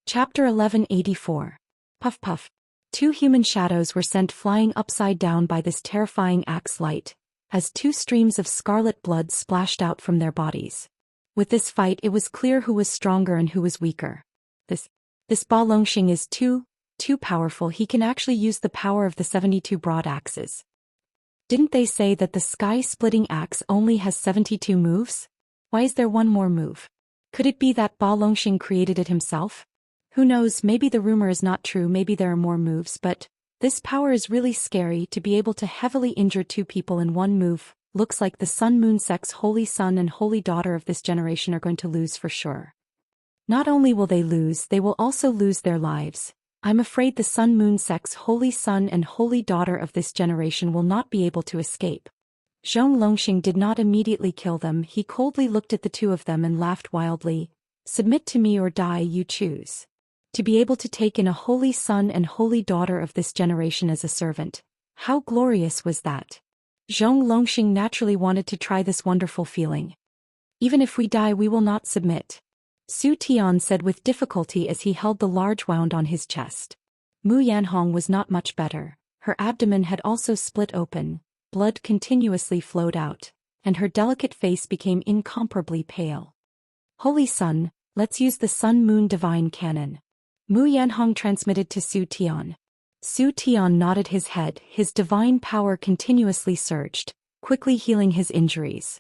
Chapter 1184. Puff puff. Two human shadows were sent flying upside down by this terrifying axe light, as two streams of scarlet blood splashed out from their bodies. With this fight it was clear who was stronger and who was weaker. This Ba Longxing is too powerful. He can actually use the power of the 72 broad axes. Didn't they say that the sky-splitting axe only has 72 moves? Why is there one more move? Could it be that Ba Longxing created it himself? Who knows, maybe the rumor is not true, maybe there are more moves, but this power is really scary. To be able to heavily injure two people in one move. Looks like the Sun-Moon sect's holy son and holy daughter of this generation are going to lose for sure. Not only will they lose, they will also lose their lives. I'm afraid the Sun-Moon sect's holy son and holy daughter of this generation will not be able to escape. Zhou Xian did not immediately kill them. He coldly looked at the two of them and laughed wildly. Submit to me or die, you choose. To be able to take in a holy son and holy daughter of this generation as a servant. How glorious was that? Zhou Xian naturally wanted to try this wonderful feeling. Even if we die, we will not submit. Zhou Xian said with difficulty as he held the large wound on his chest. Mu Yanhong was not much better. Her abdomen had also split open, blood continuously flowed out, and her delicate face became incomparably pale. Holy Sun, let's use the Sun-Moon Divine Cannon. Mu Yanhong transmitted to Zhou Xian. Zhou Xian nodded his head. His divine power continuously surged, quickly healing his injuries.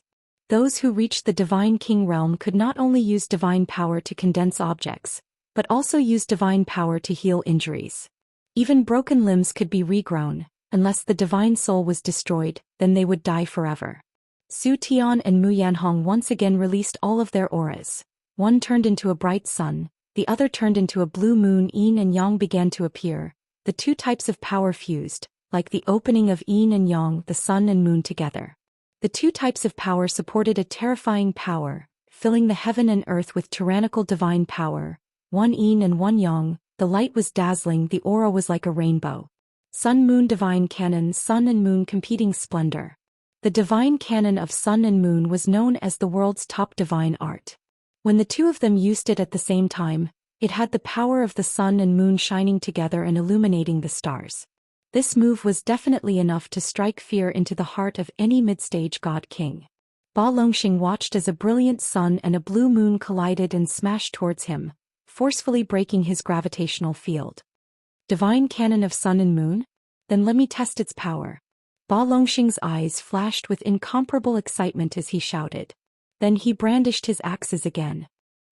Those who reached the Divine King realm could not only use divine power to condense objects, but also use divine power to heal injuries. Even broken limbs could be regrown. Unless the divine soul was destroyed, then they would die forever. Zhou Xian and Mu Yanhong once again released all of their auras. One turned into a bright sun, the other turned into a blue moon. Yin and Yang began to appear. The two types of power fused, like the opening of Yin and Yang, the sun and moon together. The two types of power supported a terrifying power, filling the heaven and earth with tyrannical divine power. One Yin and one Yang, the light was dazzling, the aura was like a rainbow. Sun-Moon Divine Cannon, sun and moon competing splendor. The divine cannon of sun and moon was known as the world's top divine art. When the two of them used it at the same time, it had the power of the sun and moon shining together and illuminating the stars. This move was definitely enough to strike fear into the heart of any mid-stage god king. Ba Longxing watched as a brilliant sun and a blue moon collided and smashed towards him, forcefully breaking his gravitational field. Divine cannon of sun and moon? Then let me test its power. Ba Longxing's eyes flashed with incomparable excitement as he shouted. Then he brandished his axes again.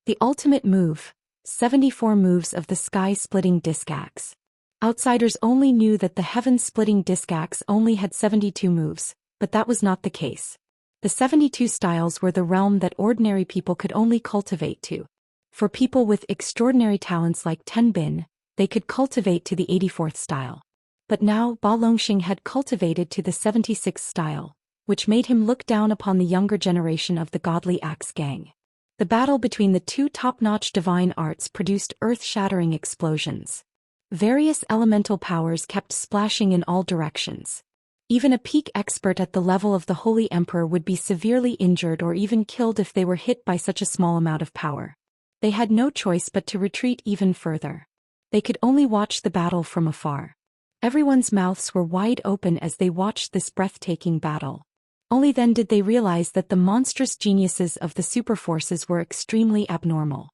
The ultimate move, 74 moves of the sky-splitting disc axe. Outsiders only knew that the heaven-splitting disc axe only had 72 moves, but that was not the case. The 72 styles were the realm that ordinary people could only cultivate to. For people with extraordinary talents like Ten Bin, they could cultivate to the 84th style. But now Ba Longxing had cultivated to the 76th style, which made him look down upon the younger generation of the godly axe gang. The battle between the two top-notch divine arts produced earth-shattering explosions. Various elemental powers kept splashing in all directions. Even a peak expert at the level of the Holy Emperor would be severely injured or even killed if they were hit by such a small amount of power. They had no choice but to retreat even further. They could only watch the battle from afar. Everyone's mouths were wide open as they watched this breathtaking battle. Only then did they realize that the monstrous geniuses of the superforces were extremely abnormal.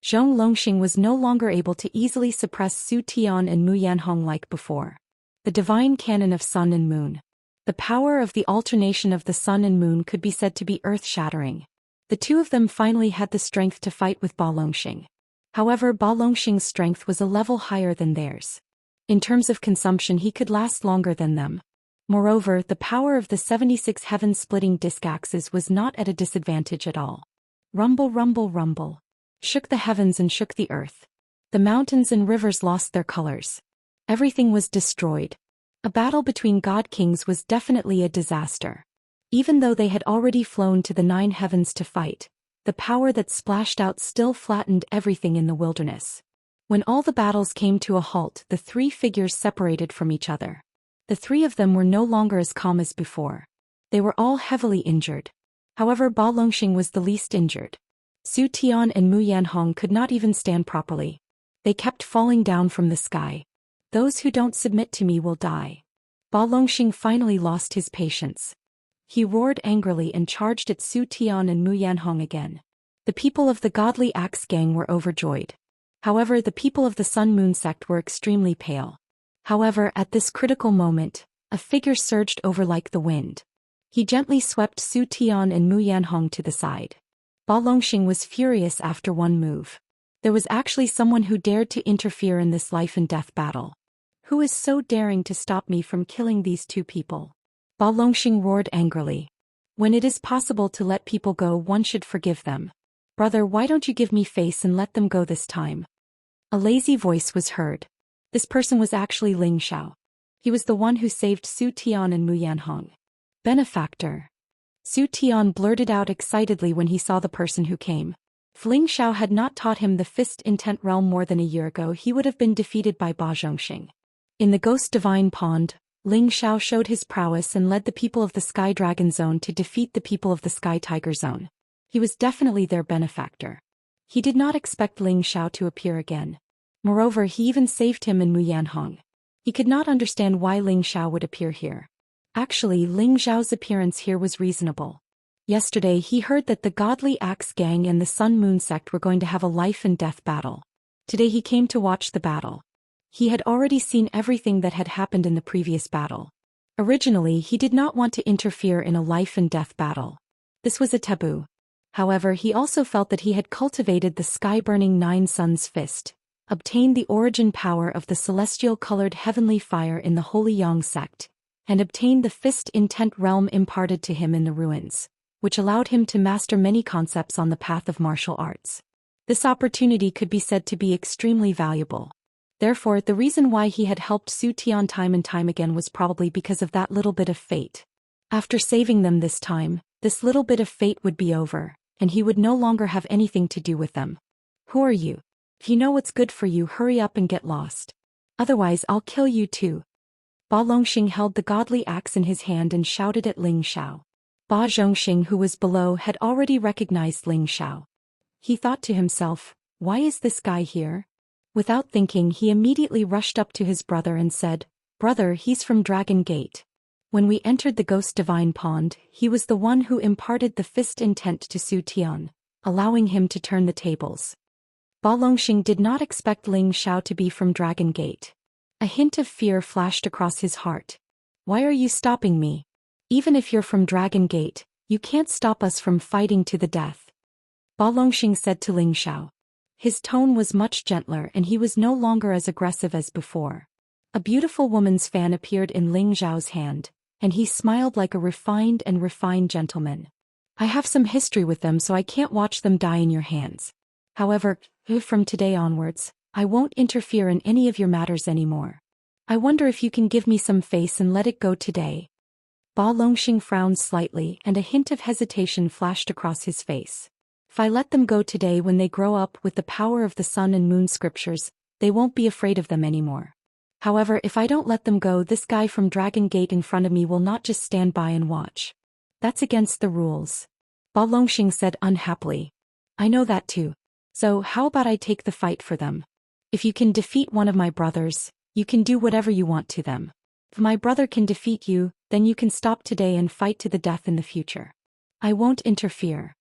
Zhou Xian was no longer able to easily suppress Zhou Xian and Mu Yanhong like before. The divine cannon of sun and moon. The power of the alternation of the sun and moon could be said to be earth-shattering. The two of them finally had the strength to fight with Ba Longxing. However, Ba Longxing's strength was a level higher than theirs. In terms of consumption, he could last longer than them. Moreover, the power of the 76 heaven-splitting disc axes was not at a disadvantage at all. Rumble, rumble, rumble. Shook the heavens and shook the earth. The mountains and rivers lost their colors. Everything was destroyed. A battle between god kings was definitely a disaster. Even though they had already flown to the 9 heavens to fight, the power that splashed out still flattened everything in the wilderness. When all the battles came to a halt, the three figures separated from each other. The three of them were no longer as calm as before. They were all heavily injured. However, Ba Longxing was the least injured. Zhou Xian and Mu Yanhong could not even stand properly. They kept falling down from the sky. Those who don't submit to me will die. Ba Longxing finally lost his patience. He roared angrily and charged at Su Tian and Mu Yanhong again. The people of the godly axe gang were overjoyed. However, the people of the Sun Moon sect were extremely pale. However, at this critical moment, a figure surged over like the wind. He gently swept Su Tian and Mu Yanhong to the side. Ba Longxing was furious after one move. There was actually someone who dared to interfere in this life and death battle. Who is so daring to stop me from killing these two people? Ba Longxing roared angrily. When it is possible to let people go, one should forgive them. Brother, why don't you give me face and let them go this time? A lazy voice was heard. This person was actually Ling Xiao. He was the one who saved Su Tian and Mu Yanhong. Benefactor. Su Tian blurted out excitedly when he saw the person who came. If Ling Xiao had not taught him the fist intent realm more than a year ago, he would have been defeated by Ba Zhongxing. In the Ghost Divine Pond, Ling Xiao showed his prowess and led the people of the Sky Dragon Zone to defeat the people of the Sky Tiger Zone. He was definitely their benefactor. He did not expect Ling Xiao to appear again. Moreover, he even saved him and Mu Yanhong. He could not understand why Ling Xiao would appear here. Actually, Ling Xiao's appearance here was reasonable. Yesterday he heard that the Godly Axe Gang and the Sun Moon sect were going to have a life and death battle. Today he came to watch the battle. He had already seen everything that had happened in the previous battle. Originally, he did not want to interfere in a life and death battle. This was a taboo. However, he also felt that he had cultivated the sky-burning Nine Suns Fist, obtained the origin power of the celestial-colored heavenly fire in the Holy Yang sect, and obtained the fist intent realm imparted to him in the ruins, which allowed him to master many concepts on the path of martial arts. This opportunity could be said to be extremely valuable. Therefore, the reason why he had helped Su Tian time and time again was probably because of that little bit of fate. After saving them this time, this little bit of fate would be over, and he would no longer have anything to do with them. Who are you? If you know what's good for you, hurry up and get lost. Otherwise, I'll kill you too. Ba Longxing held the godly axe in his hand and shouted at Ling Xiao. Ba Zhongxing, who was below, had already recognized Ling Xiao. He thought to himself, why is this guy here? Without thinking, he immediately rushed up to his brother and said, Brother, he's from Dragon Gate. When we entered the Ghost Divine Pond, he was the one who imparted the fist intent to Su Tian, allowing him to turn the tables. Ba Longxing did not expect Ling Xiao to be from Dragon Gate. A hint of fear flashed across his heart. Why are you stopping me? Even if you're from Dragon Gate, you can't stop us from fighting to the death. Ba Longxing said to Ling Xiao. His tone was much gentler and he was no longer as aggressive as before. A beautiful woman's fan appeared in Ling Xiao's hand, and he smiled like a refined gentleman. I have some history with them, so I can't watch them die in your hands. However, from today onwards, I won't interfere in any of your matters anymore. I wonder if you can give me some face and let it go today. Ba Longxing frowned slightly and a hint of hesitation flashed across his face. If I let them go today, when they grow up with the power of the sun and moon scriptures, they won't be afraid of them anymore. However, if I don't let them go, this guy from Dragon Gate in front of me will not just stand by and watch. That's against the rules. Ba Longxing said unhappily. I know that too. So how about I take the fight for them? If you can defeat one of my brothers, you can do whatever you want to them. If my brother can defeat you, then you can stop today and fight to the death in the future. I won't interfere.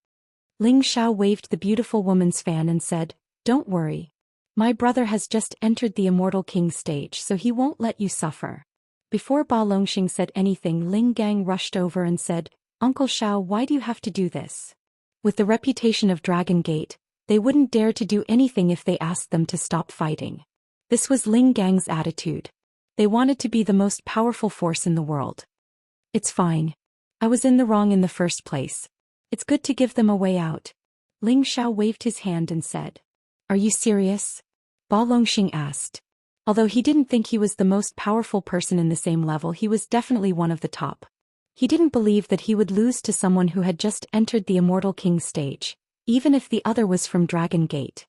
Ling Xiao waved the beautiful woman's fan and said, Don't worry. My brother has just entered the Immortal King stage, so he won't let you suffer. Before Ba Longxing said anything, Ling Gang rushed over and said, Uncle Xiao, why do you have to do this? With the reputation of Dragon Gate, they wouldn't dare to do anything if they asked them to stop fighting. This was Ling Gang's attitude. They wanted to be the most powerful force in the world. It's fine. I was in the wrong in the first place. It's good to give them a way out. Ling Xiao waved his hand and said. Are you serious? Ba Longxing asked. Although he didn't think he was the most powerful person in the same level, he was definitely one of the top. He didn't believe that he would lose to someone who had just entered the Immortal King stage, even if the other was from Dragon Gate.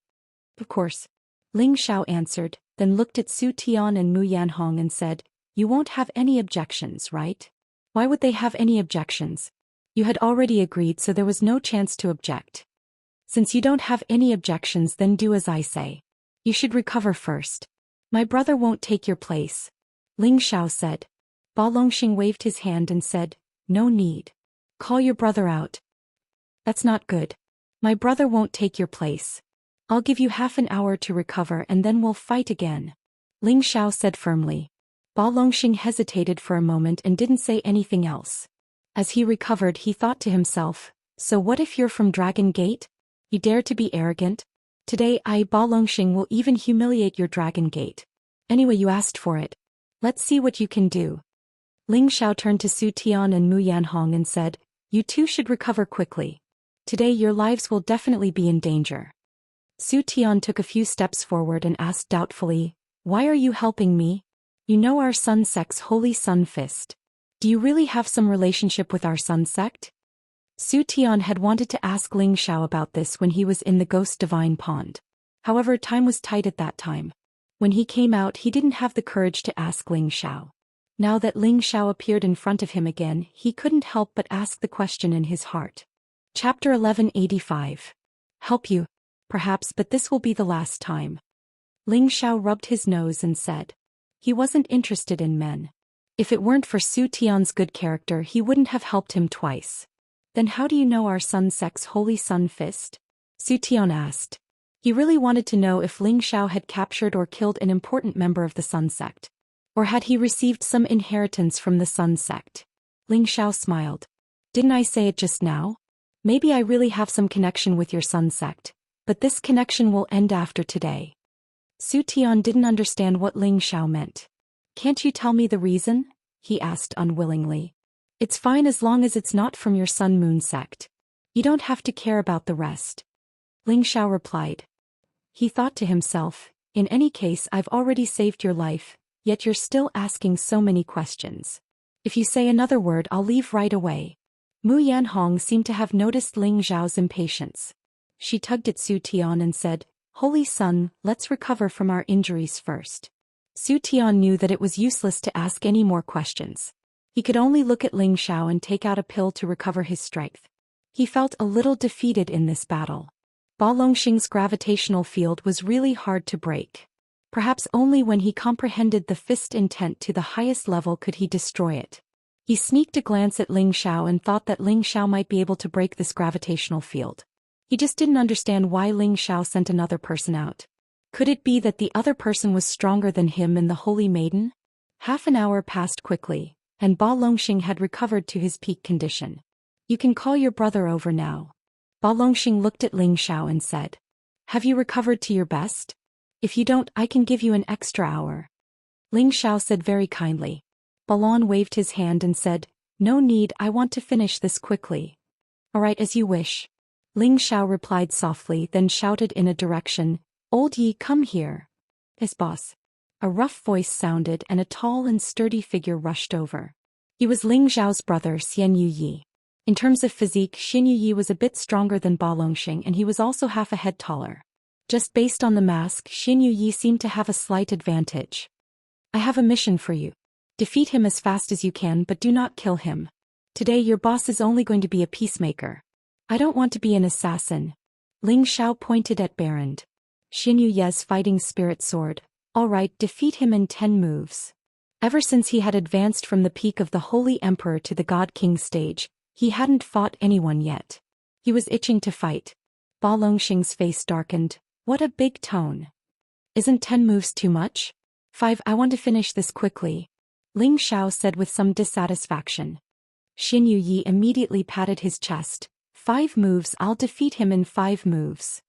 Of course. Ling Xiao answered, then looked at Su Tian and Mu Yanhong and said, You won't have any objections, right? Why would they have any objections? You had already agreed, so there was no chance to object. Since you don't have any objections, then do as I say. You should recover first. My brother won't take your place. Ling Xiao said. Ba Longxing waved his hand and said, no need. Call your brother out. That's not good. My brother won't take your place. I'll give you half an hour to recover and then we'll fight again. Ling Xiao said firmly. Ba Longxing hesitated for a moment and didn't say anything else. As he recovered, he thought to himself, so what if you're from Dragon Gate? You dare to be arrogant? Today I, Ba Longxing, will even humiliate your Dragon Gate. Anyway, you asked for it. Let's see what you can do. Ling Xiao turned to Su Tian and Mu Yanhong and said, you two should recover quickly. Today your lives will definitely be in danger. Su Tian took a few steps forward and asked doubtfully, why are you helping me? You know our Sun sect's Holy Sun Fist. Do you really have some relationship with our Sun sect? Su Tian had wanted to ask Ling Xiao about this when he was in the Ghost Divine Pond. However, time was tight at that time. When he came out, he didn't have the courage to ask Ling Xiao. Now that Ling Xiao appeared in front of him again, he couldn't help but ask the question in his heart. Chapter 1185. Help you? Perhaps, but this will be the last time. Ling Xiao rubbed his nose and said. He wasn't interested in men. If it weren't for Su Tian's good character, he wouldn't have helped him twice. Then how do you know our Sun sect's Holy Sun Fist? Su Tian asked. He really wanted to know if Ling Xiao had captured or killed an important member of the Sun sect. Or had he received some inheritance from the Sun sect? Ling Xiao smiled. Didn't I say it just now? Maybe I really have some connection with your Sun sect, but this connection will end after today. Su Tian didn't understand what Ling Xiao meant. Can't you tell me the reason? He asked unwillingly. It's fine as long as it's not from your Sun Moon sect. You don't have to care about the rest. Ling Xiao replied. He thought to himself, in any case I've already saved your life, yet you're still asking so many questions. If you say another word I'll leave right away. Mu Yanhong seemed to have noticed Ling Xiao's impatience. She tugged at Su Tian and said, Holy Sun, let's recover from our injuries first. Su Tian knew that it was useless to ask any more questions. He could only look at Ling Xiao and take out a pill to recover his strength. He felt a little defeated in this battle. Ba Longxing's gravitational field was really hard to break. Perhaps only when he comprehended the fist intent to the highest level could he destroy it. He sneaked a glance at Ling Xiao and thought that Ling Xiao might be able to break this gravitational field. He just didn't understand why Ling Xiao sent another person out. Could it be that the other person was stronger than him and the Holy Maiden? Half an hour passed quickly, and Ba Longxing had recovered to his peak condition. You can call your brother over now. Ba Longxing looked at Ling Xiao and said. Have you recovered to your best? If you don't, I can give you an extra hour. Ling Xiao said very kindly. Ba Lon waved his hand and said, no need, I want to finish this quickly. All right, as you wish. Ling Xiao replied softly, then shouted in a direction, Old Yi, come here. Yes, boss. A rough voice sounded and a tall and sturdy figure rushed over. He was Ling Xiao's brother, Xian Yi. In terms of physique, Xian Yi was a bit stronger than Ba Longxing, and he was also half a head taller. Just based on the mask, Xian Yi seemed to have a slight advantage. I have a mission for you. Defeat him as fast as you can, but do not kill him. Today your boss is only going to be a peacemaker. I don't want to be an assassin. Ling Xiao pointed at Barond. Xian Yu's fighting spirit sword. All right, defeat him in 10 moves. Ever since he had advanced from the peak of the Holy Emperor to the God King stage, he hadn't fought anyone yet. He was itching to fight. Ba Longxing's face darkened. What a big tone. Isn't 10 moves too much? 5, I want to finish this quickly. Ling Xiao said with some dissatisfaction. Xian Yi immediately patted his chest. 5 moves, I'll defeat him in 5 moves.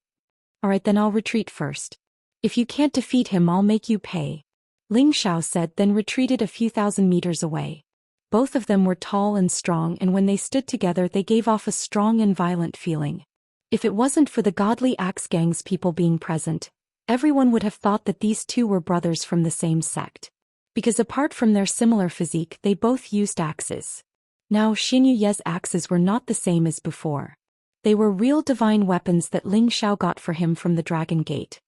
Alright, then I'll retreat first. If you can't defeat him, I'll make you pay. Ling Xiao said, then retreated a few thousand meters away. Both of them were tall and strong, and when they stood together they gave off a strong and violent feeling. If it wasn't for the godly axe gang's people being present, everyone would have thought that these two were brothers from the same sect. Because apart from their similar physique, they both used axes. Now Xian Yu's axes were not the same as before. They were real divine weapons that Ling Xiao got for him from the Dragon Gate.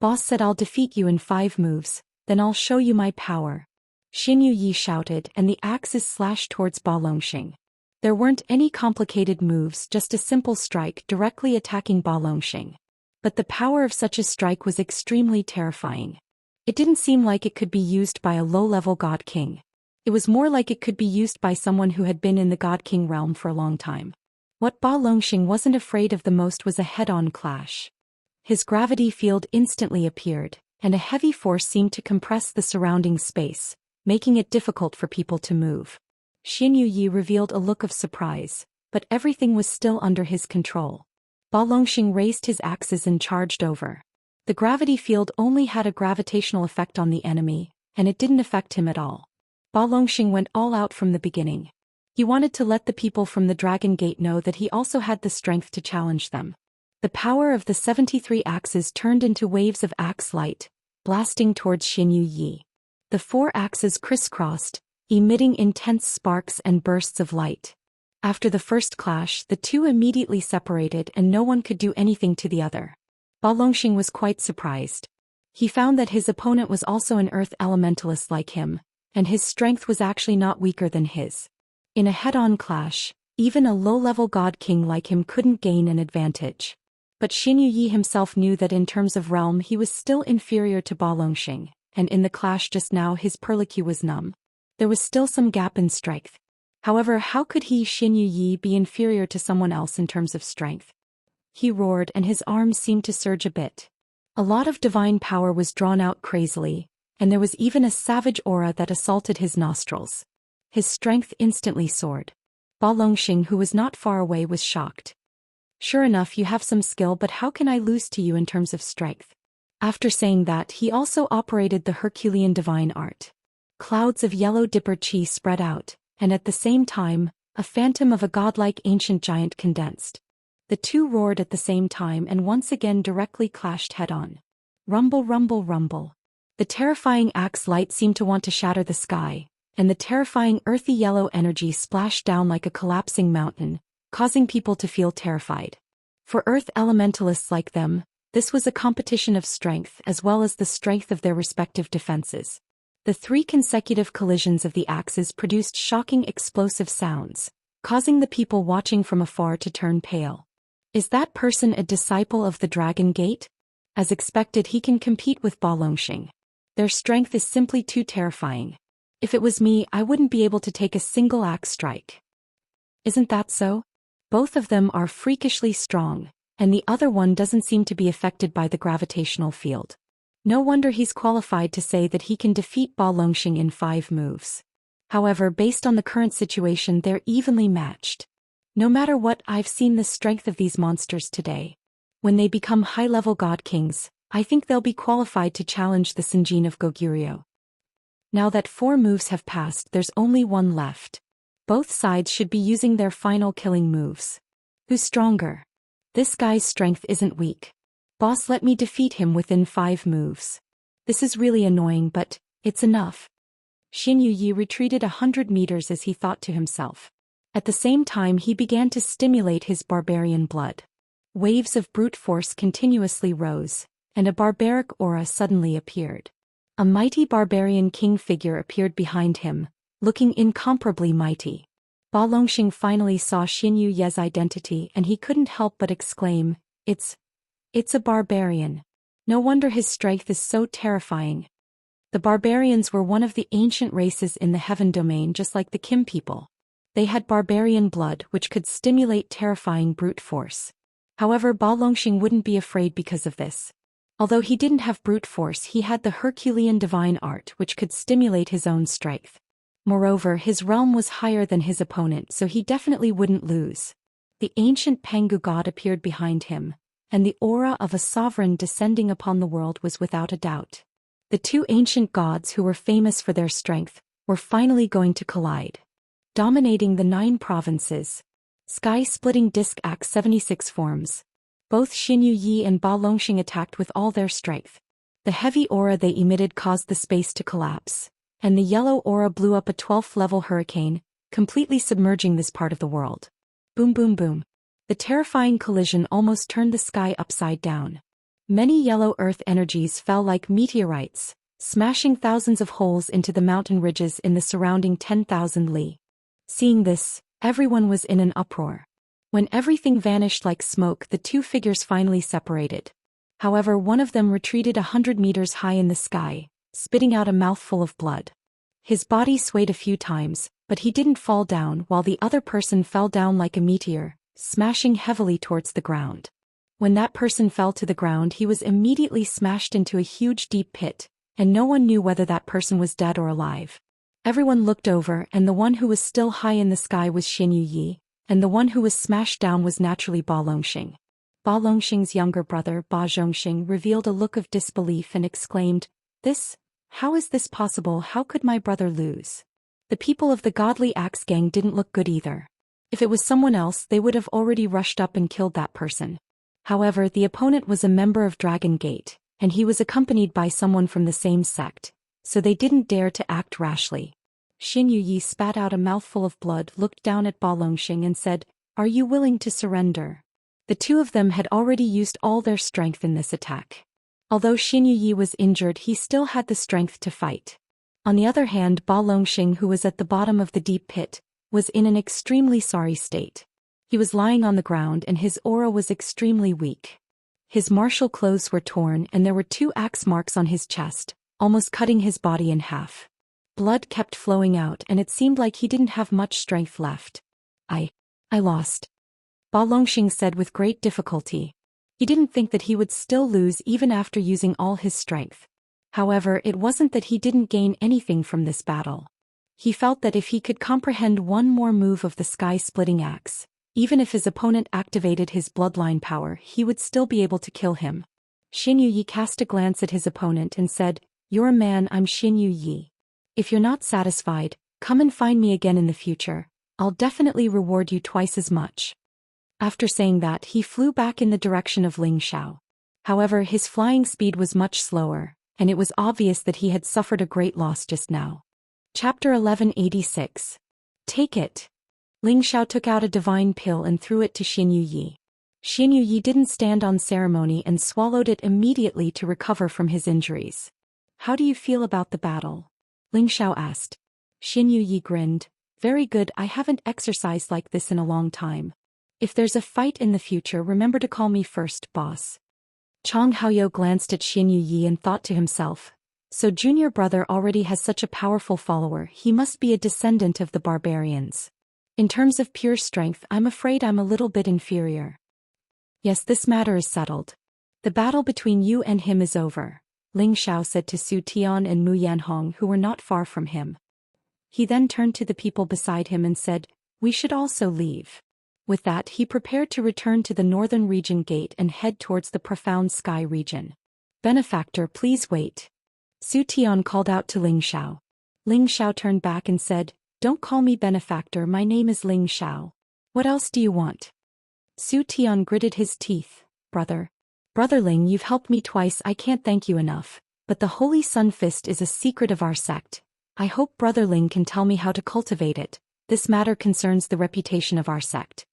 Boss said I'll defeat you in 5 moves, then I'll show you my power. Xian Yi shouted, and the axes slashed towards Ba Longxing. There weren't any complicated moves, just a simple strike directly attacking Ba Longxing. But the power of such a strike was extremely terrifying. It didn't seem like it could be used by a low-level God King. It was more like it could be used by someone who had been in the God King realm for a long time. What Ba Longxing wasn't afraid of the most was a head-on clash. His gravity field instantly appeared, and a heavy force seemed to compress the surrounding space, making it difficult for people to move. Xianxia revealed a look of surprise, but everything was still under his control. Ba Longxing raised his axes and charged over. The gravity field only had a gravitational effect on the enemy, and it didn't affect him at all. Ba Longxing went all out from the beginning. He wanted to let the people from the Dragon Gate know that he also had the strength to challenge them. The power of the 73 axes turned into waves of axe light, blasting towards Xianxia. The 4 axes crisscrossed, emitting intense sparks and bursts of light. After the first clash, the two immediately separated and no one could do anything to the other. Ba Longxing was quite surprised. He found that his opponent was also an earth elementalist like him, and his strength was actually not weaker than his. In a head-on clash, even a low-level God King like him couldn't gain an advantage. But Xianxia himself knew that in terms of realm he was still inferior to Ba Longxing, and in the clash just now his perlicue was numb. There was still some gap in strength. However, how could he, Xianxia, be inferior to someone else in terms of strength? He roared and his arms seemed to surge a bit. A lot of divine power was drawn out crazily, and there was even a savage aura that assaulted his nostrils. His strength instantly soared. Ba Longxing, who was not far away, was shocked. Sure enough, you have some skill, but how can I lose to you in terms of strength? After saying that, he also operated the Herculean divine art. Clouds of yellow dipper chi spread out, and at the same time, a phantom of a godlike ancient giant condensed. The two roared at the same time and once again directly clashed head-on. Rumble, rumble, rumble. The terrifying axe light seemed to want to shatter the sky, and the terrifying earthy yellow energy splashed down like a collapsing mountain, causing people to feel terrified. For earth elementalists like them, this was a competition of strength as well as the strength of their respective defenses. The 3 consecutive collisions of the axes produced shocking explosive sounds, causing the people watching from afar to turn pale. Is that person a disciple of the Dragon Gate? As expected, he can compete with Ba Longxing. Their strength is simply too terrifying. If it was me, I wouldn't be able to take a single axe strike. Isn't that so? Both of them are freakishly strong, and the other one doesn't seem to be affected by the gravitational field. No wonder he's qualified to say that he can defeat Ba Longxing in 5 moves. However, based on the current situation, they're evenly matched. No matter what, I've seen the strength of these monsters today. When they become high-level God Kings, I think they'll be qualified to challenge the Sinjin of Goguryeo. Now that 4 moves have passed, there's only one left. Both sides should be using their final killing moves. Who's stronger? This guy's strength isn't weak. Boss, let me defeat him within 5 moves. This is really annoying, but it's enough. Xianxia retreated 100 meters as he thought to himself. At the same time, he began to stimulate his barbarian blood. Waves of brute force continuously rose, and a barbaric aura suddenly appeared. A mighty barbarian king figure appeared behind him, looking incomparably mighty. Ba Longxing finally saw Xianxia's identity and he couldn't help but exclaim, It's a barbarian. No wonder his strength is so terrifying. The barbarians were one of the ancient races in the heaven domain, just like the Kim people. They had barbarian blood which could stimulate terrifying brute force. However, Ba Longxing wouldn't be afraid because of this. Although he didn't have brute force, he had the Herculean divine art which could stimulate his own strength. Moreover, his realm was higher than his opponent, so he definitely wouldn't lose. The ancient Pangu god appeared behind him, and the aura of a sovereign descending upon the world was without a doubt. The 2 ancient gods who were famous for their strength were finally going to collide. Dominating the 9 provinces. Sky-splitting disc axe 76 forms. Both Xianxia and Ba Longxing attacked with all their strength. The heavy aura they emitted caused the space to collapse, and the yellow aura blew up a 12th-level hurricane, completely submerging this part of the world. Boom, boom, boom. The terrifying collision almost turned the sky upside down. Many yellow earth energies fell like meteorites, smashing thousands of holes into the mountain ridges in the surrounding 10,000 li. Seeing this, everyone was in an uproar. When everything vanished like smoke, the 2 figures finally separated. However, one of them retreated 100 meters high in the sky, spitting out a mouthful of blood. His body swayed a few times, but he didn't fall down, while the other person fell down like a meteor, smashing heavily towards the ground. When that person fell to the ground, he was immediately smashed into a huge deep pit, and no one knew whether that person was dead or alive. Everyone looked over, and the one who was still high in the sky was Xianxia, and the one who was smashed down was naturally Ba Longxing. Ba Longxing's younger brother, Ba Zhongxing, revealed a look of disbelief and exclaimed, How is this possible? How could my brother lose? The people of the Godly Axe Gang didn't look good either. If it was someone else, they would have already rushed up and killed that person. However, the opponent was a member of Dragon Gate, and he was accompanied by someone from the same sect, so they didn't dare to act rashly. Xianxia spat out a mouthful of blood, looked down at Ba Longxing and said, Are you willing to surrender? The two of them had already used all their strength in this attack. Although Xianxia was injured, he still had the strength to fight. On the other hand, Ba Longxing, who was at the bottom of the deep pit, was in an extremely sorry state. He was lying on the ground and his aura was extremely weak. His martial clothes were torn and there were 2 axe marks on his chest, almost cutting his body in half. Blood kept flowing out and it seemed like he didn't have much strength left. I lost. Ba Longxing said with great difficulty. He didn't think that he would still lose even after using all his strength. However, it wasn't that he didn't gain anything from this battle. He felt that if he could comprehend one more move of the sky-splitting axe, even if his opponent activated his bloodline power, he would still be able to kill him. Xianxia cast a glance at his opponent and said, You're a man, I'm Xianxia. If you're not satisfied, come and find me again in the future. I'll definitely reward you twice as much. After saying that, he flew back in the direction of Ling Xiao. However, his flying speed was much slower, and it was obvious that he had suffered a great loss just now. Chapter 1186. Take it. Ling Xiao took out a divine pill and threw it to Xianxia. Xianxia didn't stand on ceremony and swallowed it immediately to recover from his injuries. How do you feel about the battle? Ling Xiao asked. Xianxia grinned. Very good, I haven't exercised like this in a long time. If there's a fight in the future, remember to call me first, boss. Chang Haoyou glanced at Xianxia and thought to himself, so junior brother already has such a powerful follower, he must be a descendant of the barbarians. In terms of pure strength, I'm afraid I'm a little bit inferior. Yes, this matter is settled. The battle between you and him is over, Ling Xiao said to Su Tian and Mu Yanhong, who were not far from him. He then turned to the people beside him and said, We should also leave. With that, he prepared to return to the northern region gate and head towards the profound sky region. Benefactor, please wait. Su Tian called out to Ling Xiao. Ling Xiao turned back and said, Don't call me benefactor, my name is Ling Xiao. What else do you want? Su Tian gritted his teeth. Brother Ling, you've helped me twice, I can't thank you enough, but the Holy Sun Fist is a secret of our sect. I hope Brother Ling can tell me how to cultivate it. This matter concerns the reputation of our sect.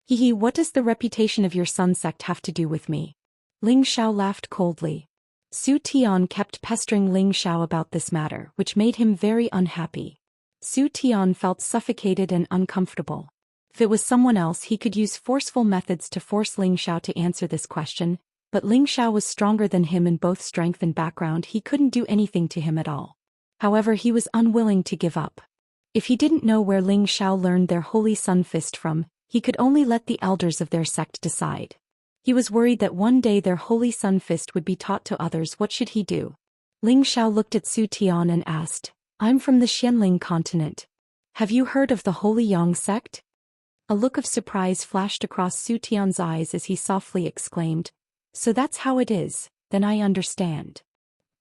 Hehe, what does the reputation of your sun sect have to do with me? Ling Xiao laughed coldly. Su Tian kept pestering Ling Xiao about this matter, which made him very unhappy. Su Tian felt suffocated and uncomfortable. If it was someone else, he could use forceful methods to force Ling Xiao to answer this question, but Ling Xiao was stronger than him in both strength and background, he couldn't do anything to him at all. However, he was unwilling to give up. If he didn't know where Ling Xiao learned their Holy Sun Fist from, he could only let the elders of their sect decide. He was worried that one day their Holy Sun Fist would be taught to others. What should he do? Ling Xiao looked at Su Tian and asked, I'm from the Xianling continent. Have you heard of the Holy Yang sect? A look of surprise flashed across Su Tian's eyes as he softly exclaimed, So that's how it is, then I understand.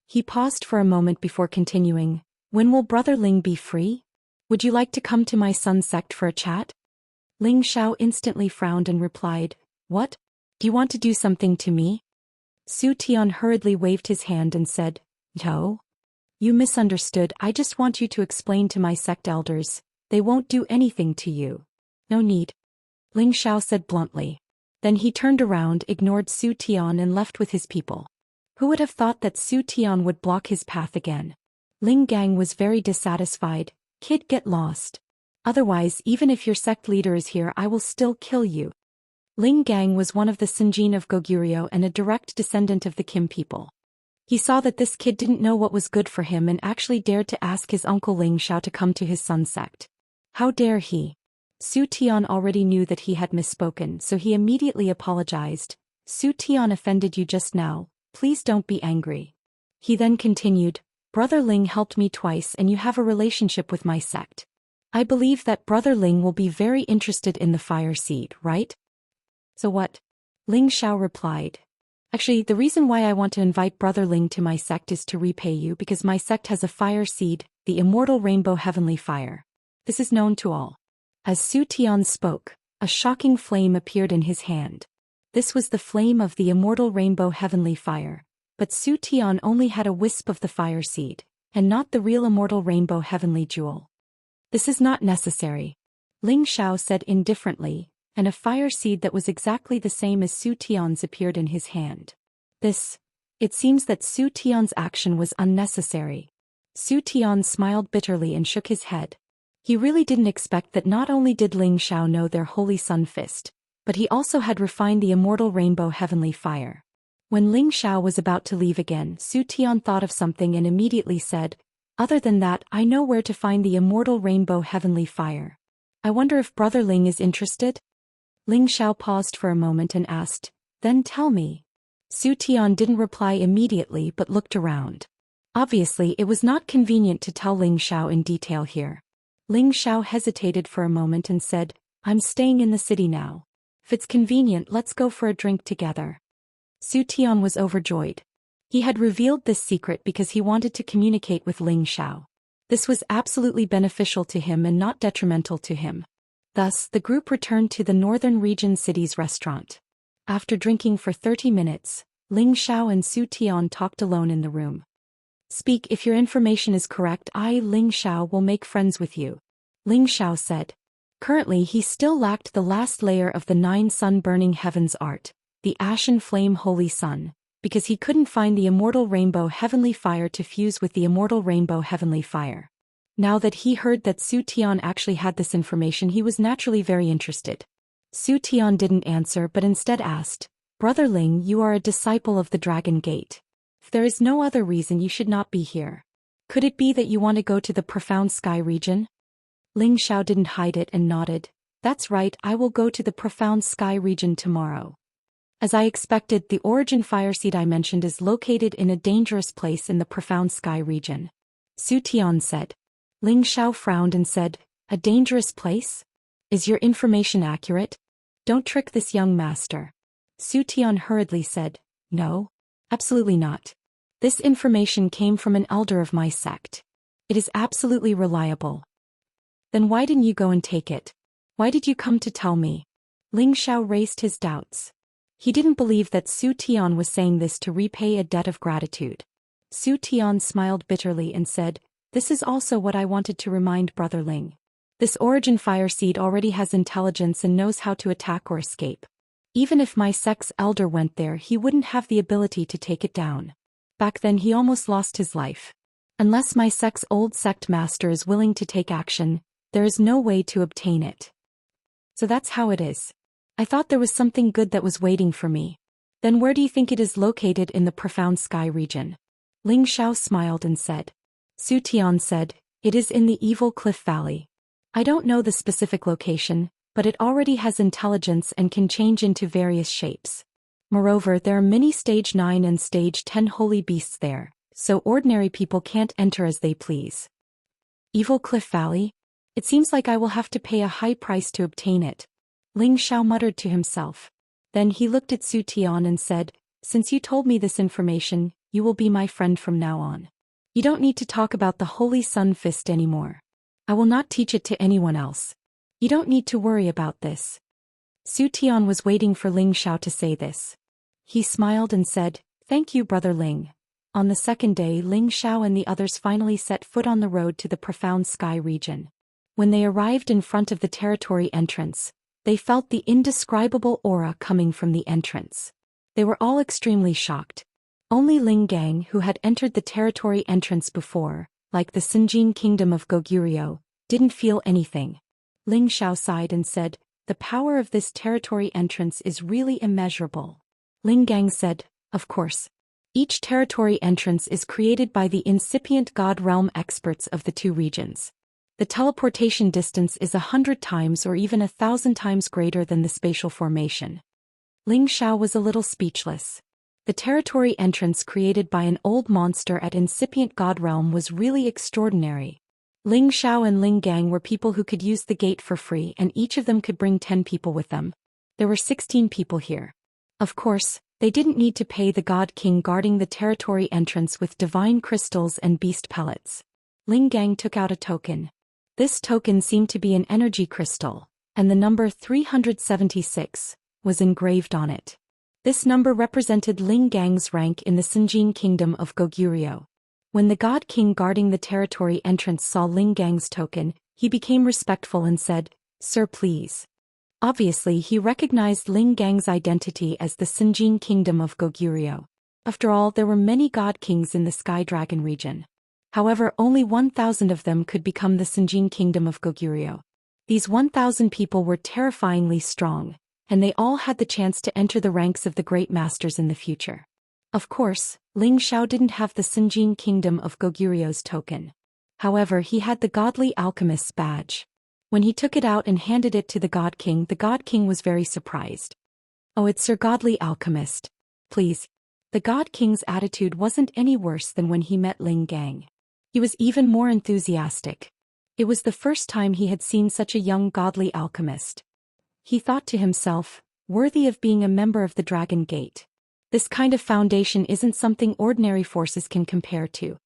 He paused for a moment before continuing, When will Brother Ling be free? Would you like to come to my sun sect for a chat? Ling Xiao instantly frowned and replied, What? Do you want to do something to me? Su Tian hurriedly waved his hand and said, No. You misunderstood, I just want you to explain to my sect elders. They won't do anything to you. No need. Ling Xiao said bluntly. Then he turned around, ignored Su Tian and left with his people. Who would have thought that Su Tian would block his path again? Ling Gang was very dissatisfied. Kid, get lost. Otherwise, even if your sect leader is here, I will still kill you. Ling Gang was one of the Sinjin of Goguryeo and a direct descendant of the Kim people. He saw that this kid didn't know what was good for him and actually dared to ask his uncle Ling Xiao to come to his son's sect. How dare he? Su Tian already knew that he had misspoken, so he immediately apologized. Su Tian offended you just now, please don't be angry. He then continued, Brother Ling helped me twice and you have a relationship with my sect. I believe that Brother Ling will be very interested in the fire seed, right? So what? Ling Xiao replied. Actually, the reason why I want to invite Brother Ling to my sect is to repay you because my sect has a fire seed, the Immortal Rainbow Heavenly Fire. This is known to all. As Su Tian spoke, a shocking flame appeared in his hand. This was the flame of the Immortal Rainbow Heavenly Fire, but Su Tian only had a wisp of the fire seed, and not the real Immortal Rainbow Heavenly Jewel. This is not necessary, Ling Xiao said indifferently, and a fire seed that was exactly the same as Su Tian's appeared in his hand. It seems that Su Tian's action was unnecessary. Su Tian smiled bitterly and shook his head. He really didn't expect that not only did Ling Xiao know their Holy Sun Fist, but he also had refined the Immortal Rainbow Heavenly Fire. When Ling Xiao was about to leave again, Su Tian thought of something and immediately said, Other than that, I know where to find the Immortal Rainbow Heavenly Fire. I wonder if Brother Ling is interested? Ling Xiao paused for a moment and asked, Then tell me. Su Tian didn't reply immediately but looked around. Obviously, it was not convenient to tell Ling Xiao in detail here. Ling Xiao hesitated for a moment and said, I'm staying in the city now. If it's convenient, let's go for a drink together. Su Tian was overjoyed. He had revealed this secret because he wanted to communicate with Ling Xiao. This was absolutely beneficial to him and not detrimental to him. Thus, the group returned to the Northern Region City's restaurant. After drinking for 30 minutes, Ling Xiao and Su Tian talked alone in the room. Speak if your information is correct. I, Ling Xiao, will make friends with you. Ling Xiao said. Currently he still lacked the last layer of the 9 sun-burning heavens art, the Ashen Flame Holy Sun, because he couldn't find the Immortal Rainbow Heavenly Fire to fuse with the Immortal Rainbow Heavenly Fire. Now that he heard that Su Tian actually had this information, he was naturally very interested. Su Tian didn't answer but instead asked, Brother Ling, you are a disciple of the Dragon Gate. If there is no other reason you should not be here. Could it be that you want to go to the Profound Sky region? Ling Xiao didn't hide it and nodded. That's right, I will go to the Profound Sky region tomorrow. As I expected, the origin fire seed I mentioned is located in a dangerous place in the Profound Sky region. Su Tian said. Ling Xiao frowned and said, A dangerous place? Is your information accurate? Don't trick this young master. Su Tian hurriedly said, No, absolutely not. This information came from an elder of my sect. It is absolutely reliable. Then why didn't you go and take it? Why did you come to tell me? Ling Xiao raised his doubts. He didn't believe that Su Tian was saying this to repay a debt of gratitude. Su Tian smiled bitterly and said, This is also what I wanted to remind Brother Ling. This origin fire seed already has intelligence and knows how to attack or escape. Even if my sect's elder went there, he wouldn't have the ability to take it down. Back then he almost lost his life. Unless my sect's old sect master is willing to take action, there is no way to obtain it. So that's how it is. I thought there was something good that was waiting for me. Then where do you think it is located in the Profound Sky region? Ling Xiao smiled and said. Su Tian said, It is in the Evil Cliff Valley. I don't know the specific location, but it already has intelligence and can change into various shapes. Moreover, there are many Stage 9 and Stage 10 holy beasts there, so ordinary people can't enter as they please. Evil Cliff Valley? It seems like I will have to pay a high price to obtain it. Ling Xiao muttered to himself. Then he looked at Su Tian and said, Since you told me this information, you will be my friend from now on. You don't need to talk about the Holy Sun Fist anymore. I will not teach it to anyone else. You don't need to worry about this. Su Tian was waiting for Ling Xiao to say this. He smiled and said, Thank you, Brother Ling. On the second day, Ling Xiao and the others finally set foot on the road to the Profound Sky region. When they arrived in front of the territory entrance, they felt the indescribable aura coming from the entrance. They were all extremely shocked. Only Ling Gang, who had entered the territory entrance before, like the Sinjin kingdom of Goguryeo, didn't feel anything. Ling Xiao sighed and said, The power of this territory entrance is really immeasurable. Ling Gang said, of course. Each territory entrance is created by the incipient God realm experts of the two regions. The teleportation distance is 100 times or even 1,000 times greater than the spatial formation. Ling Xiao was a little speechless. The territory entrance created by an old monster at incipient God realm was really extraordinary. Ling Xiao and Ling Gang were people who could use the gate for free, and each of them could bring 10 people with them. There were 16 people here. Of course, they didn't need to pay the God King guarding the territory entrance with divine crystals and beast pellets. Ling Gang took out a token. This token seemed to be an energy crystal, and the number 376 was engraved on it. This number represented Ling Gang's rank in the Xinjiang kingdom of Goguryeo. When the God King guarding the territory entrance saw Ling Gang's token, he became respectful and said, "Sir, please." Obviously, he recognized Ling Gang's identity as the Xinjiang kingdom of Goguryeo. After all, there were many God Kings in the Sky Dragon region. However, only 1,000 of them could become the Xinjiang kingdom of Goguryeo. These 1,000 people were terrifyingly strong, and they all had the chance to enter the ranks of the great masters in the future. Of course, Ling Xiao didn't have the Xinjiang kingdom of Goguryeo's token. However, he had the godly alchemist's badge. When he took it out and handed it to the God King was very surprised. "Oh, it's Sir Godly Alchemist. Please." The God King's attitude wasn't any worse than when he met Ling Gang. He was even more enthusiastic. It was the first time he had seen such a young godly alchemist. He thought to himself, worthy of being a member of the Dragon Gate. This kind of foundation isn't something ordinary forces can compare to.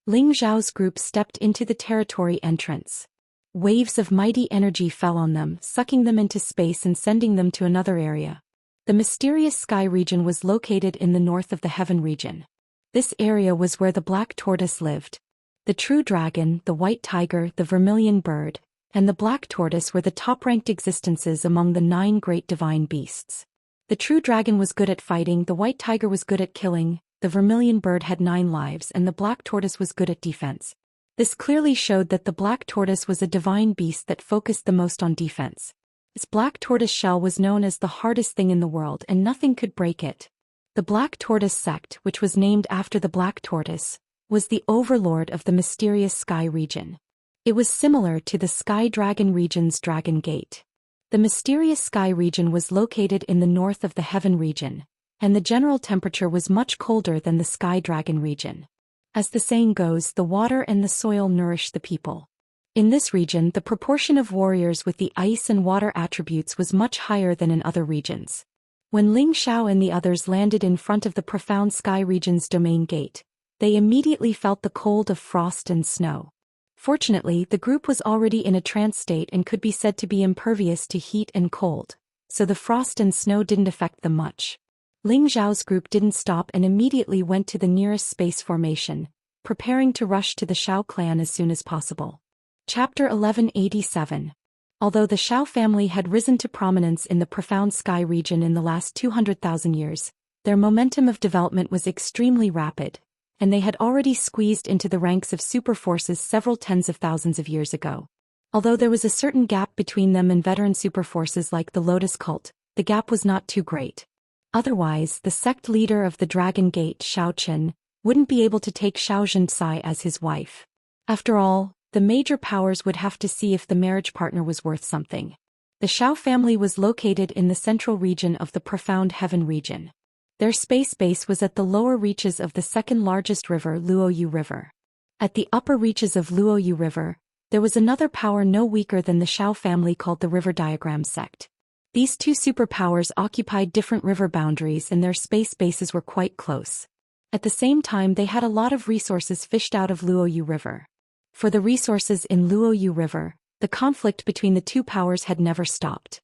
Ling Zhao's group stepped into the territory entrance. Waves of mighty energy fell on them, sucking them into space and sending them to another area. The mysterious sky region was located in the north of the heaven region. This area was where the black tortoise lived. The true dragon, the white tiger, the vermilion bird, and the black tortoise were the top-ranked existences among the 9 great divine beasts. The true dragon was good at fighting, the white tiger was good at killing, the vermilion bird had 9 lives, and the black tortoise was good at defense. This clearly showed that the black tortoise was a divine beast that focused the most on defense. This black tortoise shell was known as the hardest thing in the world, and nothing could break it. The Black Tortoise sect, which was named after the black tortoise, was the overlord of the mysterious sky region. It was similar to the Sky Dragon region's Dragon Gate. The mysterious sky region was located in the north of the heaven region, and the general temperature was much colder than the Sky Dragon region. As the saying goes, the water and the soil nourish the people. In this region, the proportion of warriors with the ice and water attributes was much higher than in other regions. When Ling Xiao and the others landed in front of the profound sky region's domain gate, they immediately felt the cold of frost and snow. Fortunately, the group was already in a trance state and could be said to be impervious to heat and cold, so the frost and snow didn't affect them much. Ling Zhao's group didn't stop and immediately went to the nearest space formation, preparing to rush to the Xiao clan as soon as possible. Chapter 1187. Although the Xiao family had risen to prominence in the profound sky region in the last 200,000 years, their momentum of development was extremely rapid, and they had already squeezed into the ranks of super forces several tens of thousands of years ago. Although there was a certain gap between them and veteran super forces like the Lotus Cult, the gap was not too great. Otherwise, the sect leader of the Dragon Gate, Xiaochen, wouldn't be able to take Xianxia as his wife. After all, the major powers would have to see if the marriage partner was worth something. The Xiao family was located in the central region of the profound heaven region. Their space base was at the lower reaches of the second-largest river, Luoyu River. At the upper reaches of Luoyu River, there was another power no weaker than the Xiao family called the River Diagram sect. These two superpowers occupied different river boundaries and their space bases were quite close. At the same time, they had a lot of resources fished out of Luoyu River. For the resources in Luoyu River, the conflict between the two powers had never stopped.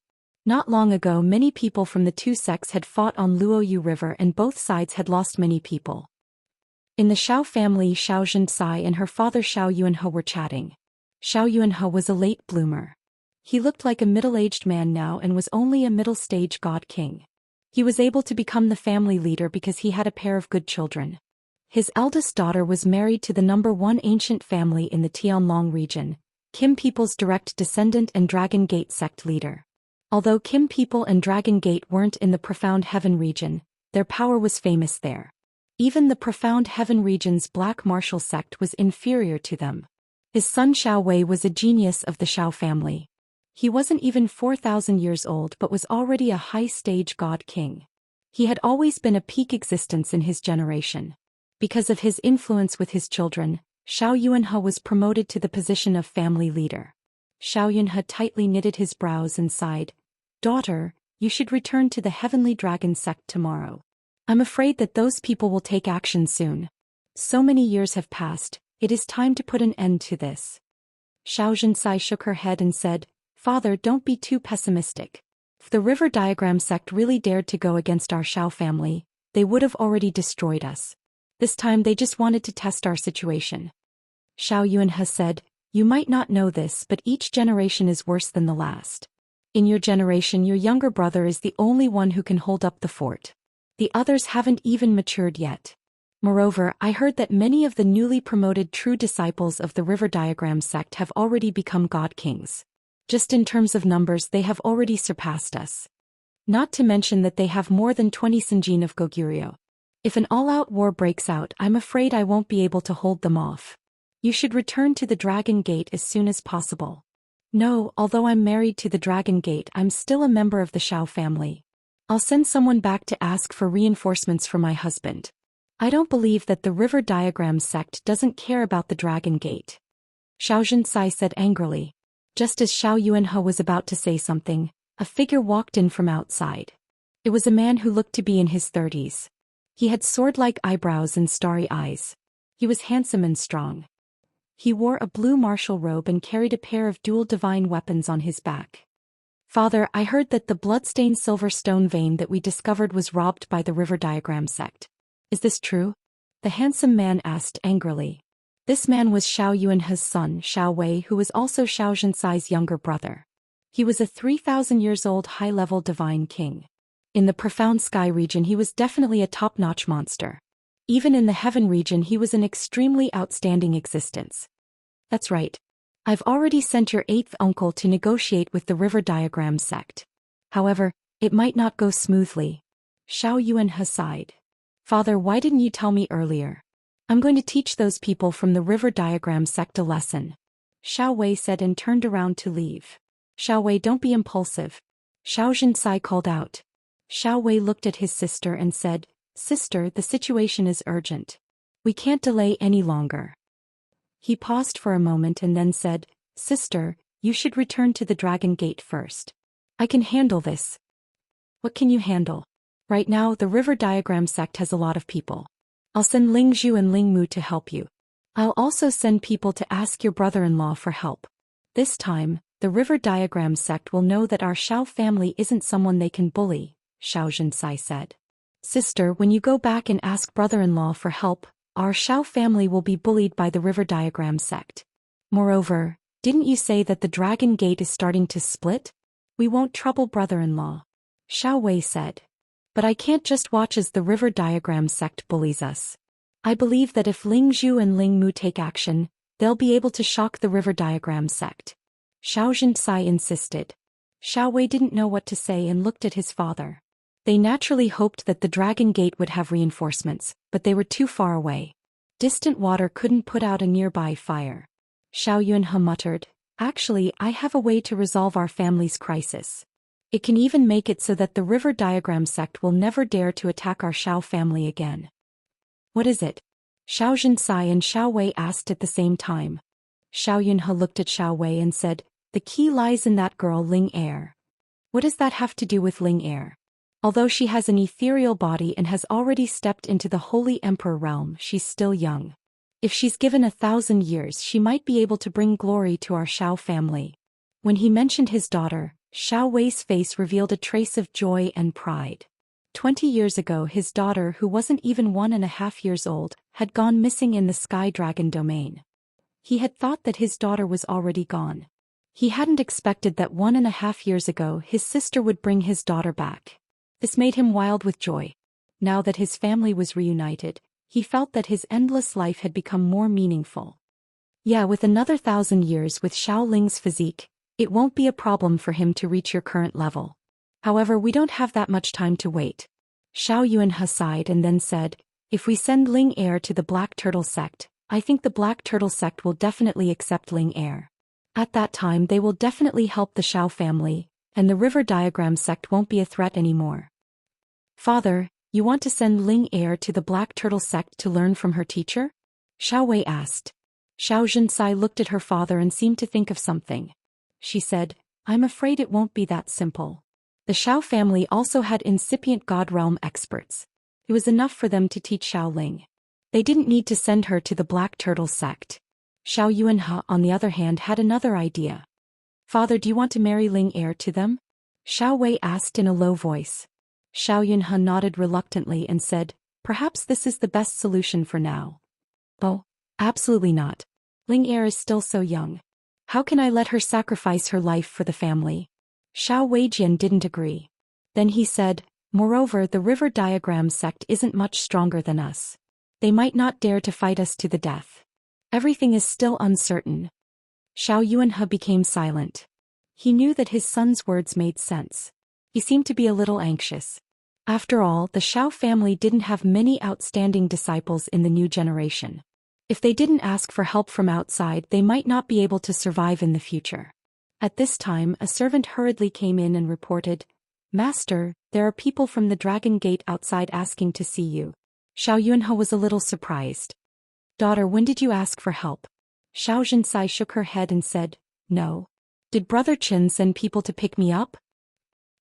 Not long ago, many people from the two sects had fought on Luoyu River and both sides had lost many people. In the Xiao family, Xiao Zhenxia and her father Xiao Yuanhe were chatting. Xiao Yuanhe was a late bloomer. He looked like a middle-aged man now and was only a middle-stage god king. He was able to become the family leader because he had a pair of good children. His eldest daughter was married to the #1 ancient family in the Tianlong region, Kim people's direct descendant and Dragon Gate sect leader. Although Kim people and Dragon Gate weren't in the Profound Heaven region, their power was famous there. Even the Profound Heaven region's Black Martial sect was inferior to them. His son Xiao Wei was a genius of the Xiao family. He wasn't even 4,000 years old but was already a high-stage god king. He had always been a peak existence in his generation. Because of his influence with his children, Xiao Yuanhe was promoted to the position of family leader. Xiao Yuanhe tightly knitted his brows and sighed, "Daughter, you should return to the Heavenly Dragon sect tomorrow. I'm afraid that those people will take action soon. So many years have passed, it is time to put an end to this." Xianxia shook her head and said, "Father, don't be too pessimistic. If the River Diagram sect really dared to go against our Xiao family, they would have already destroyed us. This time they just wanted to test our situation." Xiao Yuanhe said, "You might not know this, but each generation is worse than the last. In your generation, your younger brother is the only one who can hold up the fort. The others haven't even matured yet. Moreover, I heard that many of the newly promoted true disciples of the River Diagram sect have already become god kings. Just in terms of numbers, they have already surpassed us. Not to mention that they have more than 20 Sinjin of Goguryeo. If an all-out war breaks out, I'm afraid I won't be able to hold them off. You should return to the Dragon Gate as soon as possible." "No, although I'm married to the Dragon Gate, I'm still a member of the Xiao family. I'll send someone back to ask for reinforcements for my husband. I don't believe that the River Diagram sect doesn't care about the Dragon Gate." Xianxia said angrily. Just as Xiao Yuanhe was about to say something, a figure walked in from outside. It was a man who looked to be in his 30s. He had sword-like eyebrows and starry eyes. He was handsome and strong. He wore a blue martial robe and carried a pair of dual divine weapons on his back. "Father, I heard that the bloodstained silver stone vein that we discovered was robbed by the River Diagram sect. Is this true?" the handsome man asked angrily. This man was Xiao Yuanhe's son, Xiao Wei, who was also Xiaoxian's younger brother. He was a 3,000 years old high-level divine king. In the Profound Sky region, he was definitely a top-notch monster. Even in the Heaven region, he was an extremely outstanding existence. "That's right. I've already sent your 8th uncle to negotiate with the River Diagram sect. However, it might not go smoothly." Xiao Yuanhe sighed. "Father, why didn't you tell me earlier? I'm going to teach those people from the River Diagram sect a lesson." Xiao Wei said and turned around to leave. "Xiao Wei, don't be impulsive," Xianxia called out. Xiao Wei looked at his sister and said, "Sister, the situation is urgent. We can't delay any longer." He paused for a moment and then said, "Sister, you should return to the Dragon Gate first. I can handle this." "What can you handle?" "Right now, the River Diagram sect has a lot of people. I'll send Ling Zhu and Ling Mu to help you. I'll also send people to ask your brother-in-law for help. This time, the River Diagram sect will know that our Xiao family isn't someone they can bully," Xianxia said. "Sister, when you go back and ask brother-in-law for help, our Xiao family will be bullied by the River Diagram sect. Moreover, didn't you say that the Dragon Gate is starting to split? We won't trouble brother-in-law," Xiao Wei said. "But I can't just watch as the River Diagram sect bullies us. I believe that if Ling Zhu and Ling Mu take action, they'll be able to shock the River Diagram sect," Xianxia insisted. Xiao Wei didn't know what to say and looked at his father. They naturally hoped that the Dragon Gate would have reinforcements, but they were too far away. Distant water couldn't put out a nearby fire. Xiao Yuanhe muttered, "Actually, I have a way to resolve our family's crisis. It can even make it so that the River Diagram sect will never dare to attack our Xiao family again." "What is it?" Xianxia and Xiao Wei asked at the same time. Xiao Yuanhe looked at Xiao Wei and said, "The key lies in that girl Ling Er." "What does that have to do with Ling Er? Although she has an ethereal body and has already stepped into the Holy Emperor realm, she's still young. If she's given 1,000 years, she might be able to bring glory to our Xiao family." When he mentioned his daughter, Xiao Wei's face revealed a trace of joy and pride. 20 years ago, his daughter, who wasn't even 1.5 years old, had gone missing in the Sky Dragon domain. He had thought that his daughter was already gone. He hadn't expected that 1.5 years ago his sister would bring his daughter back. This made him wild with joy. Now that his family was reunited, he felt that his endless life had become more meaningful. Yeah, with another 1,000 years with Xiao Ling's physique, It won't be a problem for him to reach your current level. However, we don't have that much time to wait. Xiao Yuanhe sighed and then said, if we send Ling Heir to the Black Turtle sect, I think the Black Turtle sect will definitely accept Ling Heir. At that time they will definitely help the Xiao family, and the River Diagram sect won't be a threat anymore. Father, you want to send Ling Heir to the Black Turtle sect to learn from her teacher? Xiao Wei asked. Xiao Zhinsai looked at her father and seemed to think of something. She said, I'm afraid it won't be that simple. The Xiao family also had incipient God Realm experts. It was enough for them to teach Xiao Ling. They didn't need to send her to the Black Turtle sect. Xiao Yuanhe, on the other hand, had another idea. Father, do you want to marry Ling Heir to them? Xiao Wei asked in a low voice. Xiao Yuanhe nodded reluctantly and said, perhaps this is the best solution for now. Oh, absolutely not. Ling Heir is still so young. How can I let her sacrifice her life for the family? Xiao Weijian didn't agree. Then he said, moreover, the River Diagram sect isn't much stronger than us. They might not dare to fight us to the death. Everything is still uncertain. Xiao Yuanhe became silent. He knew that his son's words made sense. He seemed to be a little anxious. After all, the Xiao family didn't have many outstanding disciples in the new generation. If they didn't ask for help from outside, they might not be able to survive in the future. At this time, a servant hurriedly came in and reported, Master, there are people from the Dragon Gate outside asking to see you. Xiao Yuanhe was a little surprised. Daughter, when did you ask for help? Xiao Zhinsai shook her head and said, no. Did Brother Qin send people to pick me up?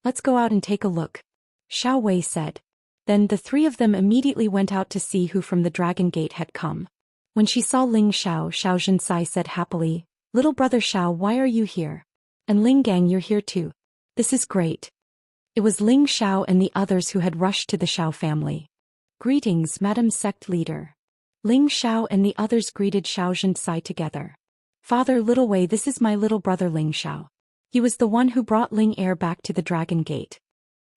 Let's go out and take a look. Xiao Wei said. Then the three of them immediately went out to see who from the Dragon Gate had come. When she saw Ling Xiao, Xiao Zhinsai said happily, Little brother Xiao, why are you here? And Ling Gang, you're here too. This is great. It was Ling Xiao and the others who had rushed to the Xiao family. Greetings, Madam Sect Leader. Ling Xiao and the others greeted Xiao Zhinsai together. Father Little Wei, this is my little brother Ling Xiao. He was the one who brought Ling Heir back to the Dragon Gate.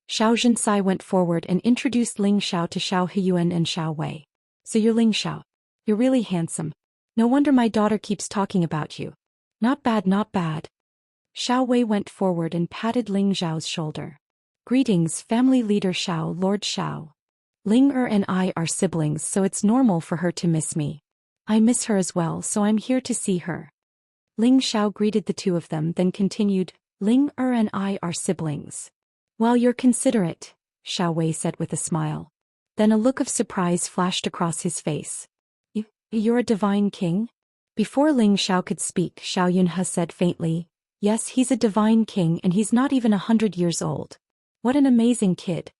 Xiao Zhinsai went forward and introduced Ling Xiao to Xiao Heyuan and Xiao Wei. So you're Ling Xiao. You're really handsome. No wonder my daughter keeps talking about you. Not bad, not bad. Xiao Wei went forward and patted Ling Xiao's shoulder. Greetings, family leader Xiao, Lord Xiao. Ling and I are siblings, so it's normal for her to miss me. I miss her as well, so I'm here to see her. Ling Xiao greeted the two of them, then continued, Ling and I are siblings. Well, you're considerate, Xiao Wei said with a smile. Then a look of surprise flashed across his face. You're a divine king? Before Ling Xiao could speak, Xiao Yuanhe said faintly, yes, he's a divine king and he's not even 100 years old. What an amazing kid.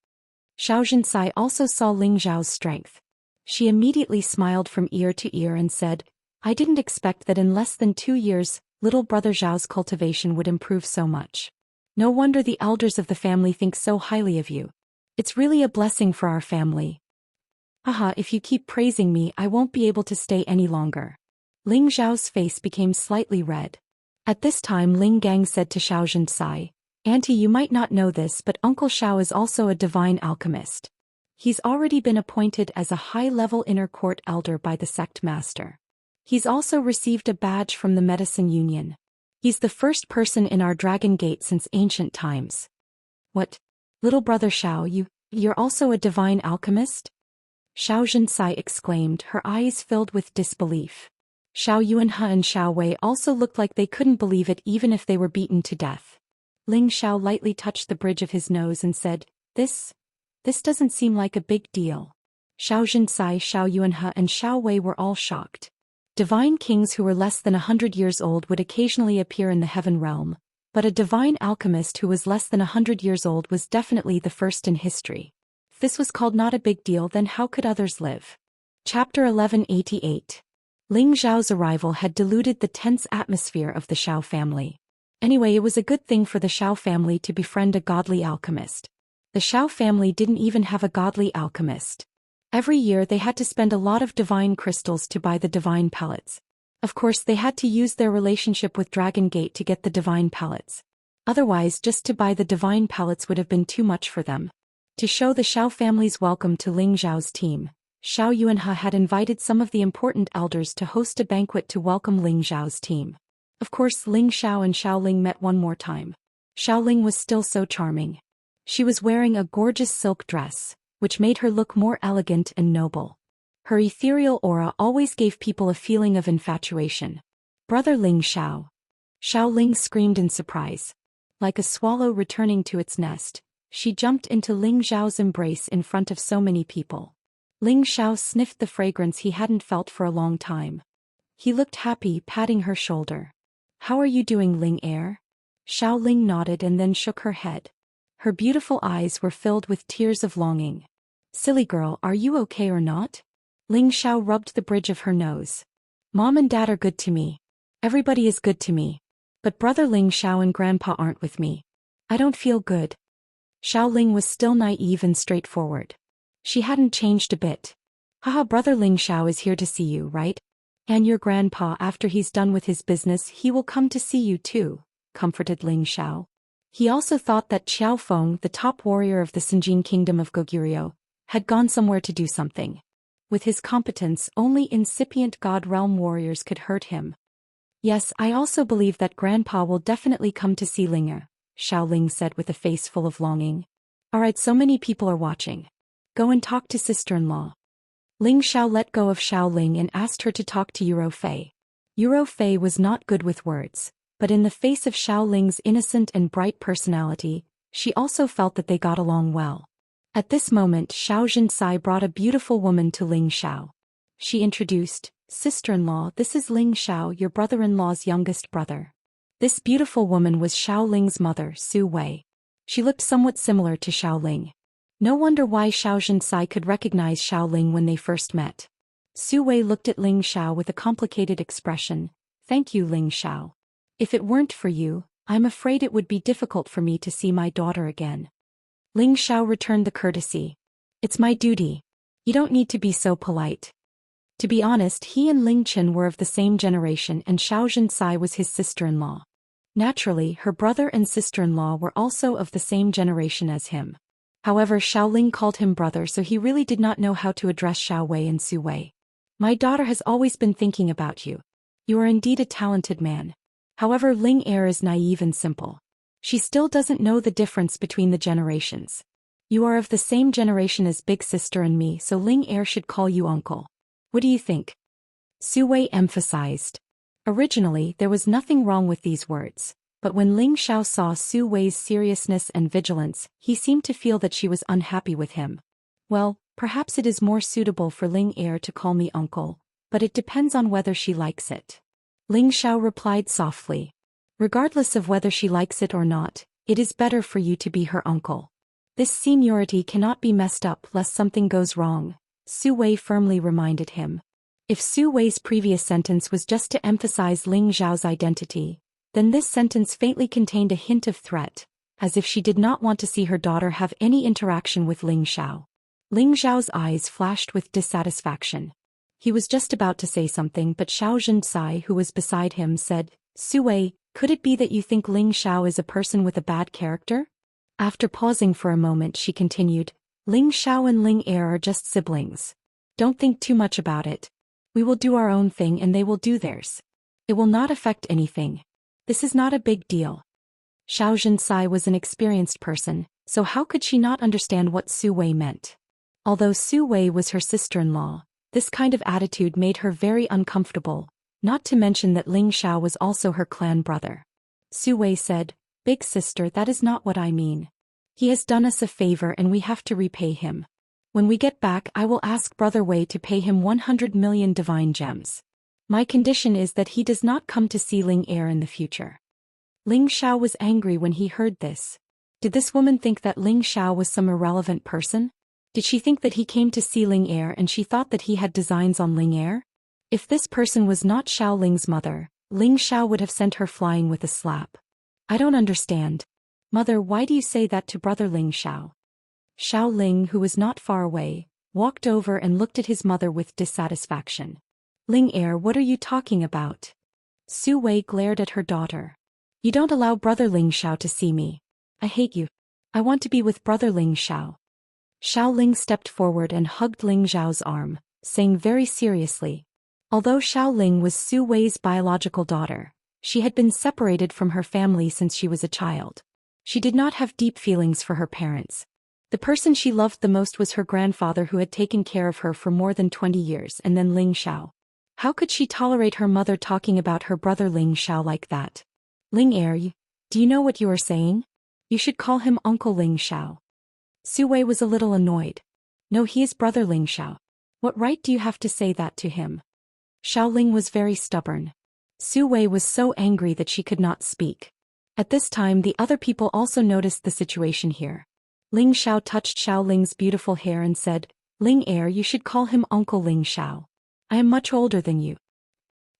Xiao Zhinsai also saw Ling Xiao's strength. She immediately smiled from ear to ear and said, I didn't expect that in less than 2 years, little brother Zhao's cultivation would improve so much. No wonder the elders of the family think so highly of you. It's really a blessing for our family. Haha, if you keep praising me, I won't be able to stay any longer. Ling Xiao's face became slightly red. At this time Ling Gang said to Xiao Zhinsai, Auntie, you might not know this, but Uncle Xiao is also a divine alchemist. He's already been appointed as a high-level inner court elder by the sect master. He's also received a badge from the Medicine Union. He's the first person in our Dragon Gate since ancient times. What? Little brother Xiao, you're also a divine alchemist? Xiao Zhinsai exclaimed, her eyes filled with disbelief. Xiao Yuanhe and Xiao Wei also looked like they couldn't believe it even if they were beaten to death. Ling Xiao lightly touched the bridge of his nose and said, This doesn't seem like a big deal. Xiao Zhinsai, Xiao Yuanhe and Xiao Wei were all shocked. Divine kings who were less than 100 years old would occasionally appear in the heaven realm, but a divine alchemist who was less than 100 years old was definitely the first in history. If this was called not a big deal, then how could others live? Chapter 1188. Ling Xiao's arrival had diluted the tense atmosphere of the Xiao family. Anyway, it was a good thing for the Xiao family to befriend a godly alchemist. The Xiao family didn't even have a godly alchemist. Every year they had to spend a lot of divine crystals to buy the divine pellets. Of course, they had to use their relationship with Dragon Gate to get the divine pellets. Otherwise, just to buy the divine pellets would have been too much for them. To show the Xiao family's welcome to Ling Xiao's team, Xiao Yuanhe had invited some of the important elders to host a banquet to welcome Ling Xiao's team. Of course, Ling Xiao and Xiao Ling met one more time. Xiao Ling was still so charming. She was wearing a gorgeous silk dress, which made her look more elegant and noble. Her ethereal aura always gave people a feeling of infatuation. Brother Ling Xiao. Xiao Ling screamed in surprise. Like a swallow returning to its nest, she jumped into Ling Xiao's embrace in front of so many people. Ling Xiao sniffed the fragrance he hadn't felt for a long time. He looked happy, patting her shoulder. "How are you doing, Ling Heir?" Xiao Ling nodded and then shook her head. Her beautiful eyes were filled with tears of longing. "Silly girl, are you okay or not?" Ling Xiao rubbed the bridge of her nose. "Mom and Dad are good to me. Everybody is good to me. But brother Ling Xiao and Grandpa aren't with me. I don't feel good." Xiao Ling was still naive and straightforward. She hadn't changed a bit. "Haha, brother Ling Xiao is here to see you, right? And your grandpa, after he's done with his business, he will come to see you too," comforted Ling Xiao. He also thought that Qiao Feng, the top warrior of the Sinjin kingdom of Goguryeo, had gone somewhere to do something. With his competence, only incipient God Realm warriors could hurt him. "Yes, I also believe that Grandpa will definitely come to see Linga," Xiao Ling said with a face full of longing. "Alright, so many people are watching. Go and talk to sister-in-law." Ling Xiao let go of Xiao Ling and asked her to talk to Yuro Fei. Yuro Fei was not good with words, but in the face of Xiao Ling's innocent and bright personality, she also felt that they got along well. At this moment, Xiao Zhinsai brought a beautiful woman to Ling Xiao. She introduced, "Sister-in-law, this is Ling Xiao, your brother-in-law's youngest brother." This beautiful woman was Xiao Ling's mother, Su Wei. She looked somewhat similar to Xiao Ling. No wonder why Xiao Zhinsai could recognize Xiao Ling when they first met. Su Wei looked at Ling Xiao with a complicated expression. "Thank you, Ling Xiao. If it weren't for you, I'm afraid it would be difficult for me to see my daughter again." Ling Xiao returned the courtesy. "It's my duty. You don't need to be so polite." To be honest, he and Ling Chen were of the same generation and Xiao Zhinsai was his sister-in-law. Naturally, her brother and sister-in-law were also of the same generation as him. However, Xiao Ling called him brother, so he really did not know how to address Xiao Wei and Su Wei. "My daughter has always been thinking about you. You are indeed a talented man." However, Ling Heir is naive and simple. She still doesn't know the difference between the generations. "You are of the same generation as big sister and me, so Ling Heir should call you uncle. What do you think?" Su Wei emphasized. Originally, there was nothing wrong with these words. But when Ling Xiao saw Su Wei's seriousness and vigilance, he seemed to feel that she was unhappy with him. "Well, perhaps it is more suitable for Ling Heir to call me uncle, but it depends on whether she likes it." Ling Xiao replied softly. "Regardless of whether she likes it or not, it is better for you to be her uncle. This seniority cannot be messed up lest something goes wrong," Su Wei firmly reminded him. If Su Wei's previous sentence was just to emphasize Ling Xiao's identity, then this sentence faintly contained a hint of threat, as if she did not want to see her daughter have any interaction with Ling Xiao. Ling Xiao's eyes flashed with dissatisfaction. He was just about to say something, but Xiao Zhinsai, who was beside him, said, "Su Wei, could it be that you think Ling Xiao is a person with a bad character?" After pausing for a moment, she continued, "Ling Xiao and Ling Heir are just siblings. Don't think too much about it. We will do our own thing and they will do theirs. It will not affect anything. This is not a big deal." Xiao Zhinsai was an experienced person, so how could she not understand what Su Wei meant? Although Su Wei was her sister-in-law, this kind of attitude made her very uncomfortable, not to mention that Ling Xiao was also her clan brother. Su Wei said, "Big sister, that is not what I mean. He has done us a favor and we have to repay him. When we get back, I will ask Brother Wei to pay him 100 million divine gems. My condition is that he does not come to see Ling Heir in the future." Ling Xiao was angry when he heard this. Did this woman think that Ling Xiao was some irrelevant person? Did she think that he came to see Ling Heir and she thought that he had designs on Ling Heir? If this person was not Xiao Ling's mother, Ling Xiao would have sent her flying with a slap. "I don't understand. Mother, why do you say that to brother Ling Xiao?" Xiao Ling, who was not far away, walked over and looked at his mother with dissatisfaction. "Ling Heir, what are you talking about?" Su Wei glared at her daughter. "You don't allow brother Ling Xiao to see me. I hate you. I want to be with brother Ling Xiao." Xiao Ling stepped forward and hugged Ling Xiao's arm, saying very seriously. Although Xiao Ling was Su Wei's biological daughter, She had been separated from her family since she was a child. She did not have deep feelings for her parents. The person she loved the most was her grandfather, who had taken care of her for more than 20 years, and then Ling Xiao. How could she tolerate her mother talking about her brother Ling Xiao like that? Ling Er, do you know what you are saying? You should call him Uncle Ling Xiao. Su Wei was a little annoyed. No, he is brother Ling Xiao. What right do you have to say that to him? Xiao Ling was very stubborn. Su Wei was so angry that she could not speak. At this time, the other people also noticed the situation here. Ling Xiao touched Xiao Ling's beautiful hair and said, Ling Er, you should call him Uncle Ling Xiao. I am much older than you.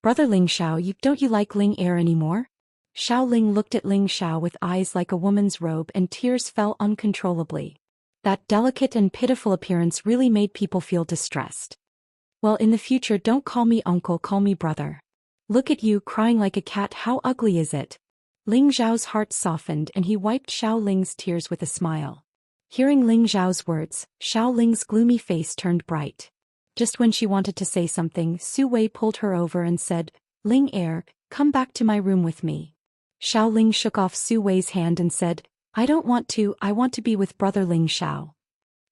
Brother Ling Xiao, don't you like Ling Er anymore? Xiao Ling looked at Ling Xiao with eyes like a woman's robe, and tears fell uncontrollably. That delicate and pitiful appearance really made people feel distressed. Well, in the future, don't call me uncle, call me brother. Look at you, crying like a cat, how ugly is it? Ling Xiao's heart softened and he wiped Xiao Ling's tears with a smile. Hearing Ling Xiao's words, Xiao Ling's gloomy face turned bright. Just when she wanted to say something, Su Wei pulled her over and said, Ling Er, come back to my room with me. Xiao Ling shook off Su Wei's hand and said, I don't want to, I want to be with brother Ling Xiao.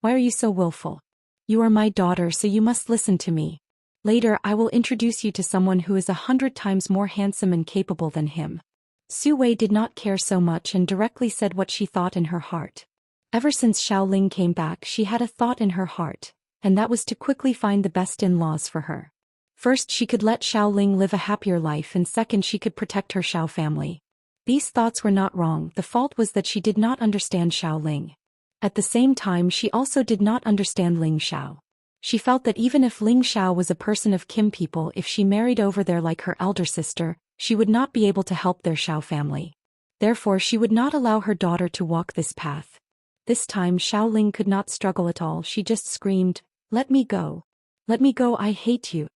Why are you so willful? You are my daughter, so you must listen to me. Later I will introduce you to someone who is 100 times more handsome and capable than him. Su Wei did not care so much and directly said what she thought in her heart. Ever since Xiao Ling came back, she had a thought in her heart, and that was to quickly find the best in-laws for her. First, she could let Xiao Ling live a happier life, and second, she could protect her Xiao family. These thoughts were not wrong, the fault was that she did not understand Xiao Ling. At the same time, she also did not understand Ling Xiao. She felt that even if Ling Xiao was a person of Kim people, if she married over there like her elder sister, she would not be able to help their Xiao family. Therefore, she would not allow her daughter to walk this path. This time Xiao Ling could not struggle at all, she just screamed, Let me go. Let me go, I hate you.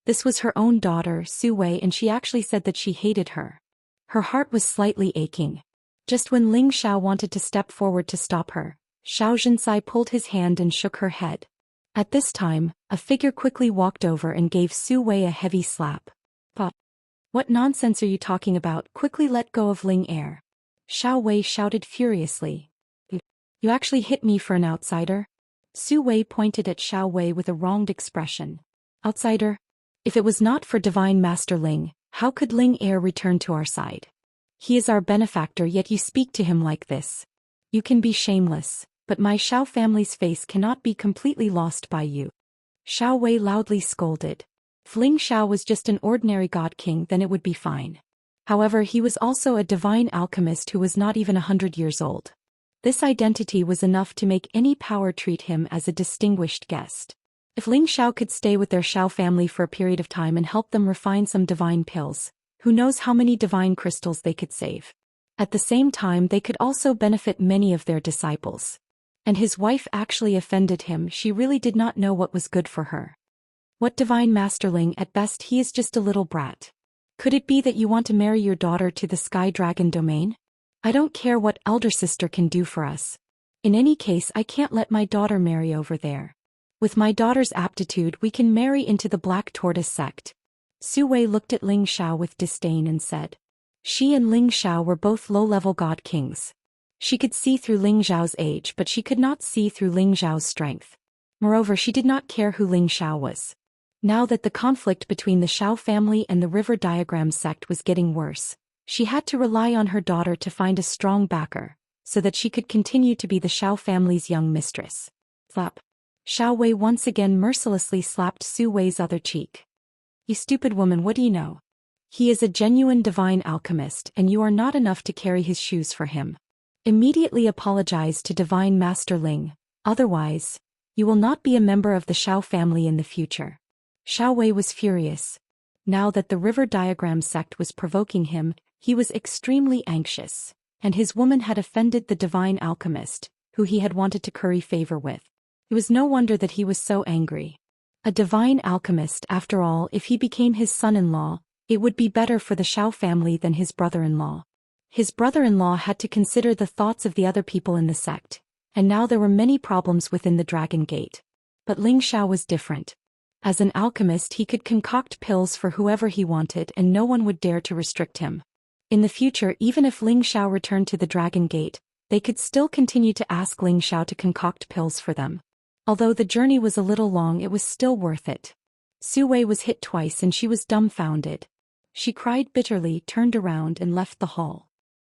This was her own daughter, Su Wei, and she actually said that she hated her. Her heart was slightly aching. Just when Ling Xiao wanted to step forward to stop her, Xiao Zhinsai pulled his hand and shook her head. At this time, a figure quickly walked over and gave Su Wei a heavy slap. Pop! What nonsense are you talking about? Quickly let go of Ling Er. Xiao Wei shouted furiously. You actually hit me for an outsider? Su Wei pointed at Xiao Wei with a wronged expression. Outsider? If it was not for Divine Master Ling, how could Ling Er return to our side? He is our benefactor, yet you speak to him like this. You can be shameless, but my Xiao family's face cannot be completely lost by you. Xiao Wei loudly scolded. If Ling Xiao was just an ordinary god king, then it would be fine. However, he was also a divine alchemist who was not even 100 years old. This identity was enough to make any power treat him as a distinguished guest. If Ling Xiao could stay with their Xiao family for a period of time and help them refine some divine pills, who knows how many divine crystals they could save. At the same time, they could also benefit many of their disciples. And his wife actually offended him, she really did not know what was good for her. What Divine Master Ling, at best he is just a little brat. Could it be that you want to marry your daughter to the Sky Dragon domain? I don't care what elder sister can do for us. In any case, I can't let my daughter marry over there. With my daughter's aptitude, we can marry into the Black Tortoise sect. Su Wei looked at Ling Xiao with disdain and said. She and Ling Xiao were both low-level god kings. She could see through Ling Xiao's age, but she could not see through Ling Xiao's strength. Moreover, she did not care who Ling Xiao was. Now that the conflict between the Xiao family and the River Diagram sect was getting worse, she had to rely on her daughter to find a strong backer, so that she could continue to be the Xiao family's young mistress. Slap. Xiao Wei once again mercilessly slapped Su Wei's other cheek. You stupid woman, what do you know? He is a genuine divine alchemist, and you are not enough to carry his shoes for him. Immediately apologize to Divine Master Ling, otherwise, you will not be a member of the Xiao family in the future. Xiao Wei was furious. Now that the River Diagram sect was provoking him, he was extremely anxious, and his woman had offended the divine alchemist, who he had wanted to curry favor with. It was no wonder that he was so angry. A divine alchemist, after all, if he became his son-in-law, it would be better for the Xiao family than his brother-in-law. His brother-in-law had to consider the thoughts of the other people in the sect, and now there were many problems within the Dragon Gate. But Ling Xiao was different. As an alchemist, he could concoct pills for whoever he wanted and no one would dare to restrict him. In the future, even if Ling Xiao returned to the Dragon Gate, they could still continue to ask Ling Xiao to concoct pills for them. Although the journey was a little long, it was still worth it. Su Wei was hit twice and she was dumbfounded. She cried bitterly, turned around and left the hall.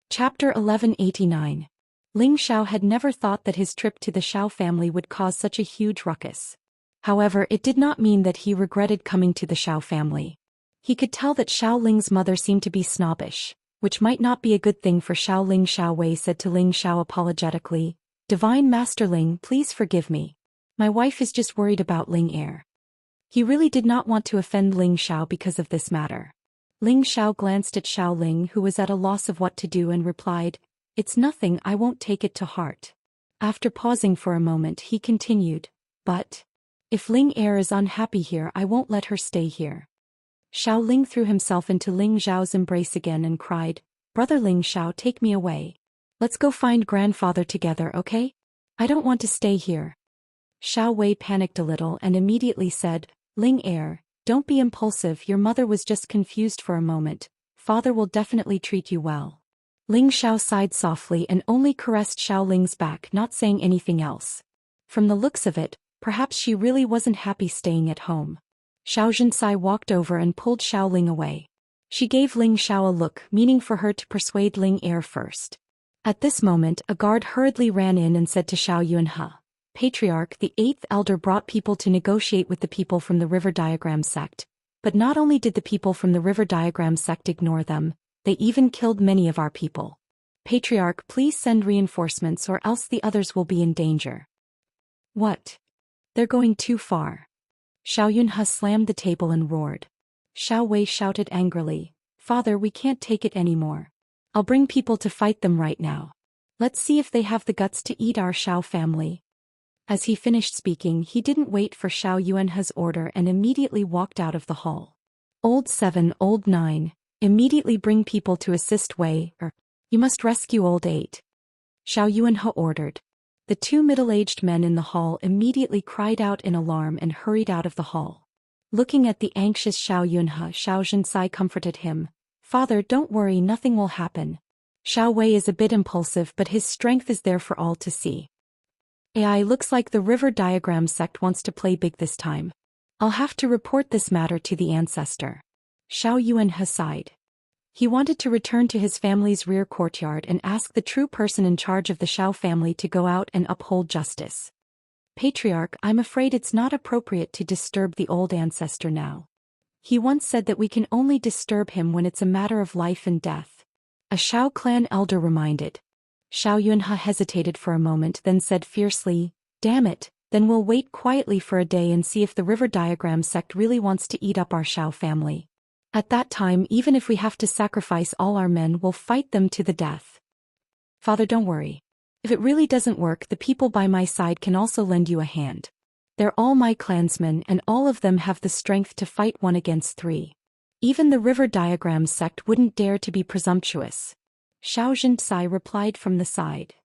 Chapter 1189. Ling Xiao had never thought that his trip to the Xiao family would cause such a huge ruckus. However, it did not mean that he regretted coming to the Xiao family. He could tell that Xiao Ling's mother seemed to be snobbish, which might not be a good thing for Xiao Ling. Xiao Wei said to Ling Xiao apologetically, "Divine Master Ling, please forgive me. My wife is just worried about Ling Er." He really did not want to offend Ling Xiao because of this matter. Ling Xiao glanced at Xiao Ling, who was at a loss of what to do, and replied, "It's nothing, I won't take it to heart." After pausing for a moment, he continued, "But if Ling Er is unhappy here, I won't let her stay here." Xiao Ling threw himself into Ling Xiao's embrace again and cried, "Brother Ling Xiao, take me away. Let's go find grandfather together, okay? I don't want to stay here." Xiao Wei panicked a little and immediately said, "Ling Er, don't be impulsive, your mother was just confused for a moment. Father will definitely treat you well." Ling Xiao sighed softly and only caressed Xiao Ling's back, not saying anything else. From the looks of it, perhaps she really wasn't happy staying at home. Xianxia walked over and pulled Xiao Ling away. She gave Ling Xiao a look, meaning for her to persuade Ling Er first. At this moment, a guard hurriedly ran in and said to Xiao Yunhe, "Patriarch, the 8th elder brought people to negotiate with the people from the River Diagram sect. But not only did the people from the River Diagram sect ignore them, they even killed many of our people. Patriarch, please send reinforcements or else the others will be in danger." "What? They're going too far." Xiao Yunhe slammed the table and roared. Xiao Wei shouted angrily, "Father, we can't take it anymore. I'll bring people to fight them right now. Let's see if they have the guts to eat our Xiao family." As he finished speaking, he didn't wait for Xiao Yunhe's order and immediately walked out of the hall. "Old 7, Old 9, immediately bring people to assist Wei, or you must rescue Old 8. Xiao Yunhe ordered. The two middle-aged men in the hall immediately cried out in alarm and hurried out of the hall. Looking at the anxious Xiao Yunhe, Xianxia comforted him, "Father, don't worry, nothing will happen. Xiao Wei is a bit impulsive but his strength is there for all to see. AI looks like the River Diagram sect wants to play big this time. I'll have to report this matter to the ancestor." Xiao Yunhe sighed. He wanted to return to his family's rear courtyard and ask the true person in charge of the Xiao family to go out and uphold justice. "Patriarch, I'm afraid it's not appropriate to disturb the old ancestor now. He once said that we can only disturb him when it's a matter of life and death," a Xiao clan elder reminded. Xiao Yunhe hesitated for a moment, then said fiercely, "Damn it, then we'll wait quietly for a day and see if the River Diagram sect really wants to eat up our Xiao family. At that time, even if we have to sacrifice all our men, we'll fight them to the death. Father, don't worry. If it really doesn't work, the people by my side can also lend you a hand. They're all my clansmen and all of them have the strength to fight 1 against 3. Even the River Diagram sect wouldn't dare to be presumptuous." Xianxia replied from the side.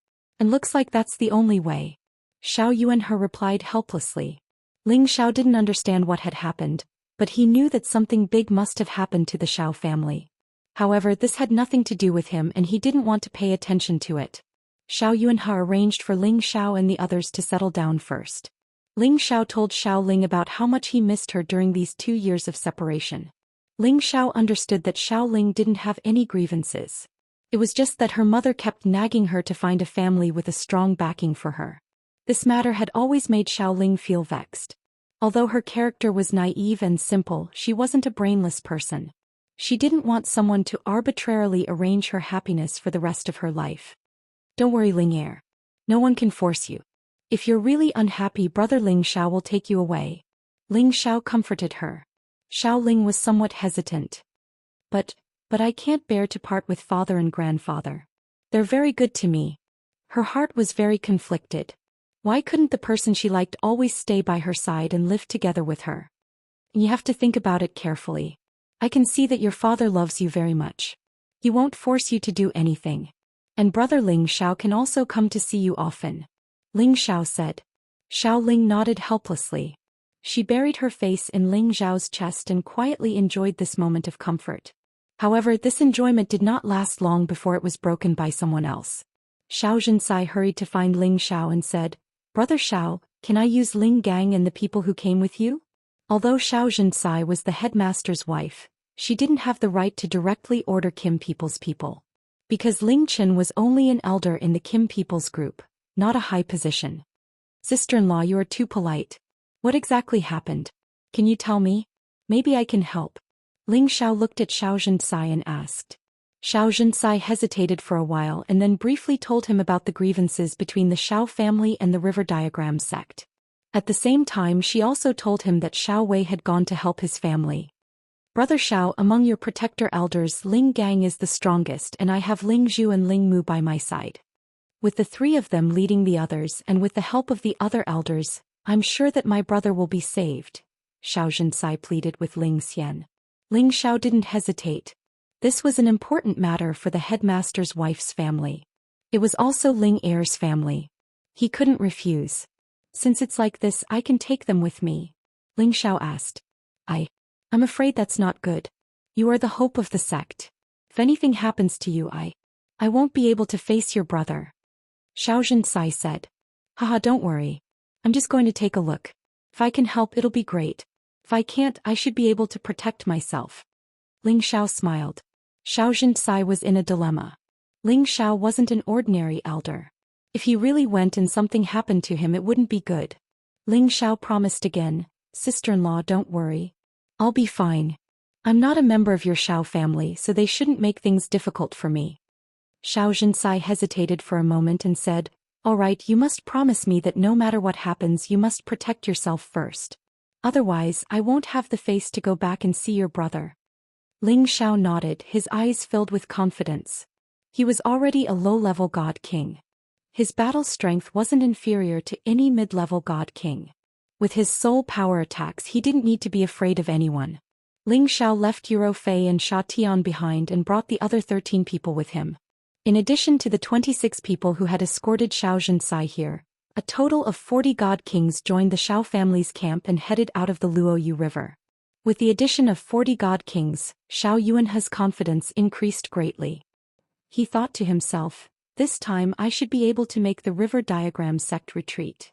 "And looks like that's the only way." Xiao Yunhe replied helplessly. Ling Xiao didn't understand what had happened, but he knew that something big must have happened to the Xiao family. However, this had nothing to do with him and he didn't want to pay attention to it. Xiao Yunhe arranged for Ling Xiao and the others to settle down first. Ling Xiao told Xiao Ling about how much he missed her during these 2 years of separation. Ling Xiao understood that Xiao Ling didn't have any grievances. It was just that her mother kept nagging her to find a family with a strong backing for her. This matter had always made Xiao Ling feel vexed. Although her character was naive and simple, she wasn't a brainless person. She didn't want someone to arbitrarily arrange her happiness for the rest of her life. "Don't worry, Ling Er. No one can force you. If you're really unhappy, Brother Ling Xiao will take you away." Ling Xiao comforted her. Xiao Ling was somewhat hesitant. But I can't bear to part with father and grandfather. They're very good to me." Her heart was very conflicted. Why couldn't the person she liked always stay by her side and live together with her? You have to think about it carefully. I can see that your father loves you very much. He won't force you to do anything. And Brother Ling Xiao can also come to see you often," Ling Xiao said. Xiao Ling nodded helplessly. She buried her face in Ling Zhao's chest and quietly enjoyed this moment of comfort. However, this enjoyment did not last long before it was broken by someone else. Xianxia hurried to find Ling Xiao and said, "Brother Xiao, can I use Ling Gang and the people who came with you?" Although Xianxia was the headmaster's wife, she didn't have the right to directly order Kim people's people. Because Ling Chen was only an elder in the Kim people's group, not a high position. "Sister-in-law, you are too polite. What exactly happened? Can you tell me? Maybe I can help." Ling Xiao looked at Xianxia and asked. Xianxia hesitated for a while and then briefly told him about the grievances between the Xiao family and the River Diagram sect. At the same time, she also told him that Xiao Wei had gone to help his family. "Brother Xiao, among your protector elders, Ling Gang is the strongest, and I have Ling Zhu and Ling Mu by my side. With the three of them leading the others and with the help of the other elders, I'm sure that my brother will be saved," Xianxia pleaded with Ling Xian. Ling Xiao didn't hesitate. This was an important matter for the headmaster's wife's family. It was also Ling Er's family. He couldn't refuse. "Since it's like this, I can take them with me?" Ling Xiao asked. I'm afraid that's not good. You are the hope of the sect. If anything happens to you, I won't be able to face your brother," Xianxia said. "Haha, don't worry. I'm just going to take a look. If I can help, it'll be great. If I can't, I should be able to protect myself." Ling Xiao smiled. Xianxia was in a dilemma. Ling Xiao wasn't an ordinary elder. If he really went and something happened to him, it wouldn't be good. Ling Xiao promised again, "Sister-in-law, don't worry. I'll be fine. I'm not a member of your Xiao family, so they shouldn't make things difficult for me." Xianxia hesitated for a moment and said, "All right, you must promise me that no matter what happens, you must protect yourself first. Otherwise, I won't have the face to go back and see your brother." Ling Xiao nodded, his eyes filled with confidence. He was already a low-level god king. His battle strength wasn't inferior to any mid-level god king. With his soul power attacks, he didn't need to be afraid of anyone. Ling Xiao left Yuro Fei and Sha Tian behind and brought the other 13 people with him. In addition to the 26 people who had escorted Xianxia here, a total of 40 god kings joined the Xiao family's camp and headed out of the Luoyu River. With the addition of 40 god kings, Xiao Yuanhe's confidence increased greatly. He thought to himself, "This time I should be able to make the River Diagram sect retreat."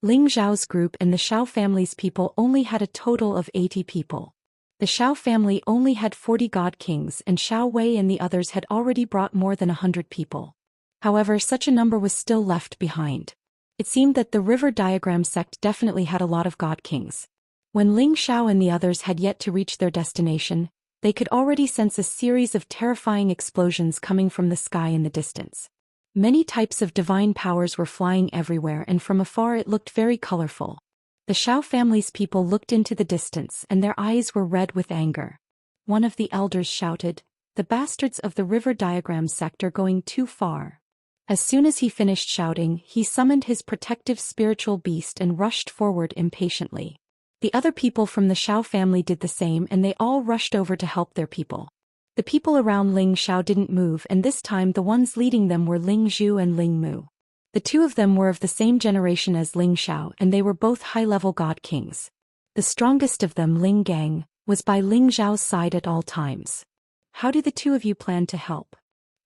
Ling Zhao's group and the Xiao family's people only had a total of 80 people. The Xiao family only had 40 god kings, and Xiao Wei and the others had already brought more than 100 people. However, such a number was still left behind. It seemed that the River Diagram sect definitely had a lot of god kings. When Ling Xiao and the others had yet to reach their destination, they could already sense a series of terrifying explosions coming from the sky in the distance. Many types of divine powers were flying everywhere, and from afar it looked very colorful. The Xiao family's people looked into the distance and their eyes were red with anger. One of the elders shouted, "The bastards of the River Diagram sect are going too far." As soon as he finished shouting, he summoned his protective spiritual beast and rushed forward impatiently. The other people from the Xiao family did the same, and they all rushed over to help their people. The people around Ling Xiao didn't move, and this time the ones leading them were Ling Zhu and Ling Mu. The two of them were of the same generation as Ling Xiao, and they were both high-level god kings. The strongest of them, Ling Gang, was by Ling Zhao's side at all times. "How do the two of you plan to help?"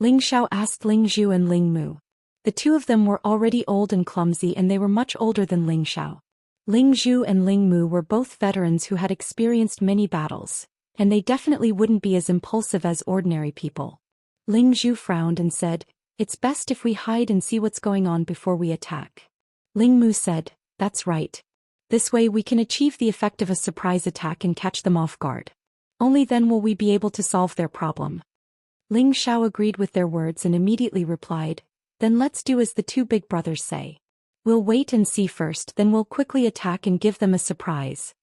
Ling Xiao asked Ling Zhu and Ling Mu. The two of them were already old and clumsy, and they were much older than Ling Xiao. Ling Zhu and Ling Mu were both veterans who had experienced many battles, and they definitely wouldn't be as impulsive as ordinary people. Ling Zhu frowned and said, "It's best if we hide and see what's going on before we attack." Ling Mu said, "That's right. This way we can achieve the effect of a surprise attack and catch them off guard. Only then will we be able to solve their problem." Ling Xiao agreed with their words and immediately replied, "Then let's do as the two big brothers say. We'll wait and see first, then we'll quickly attack and give them a surprise."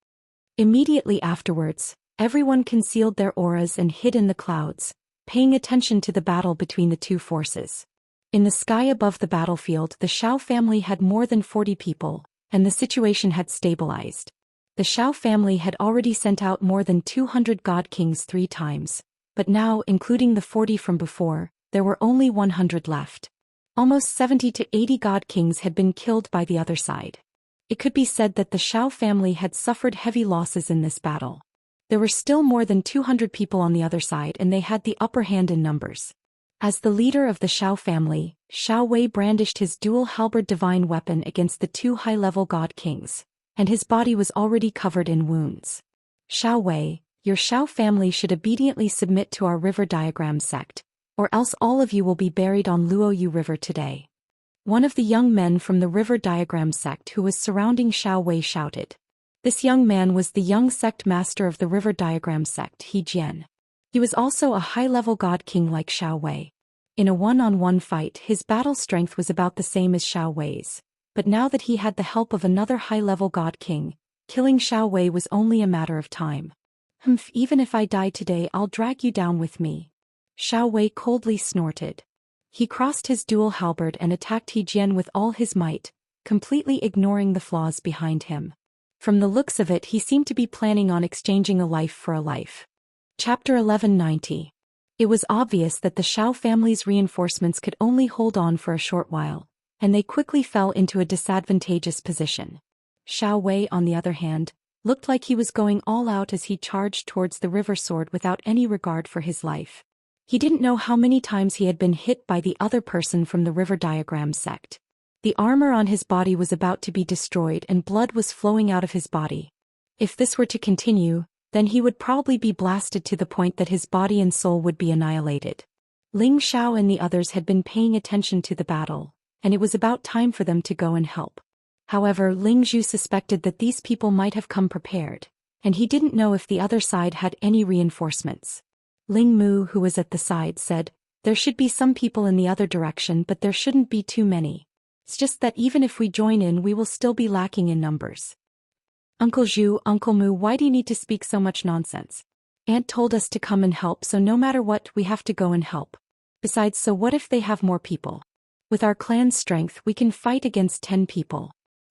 Immediately afterwards, everyone concealed their auras and hid in the clouds, paying attention to the battle between the two forces. In the sky above the battlefield, the Xiao family had more than 40 people, and the situation had stabilized. The Xiao family had already sent out more than 200 god kings 3 times, but now, including the 40 from before, there were only 100 left. Almost 70 to 80 god kings had been killed by the other side. It could be said that the Xiao family had suffered heavy losses in this battle. There were still more than 200 people on the other side and they had the upper hand in numbers. As the leader of the Xiao family, Xiao Wei brandished his dual halberd divine weapon against the two high-level god kings, and his body was already covered in wounds. Xiao Wei, your Xiao family should obediently submit to our river diagram sect, or else all of you will be buried on Luoyu River today. One of the young men from the river diagram sect who was surrounding Xiao Wei shouted. This young man was the young sect master of the river diagram sect, He Jian. He was also a high-level god king like Xiao Wei. In a one-on-one fight, his battle strength was about the same as Xiao Wei's, but now that he had the help of another high-level god king, killing Xiao Wei was only a matter of time. Even if I die today, I'll drag you down with me. Xiao Wei coldly snorted. He crossed his dual halberd and attacked He Jian with all his might, completely ignoring the flaws behind him. From the looks of it, he seemed to be planning on exchanging a life for a life. Chapter 1190. It was obvious that the Xiao family's reinforcements could only hold on for a short while, and they quickly fell into a disadvantageous position. Xiao Wei, on the other hand, looked like he was going all out as he charged towards the river sword without any regard for his life. He didn't know how many times he had been hit by the other person from the river diagram sect. The armor on his body was about to be destroyed and blood was flowing out of his body. If this were to continue, then he would probably be blasted to the point that his body and soul would be annihilated. Ling Xiao and the others had been paying attention to the battle, and it was about time for them to go and help. However, Ling Zhu suspected that these people might have come prepared, and he didn't know if the other side had any reinforcements. Ling Mu, who was at the side, said, "There should be some people in the other direction, but there shouldn't be too many. It's just that even if we join in, we will still be lacking in numbers." "Uncle Zhu, Uncle Mu, why do you need to speak so much nonsense? Aunt told us to come and help, so no matter what, we have to go and help. Besides, so what if they have more people? With our clan's strength, we can fight against 10 people.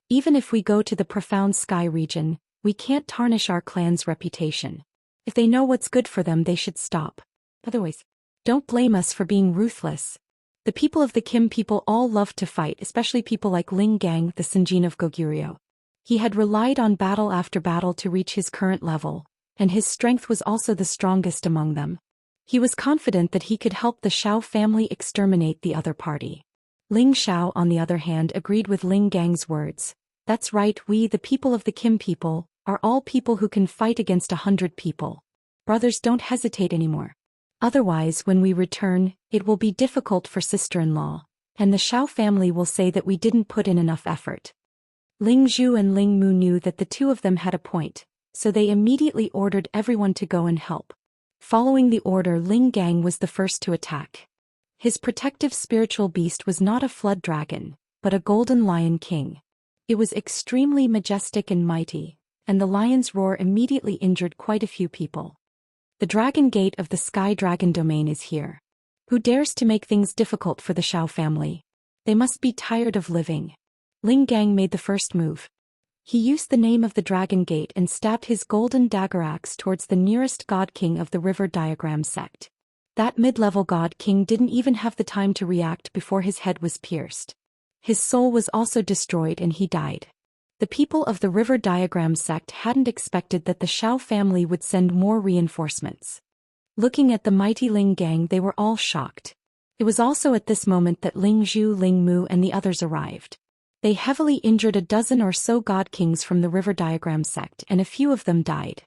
Even if we go to the profound sky region, we can't tarnish our clan's reputation. If they know what's good for them, they should stop. Otherwise, don't blame us for being ruthless. The people of the Kim people all loved to fight, especially people like Ling Gang, the Sinjin of Goguryeo. He had relied on battle after battle to reach his current level, and his strength was also the strongest among them. He was confident that he could help the Xiao family exterminate the other party. Ling Xiao, on the other hand, agreed with Ling Gang's words. That's right, we, the people of the Kim people, are all people who can fight against 100 people. Brothers, don't hesitate anymore. Otherwise, when we return, it will be difficult for sister-in-law, and the Xiao family will say that we didn't put in enough effort." Ling Zhu and Ling Mu knew that the two of them had a point, so they immediately ordered everyone to go and help. Following the order, Ling Gang was the first to attack. His protective spiritual beast was not a flood dragon, but a golden lion king. It was extremely majestic and mighty, and the lion's roar immediately injured quite a few people. "The dragon gate of the sky dragon domain is here. Who dares to make things difficult for the Xiao family? They must be tired of living." Ling Gang made the first move. He used the name of the dragon gate and stabbed his golden dagger axe towards the nearest god king of the river diagram sect. That mid-level god king didn't even have the time to react before his head was pierced. His soul was also destroyed and he died. The people of the river diagram sect hadn't expected that the Xiao family would send more reinforcements. Looking at the mighty Ling Gang, they were all shocked. It was also at this moment that Ling Zhu, Ling Mu and the others arrived. They heavily injured a dozen or so god kings from the river diagram sect, and a few of them died.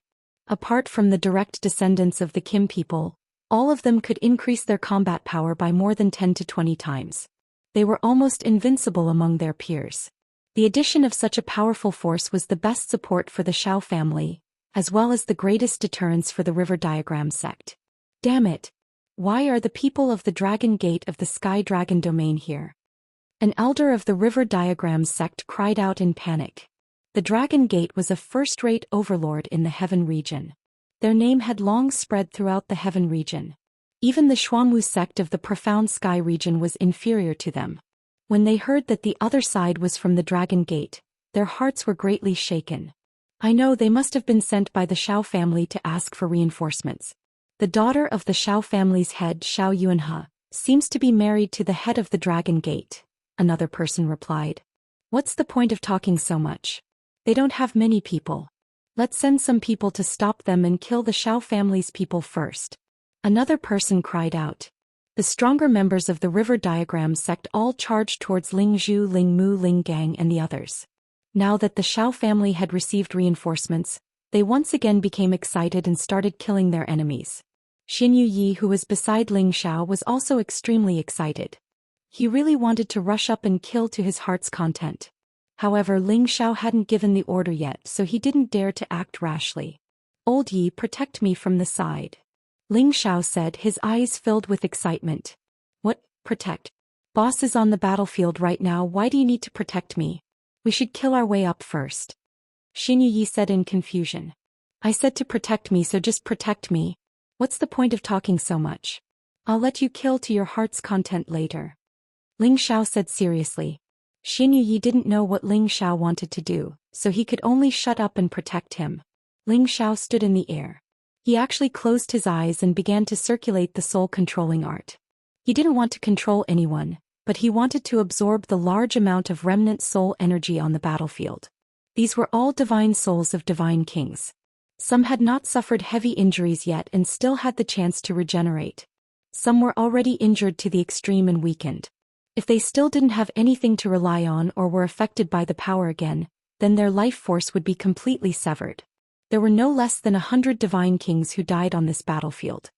Apart from the direct descendants of the Kim people, all of them could increase their combat power by more than 10 to 20 times. They were almost invincible among their peers. The addition of such a powerful force was the best support for the Xiao family, as well as the greatest deterrence for the river diagram sect. Damn it! Why are the people of the Dragon Gate of the Sky Dragon domain here? An elder of the river diagram sect cried out in panic. The Dragon Gate was a first-rate overlord in the Heaven region. Their name had long spread throughout the Heaven region. Even the Xuanwu sect of the Profound Sky region was inferior to them. When they heard that the other side was from the Dragon Gate, their hearts were greatly shaken. I know they must have been sent by the Xiao family to ask for reinforcements. The daughter of the Xiao family's head, Xiao Yuanhe, seems to be married to the head of the Dragon Gate, another person replied. What's the point of talking so much? They don't have many people. Let's send some people to stop them and kill the Xiao family's people first. Another person cried out. The stronger members of the River Diagram sect all charged towards Ling Zhu, Ling Mu, Ling Gang and the others. Now that the Xiao family had received reinforcements, they once again became excited and started killing their enemies. Xin Yi, who was beside Ling Xiao, was also extremely excited. He really wanted to rush up and kill to his heart's content. However, Ling Xiao hadn't given the order yet, so he didn't dare to act rashly. Old Yi, protect me from the side. Ling Xiao said, his eyes filled with excitement. What, protect? Boss is on the battlefield right now, why do you need to protect me? We should kill our way up first. Xin Yi said in confusion. I said to protect me, so just protect me. What's the point of talking so much? I'll let you kill to your heart's content later. Ling Xiao said seriously. Xin Yi didn't know what Ling Xiao wanted to do, so he could only shut up and protect him. Ling Xiao stood in the air. He actually closed his eyes and began to circulate the soul-controlling art. He didn't want to control anyone, but he wanted to absorb the large amount of remnant soul energy on the battlefield. These were all divine souls of divine kings. Some had not suffered heavy injuries yet and still had the chance to regenerate. Some were already injured to the extreme and weakened. If they still didn't have anything to rely on or were affected by the power again, then their life force would be completely severed. There were no less than 100 divine kings who died on this battlefield.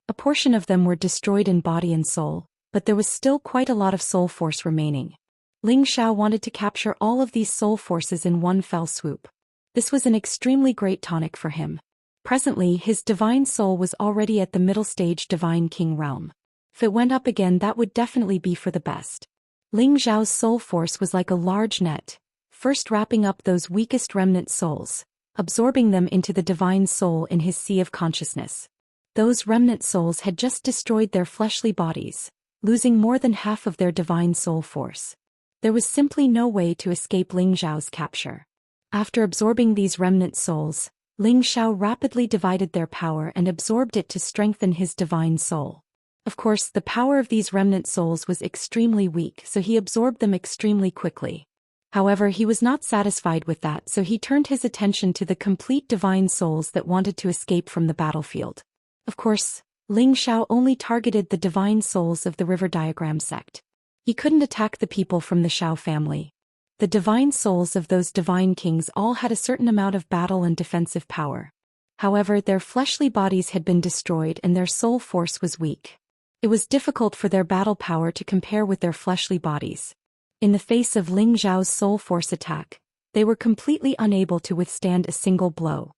A portion of them were destroyed in body and soul, but there was still quite a lot of soul force remaining. Ling Xiao wanted to capture all of these soul forces in one fell swoop. This was an extremely great tonic for him. Presently, his divine soul was already at the middle stage divine king realm. If it went up again, that would definitely be for the best. Ling Xiao's soul force was like a large net, first wrapping up those weakest remnant souls, absorbing them into the divine soul in his sea of consciousness. Those remnant souls had just destroyed their fleshly bodies, losing more than half of their divine soul force. There was simply no way to escape Ling Xiao's capture. After absorbing these remnant souls, Ling Xiao rapidly divided their power and absorbed it to strengthen his divine soul. Of course, the power of these remnant souls was extremely weak, so he absorbed them extremely quickly. However, he was not satisfied with that, so he turned his attention to the complete divine souls that wanted to escape from the battlefield. Of course, Ling Xiao only targeted the divine souls of the River Diagram sect. He couldn't attack the people from the Xiao family. The divine souls of those divine kings all had a certain amount of battle and defensive power. However, their fleshly bodies had been destroyed and their soul force was weak. It was difficult for their battle power to compare with their fleshly bodies. In the face of Ling Xiao's soul force attack, they were completely unable to withstand a single blow.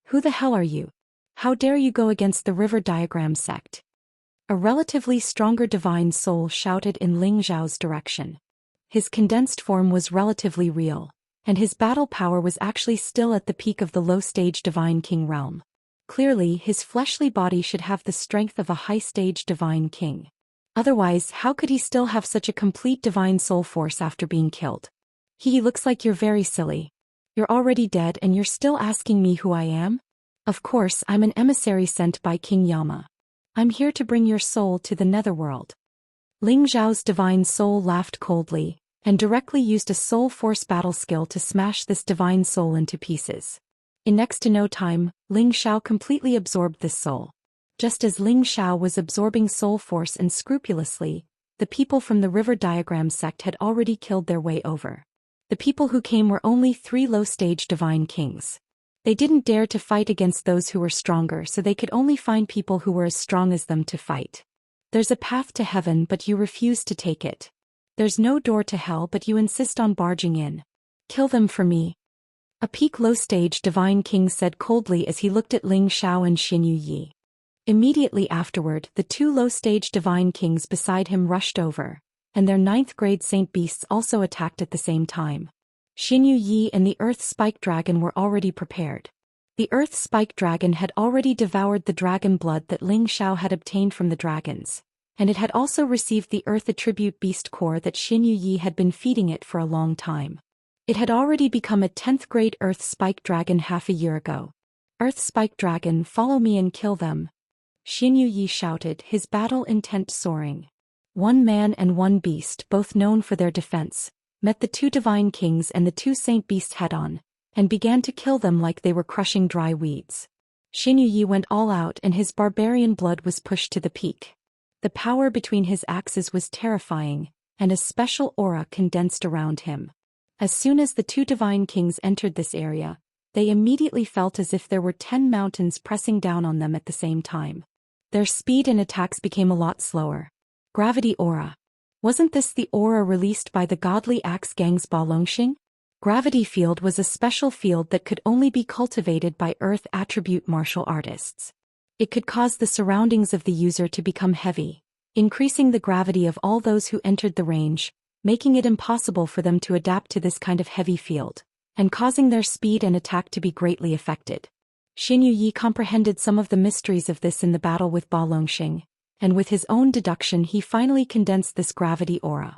Who the hell are you? How dare you go against the River Diagram sect? A relatively stronger divine soul shouted in Ling Xiao's direction. His condensed form was relatively real, and his battle power was actually still at the peak of the low-stage divine king realm. Clearly, his fleshly body should have the strength of a high-stage divine king. Otherwise, how could he still have such a complete divine soul force after being killed? He looks like you're very silly. You're already dead and you're still asking me who I am? Of course, I'm an emissary sent by King Yama. I'm here to bring your soul to the netherworld. Ling Xiao's divine soul laughed coldly, and directly used a soul force battle skill to smash this divine soul into pieces. In next to no time, Ling Xiao completely absorbed this soul. Just as Ling Xiao was absorbing soul force unscrupulously, the people from the River Diagram sect had already killed their way over. The people who came were only 3 low-stage divine kings. They didn't dare to fight against those who were stronger, so they could only find people who were as strong as them to fight. There's a path to heaven, but you refuse to take it. There's no door to hell, but you insist on barging in. Kill them for me. A peak low-stage divine king said coldly as he looked at Ling Xiao and Xin Yi. Immediately afterward, the 2 low-stage divine kings beside him rushed over, and their 9th-grade saint beasts also attacked at the same time. Xin Yi and the Earth Spike Dragon were already prepared. The Earth Spike Dragon had already devoured the dragon blood that Ling Xiao had obtained from the dragons, and it had also received the Earth Attribute Beast Core that Xin Yi had been feeding it for a long time. It had already become a 10th-grade Earth Spike Dragon half a year ago. Earth Spike Dragon, follow me and kill them. Xin Yi shouted, his battle intent soaring. 1 man and 1 beast, both known for their defense, met the two divine kings and the two saint beasts head-on, and began to kill them like they were crushing dry weeds. Xianxia went all out and his barbarian blood was pushed to the peak. The power between his axes was terrifying, and a special aura condensed around him. As soon as the two divine kings entered this area, they immediately felt as if there were 10 mountains pressing down on them at the same time. Their speed and attacks became a lot slower. Gravity aura. Wasn't this the aura released by the godly axe gang's Baolongxing? Gravity field was a special field that could only be cultivated by earth attribute martial artists. It could cause the surroundings of the user to become heavy, increasing the gravity of all those who entered the range, making it impossible for them to adapt to this kind of heavy field, and causing their speed and attack to be greatly affected. Xianxia comprehended some of the mysteries of this in the battle with Baolongxing, and with his own deduction he finally condensed this gravity aura.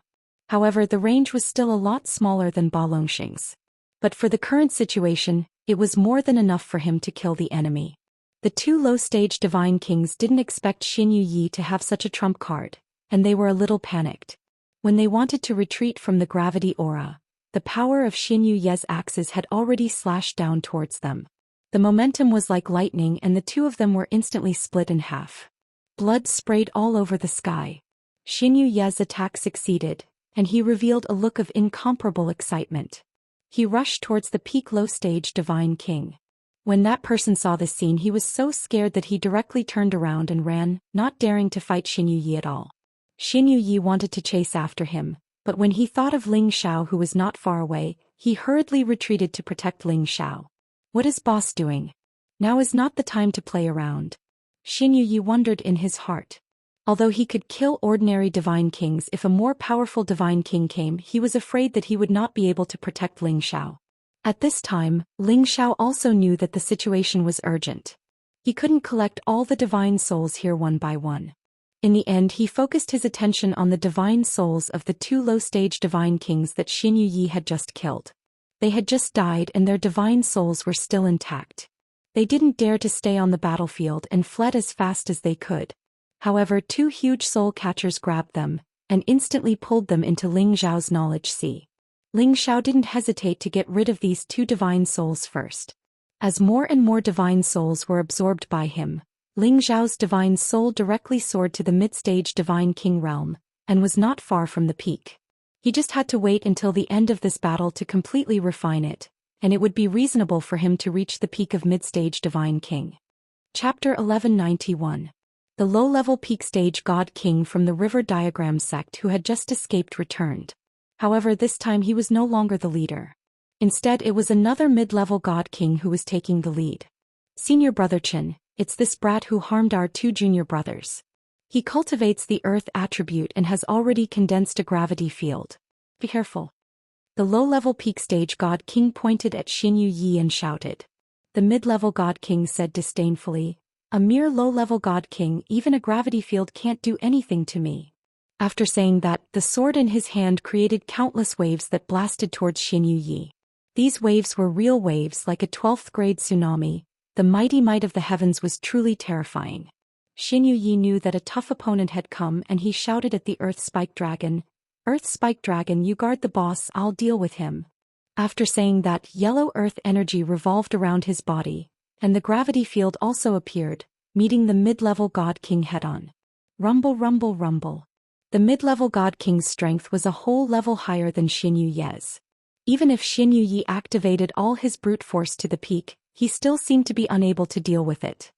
However, the range was still a lot smaller than Baolongxing's. But for the current situation, it was more than enough for him to kill the enemy. The two low-stage divine kings didn't expect Xianxia to have such a trump card, and they were a little panicked. When they wanted to retreat from the gravity aura, the power of Xianxia's axes had already slashed down towards them. The momentum was like lightning and the two of them were instantly split in half. Blood sprayed all over the sky. Xianxia's attack succeeded, and he revealed a look of incomparable excitement. He rushed towards the peak low-stage divine king. When that person saw this scene he was so scared that he directly turned around and ran, not daring to fight Xianxia at all. Xianxia wanted to chase after him, but when he thought of Ling Xiao who was not far away, he hurriedly retreated to protect Ling Xiao. What is boss doing? Now is not the time to play around. Xianxia wondered in his heart. Although he could kill ordinary divine kings if a more powerful divine king came, he was afraid that he would not be able to protect Ling Xiao. At this time, Ling Xiao also knew that the situation was urgent. He couldn't collect all the divine souls here one by one. In the end he focused his attention on the divine souls of the two low-stage divine kings that Xianxia had just killed. They had just died and their divine souls were still intact. They didn't dare to stay on the battlefield and fled as fast as they could. However, two huge soul catchers grabbed them, and instantly pulled them into Ling Xiao's knowledge sea. Ling Xiao didn't hesitate to get rid of these two divine souls first. As more and more divine souls were absorbed by him, Ling Xiao's divine soul directly soared to the mid-stage divine king realm, and was not far from the peak. He just had to wait until the end of this battle to completely refine it, and it would be reasonable for him to reach the peak of mid-stage divine king. Chapter 1191. The low-level peak stage god king from the River Diagram sect who had just escaped returned. However, this time he was no longer the leader. Instead, it was another mid-level god king who was taking the lead. Senior Brother Chin, it's this brat who harmed our two junior brothers. He cultivates the earth attribute and has already condensed a gravity field. Be careful. The low-level peak stage god king pointed at Xianxia and shouted. The mid-level god king said disdainfully, "A mere low-level god king, even a gravity field can't do anything to me." After saying that, the sword in his hand created countless waves that blasted towards Xianxia. These waves were real waves like a 12th grade tsunami. The mighty might of the heavens was truly terrifying. Xianxia knew that a tough opponent had come and he shouted at the Earth Spike Dragon, "Earth Spike Dragon, you guard the boss, I'll deal with him." After saying that, yellow earth energy revolved around his body, and the gravity field also appeared, meeting the mid-level god king head-on. Rumble, rumble, rumble. The mid-level god king's strength was a whole level higher than Xianxia's. Even if Xianxia activated all his brute force to the peak, he still seemed to be unable to deal with it.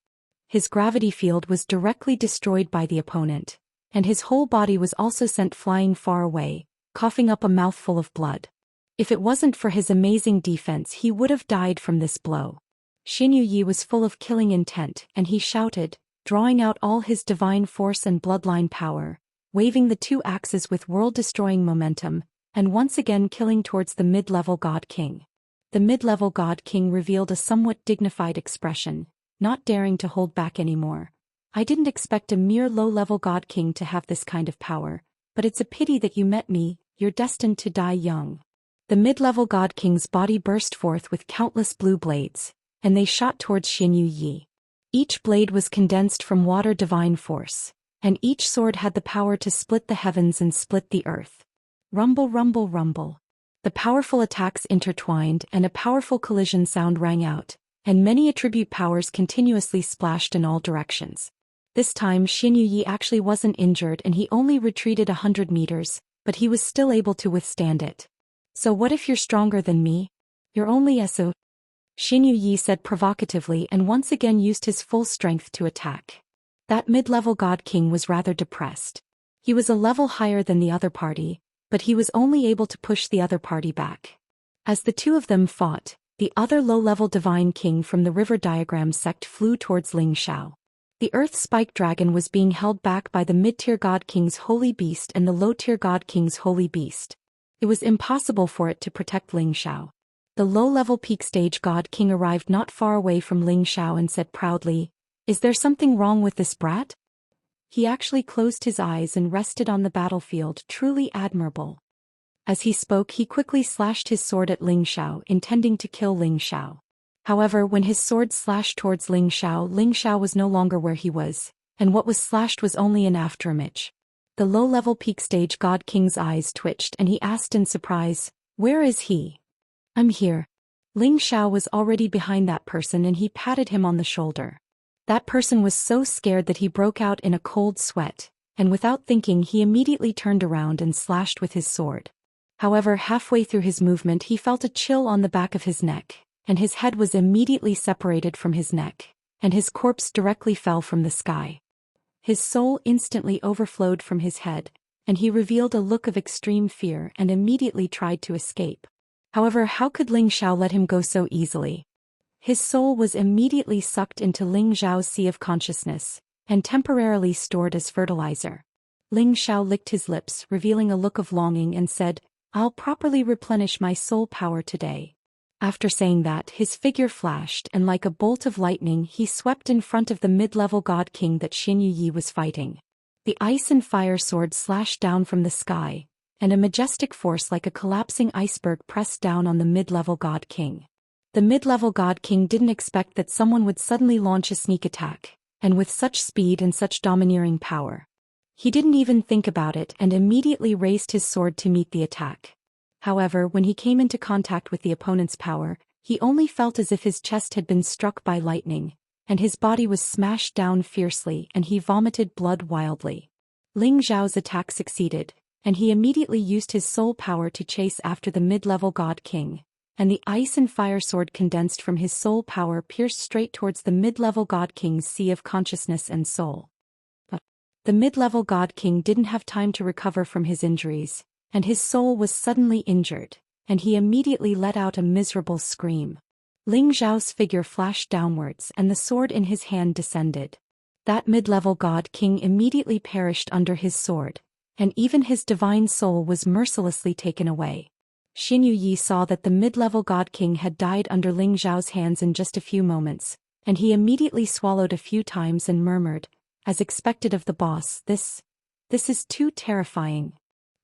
His gravity field was directly destroyed by the opponent, and his whole body was also sent flying far away, coughing up a mouthful of blood. If it wasn't for his amazing defense, he would have died from this blow. Xianxia was full of killing intent, and he shouted, drawing out all his divine force and bloodline power, waving the two axes with world-destroying momentum, and once again killing towards the mid-level god king. The mid-level god king revealed a somewhat dignified expression, not daring to hold back anymore. "I didn't expect a mere low-level god king to have this kind of power, but it's a pity that you met me, you're destined to die young." The mid-level god king's body burst forth with countless blue blades, and they shot towards Xianxia. Each blade was condensed from water divine force, and each sword had the power to split the heavens and split the earth. Rumble, rumble, rumble. The powerful attacks intertwined and a powerful collision sound rang out, and many attribute powers continuously splashed in all directions. This time Xianxia actually wasn't injured and he only retreated 100 meters, but he was still able to withstand it. So what if you're stronger than me? You're only SO. Xianxia said provocatively and once again used his full strength to attack. That mid-level God King was rather depressed. He was a level higher than the other party, but he was only able to push the other party back. As the two of them fought, the other low-level Divine King from the River Diagram sect flew towards Ling Xiao. The Earth Spike Dragon was being held back by the mid-tier God King's Holy Beast and the low-tier God King's Holy Beast. It was impossible for it to protect Ling Xiao. The low-level Peak Stage God King arrived not far away from Ling Xiao and said proudly, "Is there something wrong with this brat?" He actually closed his eyes and rested on the battlefield, truly admirable. As he spoke, he quickly slashed his sword at Ling Xiao, intending to kill Ling Xiao. However, when his sword slashed towards Ling Xiao was no longer where he was, and what was slashed was only an afterimage. The low-level Peak Stage God King's eyes twitched and he asked in surprise, "Where is he?" "I'm here." Ling Xiao was already behind that person and he patted him on the shoulder. That person was so scared that he broke out in a cold sweat, and without thinking he immediately turned around and slashed with his sword. However, halfway through his movement he felt a chill on the back of his neck, and his head was immediately separated from his neck, and his corpse directly fell from the sky. His soul instantly overflowed from his head, and he revealed a look of extreme fear and immediately tried to escape. However, how could Ling Xiao let him go so easily? His soul was immediately sucked into Ling Xiao's sea of consciousness, and temporarily stored as fertilizer. Ling Xiao licked his lips, revealing a look of longing and said, "I'll properly replenish my soul power today." After saying that, his figure flashed and like a bolt of lightning he swept in front of the mid-level God King that Xianxia was fighting. The ice and fire sword slashed down from the sky, and a majestic force like a collapsing iceberg pressed down on the mid-level God King. The mid-level God King didn't expect that someone would suddenly launch a sneak attack, and with such speed and such domineering power. He didn't even think about it and immediately raised his sword to meet the attack. However, when he came into contact with the opponent's power, he only felt as if his chest had been struck by lightning, and his body was smashed down fiercely and he vomited blood wildly. Ling Xiao's attack succeeded, and he immediately used his soul power to chase after the mid-level God King, and the ice and fire sword condensed from his soul power pierced straight towards the mid-level God King's sea of consciousness and soul. But the mid-level God King didn't have time to recover from his injuries, and his soul was suddenly injured, and he immediately let out a miserable scream. Ling Xiao's figure flashed downwards and the sword in his hand descended. That mid-level God King immediately perished under his sword, and even his divine soul was mercilessly taken away. Xianxia saw that the mid-level God King had died under Ling Xiao's hands in just a few moments, and he immediately swallowed a few times and murmured, as expected of the boss, This is too terrifying."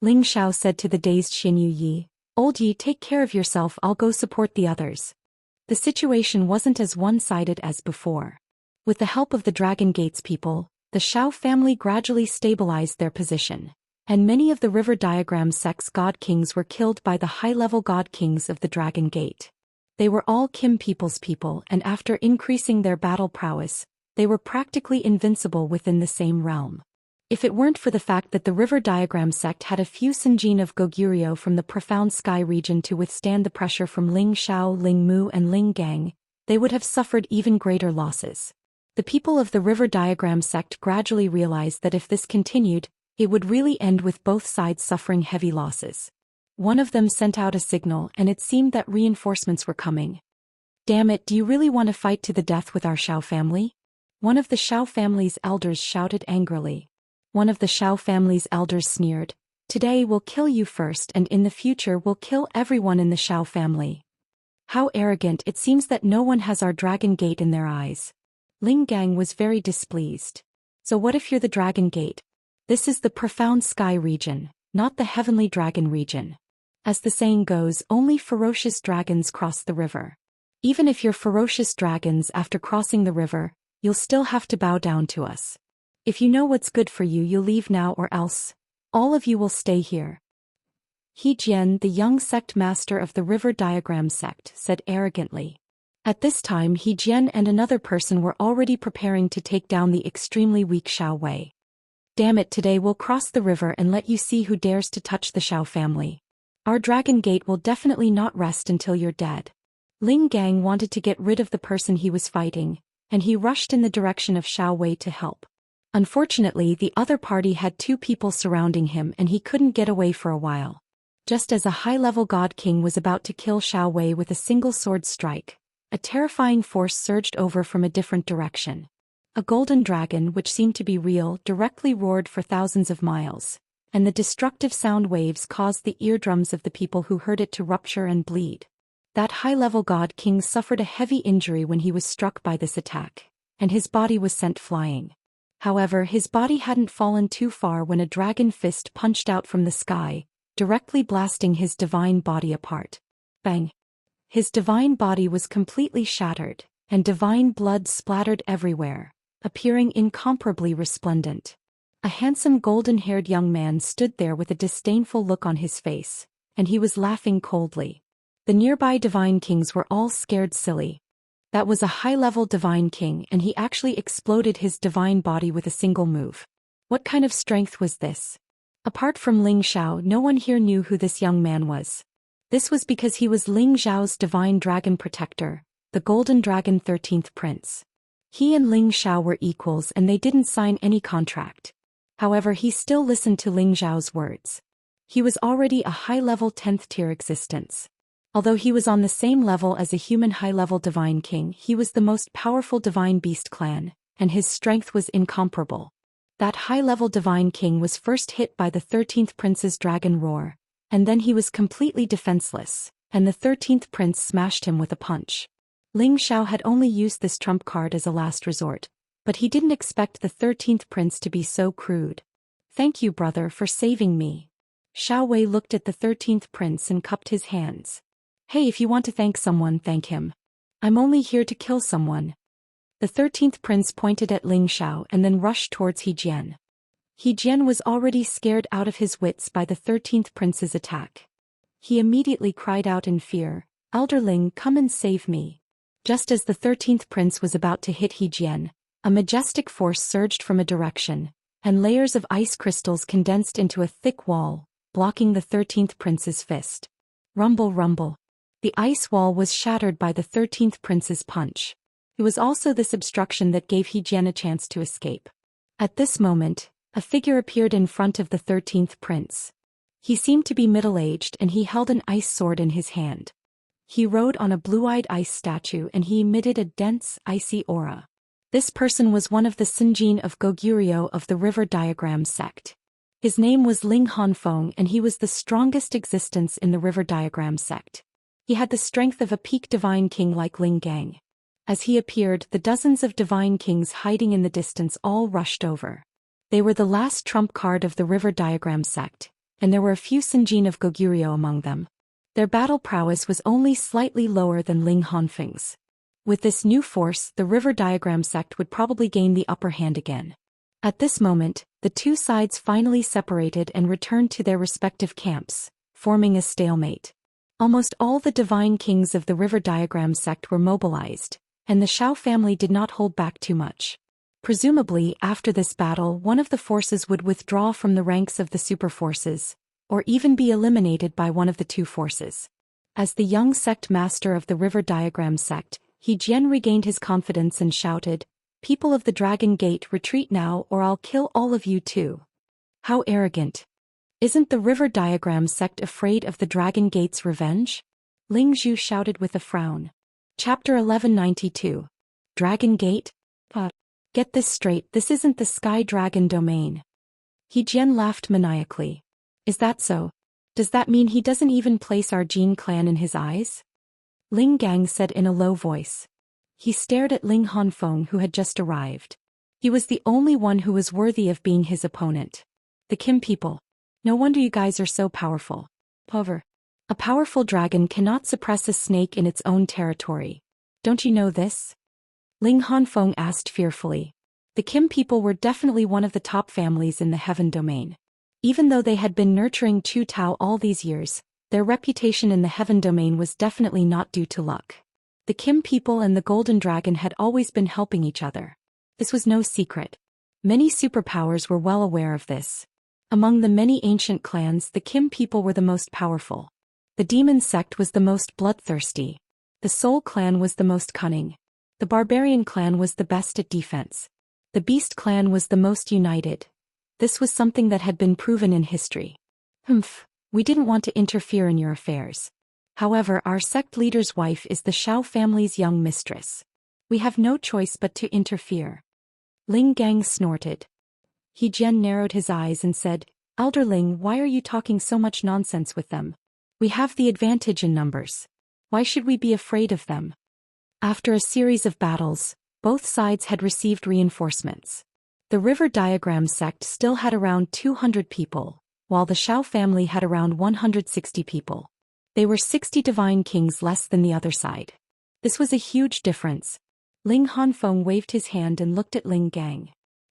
Ling Xiao said to the dazed Xianxia, "Old Yi, take care of yourself, I'll go support the others." The situation wasn't as one-sided as before. With the help of the Dragon Gates people, the Xiao family gradually stabilized their position, and many of the River Diagram sect's God Kings were killed by the high-level God Kings of the Dragon Gate. They were all Kim people's people, and after increasing their battle prowess, they were practically invincible within the same realm. If it weren't for the fact that the River Diagram sect had a few Sinjin of Goguryeo from the Profound Sky region to withstand the pressure from Ling Xiao, Ling Mu and Ling Gang, they would have suffered even greater losses. The people of the River Diagram sect gradually realized that if this continued, it would really end with both sides suffering heavy losses. One of them sent out a signal and it seemed that reinforcements were coming. "Damn it, do you really want to fight to the death with our Xiao family?" One of the Xiao family's elders shouted angrily. One of the Xiao family's elders sneered, "Today we'll kill you first and in the future we'll kill everyone in the Xiao family." How arrogant, it seems that no one has our Dragon Gate in their eyes. Ling Gang was very displeased. "So what if you're the Dragon Gate? This is the Profound Sky region, not the Heavenly Dragon region. As the saying goes, only ferocious dragons cross the river. Even if you're ferocious dragons after crossing the river, you'll still have to bow down to us. If you know what's good for you, you'll leave now or else all of you will stay here." He Jian, the young sect master of the river diagram sect, said arrogantly. At this time He Jian and another person were already preparing to take down the extremely weak Xiao Wei. Damn it, today we'll cross the river and let you see who dares to touch the Xiao family. Our dragon gate will definitely not rest until you're dead. Ling Gang wanted to get rid of the person he was fighting, and he rushed in the direction of Xiao Wei to help. Unfortunately, the other party had two people surrounding him and he couldn't get away for a while. Just as a high-level God King was about to kill Xiao Wei with a single sword strike, a terrifying force surged over from a different direction. A golden dragon, which seemed to be real, directly roared for thousands of miles, and the destructive sound waves caused the eardrums of the people who heard it to rupture and bleed. That high-level God King suffered a heavy injury when he was struck by this attack, and his body was sent flying. However, his body hadn't fallen too far when a dragon fist punched out from the sky, directly blasting his divine body apart. Bang! His divine body was completely shattered, and divine blood splattered everywhere, appearing incomparably resplendent. A handsome golden-haired young man stood there with a disdainful look on his face, and he was laughing coldly. The nearby divine kings were all scared silly. That was a high-level divine king, and he actually exploded his divine body with a single move. What kind of strength was this? Apart from Ling Xiao, no one here knew who this young man was. This was because he was Ling Xiao's divine dragon protector, the Golden Dragon 13th Prince. He and Ling Xiao were equals and they didn't sign any contract. However, he still listened to Ling Xiao's words. He was already a high-level 10th tier existence. Although he was on the same level as a human high-level divine king, he was the most powerful divine beast clan, and his strength was incomparable. That high-level divine king was first hit by the 13th prince's dragon roar, and then he was completely defenseless, and the 13th prince smashed him with a punch. Ling Xiao had only used this trump card as a last resort, but he didn't expect the 13th prince to be so crude. Thank you, brother, for saving me. Xiao Wei looked at the 13th prince and cupped his hands. Hey, if you want to thank someone, thank him. I'm only here to kill someone. The 13th prince pointed at Ling Xiao and then rushed towards He Jian. He Jian was already scared out of his wits by the 13th prince's attack. He immediately cried out in fear, Elder Ling, come and save me. Just as the 13th prince was about to hit He Jian, a majestic force surged from a direction, and layers of ice crystals condensed into a thick wall, blocking the 13th prince's fist. Rumble, rumble. The ice wall was shattered by the 13th prince's punch. It was also this obstruction that gave He Jian a chance to escape. At this moment, a figure appeared in front of the 13th prince. He seemed to be middle-aged and he held an ice sword in his hand. He rode on a blue-eyed ice statue and he emitted a dense, icy aura. This person was one of the Sinjin of Goguryeo of the River Diagram sect. His name was Ling Hanfeng and he was the strongest existence in the River Diagram sect. He had the strength of a peak divine king like Ling Gang. As he appeared, the dozens of divine kings hiding in the distance all rushed over. They were the last trump card of the River Diagram sect, and there were a few Sinjin of Goguryeo among them. Their battle prowess was only slightly lower than Ling Hanfeng's. With this new force, the River Diagram sect would probably gain the upper hand again. At this moment, the two sides finally separated and returned to their respective camps, forming a stalemate. Almost all the divine kings of the River Diagram sect were mobilized, and the Xiao family did not hold back too much. Presumably, after this battle, one of the forces would withdraw from the ranks of the super forces, or even be eliminated by one of the two forces. As the young sect master of the River Diagram sect, He Jian regained his confidence and shouted, "People of the Dragon Gate, retreat now or I'll kill all of you too." How arrogant. Isn't the River Diagram sect afraid of the Dragon Gate's revenge? Ling Zhu shouted with a frown. Chapter 1192. Dragon Gate? Get this straight, this isn't the Sky Dragon domain. He Jian laughed maniacally. Is that so? Does that mean he doesn't even place our Jin clan in his eyes? Ling Gang said in a low voice. He stared at Ling Hanfeng who had just arrived. He was the only one who was worthy of being his opponent. The Kim people. No wonder you guys are so powerful. However, a powerful dragon cannot suppress a snake in its own territory. Don't you know this? Ling Hanfeng asked fearfully. The Kim people were definitely one of the top families in the Heaven domain. Even though they had been nurturing Chu Tao all these years, their reputation in the Heaven Domain was definitely not due to luck. The Kim people and the Golden Dragon had always been helping each other. This was no secret. Many superpowers were well aware of this. Among the many ancient clans, the Kim people were the most powerful. The Demon Sect was the most bloodthirsty. The Soul Clan was the most cunning. The Barbarian Clan was the best at defense. The Beast Clan was the most united. This was something that had been proven in history. We didn't want to interfere in your affairs. However, our sect leader's wife is the Xiao family's young mistress. We have no choice but to interfere. Ling Gang snorted. He Jian narrowed his eyes and said, Elder Ling, why are you talking so much nonsense with them? We have the advantage in numbers. Why should we be afraid of them? After a series of battles, both sides had received reinforcements. The River Diagram sect still had around 200 people, while the Xiao family had around 160 people. They were 60 divine kings less than the other side. This was a huge difference. Ling Hanfeng waved his hand and looked at Ling Gang.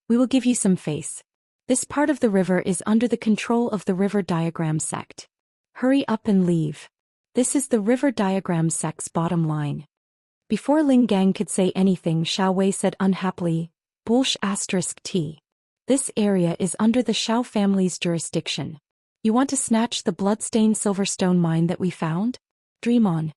We will give you some face. This part of the river is under the control of the River Diagram sect. Hurry up and leave. This is the River Diagram sect's bottom line. Before Ling Gang could say anything, Xiao Wei said unhappily, Bullsh**T. This area is under the Xiao family's jurisdiction. You want to snatch the bloodstained silverstone mine that we found? Dream on.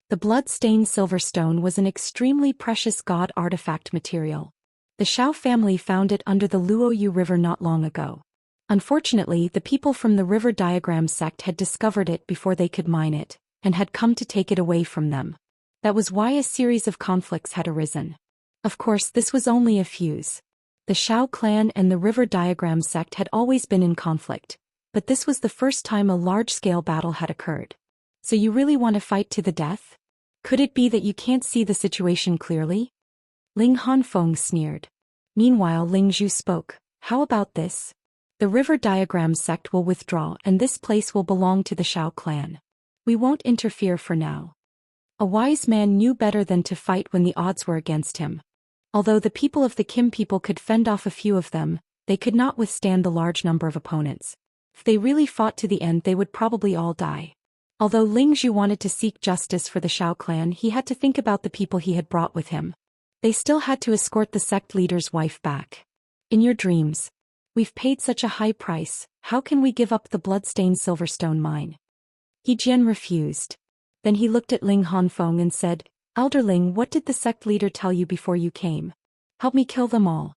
The bloodstained silverstone was an extremely precious god artifact material. The Xiao family found it under the Luoyu River not long ago. Unfortunately, the people from the River Diagram sect had discovered it before they could mine it, and had come to take it away from them. That was why a series of conflicts had arisen. Of course, this was only a fuse. The Xiao clan and the River Diagram sect had always been in conflict, but this was the first time a large-scale battle had occurred. So you really want to fight to the death? Could it be that you can't see the situation clearly? Ling Hanfeng sneered. Meanwhile, Ling Zhu spoke. How about this? The River Diagram sect will withdraw and this place will belong to the Xiao clan. We won't interfere for now. A wise man knew better than to fight when the odds were against him. Although the people of the Kim people could fend off a few of them, they could not withstand the large number of opponents. If they really fought to the end, they would probably all die. Although Ling Zhu wanted to seek justice for the Xiao clan, he had to think about the people he had brought with him. They still had to escort the sect leader's wife back. In your dreams. We've paid such a high price, how can we give up the bloodstained silverstone mine? He Jian refused. Then he looked at Ling Hanfeng and said, Elder Ling, what did the sect leader tell you before you came? Help me kill them all.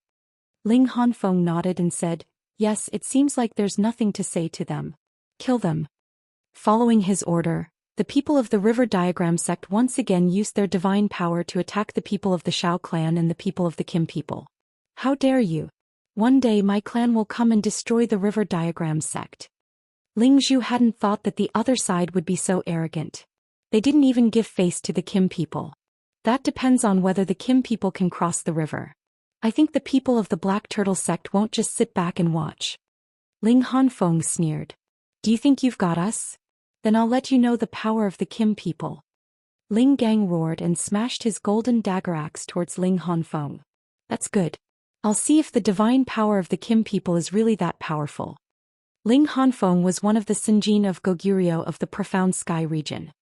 Ling Hanfeng nodded and said, yes, it seems like there's nothing to say to them. Kill them. Following his order, the people of the River Diagram sect once again used their divine power to attack the people of the Xiao clan and the people of the Kim people. How dare you? One day my clan will come and destroy the River Diagram sect. Ling Zhu hadn't thought that the other side would be so arrogant. They didn't even give face to the Kim people. That depends on whether the Kim people can cross the river. I think the people of the Black Turtle sect won't just sit back and watch. Ling Hanfeng sneered. Do you think you've got us? Then I'll let you know the power of the Kim people. Ling Gang roared and smashed his golden dagger axe towards Ling Hanfeng. That's good. I'll see if the divine power of the Kim people is really that powerful. Ling Hanfeng was one of the Sinjin of Goguryeo of the Profound Sky region.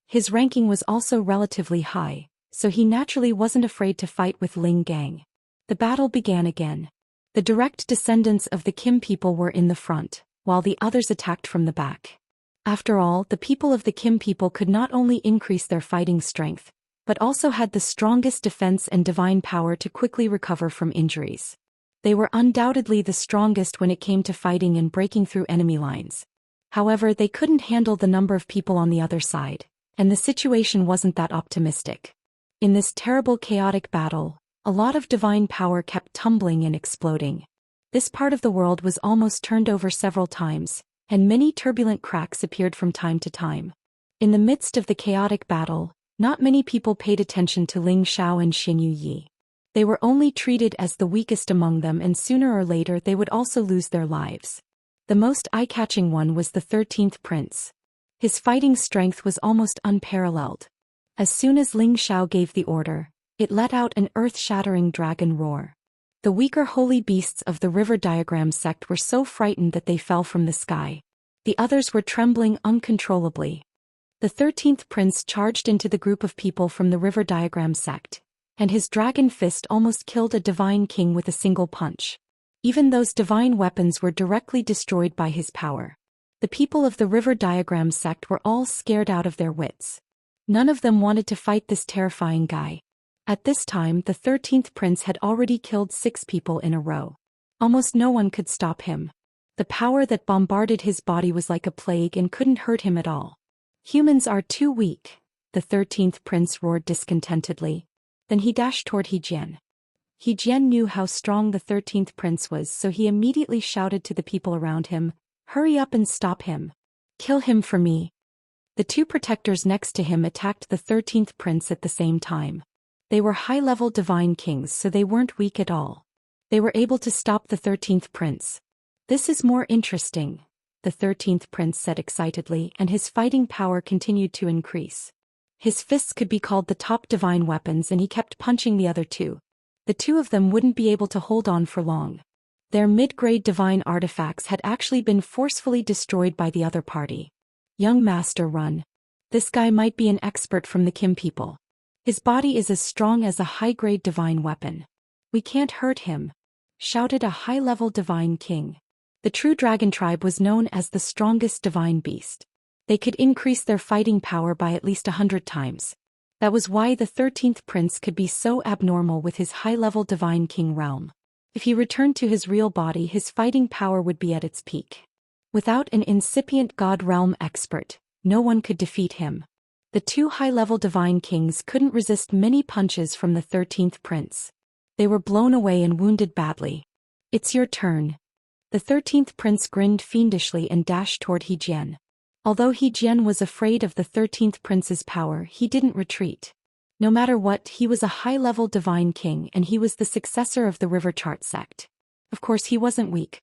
His ranking was also relatively high, so he naturally wasn't afraid to fight with Ling Gang. The battle began again. The direct descendants of the Kim people were in the front, while the others attacked from the back. After all, the people of the Kim people could not only increase their fighting strength, but also had the strongest defense and divine power to quickly recover from injuries. They were undoubtedly the strongest when it came to fighting and breaking through enemy lines. However, they couldn't handle the number of people on the other side, and the situation wasn't that optimistic. In this terrible chaotic battle, a lot of divine power kept tumbling and exploding. This part of the world was almost turned over several times, and many turbulent cracks appeared from time to time. In the midst of the chaotic battle, not many people paid attention to Ling Xiao and Xinyu Yi. They were only treated as the weakest among them, and sooner or later they would also lose their lives. The most eye-catching one was the 13th prince. His fighting strength was almost unparalleled. As soon as Ling Xiao gave the order, it let out an earth-shattering dragon roar. The weaker holy beasts of the river diagram sect were so frightened that they fell from the sky. The others were trembling uncontrollably. The 13th prince charged into the group of people from the river diagram sect, and his dragon fist almost killed a divine king with a single punch. Even those divine weapons were directly destroyed by his power. The people of the river diagram sect were all scared out of their wits. None of them wanted to fight this terrifying guy. At this time, the 13th prince had already killed 6 people in a row. Almost no one could stop him. The power that bombarded his body was like a plague and couldn't hurt him at all. Humans are too weak, the 13th prince roared discontentedly. Then he dashed toward He Jian. He Jian knew how strong the 13th prince was, so he immediately shouted to the people around him, "Hurry up and stop him. Kill him for me." The 2 protectors next to him attacked the 13th prince at the same time. They were high-level divine kings, so they weren't weak at all. They were able to stop the 13th prince. "This is more interesting," the 13th prince said excitedly, and his fighting power continued to increase. His fists could be called the top divine weapons, and he kept punching the other 2. The 2 of them wouldn't be able to hold on for long. Their mid-grade divine artifacts had actually been forcefully destroyed by the other party. "Young master, run. This guy might be an expert from the Kim people. His body is as strong as a high-grade divine weapon. We can't hurt him," shouted a high-level divine king. The true dragon tribe was known as the strongest divine beast. They could increase their fighting power by at least 100 times. That was why the 13th prince could be so abnormal with his high-level divine king realm. If he returned to his real body, his fighting power would be at its peak. Without an incipient god realm expert, no one could defeat him. The 2 high-level divine kings couldn't resist many punches from the 13th prince. They were blown away and wounded badly. "It's your turn." The 13th prince grinned fiendishly and dashed toward He Jian. Although He Jian was afraid of the 13th prince's power, he didn't retreat. No matter what, he was a high-level divine king, and he was the successor of the River Chart sect. Of course he wasn't weak.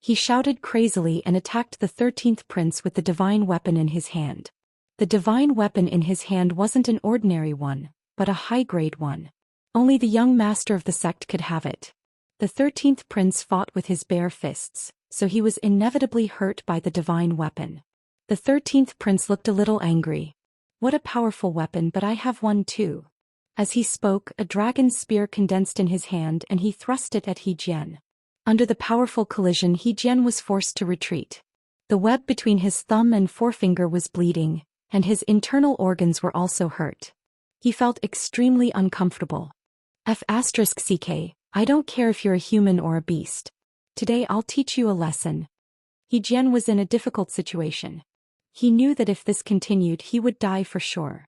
He shouted crazily and attacked the 13th prince with the divine weapon in his hand. The divine weapon in his hand wasn't an ordinary one, but a high-grade one. Only the young master of the sect could have it. The 13th prince fought with his bare fists, so he was inevitably hurt by the divine weapon. The 13th prince looked a little angry. "What a powerful weapon, but I have one too." As he spoke, a dragon spear condensed in his hand and he thrust it at He Jian. Under the powerful collision, He Jian was forced to retreat. The web between his thumb and forefinger was bleeding, and his internal organs were also hurt. He felt extremely uncomfortable. "F***ck, I don't care if you're a human or a beast. Today I'll teach you a lesson." He Jian was in a difficult situation. He knew that if this continued, he would die for sure.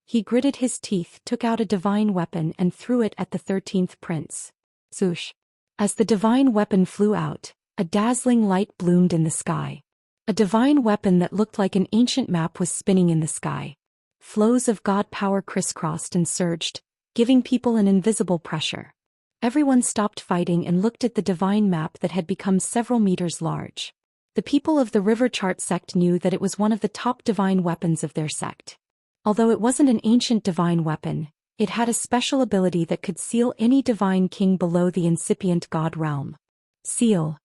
He gritted his teeth, took out a divine weapon and threw it at the 13th prince. Zhoosh. As the divine weapon flew out, a dazzling light bloomed in the sky. A divine weapon that looked like an ancient map was spinning in the sky. Flows of god power crisscrossed and surged, giving people an invisible pressure. Everyone stopped fighting and looked at the divine map that had become several meters large. The people of the River Chart sect knew that it was one of the top divine weapons of their sect. Although it wasn't an ancient divine weapon, it had a special ability that could seal any divine king below the incipient god realm. Seal.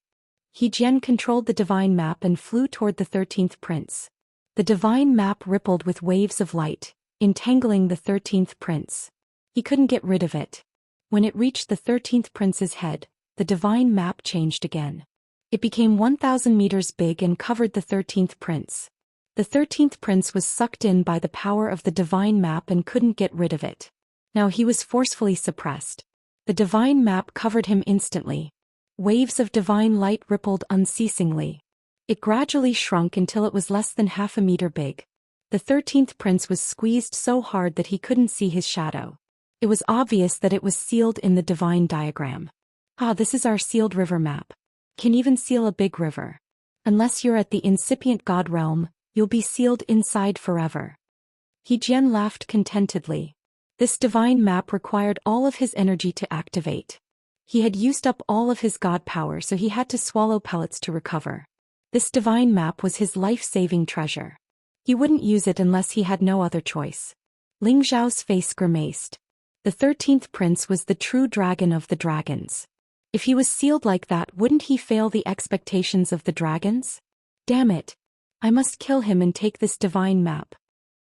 He Jian controlled the divine map and flew toward the 13th prince. The divine map rippled with waves of light, entangling the 13th prince. He couldn't get rid of it. When it reached the 13th prince's head, the divine map changed again. It became 1,000 meters big and covered the 13th prince. The 13th prince was sucked in by the power of the divine map and couldn't get rid of it. Now he was forcefully suppressed. The divine map covered him instantly. Waves of divine light rippled unceasingly. It gradually shrunk until it was less than half a meter big. The 13th prince was squeezed so hard that he couldn't see his shadow. It was obvious that it was sealed in the divine diagram. "Ah, this is our sealed river map. Can even seal a big river. Unless you're at the incipient god realm, you'll be sealed inside forever." He Jian laughed contentedly. This divine map required all of his energy to activate. He had used up all of his god power, so he had to swallow pellets to recover. This divine map was his life-saving treasure. He wouldn't use it unless he had no other choice. Ling Zhao's face grimaced. The 13th prince was the true dragon of the dragons. If he was sealed like that, wouldn't he fail the expectations of the dragons? Damn it. I must kill him and take this divine map.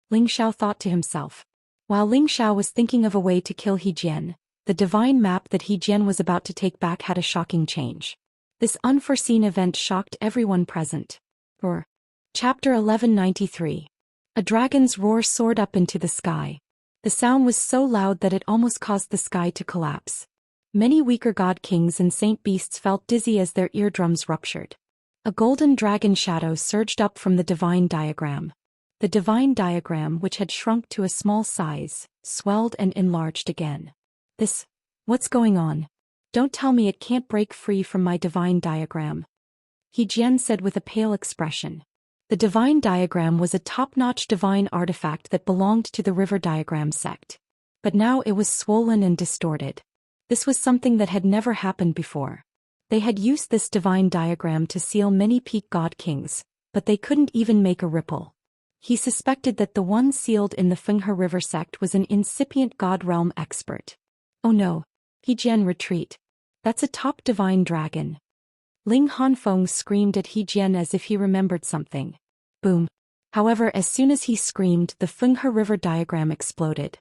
Ling Xiao thought to himself. While Ling Xiao was thinking of a way to kill He Jian, the divine map that He Jian was about to take back had a shocking change. This unforeseen event shocked everyone present. Chapter 1193. A dragon's roar soared up into the sky. The sound was so loud that it almost caused the sky to collapse. Many weaker god kings and saint beasts felt dizzy as their eardrums ruptured. A golden dragon shadow surged up from the divine diagram. The divine diagram, which had shrunk to a small size, swelled and enlarged again. What's going on? Don't tell me it can't break free from my divine diagram. He Jian said with a pale expression. The divine diagram was a top-notch divine artifact that belonged to the river diagram sect. But now it was swollen and distorted. This was something that had never happened before. They had used this divine diagram to seal many peak god kings, but they couldn't even make a ripple. He suspected that the one sealed in the Fenghe River sect was an incipient god realm expert. Oh no. He Jian, retreat. That's a top divine dragon. Ling Hanfeng screamed at He Jian as if he remembered something. Boom. However, as soon as he screamed, the Fenghe River diagram exploded.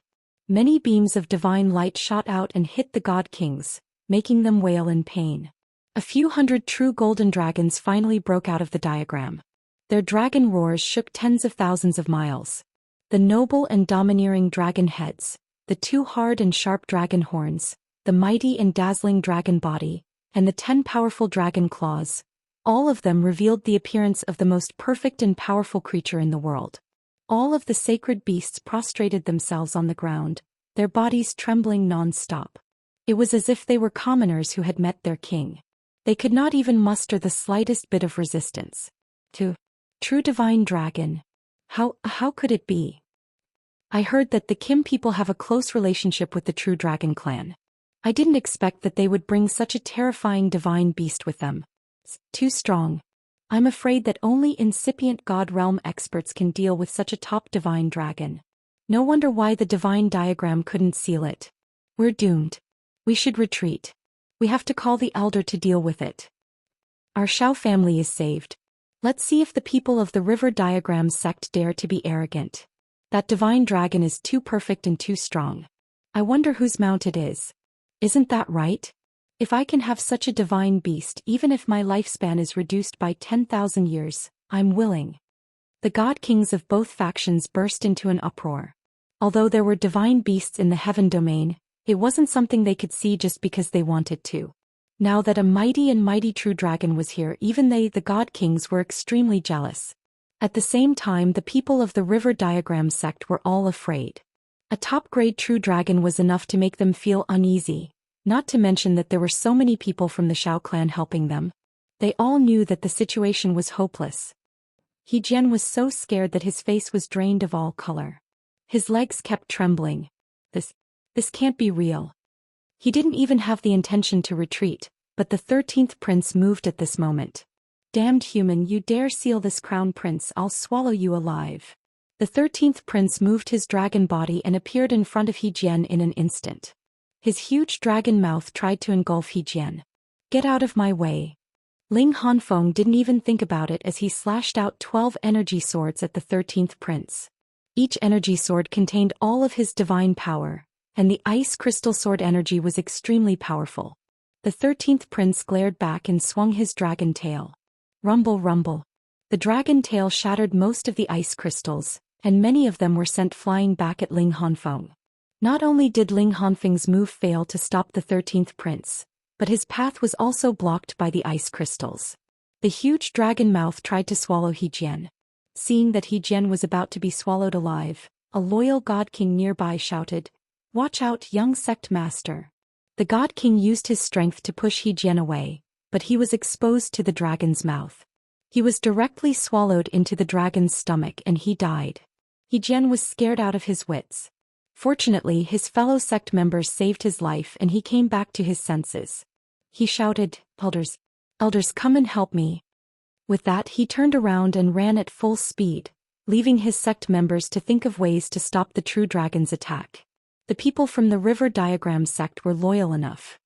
Many beams of divine light shot out and hit the god kings, making them wail in pain. A few hundred true golden dragons finally broke out of the diagram. Their dragon roars shook tens of thousands of miles. The noble and domineering dragon heads, the two hard and sharp dragon horns, the mighty and dazzling dragon body, and the 10 powerful dragon claws, all of them revealed the appearance of the most perfect and powerful creature in the world. All of the sacred beasts prostrated themselves on the ground, their bodies trembling non-stop. It was as if they were commoners who had met their king. They could not even muster the slightest bit of resistance. True divine dragon. How could it be? I heard that the Kim people have a close relationship with the true dragon clan. I didn't expect that they would bring such a terrifying divine beast with them. It's too strong. I'm afraid that only incipient god realm experts can deal with such a top divine dragon. No wonder why the divine diagram couldn't seal it. We're doomed. We should retreat. We have to call the elder to deal with it. Our Xiao family is saved. Let's see if the people of the river diagram sect dare to be arrogant. That divine dragon is too perfect and too strong. I wonder whose mount it is. Isn't that right? If I can have such a divine beast, even if my lifespan is reduced by 10,000 years, I'm willing. The god kings of both factions burst into an uproar. Although there were divine beasts in the heaven domain, it wasn't something they could see just because they wanted to. Now that a mighty true dragon was here, even they, the god kings, were extremely jealous. At the same time, the people of the river diagram sect were all afraid. A top-grade true dragon was enough to make them feel uneasy, not to mention that there were so many people from the Xiao clan helping them. They all knew that the situation was hopeless. He Jian was so scared that his face was drained of all color. His legs kept trembling. This can't be real. He didn't even have the intention to retreat, but the 13th prince moved at this moment. Damned human, you dare seal this crown, prince, I'll swallow you alive. The 13th prince moved his dragon body and appeared in front of He Jian in an instant. His huge dragon mouth tried to engulf He Jian. Get out of my way. Ling Hanfeng didn't even think about it as he slashed out 12 energy swords at the 13th prince. Each energy sword contained all of his divine power, and the ice crystal sword energy was extremely powerful. The 13th prince glared back and swung his dragon tail. Rumble, rumble. The dragon tail shattered most of the ice crystals, and many of them were sent flying back at Ling Hanfeng. Not only did Ling Hanfeng's move fail to stop the 13th prince, but his path was also blocked by the ice crystals. The huge dragon mouth tried to swallow He Jian. Seeing that He Jian was about to be swallowed alive, a loyal god king nearby shouted, "Watch out, young sect master." The god king used his strength to push He Jian away, but he was exposed to the dragon's mouth. He was directly swallowed into the dragon's stomach and he died. He Jian was scared out of his wits. Fortunately, his fellow sect members saved his life and he came back to his senses. He shouted, Elders, come and help me." With that, he turned around and ran at full speed, leaving his sect members to think of ways to stop the true dragon's attack. The people from the river diagram sect were loyal enough.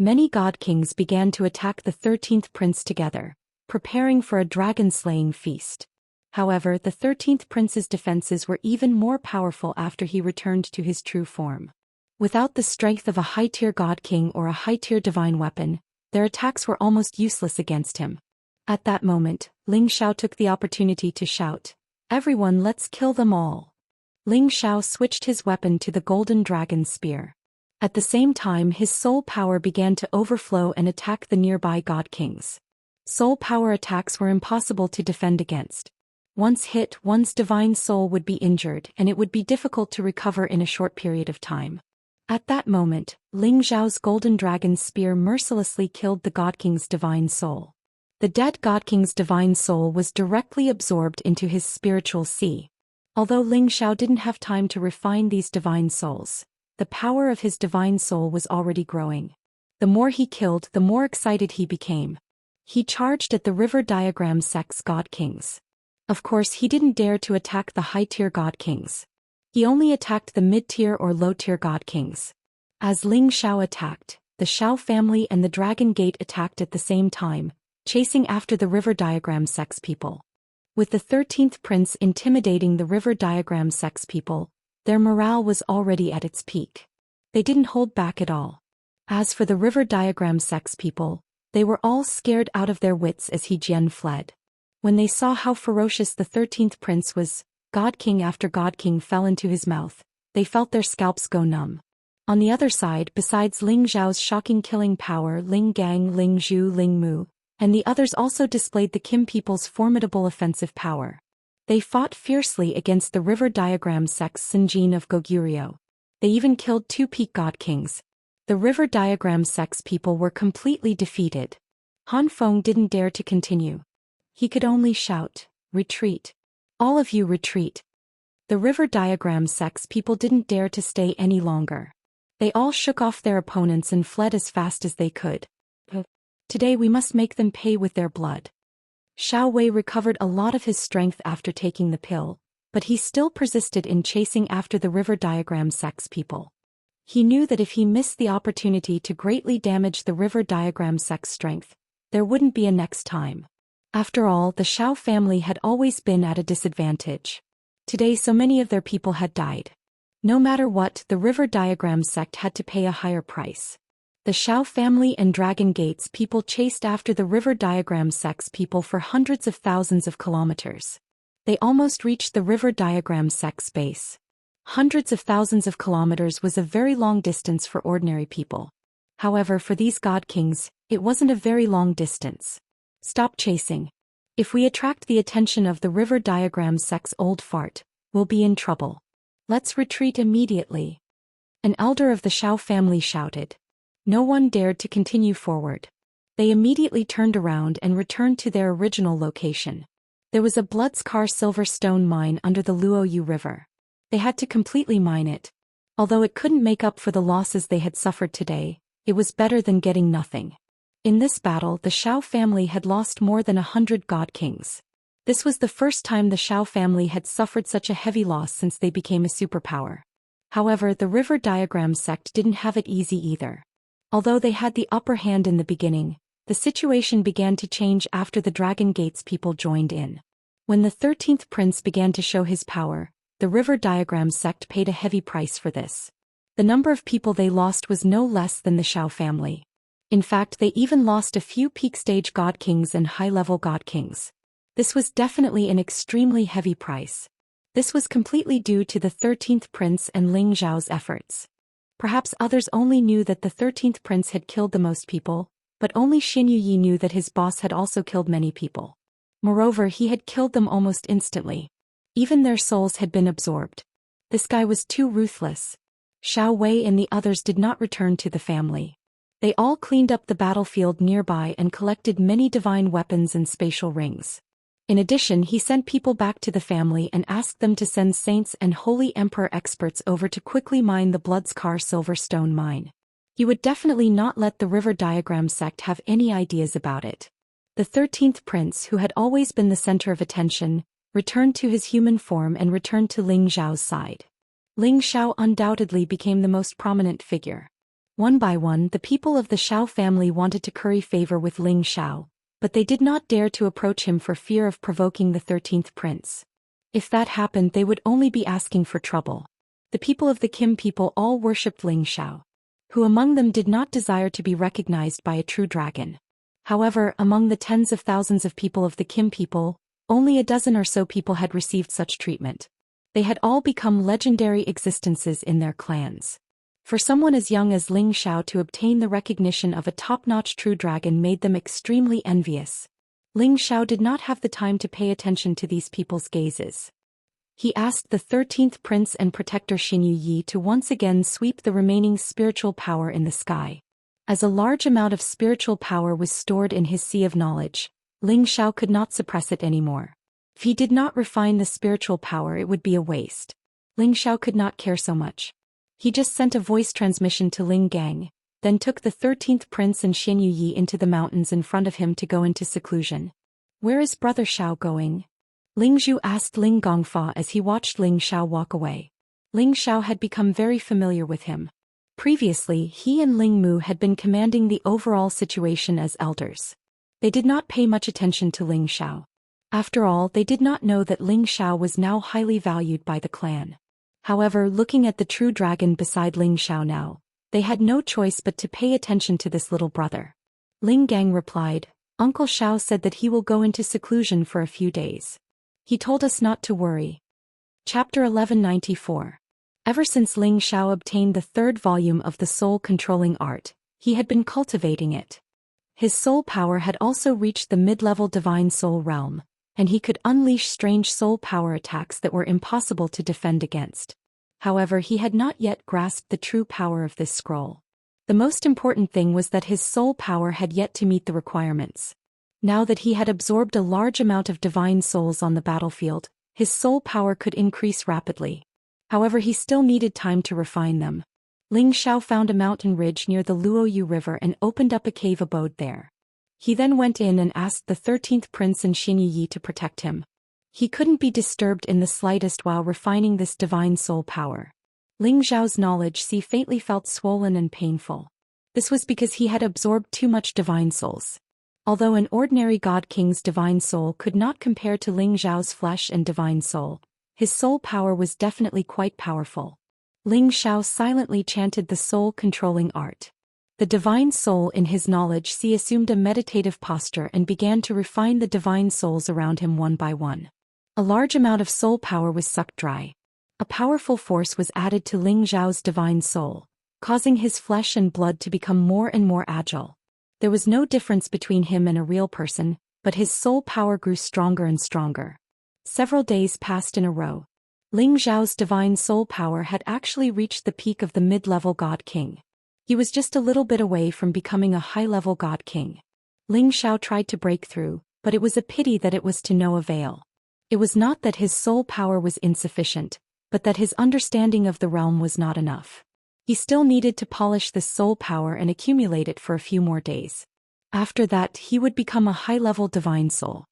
Many god kings began to attack the 13th prince together, preparing for a dragon-slaying feast. However, the 13th prince's defenses were even more powerful after he returned to his true form. Without the strength of a high-tier god king or a high-tier divine weapon, their attacks were almost useless against him. At that moment, Ling Xiao took the opportunity to shout, "Everyone, let's kill them all!" Ling Xiao switched his weapon to the golden dragon spear. At the same time, his soul power began to overflow and attack the nearby god kings. Soul power attacks were impossible to defend against. Once hit, one's divine soul would be injured and it would be difficult to recover in a short period of time. At that moment, Ling Xiao's golden dragon spear mercilessly killed the god king's divine soul. The dead god king's divine soul was directly absorbed into his spiritual sea. Although Ling Xiao didn't have time to refine these divine souls, the power of his divine soul was already growing. The more he killed, the more excited he became. He charged at the river diagram sect's god kings. Of course, he didn't dare to attack the high-tier god kings. He only attacked the mid-tier or low-tier god kings. As Ling Xiao attacked, the Xiao family and the Dragon Gate attacked at the same time, chasing after the river diagram sect's people. With the 13th prince intimidating the river diagram sect's people, their morale was already at its peak. They didn't hold back at all. As for the river diagram sect's people, they were all scared out of their wits as He Jian fled. When they saw how ferocious the 13th prince was, God King after God King fell into his mouth, they felt their scalps go numb. On the other side, besides Ling Zhao's shocking killing power, Ling Gang, Ling Zhu, Ling Mu, and the others also displayed the Qin people's formidable offensive power. They fought fiercely against the river diagram sect's Sinjin of Goguryeo. They even killed 2 peak god kings. The river diagram sect's people were completely defeated. Han Feng didn't dare to continue. He could only shout, "Retreat! All of you retreat!" The river diagram sect's people didn't dare to stay any longer. They all shook off their opponents and fled as fast as they could. Today we must make them pay with their blood. Xiao Wei recovered a lot of his strength after taking the pill, but he still persisted in chasing after the river diagram sect's people. He knew that if he missed the opportunity to greatly damage the river diagram sect's strength, there wouldn't be a next time. After all, the Xiao family had always been at a disadvantage. Today so many of their people had died. No matter what, the river diagram sect had to pay a higher price. The Xiao family and Dragon Gate's people chased after the river diagram sect's people for hundreds of thousands of kilometers. They almost reached the river diagram sect's base. Hundreds of thousands of kilometers was a very long distance for ordinary people. However, for these god kings, it wasn't a very long distance. Stop chasing. If we attract the attention of the river diagram sect's old fart, we'll be in trouble. Let's retreat immediately. An elder of the Xiao family shouted. No one dared to continue forward. They immediately turned around and returned to their original location. There was a blood-scar silverstone mine under the Luoyu River. They had to completely mine it. Although it couldn't make up for the losses they had suffered today, it was better than getting nothing. In this battle, the Xiao family had lost more than 100 god kings. This was the first time the Xiao family had suffered such a heavy loss since they became a superpower. However, the river diagram sect didn't have it easy either. Although they had the upper hand in the beginning, the situation began to change after the Dragon Gate's people joined in. When the 13th prince began to show his power, the river diagram sect paid a heavy price for this. The number of people they lost was no less than the Xiao family. In fact, they even lost a few peak stage god kings and high-level god kings. This was definitely an extremely heavy price. This was completely due to the 13th prince and Ling Zhao's efforts. Perhaps others only knew that the 13th prince had killed the most people, but only Xin Yuyi knew that his boss had also killed many people. Moreover, he had killed them almost instantly. Even their souls had been absorbed. This guy was too ruthless. Xiao Wei and the others did not return to the family. They all cleaned up the battlefield nearby and collected many divine weapons and spatial rings. In addition, he sent people back to the family and asked them to send saints and holy emperor experts over to quickly mine the Bloodscar Silverstone mine. He would definitely not let the river diagram sect have any ideas about it. The 13th prince, who had always been the center of attention, returned to his human form and returned to Ling Zhao's side. Ling Xiao undoubtedly became the most prominent figure. One by one, the people of the Xiao family wanted to curry favor with Ling Xiao, but they did not dare to approach him for fear of provoking the 13th prince. If that happened, they would only be asking for trouble. The people of the Kim people all worshipped Ling Xiao. Who among them did not desire to be recognized by a true dragon? However, among the tens of thousands of people of the Kim people, only a dozen or so people had received such treatment. They had all become legendary existences in their clans. For someone as young as Ling Xiao to obtain the recognition of a top-notch true dragon made them extremely envious. Ling Xiao did not have the time to pay attention to these people's gazes. He asked the 13th prince and protector Xianxia to once again sweep the remaining spiritual power in the sky. As a large amount of spiritual power was stored in his sea of knowledge, Ling Xiao could not suppress it anymore. If he did not refine the spiritual power, it would be a waste. Ling Xiao could not care so much. He just sent a voice transmission to Ling Gang, then took the 13th prince and Xianxia into the mountains in front of him to go into seclusion. "Where is Brother Xiao going?" Ling Zhu asked Ling Gongfa as he watched Ling Xiao walk away. Ling Xiao had become very familiar with him. Previously, he and Ling Mu had been commanding the overall situation as elders. They did not pay much attention to Ling Xiao. After all, they did not know that Ling Xiao was now highly valued by the clan. However, looking at the true dragon beside Ling Xiao now, they had no choice but to pay attention to this little brother. Ling Gang replied, "Uncle Xiao said that he will go into seclusion for a few days. He told us not to worry." Chapter 1194. Ever since Ling Xiao obtained the third volume of the soul-controlling art, he had been cultivating it. His soul power had also reached the mid-level divine soul realm, and he could unleash strange soul power attacks that were impossible to defend against. However, he had not yet grasped the true power of this scroll. The most important thing was that his soul power had yet to meet the requirements. Now that he had absorbed a large amount of divine souls on the battlefield, his soul power could increase rapidly. However, he still needed time to refine them. Ling Xiao found a mountain ridge near the Luoyu River and opened up a cave abode there. He then went in and asked the 13th prince and Xianxia to protect him. He couldn't be disturbed in the slightest while refining this divine soul power. Ling Xiao's knowledge faintly felt swollen and painful. This was because he had absorbed too much divine souls. Although an ordinary god king's divine soul could not compare to Ling Xiao's flesh and divine soul, his soul power was definitely quite powerful. Ling Xiao silently chanted the soul-controlling art. The divine soul in his knowledge assumed a meditative posture and began to refine the divine souls around him one by one. A large amount of soul power was sucked dry. A powerful force was added to Ling Xiao's divine soul, causing his flesh and blood to become more and more agile. There was no difference between him and a real person, but his soul power grew stronger and stronger. Several days passed in a row. Ling Xiao's divine soul power had actually reached the peak of the mid-level god king. He was just a little bit away from becoming a high-level god king. Ling Xiao tried to break through, but it was a pity that it was to no avail. It was not that his soul power was insufficient, but that his understanding of the realm was not enough. He still needed to polish this soul power and accumulate it for a few more days. After that, he would become a high-level divine soul.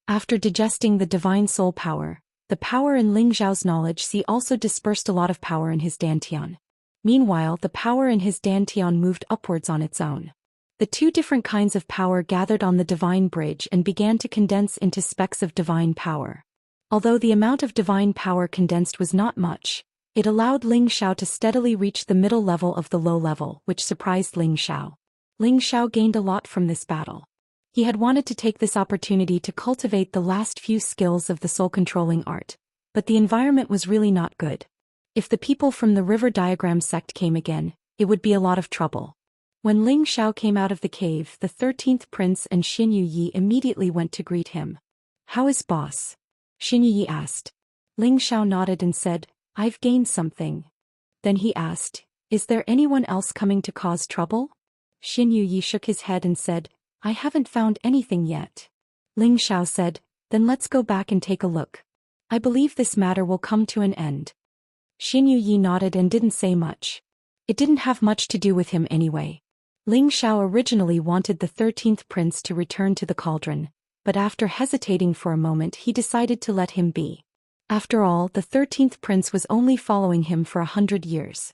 After digesting the divine soul power, the power in Ling Xiao's knowledge also dispersed a lot of power in his dantian. Meanwhile, the power in his dantian moved upwards on its own. The two different kinds of power gathered on the divine bridge and began to condense into specks of divine power. Although the amount of divine power condensed was not much, it allowed Ling Xiao to steadily reach the middle level of the low level, which surprised Ling Xiao. Ling Xiao gained a lot from this battle. He had wanted to take this opportunity to cultivate the last few skills of the soul-controlling art, but the environment was really not good. If the people from the river diagram sect came again, it would be a lot of trouble. When Ling Xiao came out of the cave, the 13th prince and Xianxia immediately went to greet him. "How is boss?" Xianxia asked. Ling Xiao nodded and said, "I've gained something." Then he asked, "Is there anyone else coming to cause trouble?" Xianxia shook his head and said, "I haven't found anything yet." Ling Xiao said, "Then let's go back and take a look. I believe this matter will come to an end." Xianxia nodded and didn't say much. It didn't have much to do with him anyway. Ling Xiao originally wanted the 13th prince to return to the cauldron, but after hesitating for a moment he decided to let him be. After all, the 13th prince was only following him for 100 years.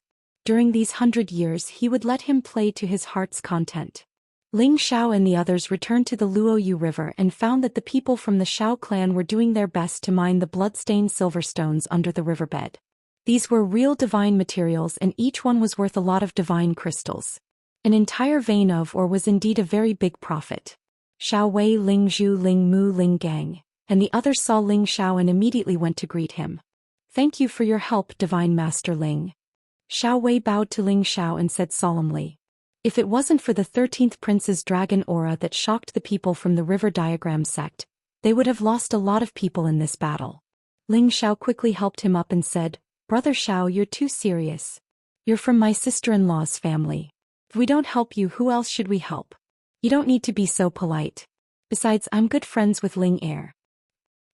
during these 100 years he would let him play to his heart's content. Ling Xiao and the others returned to the Luoyu River and found that the people from the Xiao clan were doing their best to mine the blood-stained silverstones under the riverbed. These were real divine materials and each one was worth a lot of divine crystals. An entire vein of ore was indeed a very big profit. Xiao Wei, Ling Zhu, Ling Mu, Ling Gang, and the others saw Ling Xiao and immediately went to greet him. "Thank you for your help, Divine Master Ling." Xiao Wei bowed to Ling Xiao and said solemnly, "If it wasn't for the 13th Prince's dragon aura that shocked the people from the River Diagram sect, they would have lost a lot of people in this battle." Ling Xiao quickly helped him up and said, "Brother Xiao, you're too serious. You're from my sister-in-law's family. If we don't help you, who else should we help? You don't need to be so polite. Besides, I'm good friends with Ling Er."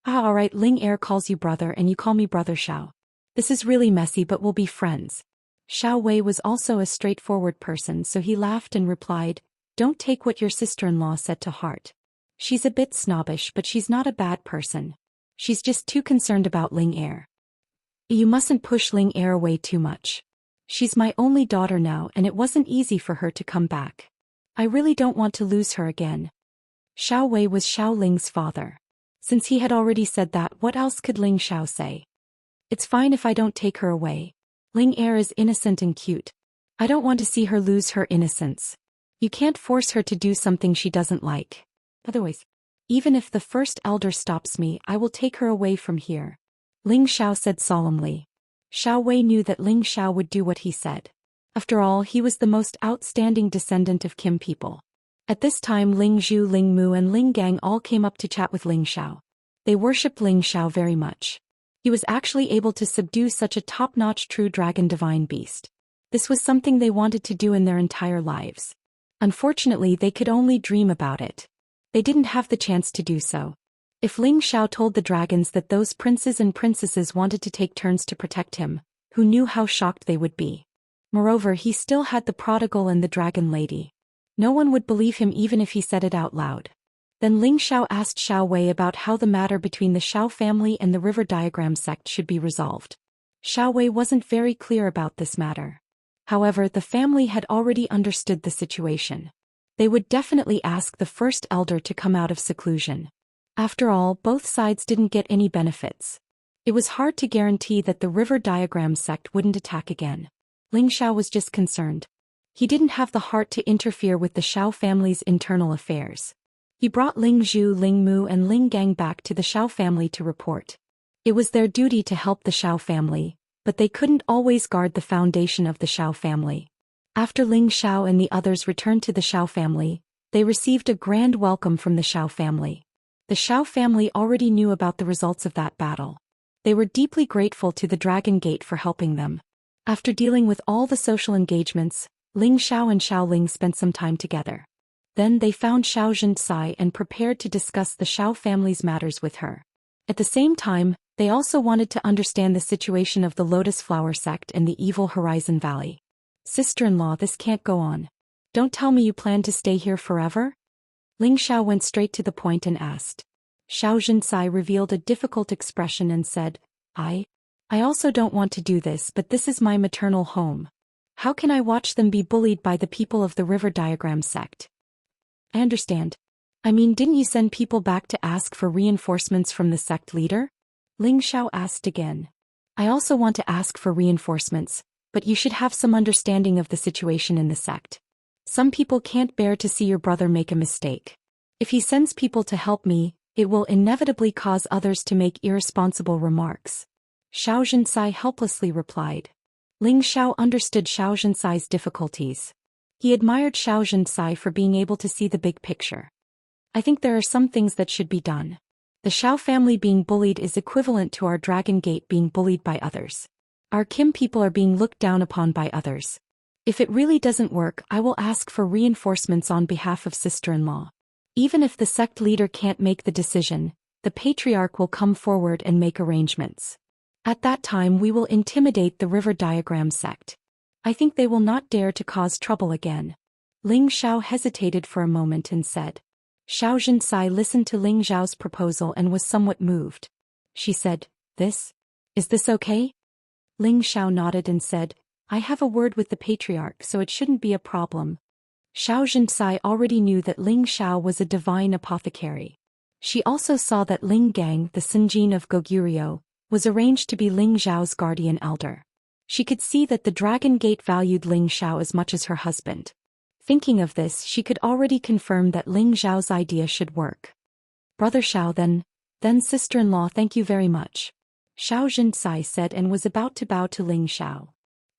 "Ah, alright, Ling Er calls you brother and you call me Brother Xiao. This is really messy, but we'll be friends." Xiao Wei was also a straightforward person, so he laughed and replied, "Don't take what your sister-in-law said to heart. She's a bit snobbish, but she's not a bad person. She's just too concerned about Ling Er. You mustn't push Ling Er away too much. She's my only daughter now and it wasn't easy for her to come back. I really don't want to lose her again." Xiao Wei was Xiao Ling's father. Since he had already said that, what else could Ling Xiao say? "It's fine if I don't take her away. Ling Er is innocent and cute. I don't want to see her lose her innocence. You can't force her to do something she doesn't like. Otherwise, even if the first elder stops me, I will take her away from here," Ling Xiao said solemnly. Xiao Wei knew that Ling Xiao would do what he said. After all, he was the most outstanding descendant of Kim people. At this time, Ling Zhu, Ling Mu and Ling Gang all came up to chat with Ling Xiao. They worshipped Ling Xiao very much. He was actually able to subdue such a top-notch true dragon divine beast. This was something they wanted to do in their entire lives. Unfortunately, they could only dream about it. They didn't have the chance to do so. If Ling Xiao told the dragons that those princes and princesses wanted to take turns to protect him, who knew how shocked they would be? Moreover, he still had the prodigal and the dragon lady. No one would believe him even if he said it out loud. Then Ling Xiao asked Xiao Wei about how the matter between the Xiao family and the River Diagram sect should be resolved. Xiao Wei wasn't very clear about this matter. However, the family had already understood the situation. They would definitely ask the first elder to come out of seclusion. After all, both sides didn't get any benefits. It was hard to guarantee that the River Diagram sect wouldn't attack again. Ling Xiao was just concerned. He didn't have the heart to interfere with the Xiao family's internal affairs. He brought Ling Zhu, Ling Mu and Ling Gang back to the Xiao family to report. It was their duty to help the Xiao family, but they couldn't always guard the foundation of the Xiao family. After Ling Xiao and the others returned to the Xiao family, they received a grand welcome from the Xiao family. The Xiao family already knew about the results of that battle. They were deeply grateful to the Dragon Gate for helping them. After dealing with all the social engagements, Ling Xiao and Xiao Ling spent some time together. Then they found Xianxia and prepared to discuss the Xiao family's matters with her. At the same time, they also wanted to understand the situation of the Lotus Flower sect and the evil Horizon Valley. "Sister-in-law, this can't go on. Don't tell me you plan to stay here forever?" Ling Xiao went straight to the point and asked. Xianxia revealed a difficult expression and said, I also don't want to do this, but this is my maternal home. How can I watch them be bullied by the people of the River Diagram sect?" "I understand. I mean, didn't you send people back to ask for reinforcements from the sect leader?" Ling Xiao asked again. "I also want to ask for reinforcements, but you should have some understanding of the situation in the sect. Some people can't bear to see your brother make a mistake. If he sends people to help me, it will inevitably cause others to make irresponsible remarks." Xianxia helplessly replied. Ling Xiao understood Xianxia's difficulties. He admired Xianxia for being able to see the big picture. "I think there are some things that should be done. The Xiao family being bullied is equivalent to our Dragon Gate being bullied by others. Our Kim people are being looked down upon by others. If it really doesn't work, I will ask for reinforcements on behalf of sister-in-law. Even if the sect leader can't make the decision, the patriarch will come forward and make arrangements. At that time we will intimidate the River Diagram sect. I think they will not dare to cause trouble again." Ling Xiao hesitated for a moment and said. Xianxia listened to Ling Xiao's proposal and was somewhat moved. She said, Is this okay?" Ling Xiao nodded and said, I have a word with the patriarch, so it shouldn't be a problem. Xianxia already knew that Ling Xiao was a divine apothecary. She also saw that Ling Gang, the Sinjin of Goguryeo, was arranged to be Ling Xiao's guardian elder. She could see that the Dragon Gate valued Ling Xiao as much as her husband. Thinking of this, she could already confirm that Ling Xiao's idea should work. Brother Xiao then sister-in-law, thank you very much. Xianxia said and was about to bow to Ling Xiao.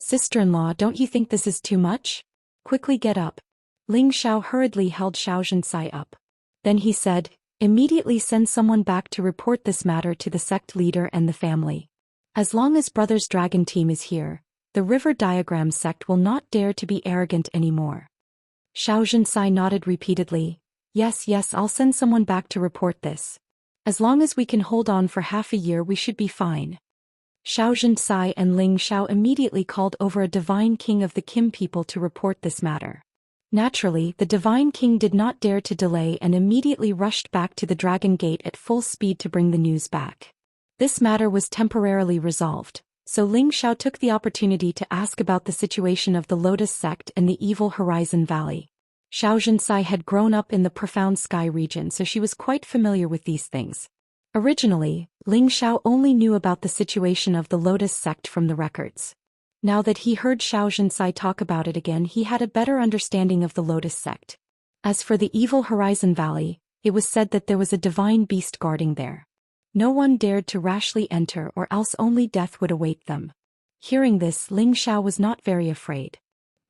Sister-in-law, don't you think this is too much? Quickly get up. Ling Xiao hurriedly held Xianxia up. Then he said, immediately send someone back to report this matter to the sect leader and the family. As long as Brothers Dragon Team is here, the River Diagram sect will not dare to be arrogant anymore. Xianxia nodded repeatedly. Yes, I'll send someone back to report this. As long as we can hold on for half a year we should be fine. Xianxia and Ling Xiao immediately called over a divine king of the Kim people to report this matter. Naturally, the divine king did not dare to delay and immediately rushed back to the Dragon Gate at full speed to bring the news back. This matter was temporarily resolved, so Ling Xiao took the opportunity to ask about the situation of the Lotus sect and the Evil Horizon Valley. Xianxia had grown up in the Profound Sky region, so she was quite familiar with these things. Originally, Ling Xiao only knew about the situation of the Lotus sect from the records. Now that he heard Xianxia talk about it again, he had a better understanding of the Lotus sect. As for the Evil Horizon Valley, it was said that there was a divine beast guarding there. No one dared to rashly enter, or else only death would await them. Hearing this, Ling Xiao was not very afraid.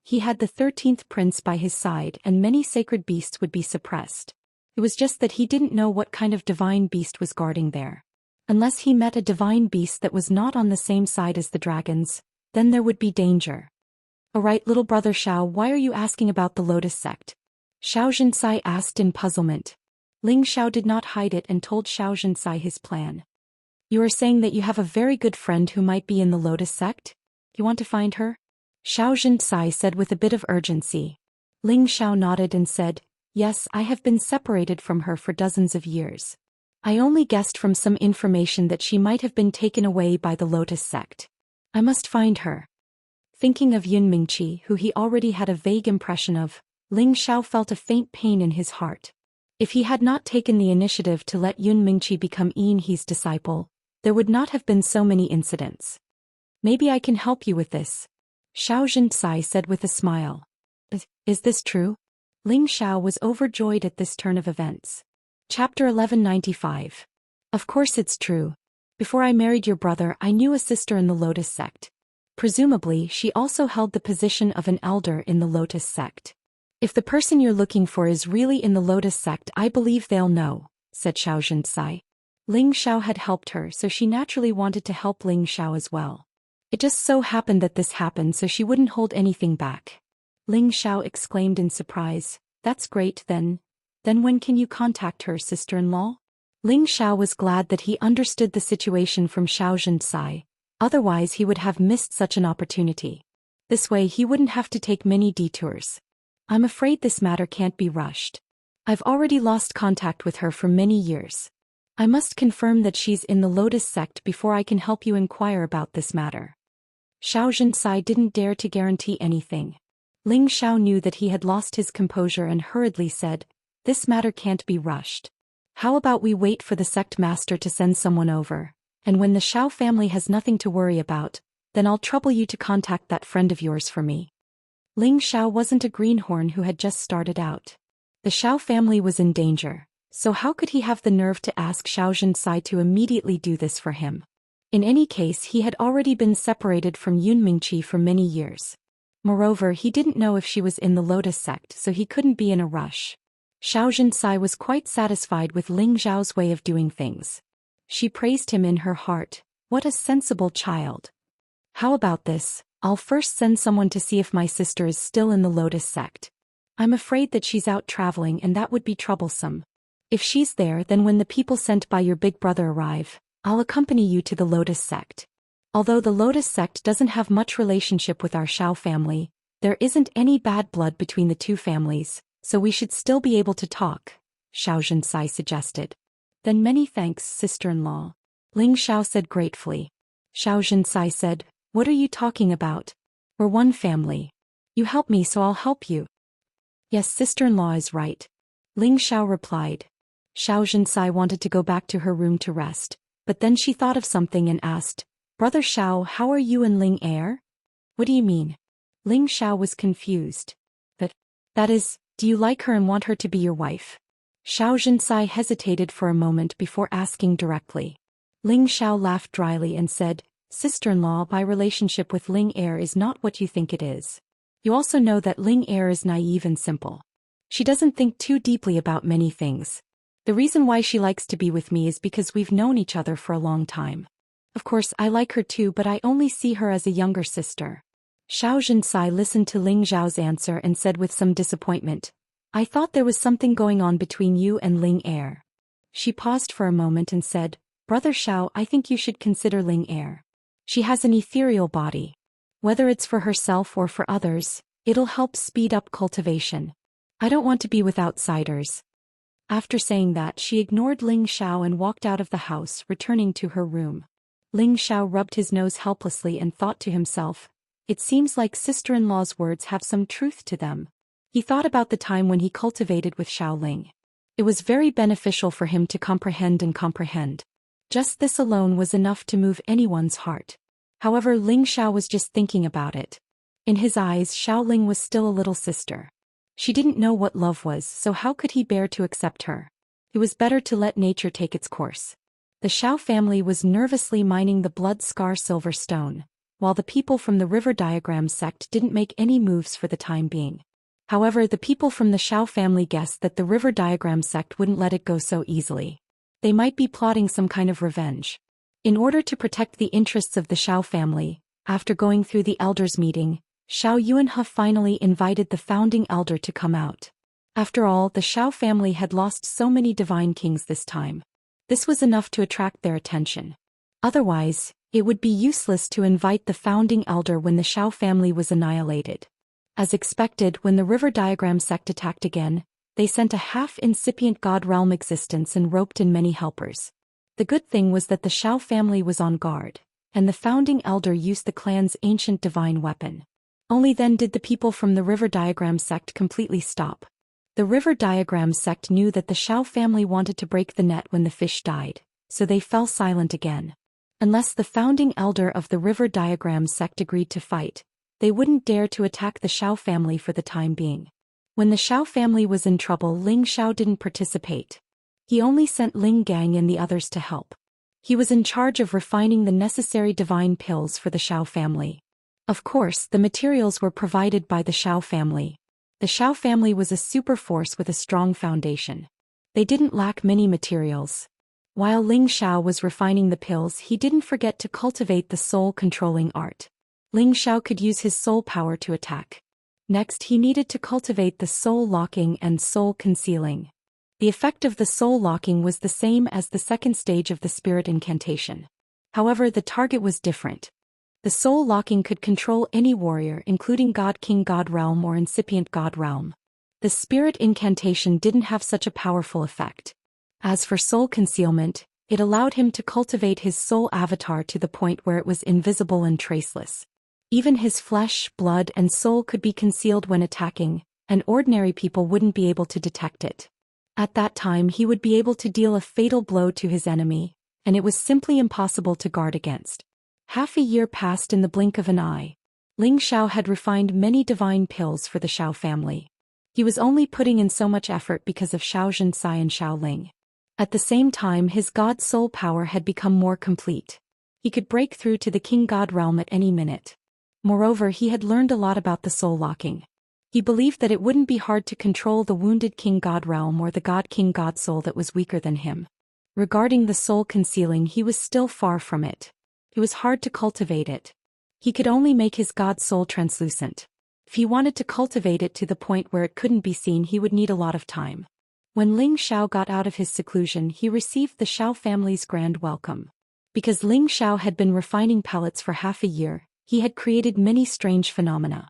He had the 13th prince by his side and many sacred beasts would be suppressed. It was just that he didn't know what kind of divine beast was guarding there. Unless he met a divine beast that was not on the same side as the dragons, then there would be danger. Alright, little brother Xiao, why are you asking about the Lotus sect? Xianxia asked in puzzlement. Ling Xiao did not hide it and told Xianxia his plan. You are saying that you have a very good friend who might be in the Lotus sect? You want to find her? Xianxia said with a bit of urgency. Ling Xiao nodded and said, yes, I have been separated from her for dozens of years. I only guessed from some information that she might have been taken away by the Lotus sect. I must find her. Thinking of Yun Mingqi, who he already had a vague impression of, Ling Xiao felt a faint pain in his heart. If he had not taken the initiative to let Yun Mingqi become Yin He's disciple, there would not have been so many incidents. Maybe I can help you with this. Xianxia said with a smile. Is this true? Ling Xiao was overjoyed at this turn of events. Chapter 1195. Of course it's true. Before I married your brother, I knew a sister in the Lotus sect. Presumably, she also held the position of an elder in the Lotus sect. If the person you're looking for is really in the Lotus sect, I believe they'll know, said Xianxia. Ling Xiao had helped her, so she naturally wanted to help Ling Xiao as well. It just so happened that this happened, so she wouldn't hold anything back. Ling Xiao exclaimed in surprise, that's great then. Then when can you contact her, sister-in-law? Ling Xiao was glad that he understood the situation from Xianxia, otherwise he would have missed such an opportunity. This way he wouldn't have to take many detours. I'm afraid this matter can't be rushed. I've already lost contact with her for many years. I must confirm that she's in the Lotus sect before I can help you inquire about this matter. Xianxia didn't dare to guarantee anything. Ling Xiao knew that he had lost his composure and hurriedly said, this matter can't be rushed. How about we wait for the sect master to send someone over, and when the Xiao family has nothing to worry about, then I'll trouble you to contact that friend of yours for me. Ling Xiao wasn't a greenhorn who had just started out. The Xiao family was in danger, so how could he have the nerve to ask Xianxia to immediately do this for him? In any case, he had already been separated from Yun Mingqi for many years. Moreover, he didn't know if she was in the Lotus sect, so he couldn't be in a rush. Xianxia was quite satisfied with Ling Xiao's way of doing things. She praised him in her heart. What a sensible child. How about this? I'll first send someone to see if my sister is still in the Lotus sect. I'm afraid that she's out traveling and that would be troublesome. If she's there, then when the people sent by your big brother arrive, I'll accompany you to the Lotus sect. Although the Lotus sect doesn't have much relationship with our Xiao family, there isn't any bad blood between the two families, so we should still be able to talk, Xianxia suggested. Then many thanks, sister-in-law. Ling Xiao said gratefully. Xianxia said, what are you talking about? We're one family. You help me, so I'll help you. Yes, sister-in-law is right. Ling Xiao replied. Xianxia wanted to go back to her room to rest, but then she thought of something and asked, Brother Xiao, how are you and Ling Er? What do you mean? Ling Xiao was confused. That is, do you like her and want her to be your wife? Xianxia hesitated for a moment before asking directly. Ling Xiao laughed dryly and said, Sister-in-law, my relationship with Ling Er is not what you think it is. You also know that Ling Er is naive and simple. She doesn't think too deeply about many things. The reason why she likes to be with me is because we've known each other for a long time. Of course, I like her too, but I only see her as a younger sister. Xianxia listened to Ling Xiao's answer and said with some disappointment, I thought there was something going on between you and Ling Er. She paused for a moment and said, Brother Xiao, I think you should consider Ling Er. She has an ethereal body. Whether it's for herself or for others, it'll help speed up cultivation. I don't want to be with outsiders. After saying that, she ignored Ling Xiao and walked out of the house, returning to her room. Ling Xiao rubbed his nose helplessly and thought to himself, it seems like sister-in-law's words have some truth to them. He thought about the time when he cultivated with Xiao Ling. It was very beneficial for him to comprehend. Just this alone was enough to move anyone's heart. However, Ling Xiao was just thinking about it. In his eyes, Xiao Ling was still a little sister. She didn't know what love was, so how could he bear to accept her? It was better to let nature take its course. The Xiao family was nervously mining the blood scar silver stone, while the people from the River Diagram sect didn't make any moves for the time being. However, the people from the Xiao family guessed that the River Diagram sect wouldn't let it go so easily. They might be plotting some kind of revenge. In order to protect the interests of the Xiao family, after going through the elders' meeting, Xiao Yuanhe finally invited the founding elder to come out. After all, the Xiao family had lost so many divine kings this time. This was enough to attract their attention. Otherwise, it would be useless to invite the founding elder when the Xiao family was annihilated. As expected, when the River Diagram sect attacked again, they sent a half-incipient god realm existence and roped in many helpers. The good thing was that the Xiao family was on guard, and the founding elder used the clan's ancient divine weapon. Only then did the people from the River Diagram sect completely stop. The River Diagram sect knew that the Xiao family wanted to break the net when the fish died, so they fell silent again. Unless the founding elder of the River Diagram sect agreed to fight, they wouldn't dare to attack the Xiao family for the time being. When the Xiao family was in trouble, Ling Xiao didn't participate. He only sent Ling Gang and the others to help. He was in charge of refining the necessary divine pills for the Xiao family. Of course, the materials were provided by the Xiao family. The Xiao family was a super force with a strong foundation. They didn't lack many materials. While Ling Xiao was refining the pills, he didn't forget to cultivate the soul-controlling art. Ling Xiao could use his soul power to attack. Next, he needed to cultivate the soul-locking and soul-concealing. The effect of the soul-locking was the same as the second stage of the spirit incantation. However, the target was different. The soul-locking could control any warrior, including God King God Realm or incipient God Realm. The spirit incantation didn't have such a powerful effect. As for soul concealment, it allowed him to cultivate his soul avatar to the point where it was invisible and traceless. Even his flesh, blood, and soul could be concealed when attacking, and ordinary people wouldn't be able to detect it. At that time, he would be able to deal a fatal blow to his enemy, and it was simply impossible to guard against. Half a year passed in the blink of an eye. Ling Xiao had refined many divine pills for the Xiao family. He was only putting in so much effort because of Xianxia and Xiao Ling. At the same time, his god soul power had become more complete. He could break through to the King God realm at any minute. Moreover, he had learned a lot about the soul locking. He believed that it wouldn't be hard to control the wounded King God realm or the God King God soul that was weaker than him. Regarding the soul concealing, he was still far from it. It was hard to cultivate it. He could only make his god soul translucent. If he wanted to cultivate it to the point where it couldn't be seen, he would need a lot of time. When Ling Xiao got out of his seclusion, he received the Xiao family's grand welcome. Because Ling Xiao had been refining pellets for half a year, he had created many strange phenomena.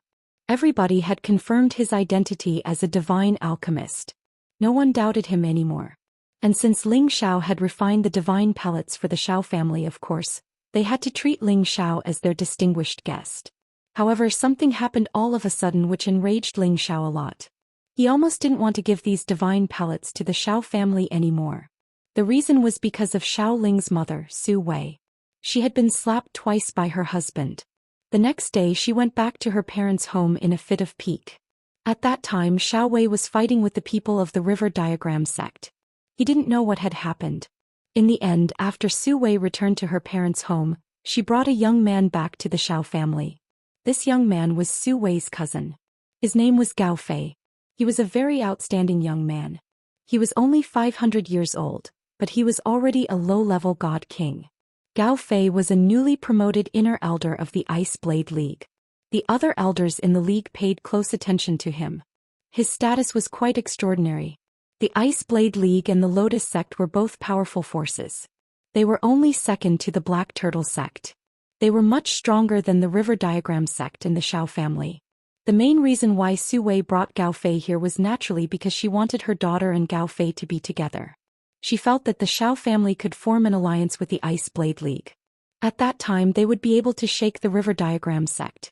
Everybody had confirmed his identity as a divine alchemist. No one doubted him anymore. And since Ling Xiao had refined the divine pellets for the Xiao family, of course, they had to treat Ling Xiao as their distinguished guest. However, something happened all of a sudden which enraged Ling Xiao a lot. He almost didn't want to give these divine pellets to the Xiao family anymore. The reason was because of Xiao Ling's mother, Su Wei. She had been slapped twice by her husband. The next day she went back to her parents' home in a fit of pique. At that time Xiao Wei was fighting with the people of the River Diagram sect. He didn't know what had happened. In the end, after Su Wei returned to her parents' home, she brought a young man back to the Xiao family. This young man was Su Wei's cousin. His name was Gao Fei. He was a very outstanding young man. He was only 500 years old, but he was already a low-level god king. Gao Fei was a newly promoted inner elder of the Ice Blade League. The other elders in the league paid close attention to him. His status was quite extraordinary. The Ice Blade League and the Lotus sect were both powerful forces. They were only second to the Black Turtle sect. They were much stronger than the River Diagram sect and the Xiao family. The main reason why Su Wei brought Gao Fei here was naturally because she wanted her daughter and Gao Fei to be together. She felt that the Xiao family could form an alliance with the Ice Blade League. At that time they would be able to shake the River Diagram sect.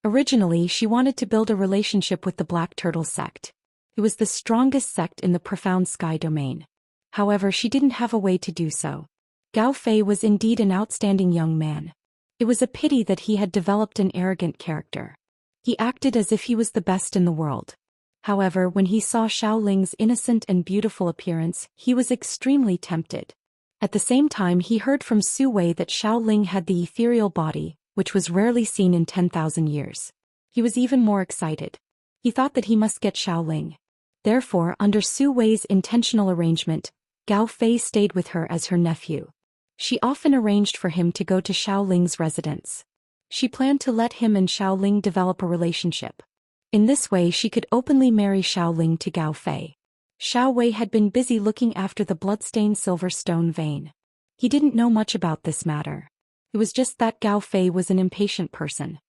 Originally she wanted to build a relationship with the Black Turtle sect. It was the strongest sect in the Profound Sky domain. However, she didn't have a way to do so. Gao Fei was indeed an outstanding young man. It was a pity that he had developed an arrogant character. He acted as if he was the best in the world. However, when he saw Xiao Ling's innocent and beautiful appearance, he was extremely tempted. At the same time he heard from Su Wei that Xiao Ling had the ethereal body, which was rarely seen in 10,000 years. He was even more excited. He thought that he must get Xiao Ling. Therefore, under Su Wei's intentional arrangement, Gao Fei stayed with her as her nephew. She often arranged for him to go to Xiao Ling's residence. She planned to let him and Xiao Ling develop a relationship. In this way she could openly marry Xiao Ling to Gao Fei. Xiao Wei had been busy looking after the bloodstained silver stone vein. He didn't know much about this matter. It was just that Gao Fei was an impatient person.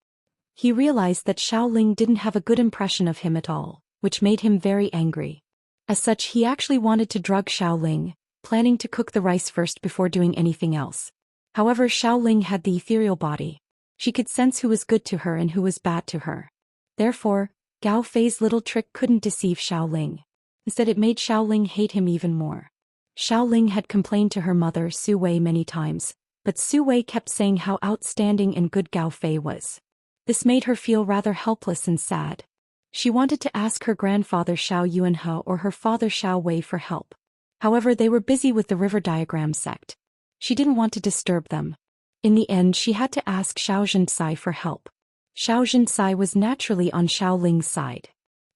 He realized that Xiao Ling didn't have a good impression of him at all, which made him very angry. As such, he actually wanted to drug Xiao Ling, planning to cook the rice first before doing anything else. However, Xiao Ling had the ethereal body. She could sense who was good to her and who was bad to her. Therefore, Gao Fei's little trick couldn't deceive Xiao Ling. Instead, it made Xiao Ling hate him even more. Xiao Ling had complained to her mother Su Wei many times, but Su Wei kept saying how outstanding and good Gao Fei was. This made her feel rather helpless and sad. She wanted to ask her grandfather Xiao Yuanhe or her father Xiao Wei for help. However, they were busy with the River Diagram sect. She didn't want to disturb them. In the end, she had to ask Xiao Zhenxia for help. Xiao Zhenxia was naturally on Xiao Ling's side.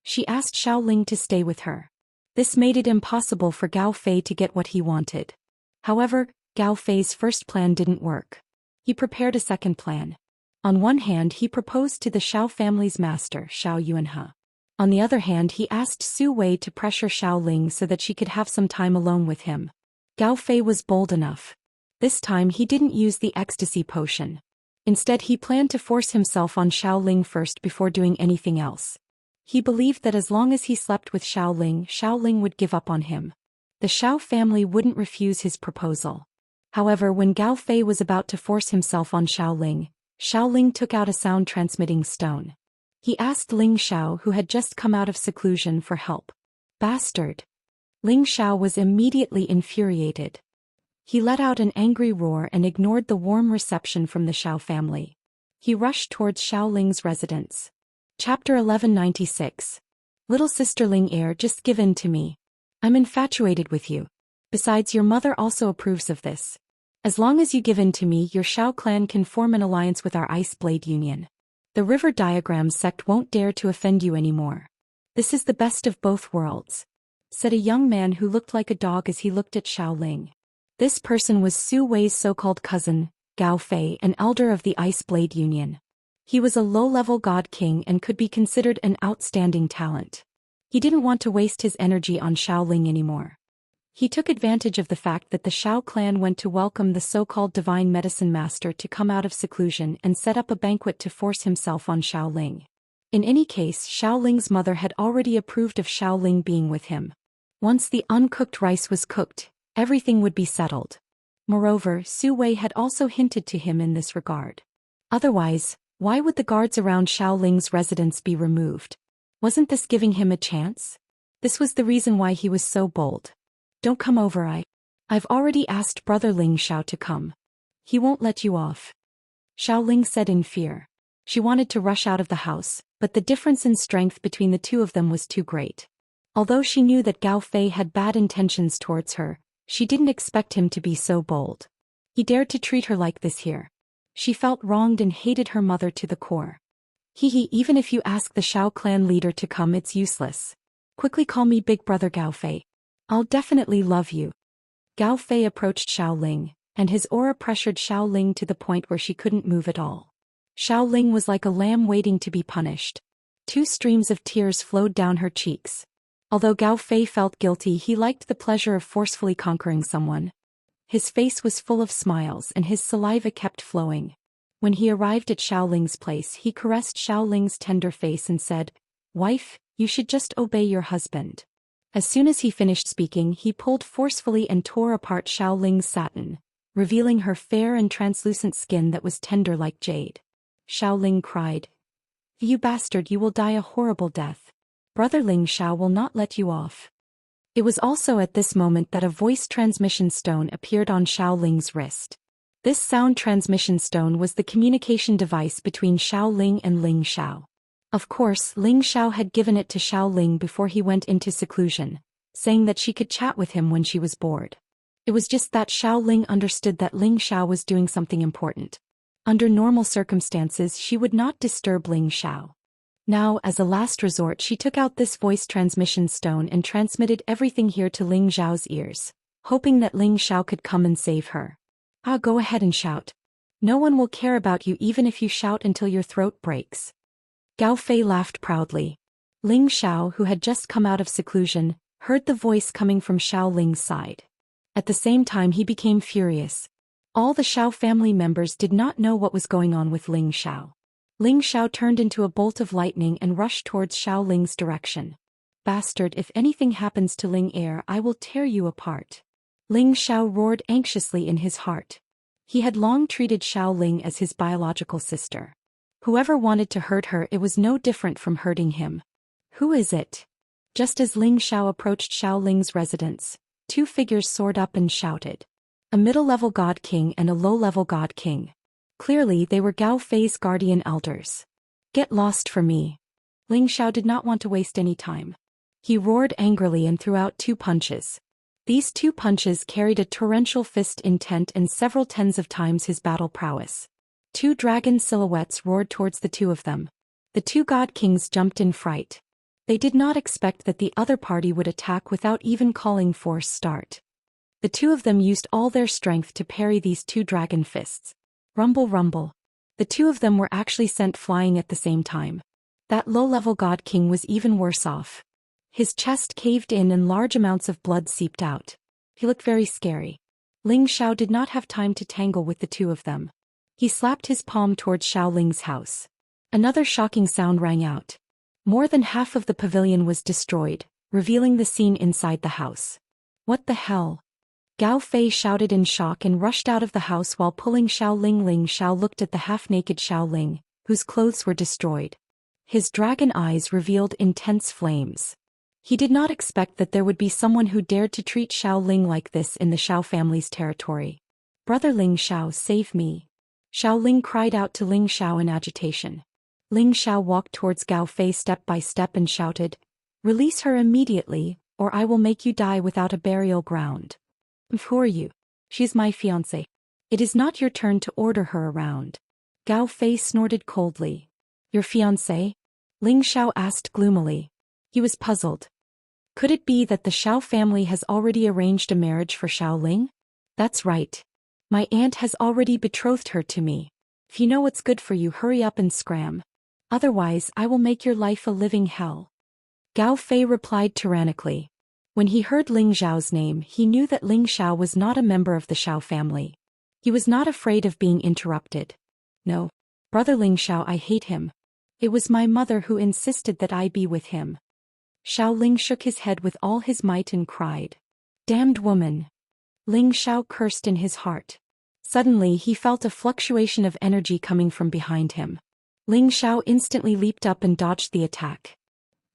She asked Xiao Ling to stay with her. This made it impossible for Gao Fei to get what he wanted. However, Gao Fei's first plan didn't work. He prepared a second plan. On one hand, he proposed to the Xiao family's master, Xiao Yuanhe. On the other hand, he asked Su Wei to pressure Xiao Ling so that she could have some time alone with him. Gao Fei was bold enough. This time he didn't use the ecstasy potion. Instead, he planned to force himself on Xiao Ling first before doing anything else. He believed that as long as he slept with Xiao Ling would give up on him. The Xiao family wouldn't refuse his proposal. However, when Gao Fei was about to force himself on Xiao Ling took out a sound-transmitting stone. He asked Ling Xiao, who had just come out of seclusion, for help. Bastard! Ling Xiao was immediately infuriated. He let out an angry roar and ignored the warm reception from the Xiao family. He rushed towards Xiao Ling's residence. Chapter 1196. Little sister Ling Heir, just give in to me. I'm infatuated with you. Besides, your mother also approves of this. As long as you give in to me, your Xiao clan can form an alliance with our Ice Blade Union. The River Diagram sect won't dare to offend you anymore. This is the best of both worlds," said a young man who looked like a dog as he looked at Xiao Ling. This person was Su Wei's so-called cousin, Gao Fei, an elder of the Ice Blade Union. He was a low-level god king and could be considered an outstanding talent. He didn't want to waste his energy on Xiao Ling anymore. He took advantage of the fact that the Xiao clan went to welcome the so-called divine medicine master to come out of seclusion and set up a banquet to force himself on Xiao Ling. In any case, Xiao Ling's mother had already approved of Xiao Ling being with him. Once the uncooked rice was cooked, everything would be settled. Moreover, Su Wei had also hinted to him in this regard. Otherwise, Why would the guards around Xiao Ling's residence be removed? Wasn't this giving him a chance? This was the reason why he was so bold. Don't come over, I've already asked Brother Ling Xiao to come. He won't let you off. Xiao Ling said in fear. She wanted to rush out of the house, but the difference in strength between the two of them was too great. Although she knew that Gao Fei had bad intentions towards her, she didn't expect him to be so bold. He dared to treat her like this here. She felt wronged and hated her mother to the core. Even if you ask the Xiao clan leader to come, it's useless. Quickly call me Big Brother Gao Fei. I'll definitely love you. Gao Fei approached Xiao Ling, and his aura pressured Xiao Ling to the point where she couldn't move at all. Xiao Ling was like a lamb waiting to be punished. 2 streams of tears flowed down her cheeks. Although Gao Fei felt guilty, he liked the pleasure of forcefully conquering someone. His face was full of smiles and his saliva kept flowing. When he arrived at Xiao Ling's place, he caressed Xiao Ling's tender face and said, "Wife, you should just obey your husband." As soon as he finished speaking, he pulled forcefully and tore apart Xiao Ling's satin, revealing her fair and translucent skin that was tender like jade. Xiao Ling cried, "You bastard, you will die a horrible death. Brother Ling Xiao will not let you off." It was also at this moment that a voice transmission stone appeared on Xiao Ling's wrist. This sound transmission stone was the communication device between Xiao Ling and Ling Xiao. Of course, Ling Xiao had given it to Xiao Ling before he went into seclusion, saying that she could chat with him when she was bored. It was just that Xiao Ling understood that Ling Xiao was doing something important. Under normal circumstances, she would not disturb Ling Xiao. Now, as a last resort, she took out this voice transmission stone and transmitted everything here to Ling Xiao's ears, hoping that Ling Xiao could come and save her. Go ahead and shout. No one will care about you even if you shout until your throat breaks. Gao Fei laughed proudly. Ling Xiao, who had just come out of seclusion, heard the voice coming from Xiao Ling's side. At the same time, he became furious. All the Xiao family members did not know what was going on with Ling Xiao. Ling Xiao turned into a bolt of lightning and rushed towards Xiao Ling's direction. "Bastard, if anything happens to Ling Heir, I will tear you apart." Ling Xiao roared anxiously in his heart. He had long treated Xiao Ling as his biological sister. Whoever wanted to hurt her, it was no different from hurting him. "Who is it?" Just as Ling Xiao approached Xiao Ling's residence, 2 figures soared up and shouted. A middle-level God King and a low-level God King. Clearly, they were Gao Fei's guardian elders. "Get lost from me." Ling Xiao did not want to waste any time. He roared angrily and threw out 2 punches. These 2 punches carried a torrential fist intent and several tens of times his battle prowess. 2 dragon silhouettes roared towards the 2 of them. The 2 God Kings jumped in fright. They did not expect that the other party would attack without even calling for start. The 2 of them used all their strength to parry these 2 dragon fists. Rumble rumble. The 2 of them were actually sent flying at the same time. That low-level God King was even worse off. His chest caved in and large amounts of blood seeped out. He looked very scary. Ling Xiao did not have time to tangle with the 2 of them. He slapped his palm towards Xiao Ling's house. Another shocking sound rang out. More than half of the pavilion was destroyed, revealing the scene inside the house. "What the hell?" Gao Fei shouted in shock and rushed out of the house while pulling Xiao Ling. Ling Xiao looked at the half-naked Xiao Ling, whose clothes were destroyed. His dragon eyes revealed intense flames. He did not expect that there would be someone who dared to treat Xiao Ling like this in the Xiao family's territory. "Brother Ling Xiao, save me." Xiao Ling cried out to Ling Xiao in agitation. Ling Xiao walked towards Gao Fei step by step and shouted, "Release her immediately, or I will make you die without a burial ground." "Who are you?" "She is my fiancée. It is not your turn to order her around." Gao Fei snorted coldly. "Your fiancée?" Ling Xiao asked gloomily. He was puzzled. Could it be that the Xiao family has already arranged a marriage for Xiao Ling? "That's right. My aunt has already betrothed her to me. If you know what's good for you, hurry up and scram. Otherwise, I will make your life a living hell." Gao Fei replied tyrannically. When he heard Ling Xiao's name, he knew that Ling Xiao was not a member of the Xiao family. He was not afraid of being interrupted. "No. Brother Ling Xiao, I hate him. It was my mother who insisted that I be with him." Xiao Ling shook his head with all his might and cried, "Damned woman." Ling Xiao cursed in his heart. Suddenly he felt a fluctuation of energy coming from behind him. Ling Xiao instantly leaped up and dodged the attack.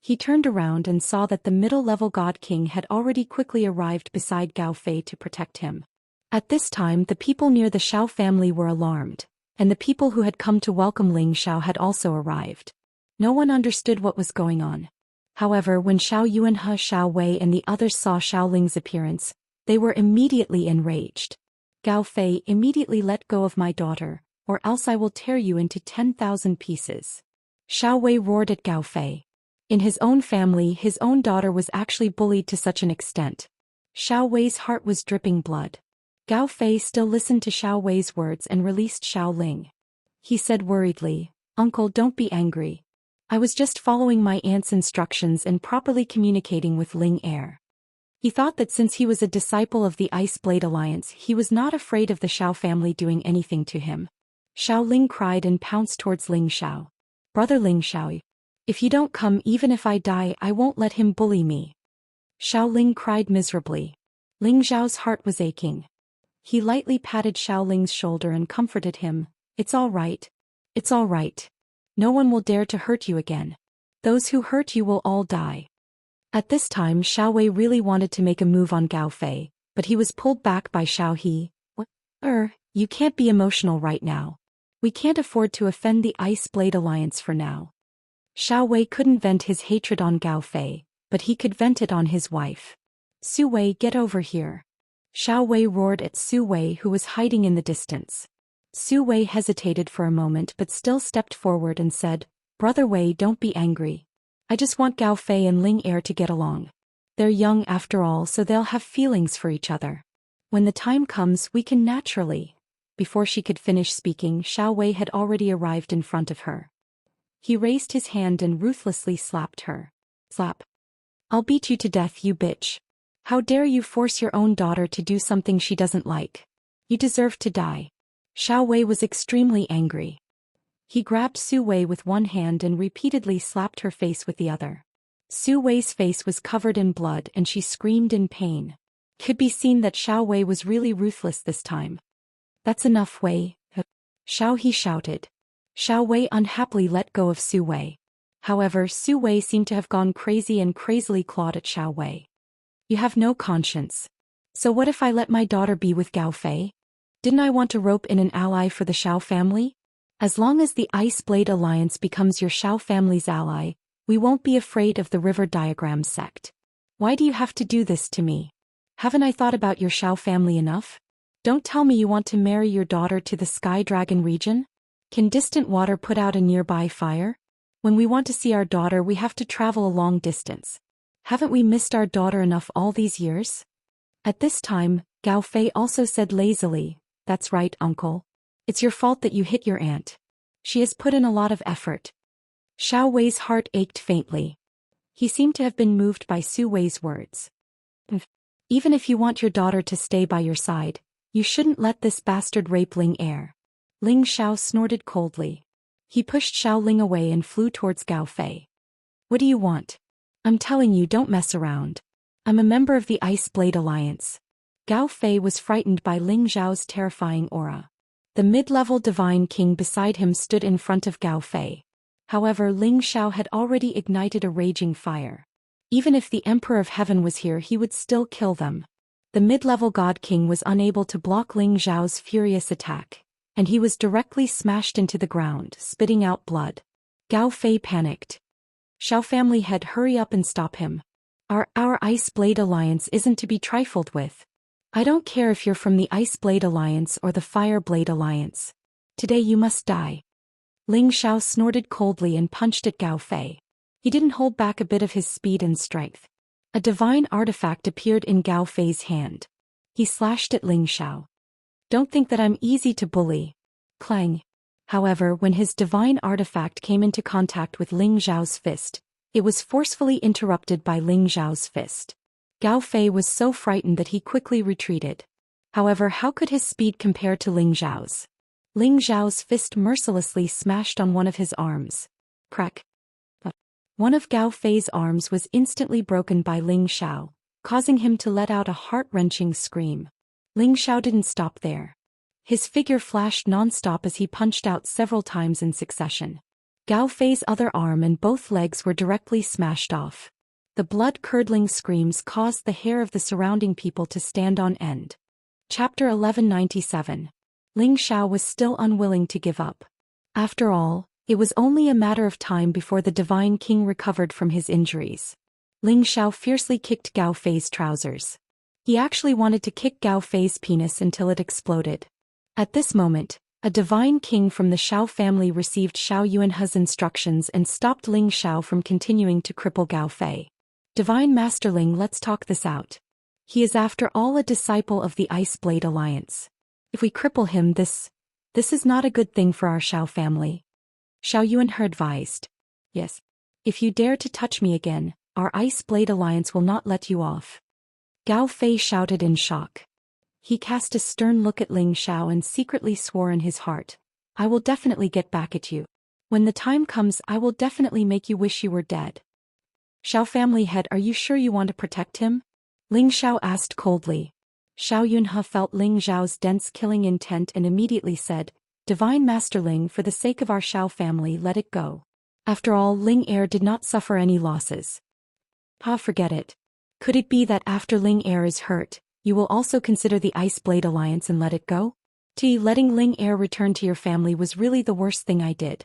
He turned around and saw that the middle-level God King had already quickly arrived beside Gao Fei to protect him. At this time the people near the Xiao family were alarmed, and the people who had come to welcome Ling Xiao had also arrived. No one understood what was going on. However, when Xiao Yuanhe, Xiao Wei and the others saw Xiao Ling's appearance, they were immediately enraged. Gao Fei, immediately let go of my daughter, or else I will tear you into 10,000 pieces. Xiao Wei roared at Gao Fei. In his own family, his own daughter was actually bullied to such an extent. Xiao Wei's heart was dripping blood. Gao Fei still listened to Xiao Wei's words and released Xiao Ling. He said worriedly, "Uncle, don't be angry. I was just following my aunt's instructions and properly communicating with Ling Heir." He thought that since he was a disciple of the Ice Blade Alliance, he was not afraid of the Xiao family doing anything to him. Xiao Ling cried and pounced towards Ling Xiao. "Brother Ling Xiao, if you don't come, even if I die, I won't let him bully me." Xiao Ling cried miserably. Ling Xiao's heart was aching. He lightly patted Xiao Ling's shoulder and comforted him. "It's all right. It's all right. No one will dare to hurt you again. Those who hurt you will all die." At this time Xiao Wei really wanted to make a move on Gao Fei, but he was pulled back by Xiao He. You can't be emotional right now. We can't afford to offend the Ice Blade Alliance for now." Xiao Wei couldn't vent his hatred on Gao Fei, but he could vent it on his wife. "Su Wei, get over here." Xiao Wei roared at Su Wei, who was hiding in the distance. Su Wei hesitated for a moment but still stepped forward and said, "Brother Wei, don't be angry. I just want Gao Fei and Ling Heir to get along. They're young after all, so they'll have feelings for each other. When the time comes, we can naturally." Before she could finish speaking, Xiao Wei had already arrived in front of her. He raised his hand and ruthlessly slapped her. "Slap. I'll beat you to death, you bitch. How dare you force your own daughter to do something she doesn't like? You deserve to die." Xiao Wei was extremely angry. He grabbed Su Wei with one hand and repeatedly slapped her face with the other. Su Wei's face was covered in blood and she screamed in pain. Could be seen that Xiao Wei was really ruthless this time. "That's enough, Wei," Xiao He shouted. Xiao Wei unhappily let go of Su Wei. However, Su Wei seemed to have gone crazy and crazily clawed at Xiao Wei. "You have no conscience. So what if I let my daughter be with Gao Fei? Didn't I want to rope in an ally for the Xiao family? As long as the Ice Blade Alliance becomes your Xiao family's ally, we won't be afraid of the River Diagram sect. Why do you have to do this to me? Haven't I thought about your Xiao family enough? Don't tell me you want to marry your daughter to the Sky Dragon region? Can distant water put out a nearby fire? When we want to see our daughter, we have to travel a long distance. Haven't we missed our daughter enough all these years?" At this time, Gao Fei also said lazily, "That's right, uncle. It's your fault that you hit your aunt. She has put in a lot of effort." Xiao Wei's heart ached faintly. He seemed to have been moved by Su Wei's words. "Even if you want your daughter to stay by your side, you shouldn't let this bastard rape Ling Heir." Ling Xiao snorted coldly. He pushed Xiao Ling away and flew towards Gao Fei. "What do you want? I'm telling you, don't mess around. I'm a member of the Ice Blade Alliance." Gao Fei was frightened by Ling Xiao's terrifying aura. The mid-level Divine King beside him stood in front of Gao Fei. However, Ling Xiao had already ignited a raging fire. Even if the Emperor of Heaven was here, he would still kill them. The mid-level God King was unable to block Ling Xiao's furious attack, and he was directly smashed into the ground, spitting out blood. Gao Fei panicked. "Xiao family head, hurry up and stop him. Our Ice Blade Alliance isn't to be trifled with. I don't care if you're from the Ice Blade Alliance or the Fire Blade Alliance. Today you must die." Ling Xiao snorted coldly and punched at Gao Fei. He didn't hold back a bit of his speed and strength. A divine artifact appeared in Gao Fei's hand. He slashed at Ling Xiao. "Don't think that I'm easy to bully." Clang. However, when his divine artifact came into contact with Ling Xiao's fist, it was forcefully interrupted by Ling Xiao's fist. Gao Fei was so frightened that he quickly retreated. However, how could his speed compare to Ling Xiao's? Ling Xiao's fist mercilessly smashed on one of his arms. Crack. One of Gao Fei's arms was instantly broken by Ling Xiao, causing him to let out a heart-wrenching scream. Ling Xiao didn't stop there. His figure flashed non-stop as he punched out several times in succession. Gao Fei's other arm and both legs were directly smashed off. The blood-curdling screams caused the hair of the surrounding people to stand on end. Chapter 1197. Ling Xiao was still unwilling to give up. After all, it was only a matter of time before the Divine King recovered from his injuries. Ling Xiao fiercely kicked Gao Fei's trousers. He actually wanted to kick Gao Fei's penis until it exploded. At this moment, a Divine King from the Xiao family received Xiao Yuanhe's instructions and stopped Ling Xiao from continuing to cripple Gao Fei. Divine Master Ling, let's talk this out. He is after all a disciple of the Ice Blade Alliance. If we cripple him, this is not a good thing for our Xiao family. Xiao Yuanhe advised. Yes. If you dare to touch me again, our Ice Blade Alliance will not let you off. Gao Fei shouted in shock. He cast a stern look at Ling Xiao and secretly swore in his heart, I will definitely get back at you. When the time comes, I will definitely make you wish you were dead. Xiao family head, are you sure you want to protect him? Ling Xiao asked coldly. Xiao Yuanhe felt Ling Xiao's dense killing intent and immediately said, Divine Master Ling, for the sake of our Xiao family, let it go. After all, Ling Heir did not suffer any losses. Forget it. Could it be that after Ling Heir is hurt, you will also consider the Ice Blade Alliance and let it go? Letting Ling Heir return to your family was really the worst thing I did.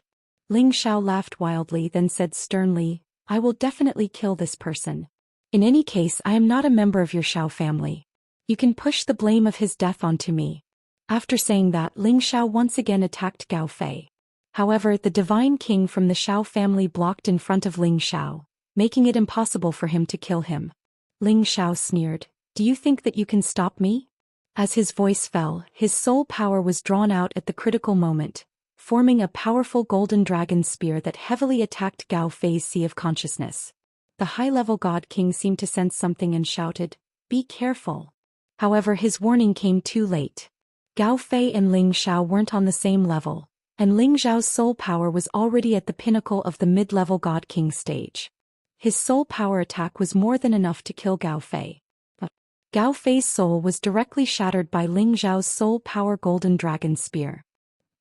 Ling Xiao laughed wildly, then said sternly, I will definitely kill this person. In any case, I am not a member of your Xiao family. You can push the blame of his death onto me. After saying that, Ling Xiao once again attacked Gao Fei. However, the Divine King from the Xiao family blocked in front of Ling Xiao, making it impossible for him to kill him. Ling Xiao sneered, Do you think that you can stop me? As his voice fell, his soul power was drawn out at the critical moment, forming a powerful golden dragon spear that heavily attacked Gao Fei's Sea of Consciousness. The high-level God King seemed to sense something and shouted, Be careful. However, his warning came too late. Gao Fei and Ling Xiao weren't on the same level, and Ling Xiao's soul power was already at the pinnacle of the mid-level God King stage. His soul power attack was more than enough to kill Gao Fei. But Gao Fei's soul was directly shattered by Ling Xiao's soul power golden dragon spear.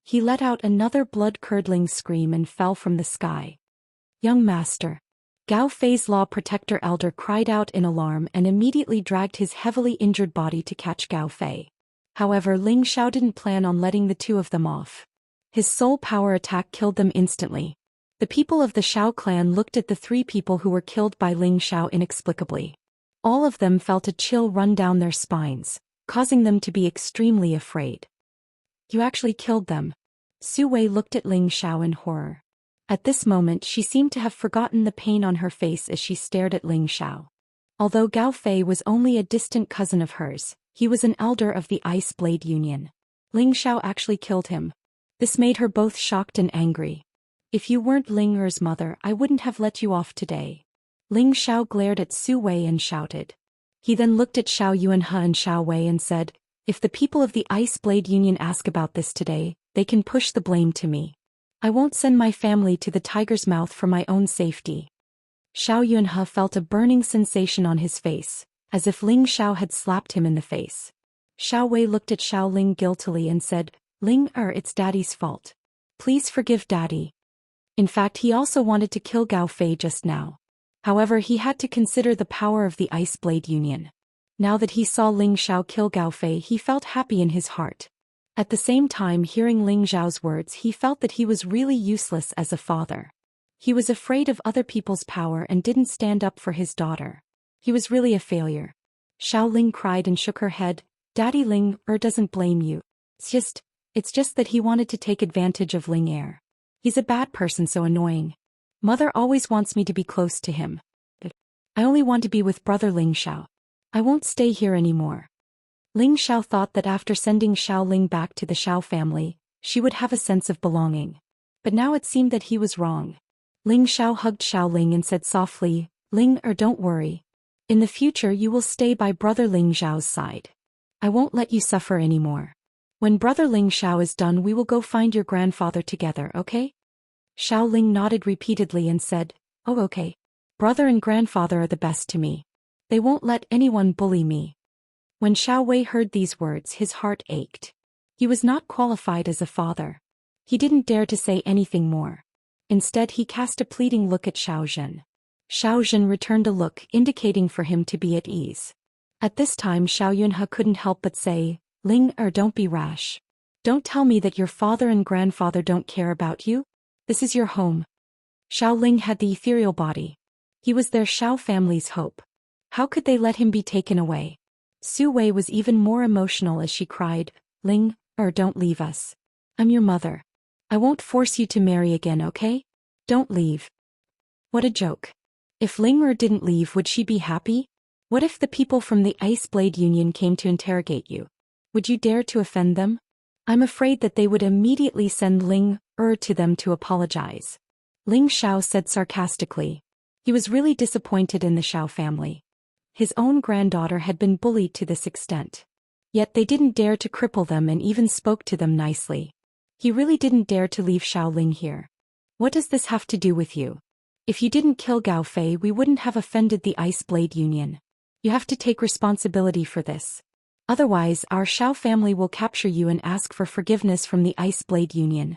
He let out another blood-curdling scream and fell from the sky. Young master. Gao Fei's law protector elder cried out in alarm and immediately dragged his heavily injured body to catch Gao Fei. However, Ling Xiao didn't plan on letting the two of them off. His soul power attack killed them instantly. The people of the Xiao clan looked at the three people who were killed by Ling Xiao inexplicably. All of them felt a chill run down their spines, causing them to be extremely afraid. You actually killed them. Su Wei looked at Ling Xiao in horror. At this moment she seemed to have forgotten the pain on her face as she stared at Ling Xiao. Although Gao Fei was only a distant cousin of hers, he was an elder of the Ice Blade Union. Ling Xiao actually killed him. This made her both shocked and angry. If you weren't Ling Er's mother, I wouldn't have let you off today. Ling Xiao glared at Su Wei and shouted. He then looked at Xiao Yuanhe and Xiao Wei and said, If the people of the Ice Blade Union ask about this today, they can push the blame to me. I won't send my family to the tiger's mouth for my own safety. Xiao Yuanhe felt a burning sensation on his face, as if Ling Xiao had slapped him in the face. Xiao Wei looked at Xiao Ling guiltily and said, Ling it's Daddy's fault. Please forgive Daddy. In fact, he also wanted to kill Gao Fei just now. However, he had to consider the power of the Ice Blade Union. Now that he saw Ling Xiao kill Gao Fei, he felt happy in his heart. At the same time, hearing Ling Xiao's words, he felt that he was really useless as a father. He was afraid of other people's power and didn't stand up for his daughter. He was really a failure. Xiao Ling cried and shook her head. Daddy, Ling doesn't blame you. It's just that he wanted to take advantage of Ling Er. He's a bad person, so annoying. Mother always wants me to be close to him. But I only want to be with brother Ling Xiao. I won't stay here anymore. Ling Xiao thought that after sending Xiao Ling back to the Xiao family, she would have a sense of belonging. But now it seemed that he was wrong. Ling Xiao hugged Xiao Ling and said softly, Ling don't worry. In the future you will stay by brother Ling Xiao's side. I won't let you suffer anymore. When brother Ling Xiao is done, we will go find your grandfather together, okay? Xiao Ling nodded repeatedly and said, Oh okay. Brother and grandfather are the best to me. They won't let anyone bully me. When Xiao Wei heard these words, his heart ached. He was not qualified as a father. He didn't dare to say anything more. Instead he cast a pleading look at Zhou Xian. Zhou Xian returned a look indicating for him to be at ease. At this time Xiao Yunhe couldn't help but say, Ling don't be rash. Don't tell me that your father and grandfather don't care about you? This is your home. Xiao Ling had the ethereal body. He was their Xiao family's hope. How could they let him be taken away? Su Wei was even more emotional as she cried, Ling, don't leave us. I'm your mother. I won't force you to marry again, okay? Don't leave. What a joke. If Ling didn't leave, would she be happy? What if the people from the Ice Blade Union came to interrogate you? Would you dare to offend them? I'm afraid that they would immediately send Ling to them to apologize. Ling Xiao said sarcastically. He was really disappointed in the Xiao family. His own granddaughter had been bullied to this extent. Yet they didn't dare to cripple them and even spoke to them nicely. He really didn't dare to leave Xiao Ling here. What does this have to do with you? If you didn't kill Gao Fei, we wouldn't have offended the Ice Blade Union. You have to take responsibility for this. Otherwise, our Xiao family will capture you and ask for forgiveness from the Ice Blade Union.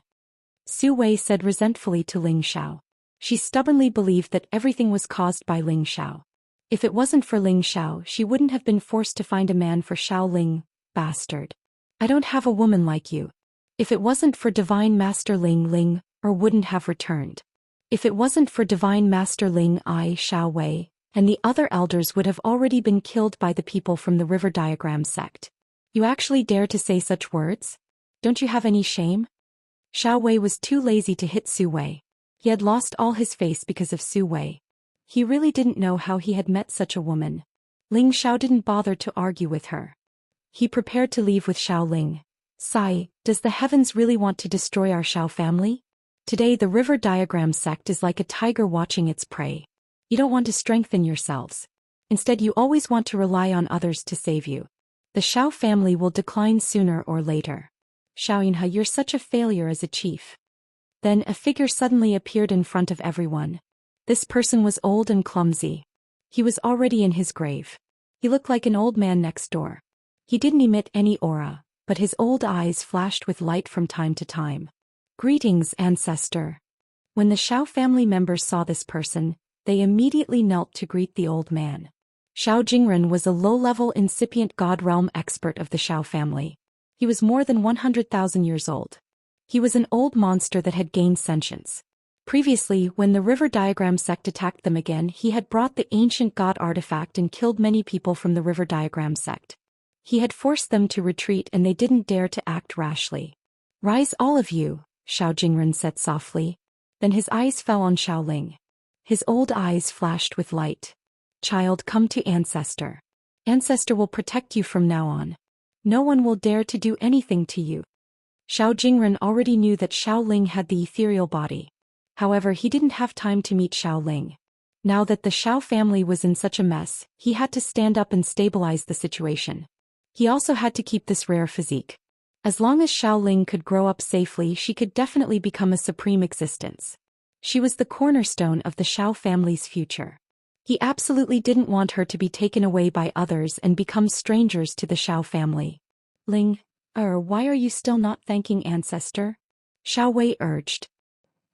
Su Wei said resentfully to Ling Xiao. She stubbornly believed that everything was caused by Ling Xiao. If it wasn't for Ling Xiao, she wouldn't have been forced to find a man for Xiao Ling, bastard. I don't have a woman like you. If it wasn't for Divine Master Ling wouldn't have returned. If it wasn't for Divine Master Ling, I, Xiao Wei, and the other elders would have already been killed by the people from the River Diagram sect. You actually dare to say such words? Don't you have any shame? Xiao Wei was too lazy to hit Su Wei. He had lost all his face because of Su Wei. He really didn't know how he had met such a woman. Ling Xiao didn't bother to argue with her. He prepared to leave with Xiao Ling. Sigh, does the heavens really want to destroy our Xiao family? Today the River Diagram sect is like a tiger watching its prey. You don't want to strengthen yourselves. Instead you always want to rely on others to save you. The Xiao family will decline sooner or later. Xiao Yunhe, you're such a failure as a chief. Then a figure suddenly appeared in front of everyone. This person was old and clumsy. He was already in his grave. He looked like an old man next door. He didn't emit any aura, but his old eyes flashed with light from time to time. Greetings, ancestor. When the Xiao family members saw this person, they immediately knelt to greet the old man. Xiao Jingren was a low-level incipient god realm expert of the Xiao family. He was more than 100,000 years old. He was an old monster that had gained sentience. Previously, when the River Diagram sect attacked them again, he had brought the ancient god artifact and killed many people from the River Diagram sect. He had forced them to retreat and they didn't dare to act rashly. Rise all of you, Xiao Jingren said softly. Then his eyes fell on Xiao Ling. His old eyes flashed with light. Child, come to Ancestor. Ancestor will protect you from now on. No one will dare to do anything to you. Xiao Jingren already knew that Xiao Ling had the ethereal body. However, he didn't have time to meet Xiao Ling. Now that the Xiao family was in such a mess, he had to stand up and stabilize the situation. He also had to keep this rare physique. As long as Xiao Ling could grow up safely, she could definitely become a supreme existence. She was the cornerstone of the Xiao family's future. He absolutely didn't want her to be taken away by others and become strangers to the Xiao family. Ling, why are you still not thanking Ancestor? Xiao Wei urged.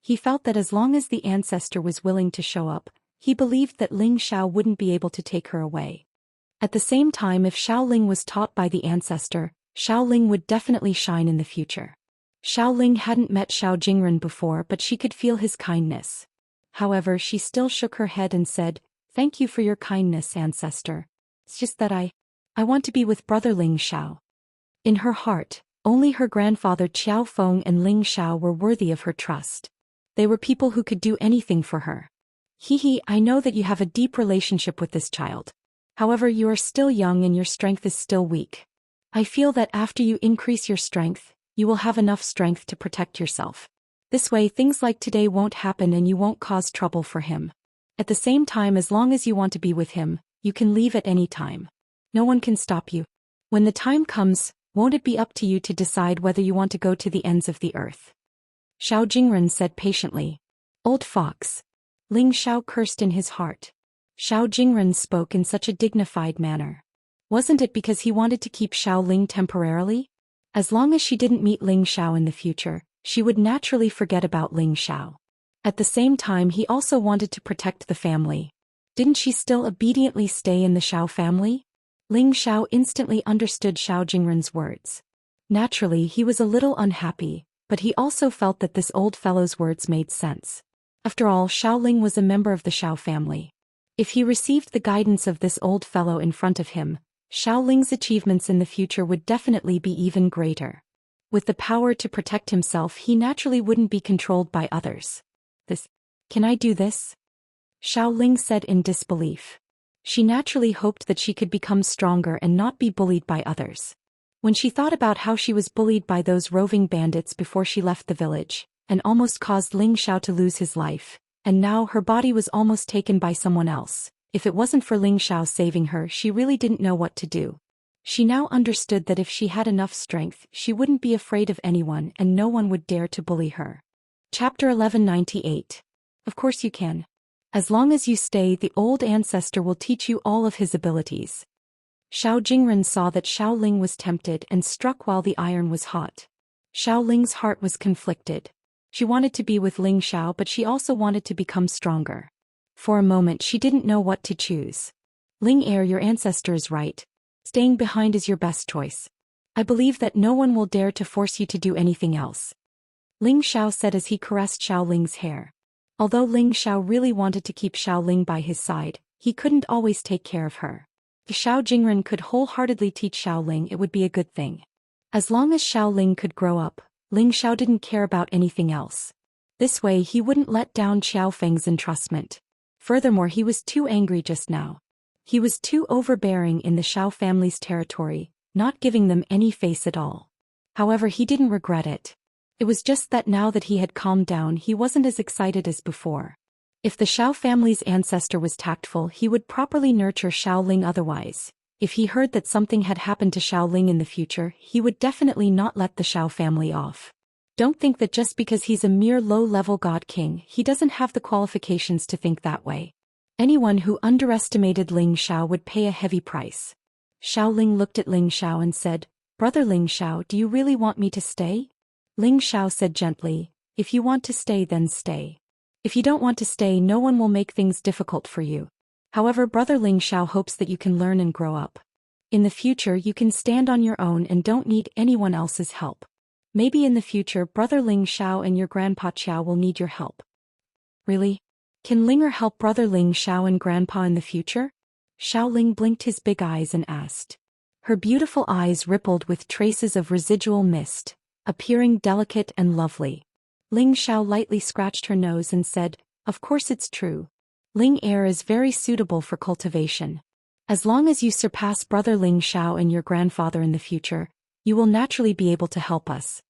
He felt that as long as the Ancestor was willing to show up, he believed that Ling Xiao wouldn't be able to take her away. At the same time, if Xiao Ling was taught by the Ancestor, Xiao Ling would definitely shine in the future. Xiao Ling hadn't met Xiao Jingren before, but she could feel his kindness. However, she still shook her head and said, "Thank you for your kindness, Ancestor. It's just that I want to be with brother Ling Xiao." In her heart, only her grandfather Qiao Feng and Ling Xiao were worthy of her trust. They were people who could do anything for her. I know that you have a deep relationship with this child. However, you are still young and your strength is still weak. I feel that after you increase your strength, you will have enough strength to protect yourself. This way things like today won't happen and you won't cause trouble for him. At the same time, as long as you want to be with him, you can leave at any time. No one can stop you. When the time comes, won't it be up to you to decide whether you want to go to the ends of the earth? Xiao Jingren said patiently. Old fox. Ling Xiao cursed in his heart. Xiao Jingren spoke in such a dignified manner. Wasn't it because he wanted to keep Xiao Ling temporarily? As long as she didn't meet Ling Xiao in the future, she would naturally forget about Ling Xiao. At the same time he also wanted to protect the family. Didn't she still obediently stay in the Xiao family? Ling Xiao instantly understood Xiao Jingren's words. Naturally he was a little unhappy, but he also felt that this old fellow's words made sense. After all, Xiao Ling was a member of the Xiao family. If he received the guidance of this old fellow in front of him, Xiao Ling's achievements in the future would definitely be even greater. With the power to protect himself, he naturally wouldn't be controlled by others. Can I do this? Xiao Ling said in disbelief. She naturally hoped that she could become stronger and not be bullied by others. When she thought about how she was bullied by those roving bandits before she left the village, and almost caused Ling Xiao to lose his life, and now her body was almost taken by someone else, if it wasn't for Ling Xiao saving her, she really didn't know what to do. She now understood that if she had enough strength, she wouldn't be afraid of anyone and no one would dare to bully her. Chapter 1198. Of course you can. As long as you stay, the old ancestor will teach you all of his abilities. Xiao Jingren saw that Xiao Ling was tempted and struck while the iron was hot. Xiao Ling's heart was conflicted. She wanted to be with Ling Xiao, but she also wanted to become stronger. For a moment she didn't know what to choose. Ling Heir, your ancestor is right. Staying behind is your best choice. I believe that no one will dare to force you to do anything else. Ling Xiao said as he caressed Xiao Ling's hair. Although Ling Xiao really wanted to keep Xiao Ling by his side, he couldn't always take care of her. If Xiao Jingren could wholeheartedly teach Xiao Ling, it would be a good thing. As long as Xiao Ling could grow up, Ling Xiao didn't care about anything else. This way he wouldn't let down Xiao Feng's entrustment. Furthermore, he was too angry just now. He was too overbearing in the Xiao family's territory, not giving them any face at all. However, he didn't regret it. It was just that now that he had calmed down, he wasn't as excited as before. If the Xiao family's ancestor was tactful, he would properly nurture Xiao Ling. Otherwise, if he heard that something had happened to Xiao Ling in the future, he would definitely not let the Xiao family off. Don't think that just because he's a mere low-level god king, he doesn't have the qualifications to think that way. Anyone who underestimated Ling Xiao would pay a heavy price. Xiao Ling looked at Ling Xiao and said, "Brother Ling Xiao, do you really want me to stay?" Ling Xiao said gently, "If you want to stay, then stay. If you don't want to stay, no one will make things difficult for you. However, Brother Ling Xiao hopes that you can learn and grow up. In the future, you can stand on your own and don't need anyone else's help. Maybe in the future, Brother Ling Xiao and your Grandpa Qiao will need your help." Really? Can Linger help Brother Ling Xiao and Grandpa in the future? Xiao Ling blinked his big eyes and asked. Her beautiful eyes rippled with traces of residual mist, appearing delicate and lovely. Ling Xiao lightly scratched her nose and said, "Of course it's true. Ling Heir is very suitable for cultivation. As long as you surpass Brother Ling Xiao and your grandfather in the future, you will naturally be able to help us."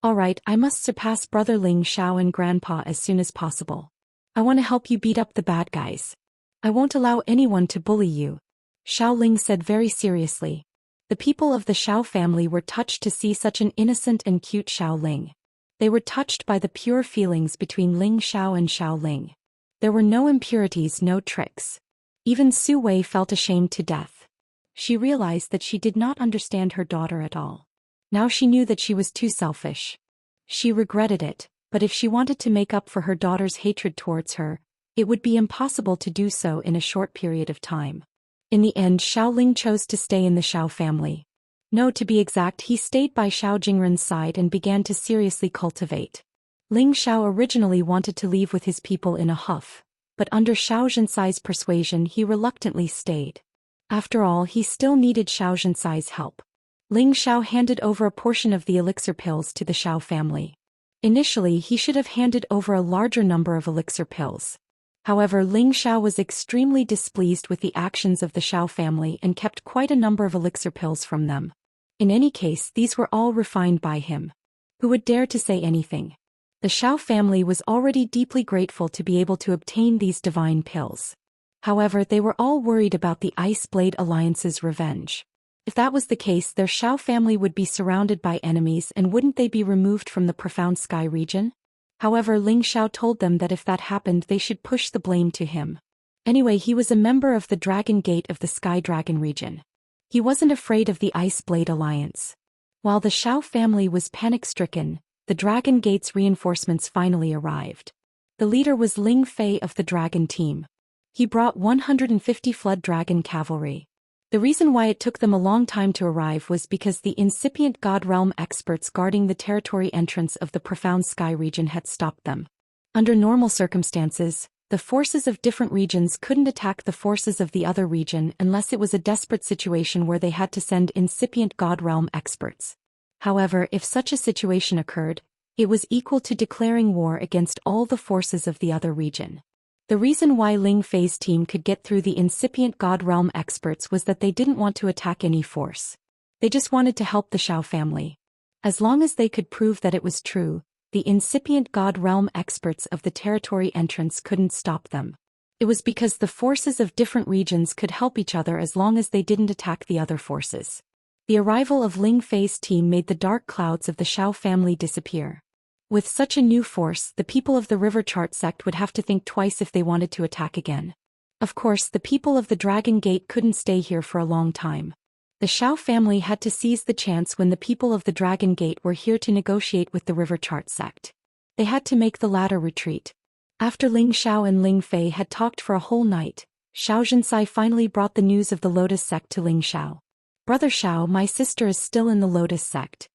"Alright, I must surpass Brother Ling Xiao and Grandpa as soon as possible. I want to help you beat up the bad guys. I won't allow anyone to bully you," Xiao Ling said very seriously. The people of the Xiao family were touched to see such an innocent and cute Xiao Ling. They were touched by the pure feelings between Ling Xiao and Xiao Ling. There were no impurities, no tricks. Even Su Wei felt ashamed to death. She realized that she did not understand her daughter at all. Now she knew that she was too selfish. She regretted it, but if she wanted to make up for her daughter's hatred towards her, it would be impossible to do so in a short period of time. In the end, Xiao Ling chose to stay in the Xiao family. No, to be exact, he stayed by Xiao Jingren's side and began to seriously cultivate. Ling Xiao originally wanted to leave with his people in a huff, but under Xiao Zhensai's persuasion he reluctantly stayed. After all, he still needed Xiao Zhensai's help. Ling Xiao handed over a portion of the elixir pills to the Xiao family. Initially, he should have handed over a larger number of elixir pills. However, Ling Xiao was extremely displeased with the actions of the Xiao family and kept quite a number of elixir pills from them. In any case, these were all refined by him. Who would dare to say anything? The Xiao family was already deeply grateful to be able to obtain these divine pills. However, they were all worried about the Ice Blade Alliance's revenge. If that was the case, their Xiao family would be surrounded by enemies, and wouldn't they be removed from the Profound Sky region? However, Ling Xiao told them that if that happened, they should push the blame to him. Anyway, he was a member of the Dragon Gate of the Sky Dragon region. He wasn't afraid of the Ice Blade Alliance. While the Xiao family was panic-stricken, the Dragon Gate's reinforcements finally arrived. The leader was Ling Fei of the dragon team. He brought 150 flood dragon cavalry. The reason why it took them a long time to arrive was because the incipient God Realm experts guarding the territory entrance of the Profound Sky region had stopped them. Under normal circumstances, the forces of different regions couldn't attack the forces of the other region unless it was a desperate situation where they had to send incipient God Realm experts. However, if such a situation occurred, it was equal to declaring war against all the forces of the other region. The reason why Ling Fei's team could get through the incipient God Realm experts was that they didn't want to attack any force. They just wanted to help the Xiao family. As long as they could prove that it was true, the incipient God Realm experts of the territory entrance couldn't stop them. It was because the forces of different regions could help each other as long as they didn't attack the other forces. The arrival of Ling Fei's team made the dark clouds of the Xiao family disappear. With such a new force, the people of the River Chart sect would have to think twice if they wanted to attack again. Of course, the people of the Dragon Gate couldn't stay here for a long time. The Xiao family had to seize the chance when the people of the Dragon Gate were here to negotiate with the River Chart sect. They had to make the latter retreat. After Ling Xiao and Ling Fei had talked for a whole night, Xianxia finally brought the news of the Lotus sect to Ling Xiao. "Brother Xiao, my sister is still in the Lotus sect.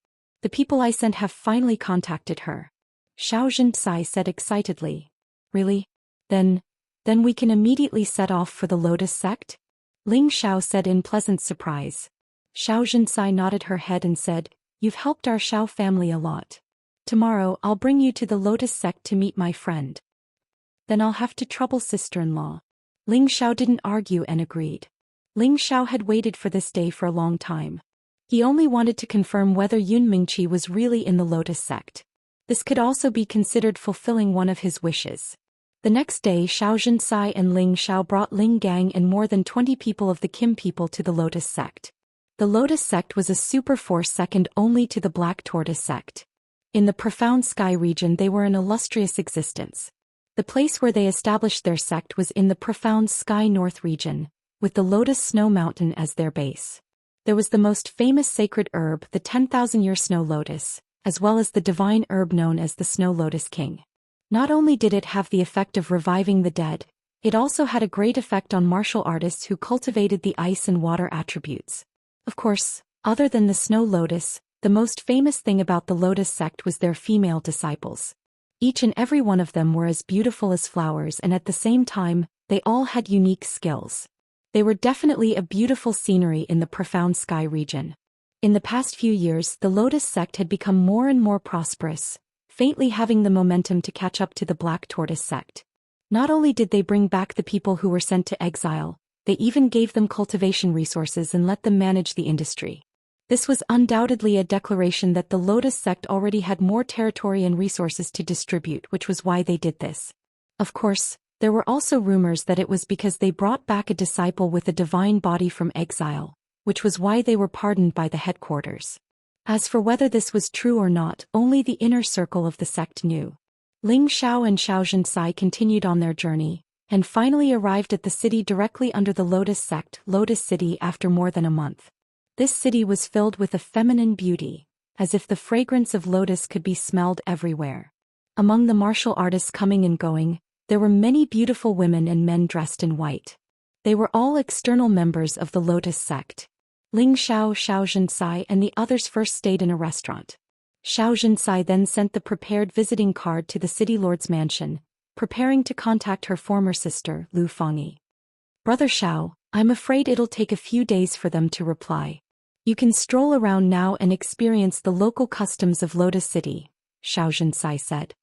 The people I sent have finally contacted her," Xianxia said excitedly. "Really? Then we can immediately set off for the Lotus sect?" Ling Xiao said in pleasant surprise. Xianxia nodded her head and said, "You've helped our Xiao family a lot. Tomorrow I'll bring you to the Lotus sect to meet my friend." "Then I'll have to trouble sister-in-law." Ling Xiao didn't argue and agreed. Ling Xiao had waited for this day for a long time. He only wanted to confirm whether Yun Mingqi was really in the Lotus sect. This could also be considered fulfilling one of his wishes. The next day Xianxia and Ling Xiao brought Ling Gang and more than 20 people of the Kim people to the Lotus sect. The Lotus sect was a super force second only to the Black Tortoise sect. In the Profound Sky region they were an illustrious existence. The place where they established their sect was in the Profound Sky North region, with the Lotus Snow Mountain as their base. There was the most famous sacred herb, the 10,000-year snow lotus, as well as the divine herb known as the Snow Lotus King. Not only did it have the effect of reviving the dead, it also had a great effect on martial artists who cultivated the ice and water attributes. Of course, other than the snow lotus, the most famous thing about the Lotus sect was their female disciples. Each and every one of them were as beautiful as flowers, and at the same time, they all had unique skills. They were definitely a beautiful scenery in the Profound Sky region. In the past few years, the Lotus sect had become more and more prosperous, faintly having the momentum to catch up to the Black Tortoise sect. Not only did they bring back the people who were sent to exile, they even gave them cultivation resources and let them manage the industry. This was undoubtedly a declaration that the Lotus sect already had more territory and resources to distribute, which was why they did this. Of course, there were also rumors that it was because they brought back a disciple with a divine body from exile, which was why they were pardoned by the headquarters. As for whether this was true or not, only the inner circle of the sect knew. Ling Xiao and Xianxia continued on their journey, and finally arrived at the city directly under the Lotus sect, Lotus City, after more than a month. This city was filled with a feminine beauty, as if the fragrance of lotus could be smelled everywhere. Among the martial artists coming and going, there were many beautiful women and men dressed in white. They were all external members of the Lotus sect. Ling Xiao, Xianxia and the others first stayed in a restaurant. Xianxia then sent the prepared visiting card to the city lord's mansion, preparing to contact her former sister, Lu Fangyi. "Brother Xiao, I'm afraid it'll take a few days for them to reply. You can stroll around now and experience the local customs of Lotus City," Xianxia said.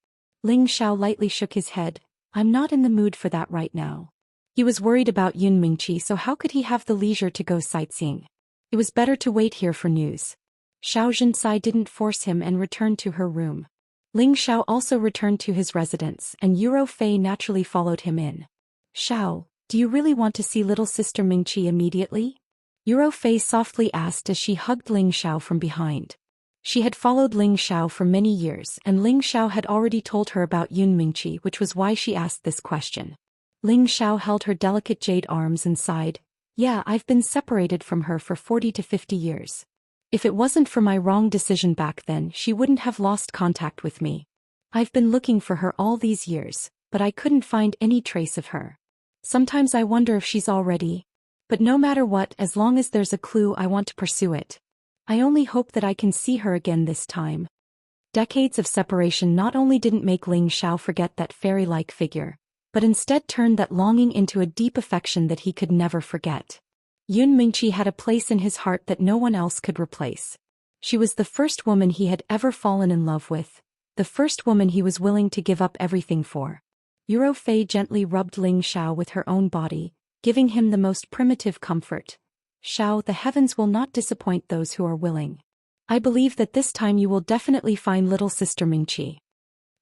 Ling Xiao lightly shook his head. "I'm not in the mood for that right now." He was worried about Yun Mingqi, so how could he have the leisure to go sightseeing? It was better to wait here for news. Xianxia didn't force him and returned to her room. Ling Xiao also returned to his residence, and Yuro Fei naturally followed him in. "Xiao, do you really want to see little sister Mingqi immediately?" Yuro Fei softly asked as she hugged Ling Xiao from behind. She had followed Ling Xiao for many years, and Ling Xiao had already told her about Yun Mingqi, which was why she asked this question. Ling Xiao held her delicate jade arms and sighed. "Yeah, I've been separated from her for 40 to 50 years. If it wasn't for my wrong decision back then, she wouldn't have lost contact with me. I've been looking for her all these years, but I couldn't find any trace of her. Sometimes I wonder if she's already. But no matter what, as long as there's a clue, I want to pursue it. I only hope that I can see her again this time. Decades of separation not only didn't make Ling Xiao forget that fairy-like figure, but instead turned that longing into a deep affection that he could never forget. Yun Mingqi had a place in his heart that no one else could replace. She was the first woman he had ever fallen in love with, the first woman he was willing to give up everything for. Yuro Fei gently rubbed Ling Xiao with her own body, giving him the most primitive comfort. Xiao, the heavens will not disappoint those who are willing. I believe that this time you will definitely find little sister Mingqi.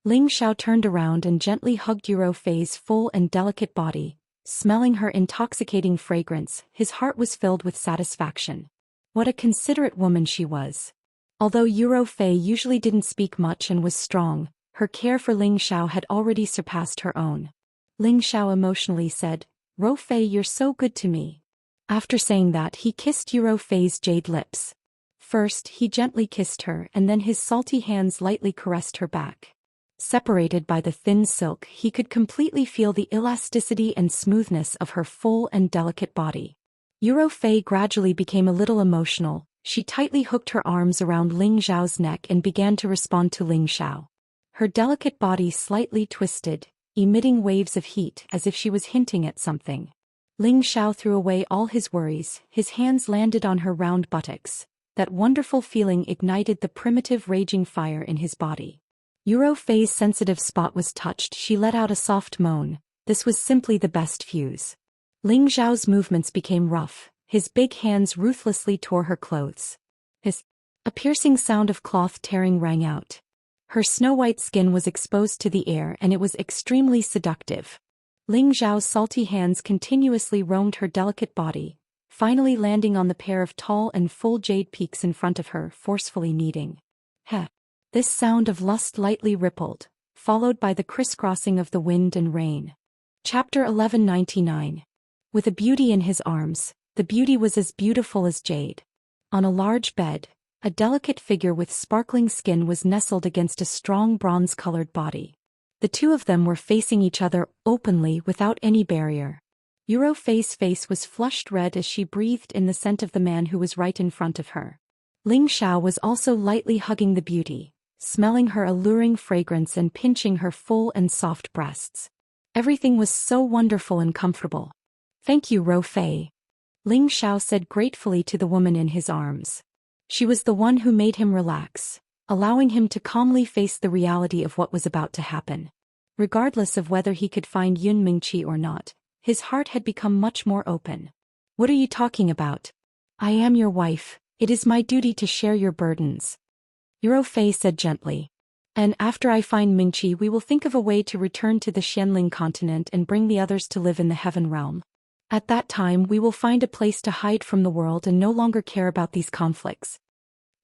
Ling Xiao turned around and gently hugged Yuro Fei's full and delicate body. Smelling her intoxicating fragrance, his heart was filled with satisfaction. What a considerate woman she was. Although Yuro Fei usually didn't speak much and was strong, her care for Ling Xiao had already surpassed her own. Ling Xiao emotionally said, "Ro Fei, you're so good to me." After saying that, he kissed Yuro Fei's jade lips. First, he gently kissed her, and then his salty hands lightly caressed her back. Separated by the thin silk, he could completely feel the elasticity and smoothness of her full and delicate body. Yuro Fei gradually became a little emotional. She tightly hooked her arms around Ling Xiao's neck and began to respond to Ling Xiao. Her delicate body slightly twisted, emitting waves of heat as if she was hinting at something. Ling Xiao threw away all his worries, his hands landed on her round buttocks. That wonderful feeling ignited the primitive raging fire in his body. Yuro Fei's sensitive spot was touched. She let out a soft moan. This was simply the best fuse. Ling Xiao's movements became rough. His big hands ruthlessly tore her clothes. A piercing sound of cloth tearing rang out. Her snow-white skin was exposed to the air and it was extremely seductive. Ling Xiao's salty hands continuously roamed her delicate body, finally landing on the pair of tall and full jade peaks in front of her, forcefully kneading. Heh. This sound of lust lightly rippled, followed by the crisscrossing of the wind and rain. Chapter 1199. With a beauty in his arms, the beauty was as beautiful as jade. On a large bed, a delicate figure with sparkling skin was nestled against a strong bronze-colored body. The two of them were facing each other openly without any barrier. Yuro Fei's face was flushed red as she breathed in the scent of the man who was right in front of her. Ling Xiao was also lightly hugging the beauty, smelling her alluring fragrance and pinching her full and soft breasts. Everything was so wonderful and comfortable. "Thank you, Ro Fei," Ling Xiao said gratefully to the woman in his arms. She was the one who made him relax, allowing him to calmly face the reality of what was about to happen. Regardless of whether he could find Yun Mingqi or not, his heart had become much more open. "What are you talking about? I am your wife. It is my duty to share your burdens," Yuro Fei said gently. "And after I find Mingqi, we will think of a way to return to the Xianling continent and bring the others to live in the heaven realm. At that time we will find a place to hide from the world and no longer care about these conflicts."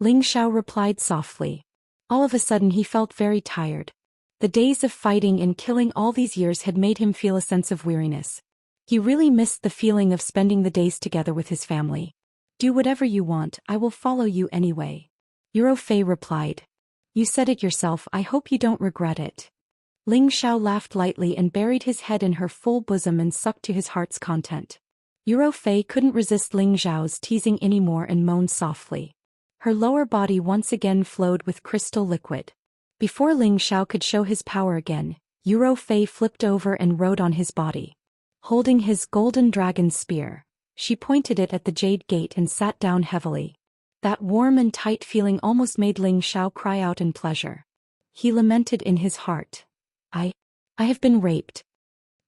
Ling Xiao replied softly. All of a sudden he felt very tired. The days of fighting and killing all these years had made him feel a sense of weariness. He really missed the feeling of spending the days together with his family. "Do whatever you want, I will follow you anyway," Yuro Fei replied. "You said it yourself, I hope you don't regret it." Ling Xiao laughed lightly and buried his head in her full bosom and sucked to his heart's content. Yuro Fei couldn't resist Ling Xiao's teasing anymore and moaned softly. Her lower body once again flowed with crystal liquid. Before Ling Xiao could show his power again, Yuro Fei flipped over and rode on his body. Holding his golden dragon spear, she pointed it at the jade gate and sat down heavily. That warm and tight feeling almost made Ling Xiao cry out in pleasure. He lamented in his heart. I have been raped."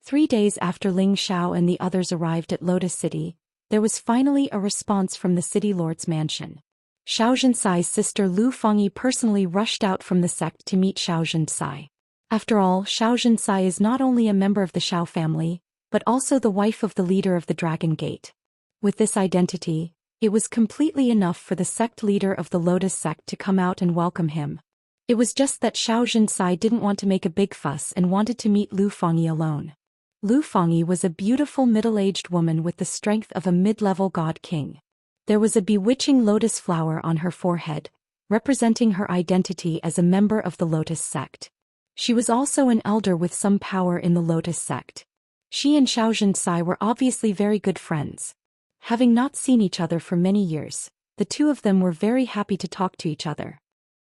3 days after Ling Xiao and the others arrived at Lotus City, there was finally a response from the city lord's mansion. Xianxia's sister Lu Fengyi personally rushed out from the sect to meet Xianxia. After all, Xianxia is not only a member of the Xiao family, but also the wife of the leader of the Dragon Gate. With this identity, it was completely enough for the sect leader of the Lotus sect to come out and welcome him. It was just that Xianxia didn't want to make a big fuss and wanted to meet Lu Fengyi alone. Lu Fengyi was a beautiful middle-aged woman with the strength of a mid-level god king. There was a bewitching lotus flower on her forehead, representing her identity as a member of the Lotus sect. She was also an elder with some power in the Lotus sect. She and Xianxia were obviously very good friends. Having not seen each other for many years, the two of them were very happy to talk to each other.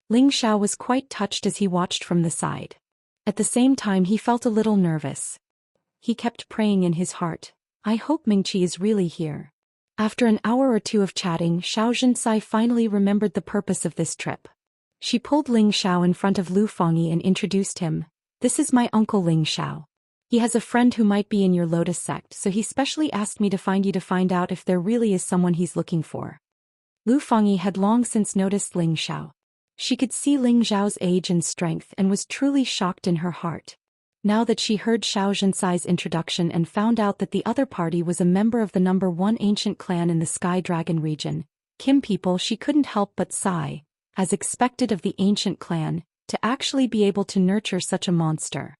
Ling Xiao was quite touched as he watched from the side. At the same time he felt a little nervous. He kept praying in his heart, I hope Mingqi is really here. After an hour or two of chatting, Xianxia finally remembered the purpose of this trip. She pulled Ling Xiao in front of Lu Fangyi and introduced him. This is my uncle Ling Xiao. He has a friend who might be in your Lotus sect, so he specially asked me to find you to find out if there really is someone he's looking for. Lu Fangyi had long since noticed Ling Xiao. She could see Ling Xiao's age and strength and was truly shocked in her heart. Now that she heard Xiaoxian's introduction and found out that the other party was a member of the number 1 ancient clan in the Sky Dragon region, Kim people, she couldn't help but sigh, as expected of the ancient clan, to actually be able to nurture such a monster.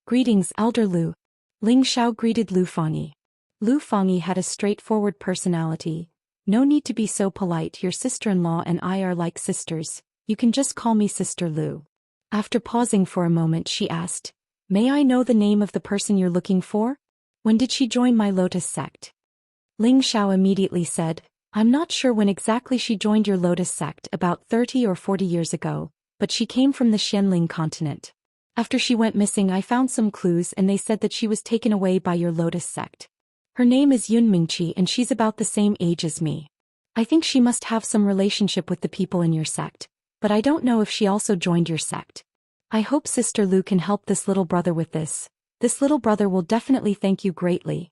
Greetings, Elder Lu. Ling Xiao greeted Lu Fangyi. Lu Fangyi had a straightforward personality. No need to be so polite, your sister-in-law and I are like sisters, you can just call me Sister Lu. After pausing for a moment she asked, may I know the name of the person you're looking for? When did she join my Lotus sect? Ling Xiao immediately said, I'm not sure when exactly she joined your Lotus sect, about 30 or 40 years ago, but she came from the Xianling continent. After she went missing I found some clues and they said that she was taken away by your Lotus sect. Her name is Yun Mingqi and she's about the same age as me. I think she must have some relationship with the people in your sect, but I don't know if she also joined your sect. I hope Sister Lu can help this little brother with this. This little brother will definitely thank you greatly.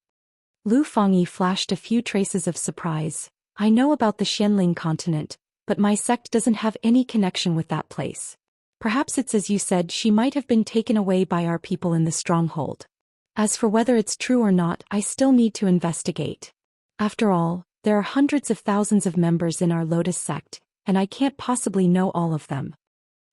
Lu Fangyi flashed a few traces of surprise. I know about the Xianling continent, but my sect doesn't have any connection with that place. Perhaps it's as you said, she might have been taken away by our people in the stronghold. As for whether it's true or not, I still need to investigate. After all, there are hundreds of thousands of members in our Lotus sect, and I can't possibly know all of them.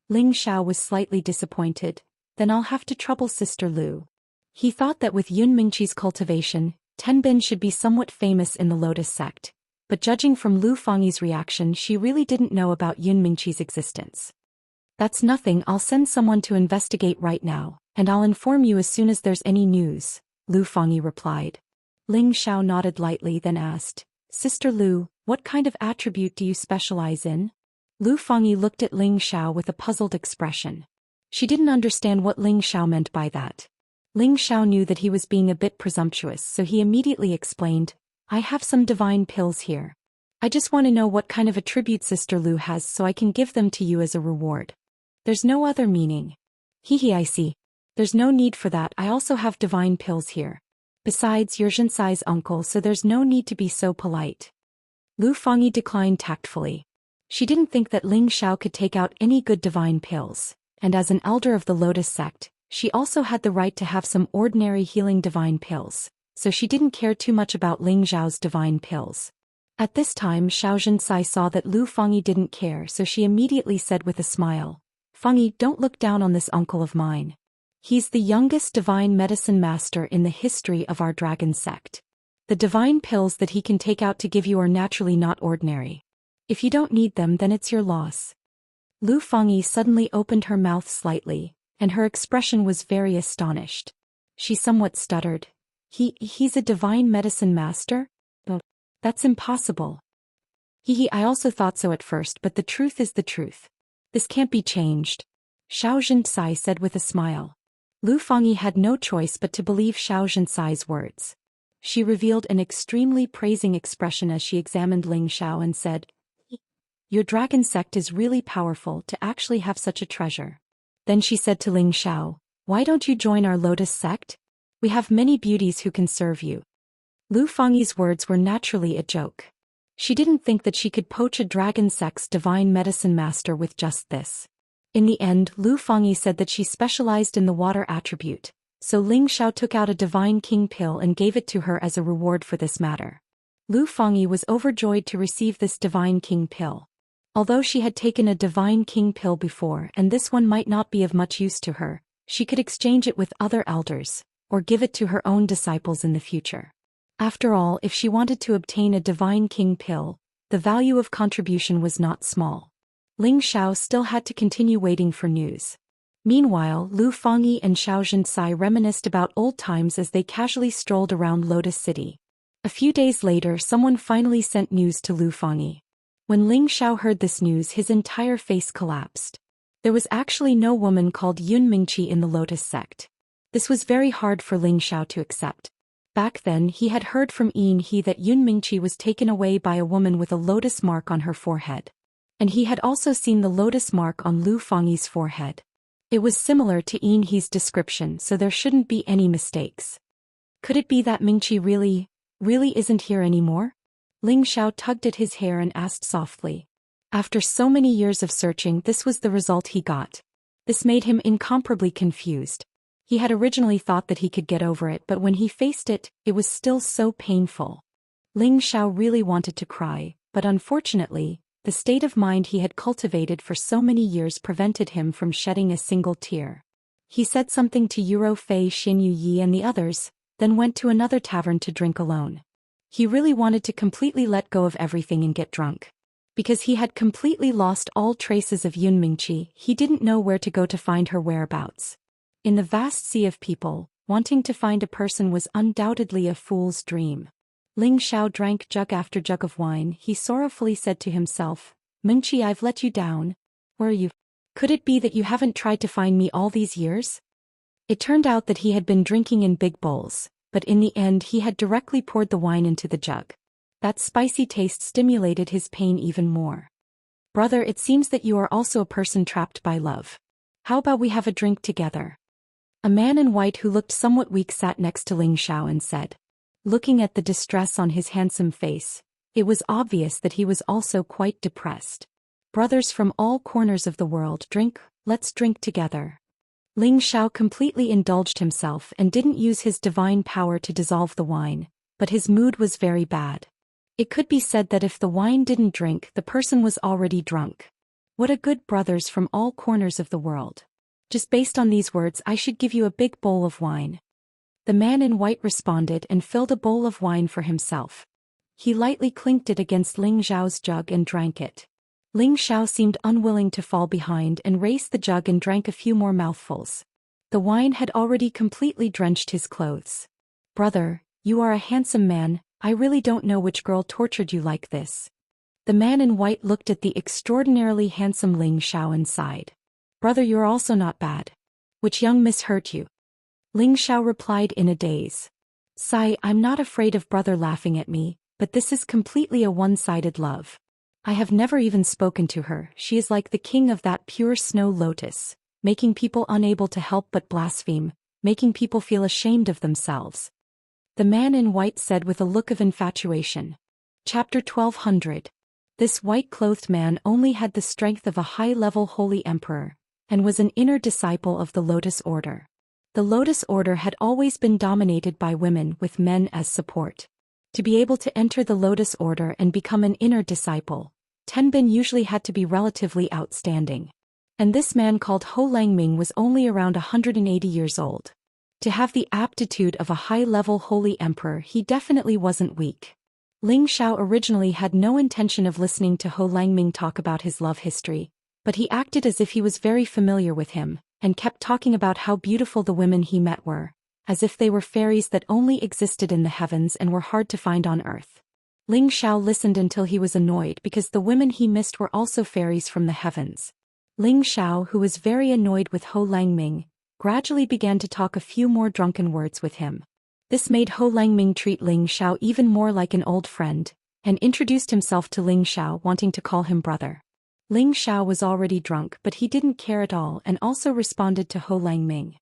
Ling Xiao was slightly disappointed. Then I'll have to trouble Sister Lu. He thought that with Yun Mingqi's cultivation, Tenbin should be somewhat famous in the Lotus sect, but judging from Lu Fangyi's reaction she really didn't know about Yun Mingqi's existence. That's nothing, I'll send someone to investigate right now, and I'll inform you as soon as there's any news, Lu Fangyi replied. Ling Xiao nodded lightly then asked, Sister Lu, what kind of attribute do you specialize in? Lu Fangyi looked at Ling Xiao with a puzzled expression. She didn't understand what Ling Xiao meant by that. Ling Xiao knew that he was being a bit presumptuous, so he immediately explained, I have some divine pills here. I just want to know what kind of attribute Sister Lu has so I can give them to you as a reward. There's no other meaning. Hehe, I see. There's no need for that, I also have divine pills here. Besides, you're Zhensai's uncle, so there's no need to be so polite. Lu Fangyi declined tactfully. She didn't think that Ling Xiao could take out any good divine pills, and as an elder of the Lotus sect, she also had the right to have some ordinary healing divine pills, so she didn't care too much about Ling Xiao's divine pills. At this time Xianxia saw that Lu Fangyi didn't care, so she immediately said with a smile, Fangyi, don't look down on this uncle of mine. He's the youngest divine medicine master in the history of our dragon sect. The divine pills that he can take out to give you are naturally not ordinary. If you don't need them, then it's your loss. Lu Fangyi suddenly opened her mouth slightly, and her expression was very astonished. She somewhat stuttered. He's a divine medicine master? Oh, that's impossible. I also thought so at first, but the truth is the truth. This can't be changed. Xianxia said with a smile. Lu Fangyi had no choice but to believe Xianxia's words. She revealed an extremely praising expression as she examined Ling Xiao and said, Your dragon sect is really powerful to actually have such a treasure. Then she said to Ling Xiao, Why don't you join our Lotus sect? We have many beauties who can serve you. Lu Fangyi's words were naturally a joke. She didn't think that she could poach a dragon sect's divine medicine master with just this. In the end, Lu Fangyi said that she specialized in the water attribute, so Ling Xiao took out a divine king pill and gave it to her as a reward for this matter. Lu Fangyi was overjoyed to receive this divine king pill. Although she had taken a divine king pill before and this one might not be of much use to her, she could exchange it with other elders, or give it to her own disciples in the future. After all, if she wanted to obtain a divine king pill, the value of contribution was not small. Ling Xiao still had to continue waiting for news. Meanwhile, Lu Fangyi and Xianxia reminisced about old times as they casually strolled around Lotus City. A few days later, someone finally sent news to Lu Fangyi. When Ling Xiao heard this news, his entire face collapsed. There was actually no woman called Yun Mingqi in the Lotus sect. This was very hard for Ling Xiao to accept. Back then, he had heard from Yin He that Yun Mingqi was taken away by a woman with a lotus mark on her forehead. And he had also seen the lotus mark on Lu Fangyi's forehead. It was similar to Yin He's description, so there shouldn't be any mistakes. Could it be that Mingqi really isn't here anymore? Ling Xiao tugged at his hair and asked softly. After so many years of searching, this was the result he got. This made him incomparably confused. He had originally thought that he could get over it, but when he faced it, it was still so painful. Ling Xiao really wanted to cry, but unfortunately, the state of mind he had cultivated for so many years prevented him from shedding a single tear. He said something to Yuro Fei, Xinyu Yi and the others, then went to another tavern to drink alone. He really wanted to completely let go of everything and get drunk. Because he had completely lost all traces of Yun Mingqi, he didn't know where to go to find her whereabouts. In the vast sea of people, wanting to find a person was undoubtedly a fool's dream. Ling Xiao drank jug after jug of wine. He sorrowfully said to himself, Mingqi, I've let you down. Where are you? Could it be that you haven't tried to find me all these years? It turned out that he had been drinking in big bowls, but in the end he had directly poured the wine into the jug. That spicy taste stimulated his pain even more. Brother, it seems that you are also a person trapped by love. How about we have a drink together? A man in white who looked somewhat weak sat next to Ling Xiao and said. Looking at the distress on his handsome face, it was obvious that he was also quite depressed. Brothers from all corners of the world, let's drink together. Ling Xiao completely indulged himself and didn't use his divine power to dissolve the wine, but his mood was very bad. It could be said that if the wine didn't drink, the person was already drunk. What a good brothers from all corners of the world. Just based on these words, I should give you a big bowl of wine. The man in white responded and filled a bowl of wine for himself. He lightly clinked it against Ling Xiao's jug and drank it. Ling Xiao seemed unwilling to fall behind and raised the jug and drank a few more mouthfuls. The wine had already completely drenched his clothes. Brother, you are a handsome man. I really don't know which girl tortured you like this. The man in white looked at the extraordinarily handsome Ling Xiao and sighed. Brother, you're also not bad. Which young miss hurt you? Ling Xiao replied in a daze. Sigh, I'm not afraid of brother laughing at me, but this is completely a one-sided love. I have never even spoken to her. She is like the king of that pure snow lotus, making people unable to help but blaspheme, making people feel ashamed of themselves. The man in white said with a look of infatuation. Chapter 1200. This white-clothed man only had the strength of a high-level holy emperor, and was an inner disciple of the Lotus Order. The Lotus Order had always been dominated by women with men as support. To be able to enter the Lotus Order and become an inner disciple, Tenbin usually had to be relatively outstanding. And this man called Ho Langming was only around 180 years old. To have the aptitude of a high-level holy emperor, he definitely wasn't weak. Ling Xiao originally had no intention of listening to Ho Langming talk about his love history, but he acted as if he was very familiar with him, and kept talking about how beautiful the women he met were, as if they were fairies that only existed in the heavens and were hard to find on earth. Ling Xiao listened until he was annoyed because the women he missed were also fairies from the heavens. Ling Xiao, who was very annoyed with Ho Langming, gradually began to talk a few more drunken words with him. This made Ho Langming treat Ling Xiao even more like an old friend, and introduced himself to Ling Xiao, wanting to call him brother. Ling Xiao was already drunk, but he didn't care at all and also responded to Ho Langming.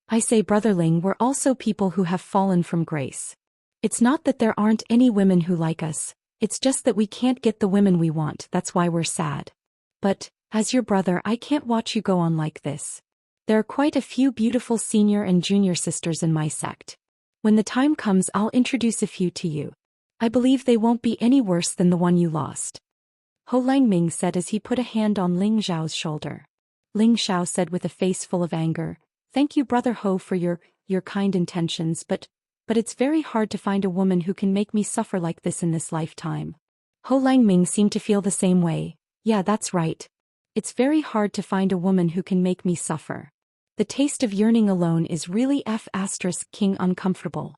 I say, Brother Ling, we're also people who have fallen from grace. It's not that there aren't any women who like us, it's just that we can't get the women we want, that's why we're sad. But, as your brother, I can't watch you go on like this. There are quite a few beautiful senior and junior sisters in my sect. When the time comes, I'll introduce a few to you. I believe they won't be any worse than the one you lost. Ho Langming said as he put a hand on Ling Xiao's shoulder. Ling Xiao said with a face full of anger, Thank you, Brother Ho, for your kind intentions, but it's very hard to find a woman who can make me suffer like this in this lifetime. Ho Langming seemed to feel the same way. Yeah, that's right. It's very hard to find a woman who can make me suffer. The taste of yearning alone is really *king uncomfortable.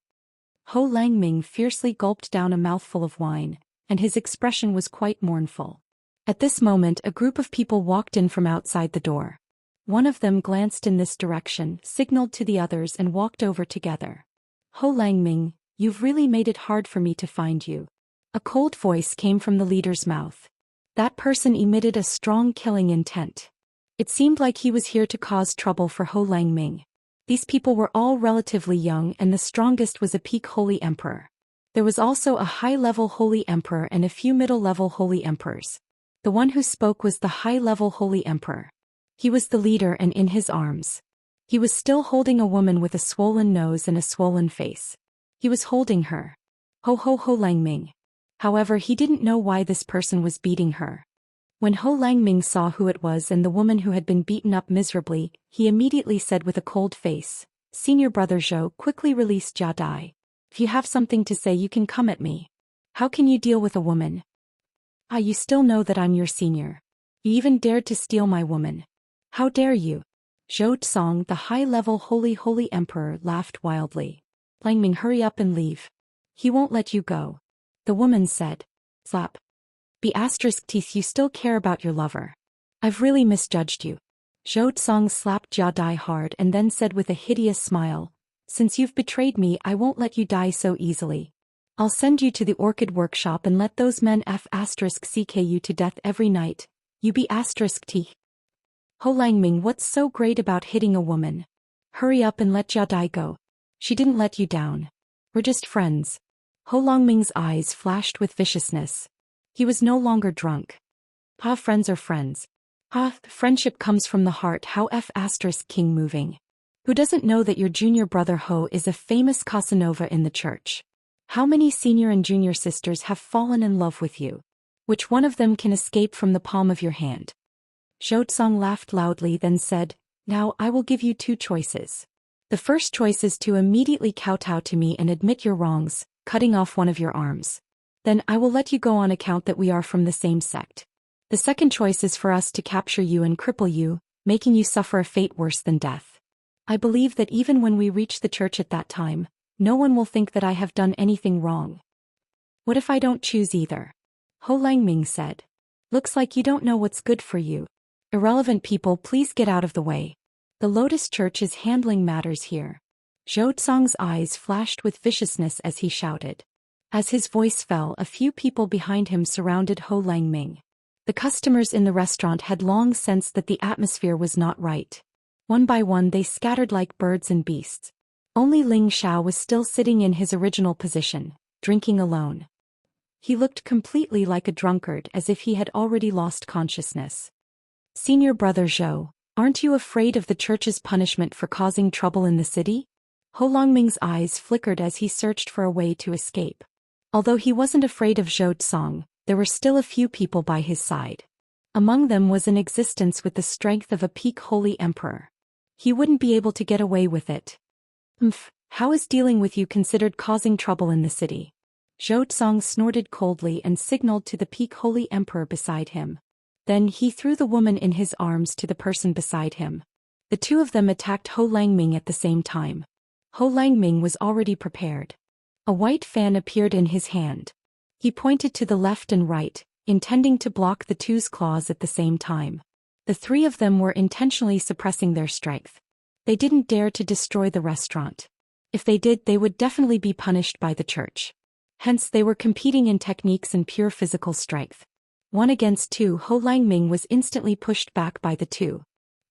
Ho Langming fiercely gulped down a mouthful of wine, and his expression was quite mournful. At this moment a group of people walked in from outside the door. One of them glanced in this direction, signaled to the others and walked over together. Ho Langming, you've really made it hard for me to find you. A cold voice came from the leader's mouth. That person emitted a strong killing intent. It seemed like he was here to cause trouble for Ho Langming. These people were all relatively young and the strongest was a peak holy emperor. There was also a high-level holy emperor and a few middle-level holy emperors. The one who spoke was the high-level holy emperor. He was the leader and in his arms. He was still holding a woman with a swollen nose and a swollen face. He was holding her. Ho Langming. However, he didn't know why this person was beating her. When Ho Langming saw who it was and the woman who had been beaten up miserably, he immediately said with a cold face, "Senior brother Zhou, quickly release Jia Dai. If you have something to say you can come at me. How can you deal with a woman? You still know that I'm your senior. You even dared to steal my woman. How dare you?" Zhou Xian, the high-level holy emperor, laughed wildly. "Langming, hurry up and leave. He won't let you go." The woman said. "Slap. Teeth, you still care about your lover. I've really misjudged you." Zhou Xian slapped Jia Dai hard and then said with a hideous smile, "Since you've betrayed me, I won't let you die so easily. I'll send you to the orchid workshop and let those men *ck you to death every night. You be *t. Ho Langming, what's so great about hitting a woman? Hurry up and let Jia Dai go. She didn't let you down. We're just friends." Ho Langming's eyes flashed with viciousness. He was no longer drunk. Friends are friends. Friendship comes from the heart. How *king moving. Who doesn't know that your junior brother Ho is a famous Casanova in the church? How many senior and junior sisters have fallen in love with you? Which one of them can escape from the palm of your hand? Zhou Xian laughed loudly, then said, "Now I will give you two choices. The first choice is to immediately kowtow to me and admit your wrongs, cutting off one of your arms. Then I will let you go on account that we are from the same sect. The second choice is for us to capture you and cripple you, making you suffer a fate worse than death. I believe that even when we reach the church at that time, no one will think that I have done anything wrong." "What if I don't choose either?" Ho Langming said. "Looks like you don't know what's good for you. Irrelevant people, please get out of the way. The Lotus Church is handling matters here." Zhou Xian's eyes flashed with viciousness as he shouted. As his voice fell, a few people behind him surrounded Ho Langming. The customers in the restaurant had long sensed that the atmosphere was not right. One by one they scattered like birds and beasts. Only Ling Xiao was still sitting in his original position, drinking alone. He looked completely like a drunkard, as if he had already lost consciousness. "Senior brother Zhou, aren't you afraid of the church's punishment for causing trouble in the city?" Ho Langming's eyes flickered as he searched for a way to escape. Although he wasn't afraid of Zhou Xian, there were still a few people by his side. Among them was an existence with the strength of a peak holy emperor. He wouldn't be able to get away with it. How is dealing with you considered causing trouble in the city?" Zhou Xian snorted coldly and signaled to the peak holy emperor beside him. Then he threw the woman in his arms to the person beside him. The two of them attacked Ho Langming at the same time. Ho Langming was already prepared. A white fan appeared in his hand. He pointed to the left and right, intending to block the two's claws at the same time. The three of them were intentionally suppressing their strength. They didn't dare to destroy the restaurant. If they did, they would definitely be punished by the church. Hence they were competing in techniques and pure physical strength. 1 against 2, Ho Langming was instantly pushed back by the two.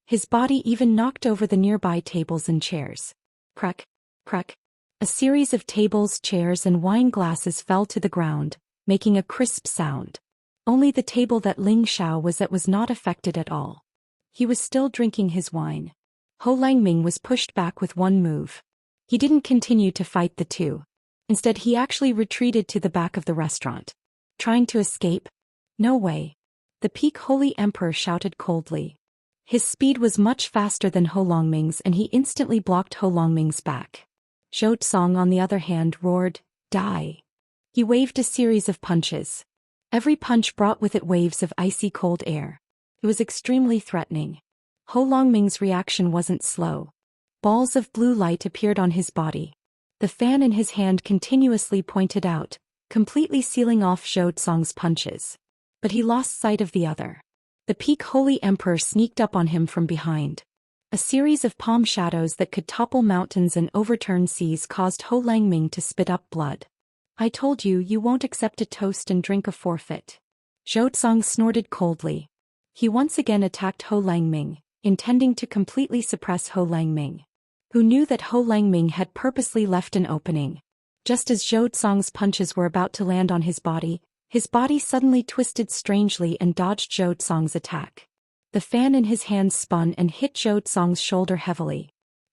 His body even knocked over the nearby tables and chairs. Crack, crack. A series of tables, chairs and wine glasses fell to the ground, making a crisp sound. Only the table that Ling Xiao was at was not affected at all. He was still drinking his wine. Ho Langming was pushed back with one move. He didn't continue to fight the two. Instead, he actually retreated to the back of the restaurant. Trying to escape? No way. The peak holy emperor shouted coldly. His speed was much faster than Ho Langming's and he instantly blocked Ho Langming's back. Zhou Xian, on the other hand, roared, "Die!" He waved a series of punches. Every punch brought with it waves of icy cold air. It was extremely threatening. Ho Longming's reaction wasn't slow. Balls of blue light appeared on his body. The fan in his hand continuously pointed out, completely sealing off Zhou Xian's punches. But he lost sight of the other. The peak Holy Emperor sneaked up on him from behind. A series of palm shadows that could topple mountains and overturn seas caused Ho Longming to spit up blood. I told you you won't accept a toast and drink a forfeit. Zhou Xian snorted coldly. He once again attacked Ho Longming, intending to completely suppress Ho Longming, who knew that Ho Longming had purposely left an opening. Just as Zhou Xian's punches were about to land on his body suddenly twisted strangely and dodged Zhou Xian's attack. The fan in his hand spun and hit Zhou Xian's shoulder heavily.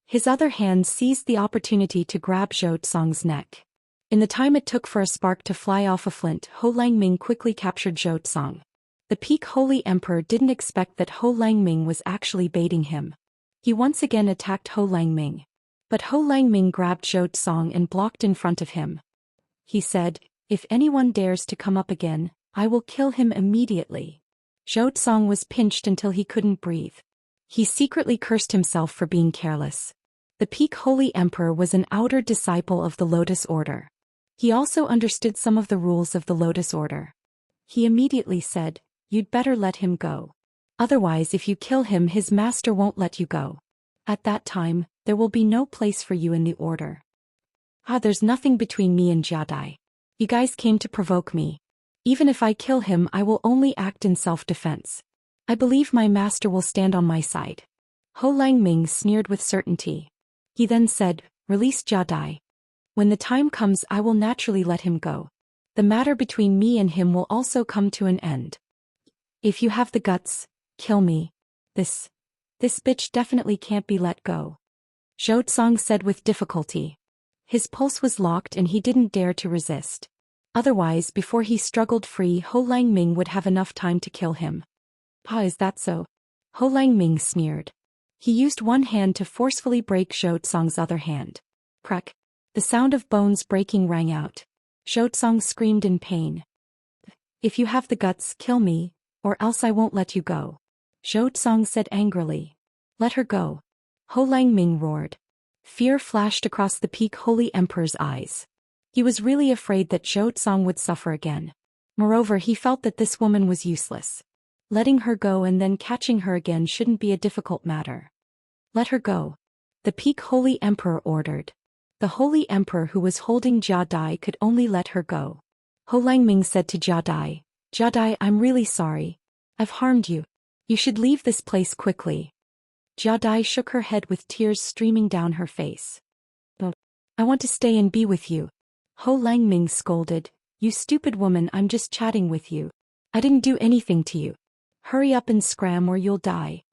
His other hand seized the opportunity to grab Zhou Xian's neck. In the time it took for a spark to fly off a flint, Ho Longming quickly captured Zhou Xian. The peak Holy Emperor didn't expect that Ho Longming was actually baiting him. He once again attacked Ho Longming. But Ho Longming grabbed Zhou Xian and blocked in front of him. He said, "If anyone dares to come up again, I will kill him immediately." Zhou Xian was pinched until he couldn't breathe. He secretly cursed himself for being careless. The peak Holy Emperor was an outer disciple of the Lotus Order. He also understood some of the rules of the Lotus Order. He immediately said, "You'd better let him go. Otherwise, if you kill him, his master won't let you go. At that time, there will be no place for you in the order." There's nothing between me and Jia Dai. You guys came to provoke me. Even if I kill him, I will only act in self-defense. I believe my master will stand on my side. Ho Longming sneered with certainty. He then said, "Release Jia Dai. When the time comes, I will naturally let him go. The matter between me and him will also come to an end. If you have the guts, kill me. This bitch definitely can't be let go." Zhou Xian said with difficulty. His pulse was locked and he didn't dare to resist. Otherwise, before he struggled free, Ho Longming would have enough time to kill him. Is that so? Ho Longming sneered. He used one hand to forcefully break Zhou Xian's other hand. Crack! The sound of bones breaking rang out. Zhou Xian screamed in pain. "If you have the guts, kill me, or else I won't let you go," Zhou Xian said angrily. "Let her go." Ho Longming roared. Fear flashed across the peak Holy Emperor's eyes. He was really afraid that Zhou Xian would suffer again. Moreover, he felt that this woman was useless. Letting her go and then catching her again shouldn't be a difficult matter. "Let her go," the peak Holy Emperor ordered. The Holy Emperor who was holding Jia Dai could only let her go. Ho Longming said to Jia Dai, "Jia Dai, I'm really sorry. I've harmed you. You should leave this place quickly." Jia Dai shook her head with tears streaming down her face. "But I want to stay and be with you." Ho Longming scolded, "You stupid woman, I'm just chatting with you. I didn't do anything to you. Hurry up and scram or you'll die."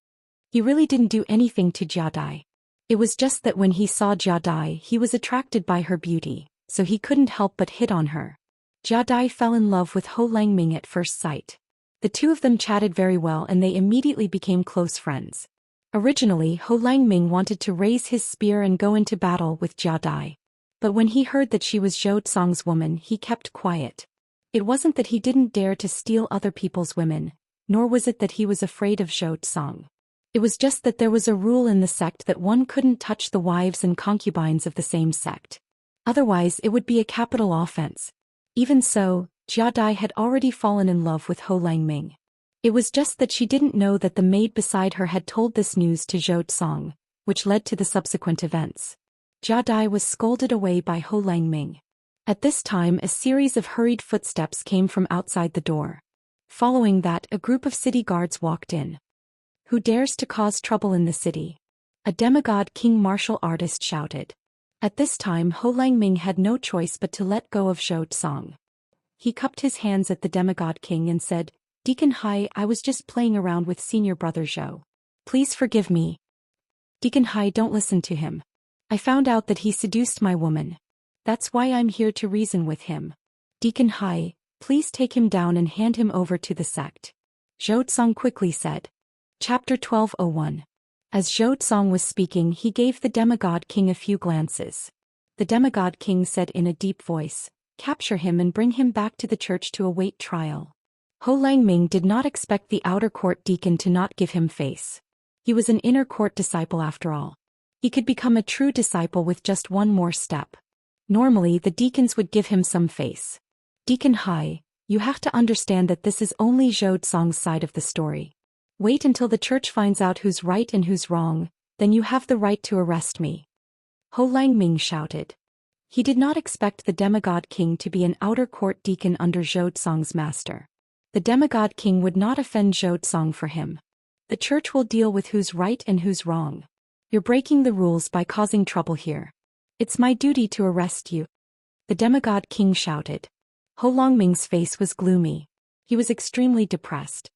He really didn't do anything to Jia Dai. It was just that when he saw Jia Dai, he was attracted by her beauty, so he couldn't help but hit on her. Jia Dai fell in love with Ho Longming at first sight. The two of them chatted very well and they immediately became close friends. Originally, Ho Longming wanted to raise his spear and go into battle with Jia Dai. But when he heard that she was Zhou Xian's woman, he kept quiet. It wasn't that he didn't dare to steal other people's women, nor was it that he was afraid of Zhou Xian. It was just that there was a rule in the sect that one couldn't touch the wives and concubines of the same sect. Otherwise, it would be a capital offense. Even so, Jia Dai had already fallen in love with Ho Longming. It was just that she didn't know that the maid beside her had told this news to Zhou Xian, which led to the subsequent events. Jia Dai was scolded away by Ho Longming. At this time, a series of hurried footsteps came from outside the door. Following that, a group of city guards walked in. "Who dares to cause trouble in the city?" a demigod king martial artist shouted. At this time, Ho Longming had no choice but to let go of Zhou Xian. He cupped his hands at the demigod king and said, "Deacon Hai, I was just playing around with senior brother Zhou. Please forgive me." "Deacon Hai, don't listen to him. I found out that he seduced my woman. That's why I'm here to reason with him. Deacon Hai, please take him down and hand him over to the sect," Zhou Xian quickly said. Chapter 12:01. As Zhou Xian was speaking, he gave the demigod king a few glances. The demigod king said in a deep voice, "Capture him and bring him back to the church to await trial." Ho Longming did not expect the outer court deacon to not give him face. He He was an inner court disciple after all. He could become a true disciple with just one more step. Normally, the deacons would give him some face. Deacon Hai, you have to understand that this is only Zhou Xian's side of the story. Wait until the church finds out who's right and who's wrong, then you have the right to arrest me. Ho Langming shouted. He did not expect the demigod king to be an outer court deacon under Zhou Xian's master. The demigod king would not offend Zhou Xian for him. The church will deal with who's right and who's wrong. You're breaking the rules by causing trouble here. It's my duty to arrest you. The demigod king shouted. Ho Langming's face was gloomy. He was extremely depressed.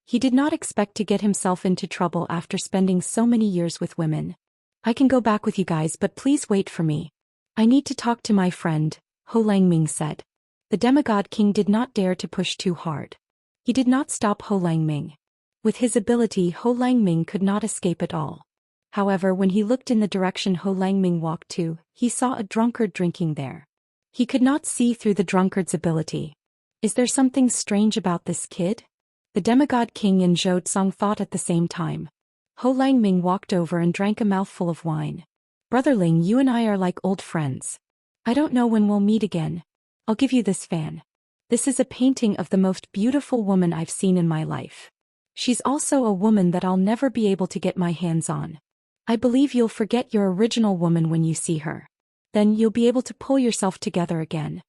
He did not expect to get himself into trouble after spending so many years with women. I can go back with you guys, but please wait for me. I need to talk to my friend, Ho Langming said. The demigod king did not dare to push too hard. He did not stop Ho Langming. With his ability, Ho Langming could not escape at all. However, when he looked in the direction Ho Langming walked to, he saw a drunkard drinking there. He could not see through the drunkard's ability. Is there something strange about this kid? The demigod king and Zhou Xian thought at the same time. Ho Langming walked over and drank a mouthful of wine. Brotherling, you and I are like old friends. I don't know when we'll meet again. I'll give you this fan. This is a painting of the most beautiful woman I've seen in my life. She's also a woman that I'll never be able to get my hands on. I believe you'll forget your original woman when you see her. Then you'll be able to pull yourself together again.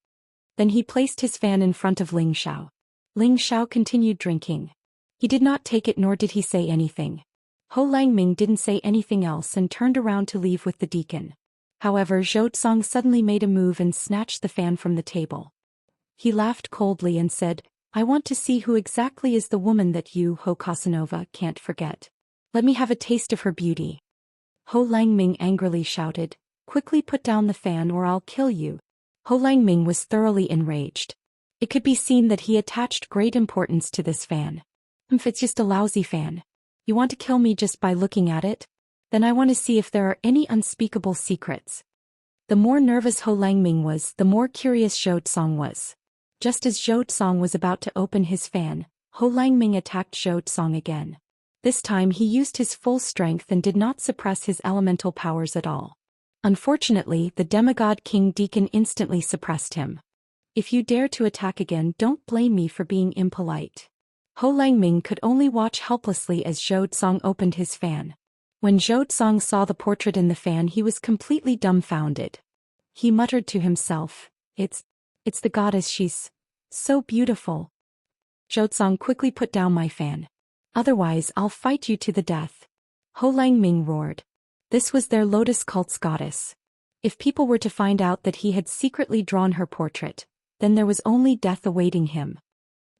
Then he placed his fan in front of Ling Xiao. Ling Xiao continued drinking. He did not take it, nor did he say anything. Ho Langming didn't say anything else and turned around to leave with the deacon. However, Zhou Xian suddenly made a move and snatched the fan from the table. He laughed coldly and said, I want to see who exactly is the woman that you, Ho Casanova, can't forget. Let me have a taste of her beauty. Ho Langming angrily shouted, quickly put down the fan or I'll kill you. Ho Langming was thoroughly enraged. It could be seen that he attached great importance to this fan. It's just a lousy fan. You want to kill me just by looking at it? Then I want to see if there are any unspeakable secrets. The more nervous Ho Langming was, the more curious Zhou Xian was. Just as Zhou Xian was about to open his fan, Ho Langming attacked Zhou Xian again. This time he used his full strength and did not suppress his elemental powers at all. Unfortunately, the demigod king deacon instantly suppressed him. If you dare to attack again, don't blame me for being impolite. Ho Langming could only watch helplessly as Zhou Xian opened his fan. When Zhou Xian saw the portrait in the fan, he was completely dumbfounded. He muttered to himself, It's the goddess, she's so beautiful. Zhou Xian quickly put down my fan. Otherwise I'll fight you to the death. Ho Langming roared. This was their lotus cult's goddess. If people were to find out that he had secretly drawn her portrait, then there was only death awaiting him.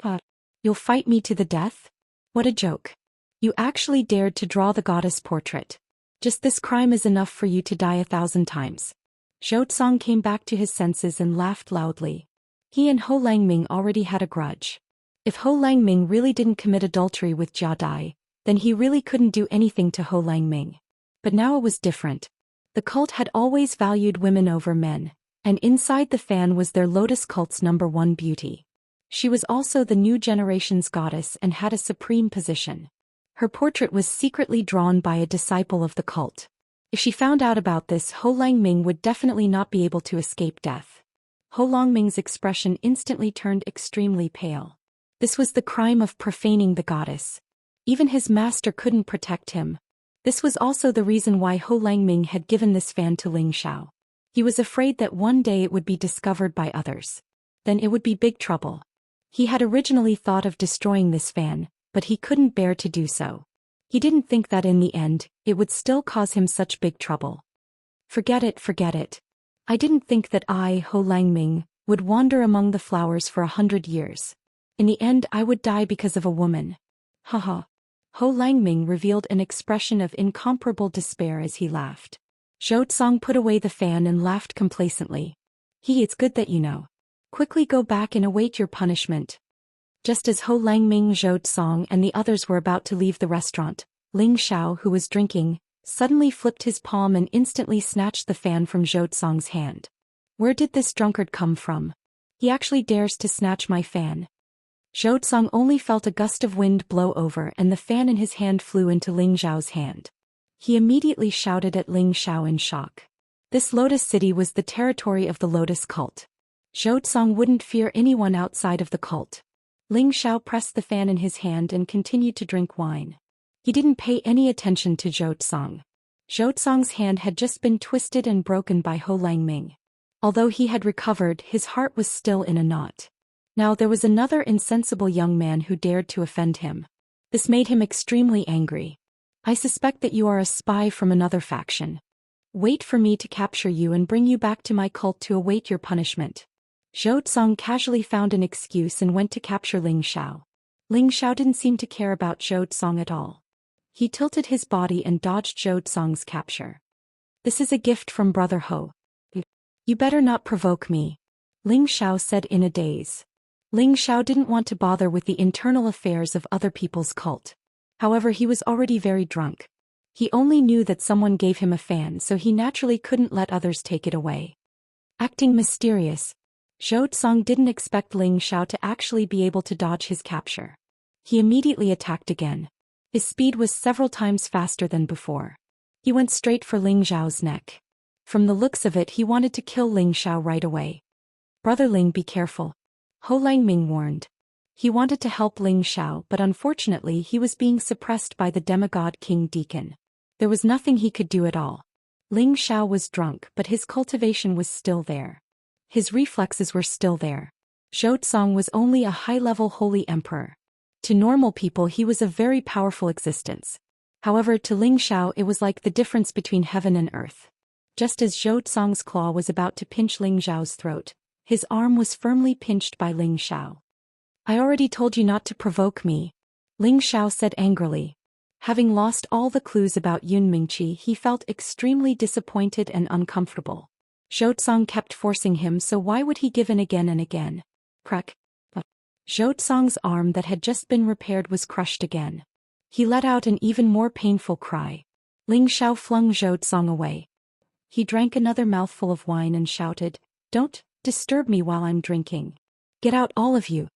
But you'll fight me to the death? What a joke. You actually dared to draw the goddess portrait. Just this crime is enough for you to die 1,000 times. Zhou Xian came back to his senses and laughed loudly. He and Ho Langming already had a grudge. If Ho Langming really didn't commit adultery with Jia Dai, then he really couldn't do anything to Ho Langming. But now it was different. The cult had always valued women over men, and inside the fan was their lotus cult's #1 beauty. She was also the new generation's goddess and had a supreme position. Her portrait was secretly drawn by a disciple of the cult. If she found out about this, Ho Langming would definitely not be able to escape death. Ho Langming's expression instantly turned extremely pale. This was the crime of profaning the goddess. Even his master couldn't protect him. This was also the reason why Ho Langming had given this fan to Ling Xiao. He was afraid that one day it would be discovered by others. Then it would be big trouble. He had originally thought of destroying this fan, but he couldn't bear to do so. He didn't think that in the end, it would still cause him such big trouble. Forget it, forget it. I didn't think that I, Ho Langming, would wander among the flowers for 100 years. In the end I would die because of a woman. Haha. Ho Langming revealed an expression of incomparable despair as he laughed. Zhou Xian put away the fan and laughed complacently. It's good that you know. Quickly go back and await your punishment. Just as Ho Langming, Zhou Xian and the others were about to leave the restaurant, Ling Xiao, who was drinking, suddenly flipped his palm and instantly snatched the fan from Zhou Xian's hand. Where did this drunkard come from? He actually dares to snatch my fan. Zhou Xian only felt a gust of wind blow over and the fan in his hand flew into Ling Xiao's hand. He immediately shouted at Ling Xiao in shock. This Lotus City was the territory of the Lotus cult. Zhou Xian wouldn't fear anyone outside of the cult. Ling Xiao pressed the fan in his hand and continued to drink wine. He didn't pay any attention to Zhou Xian. Zhou Xian's hand had just been twisted and broken by Ho Langming. Although he had recovered, his heart was still in a knot. Now there was another insensible young man who dared to offend him. This made him extremely angry. I suspect that you are a spy from another faction. Wait for me to capture you and bring you back to my cult to await your punishment. Zhou Xian casually found an excuse and went to capture Ling Xiao. Ling Xiao didn't seem to care about Zhou Xian at all. He tilted his body and dodged Zhou Xian's capture. This is a gift from Brother Ho. You better not provoke me, Ling Xiao said in a daze. Ling Xiao didn't want to bother with the internal affairs of other people's cult. However, he was already very drunk. He only knew that someone gave him a fan, so he naturally couldn't let others take it away. Acting mysterious, Zhou Xian didn't expect Ling Xiao to actually be able to dodge his capture. He immediately attacked again. His speed was several times faster than before. He went straight for Ling Xiao's neck. From the looks of it, he wanted to kill Ling Xiao right away. Brother Ling, be careful, Ho Langming warned. He wanted to help Ling Xiao, but unfortunately he was being suppressed by the demigod King Deacon. There was nothing he could do at all. Ling Xiao was drunk, but his cultivation was still there. His reflexes were still there. Zhou Xian was only a high-level holy emperor. To normal people he was a very powerful existence. However, to Ling Xiao it was like the difference between heaven and earth. Just as Zhou Xian's claw was about to pinch Ling Xiao's throat, his arm was firmly pinched by Ling Xiao. I already told you not to provoke me, Ling Xiao said angrily. Having lost all the clues about Yun Mingqi, he felt extremely disappointed and uncomfortable. Zhou Xian kept forcing him, so why would he give in again and again? Crack. Zhou Xian's arm that had just been repaired was crushed again. He let out an even more painful cry. Ling Xiao flung Zhou Xian away. He drank another mouthful of wine and shouted, "Don't disturb me while I'm drinking. Get out, all of you."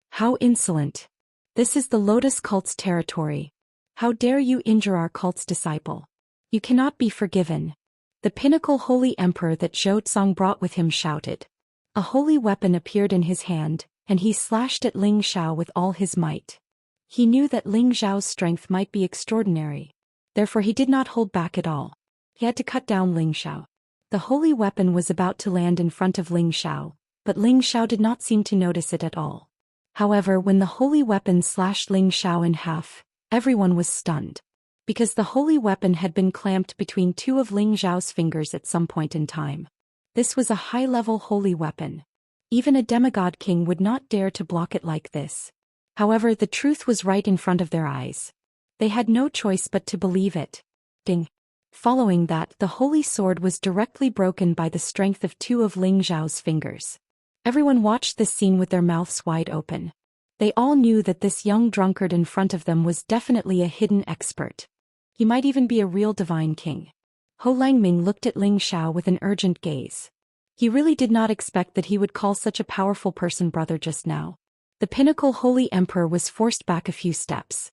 How insolent. This is the Lotus cult's territory. How dare you injure our cult's disciple? You cannot be forgiven. The pinnacle holy emperor that Zhou Xian brought with him shouted. A holy weapon appeared in his hand, and he slashed at Ling Xiao with all his might. He knew that Ling Xiao's strength might be extraordinary. Therefore he did not hold back at all. He had to cut down Ling Xiao. The holy weapon was about to land in front of Ling Xiao, but Ling Xiao did not seem to notice it at all. However, when the holy weapon slashed Ling Xiao in half, everyone was stunned. Because the holy weapon had been clamped between two of Ling Xiao's fingers at some point in time. This was a high-level holy weapon. Even a demigod king would not dare to block it like this. However, the truth was right in front of their eyes. They had no choice but to believe it. Ding. Following that, the holy sword was directly broken by the strength of two of Ling Xiao's fingers. Everyone watched this scene with their mouths wide open. They all knew that this young drunkard in front of them was definitely a hidden expert. He might even be a real divine king. Ho Langming looked at Ling Xiao with an urgent gaze. He really did not expect that he would call such a powerful person brother just now. The pinnacle holy emperor was forced back a few steps.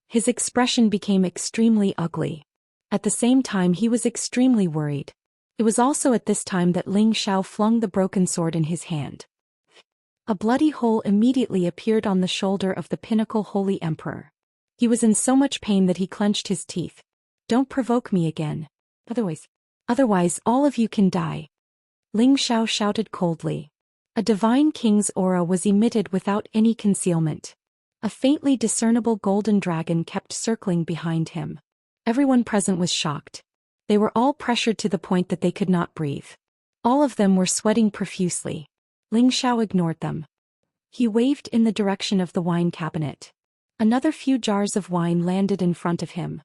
His expression became extremely ugly. At the same time he was extremely worried. It was also at this time that Ling Xiao flung the broken sword in his hand. A bloody hole immediately appeared on the shoulder of the pinnacle holy emperor. He was in so much pain that he clenched his teeth. Don't provoke me again. Otherwise all of you can die. Ling Xiao shouted coldly. A divine king's aura was emitted without any concealment. A faintly discernible golden dragon kept circling behind him. Everyone present was shocked. They were all pressured to the point that they could not breathe. All of them were sweating profusely. Ling Xiao ignored them. He waved in the direction of the wine cabinet. Another few jars of wine landed in front of him.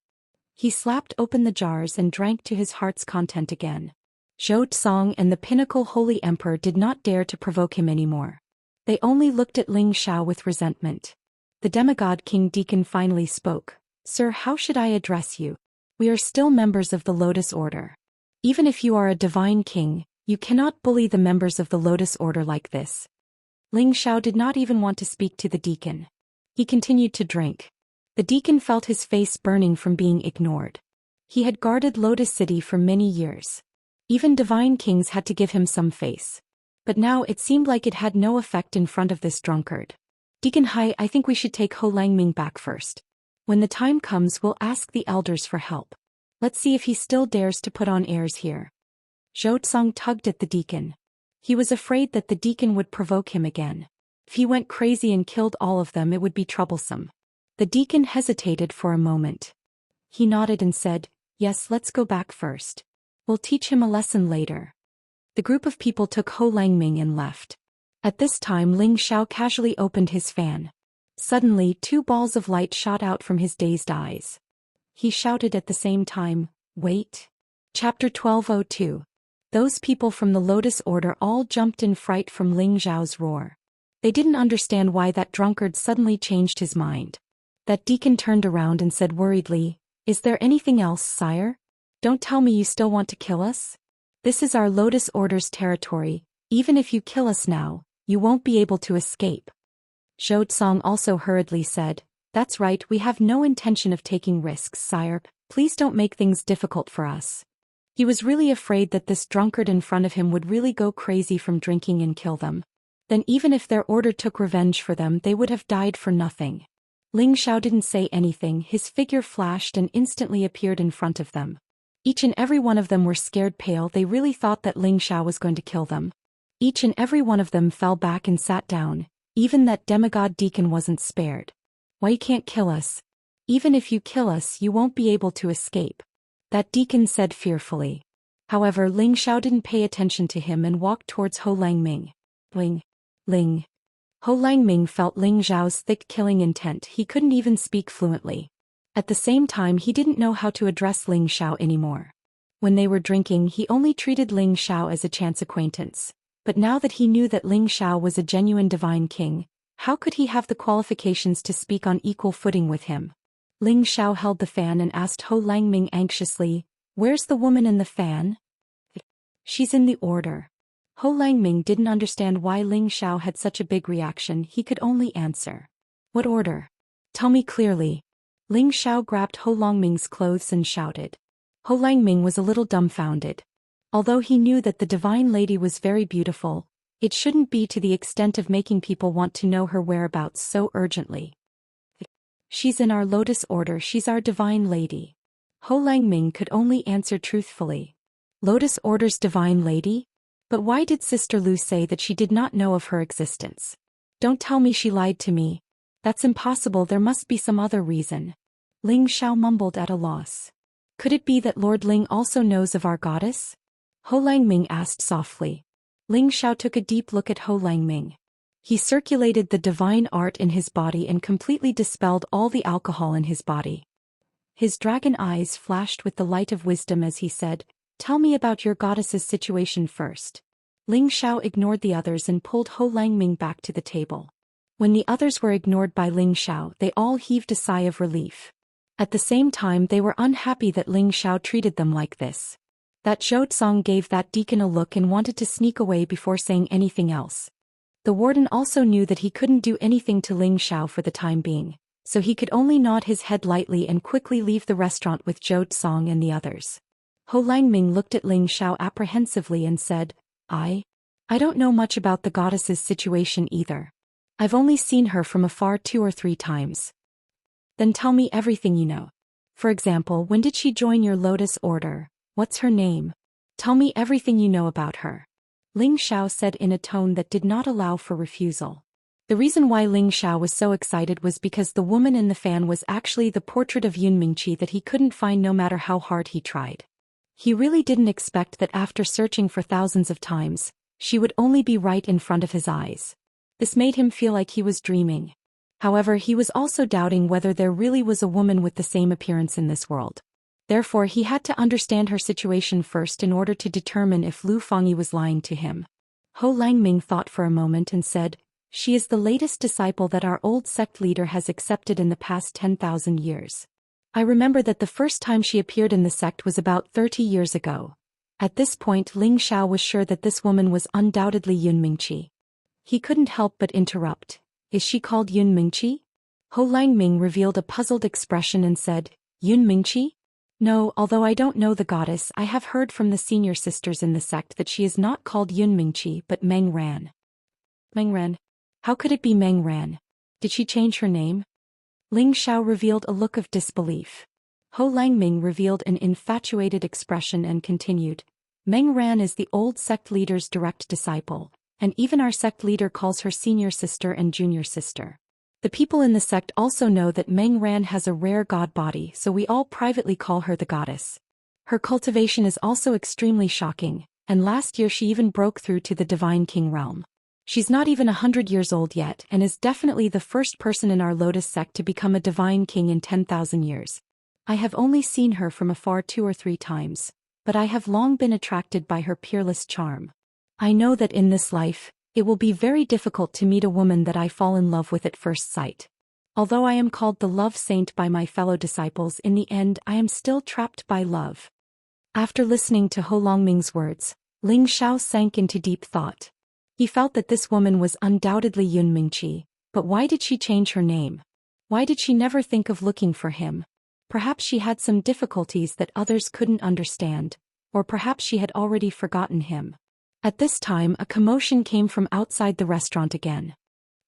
He slapped open the jars and drank to his heart's content again. Zhou Xian and the pinnacle holy emperor did not dare to provoke him anymore. They only looked at Ling Xiao with resentment. The demigod King Deacon finally spoke. Sir, how should I address you? We are still members of the Lotus Order. Even if you are a divine king, you cannot bully the members of the Lotus Order like this. Ling Xiao did not even want to speak to the deacon. He continued to drink. The deacon felt his face burning from being ignored. He had guarded Lotus City for many years. Even divine kings had to give him some face. But now it seemed like it had no effect in front of this drunkard. Deacon Hai, I think we should take Ho Langming back first. When the time comes, we'll ask the elders for help. Let's see if he still dares to put on airs here. Zhou Xian tugged at the deacon. He was afraid that the deacon would provoke him again. If he went crazy and killed all of them, it would be troublesome. The deacon hesitated for a moment. He nodded and said, "Yes, let's go back first. We'll teach him a lesson later." The group of people took Ho Langming and left. At this time, Ling Xiao casually opened his fan. Suddenly, 2 balls of light shot out from his dazed eyes. He shouted at the same time, "Wait!" Chapter 12:02. Those people from the Lotus Order all jumped in fright from Ling Xiao's roar. They didn't understand why that drunkard suddenly changed his mind. That deacon turned around and said worriedly, "Is there anything else, sire? Don't tell me you still want to kill us? This is our Lotus Order's territory. Even if you kill us now, you won't be able to escape." Zhou Xian also hurriedly said, "That's right, we have no intention of taking risks, sire. Please don't make things difficult for us." He was really afraid that this drunkard in front of him would really go crazy from drinking and kill them. Then even if their order took revenge for them, they would have died for nothing. Ling Xiao didn't say anything. His figure flashed and instantly appeared in front of them. Each and every one of them were scared pale. They really thought that Ling Xiao was going to kill them. Each and every one of them fell back and sat down. Even that demigod deacon wasn't spared. "Why you can't kill us? Even if you kill us, you won't be able to escape," that deacon said fearfully. However, Ling Xiao didn't pay attention to him and walked towards Ho Langming. Ling. Ho Langming felt Ling Xiao's thick killing intent. He couldn't even speak fluently. At the same time, he didn't know how to address Ling Xiao anymore. When they were drinking, he only treated Ling Xiao as a chance acquaintance. But now that he knew that Ling Xiao was a genuine divine king, how could he have the qualifications to speak on equal footing with him? Ling Xiao held the fan and asked Ho Langming anxiously, "Where's the woman in the fan?" "She's in the order." Ho Langming didn't understand why Ling Xiao had such a big reaction. He could only answer, "What order? Tell me clearly." Ling Xiao grabbed Ho Langming's clothes and shouted. Ho Langming was a little dumbfounded. Although he knew that the divine lady was very beautiful, it shouldn't be to the extent of making people want to know her whereabouts so urgently. "She's in our Lotus Order. She's our divine lady." Ho Langming could only answer truthfully. "Lotus Order's divine lady? But why did Sister Lu say that she did not know of her existence? Don't tell me she lied to me. That's impossible. There must be some other reason." Ling Xiao mumbled at a loss. "Could it be that Lord Ling also knows of our goddess?" Ho Langming asked softly. Ling Xiao took a deep look at Ho Langming. He circulated the divine art in his body and completely dispelled all the alcohol in his body. His dragon eyes flashed with the light of wisdom as he said, "Tell me about your goddess's situation first." Ling Xiao ignored the others and pulled Ho Langming back to the table. When the others were ignored by Ling Xiao, they all heaved a sigh of relief. At the same time, they were unhappy that Ling Xiao treated them like this. That Zhou Xian gave that deacon a look and wanted to sneak away before saying anything else. The warden also knew that he couldn't do anything to Ling Xiao for the time being, so he could only nod his head lightly and quickly leave the restaurant with Zhou Xian and the others. Ho Langming looked at Ling Xiao apprehensively and said, I don't know much about the goddess's situation either. I've only seen her from afar 2 or 3 times. Then tell me everything you know. For example, when did she join your Lotus Order? What's her name? Tell me everything you know about her." Ling Xiao said in a tone that did not allow for refusal. The reason why Ling Xiao was so excited was because the woman in the fan was actually the portrait of Yun Mingqi that he couldn't find no matter how hard he tried. He really didn't expect that after searching for thousands of times, she would only be right in front of his eyes. This made him feel like he was dreaming. However, he was also doubting whether there really was a woman with the same appearance in this world. Therefore, he had to understand her situation first in order to determine if Lu Fangyi was lying to him. Ho Langming thought for a moment and said, "She is the latest disciple that our old sect leader has accepted in the past 10,000 years. I remember that the first time she appeared in the sect was about 30 years ago." At this point, Ling Xiao was sure that this woman was undoubtedly Yun Mingqi. He couldn't help but interrupt. Is she called Yun Mingqi? Ho Langming revealed a puzzled expression and said, Yun Mingqi? No, although I don't know the goddess, I have heard from the senior sisters in the sect that she is not called Yun Mingqi but Meng Ran. Meng Ran? How could it be Meng Ran? Did she change her name? Ling Xiao revealed a look of disbelief. Ho Langming revealed an infatuated expression and continued, Meng Ran is the old sect leader's direct disciple, and even our sect leader calls her senior sister and junior sister. The people in the sect also know that Meng Ran has a rare god body, so we all privately call her the goddess. Her cultivation is also extremely shocking, and last year she even broke through to the Divine King realm. She's not even 100 years old yet and is definitely the first person in our Lotus sect to become a Divine King in 10,000 years. I have only seen her from afar 2 or 3 times, but I have long been attracted by her peerless charm. I know that in this life, it will be very difficult to meet a woman that I fall in love with at first sight. Although I am called the love saint by my fellow disciples, in the end I am still trapped by love. After listening to Ho Longming's words, Ling Xiao sank into deep thought. He felt that this woman was undoubtedly Yun Mingqi, but why did she change her name? Why did she never think of looking for him? Perhaps she had some difficulties that others couldn't understand, or perhaps she had already forgotten him. At this time a commotion came from outside the restaurant again.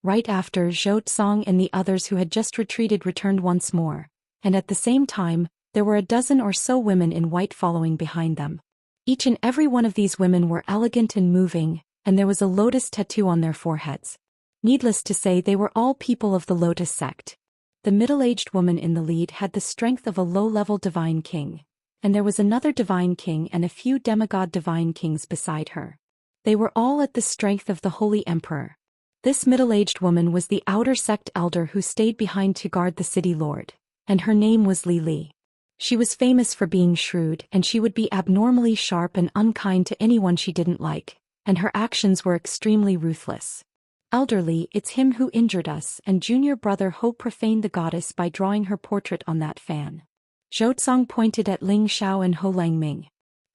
Right after, Zhou Xian and the others who had just retreated returned once more, and at the same time, there were a dozen or so women in white following behind them. Each and every one of these women were elegant and moving, and there was a lotus tattoo on their foreheads. Needless to say, they were all people of the Lotus sect. The middle-aged woman in the lead had the strength of a low-level divine king, and there was another divine king and a few demigod divine kings beside her. They were all at the strength of the Holy Emperor. This middle-aged woman was the outer sect elder who stayed behind to guard the city lord, and her name was Li Li. She was famous for being shrewd, and she would be abnormally sharp and unkind to anyone she didn't like, and her actions were extremely ruthless. Elderly, it's him who injured us, and junior brother Ho profaned the goddess by drawing her portrait on that fan. Zhou Xian pointed at Ling Xiao and Ho Langming.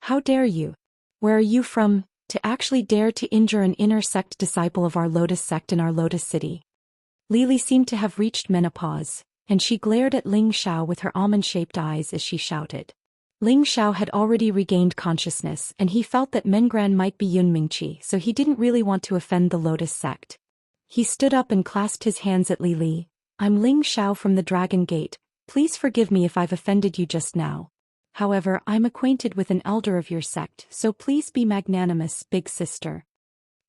How dare you? Where are you from, to actually dare to injure an inner sect disciple of our Lotus sect in our Lotus city? Lili seemed to have reached menopause, and she glared at Ling Xiao with her almond-shaped eyes as she shouted. Ling Xiao had already regained consciousness and he felt that Mengran might be Yun Mingqi, so he didn't really want to offend the Lotus sect. He stood up and clasped his hands at Li Li. I'm Ling Xiao from the Dragon Gate, please forgive me if I've offended you just now. However, I'm acquainted with an elder of your sect, so please be magnanimous, big sister.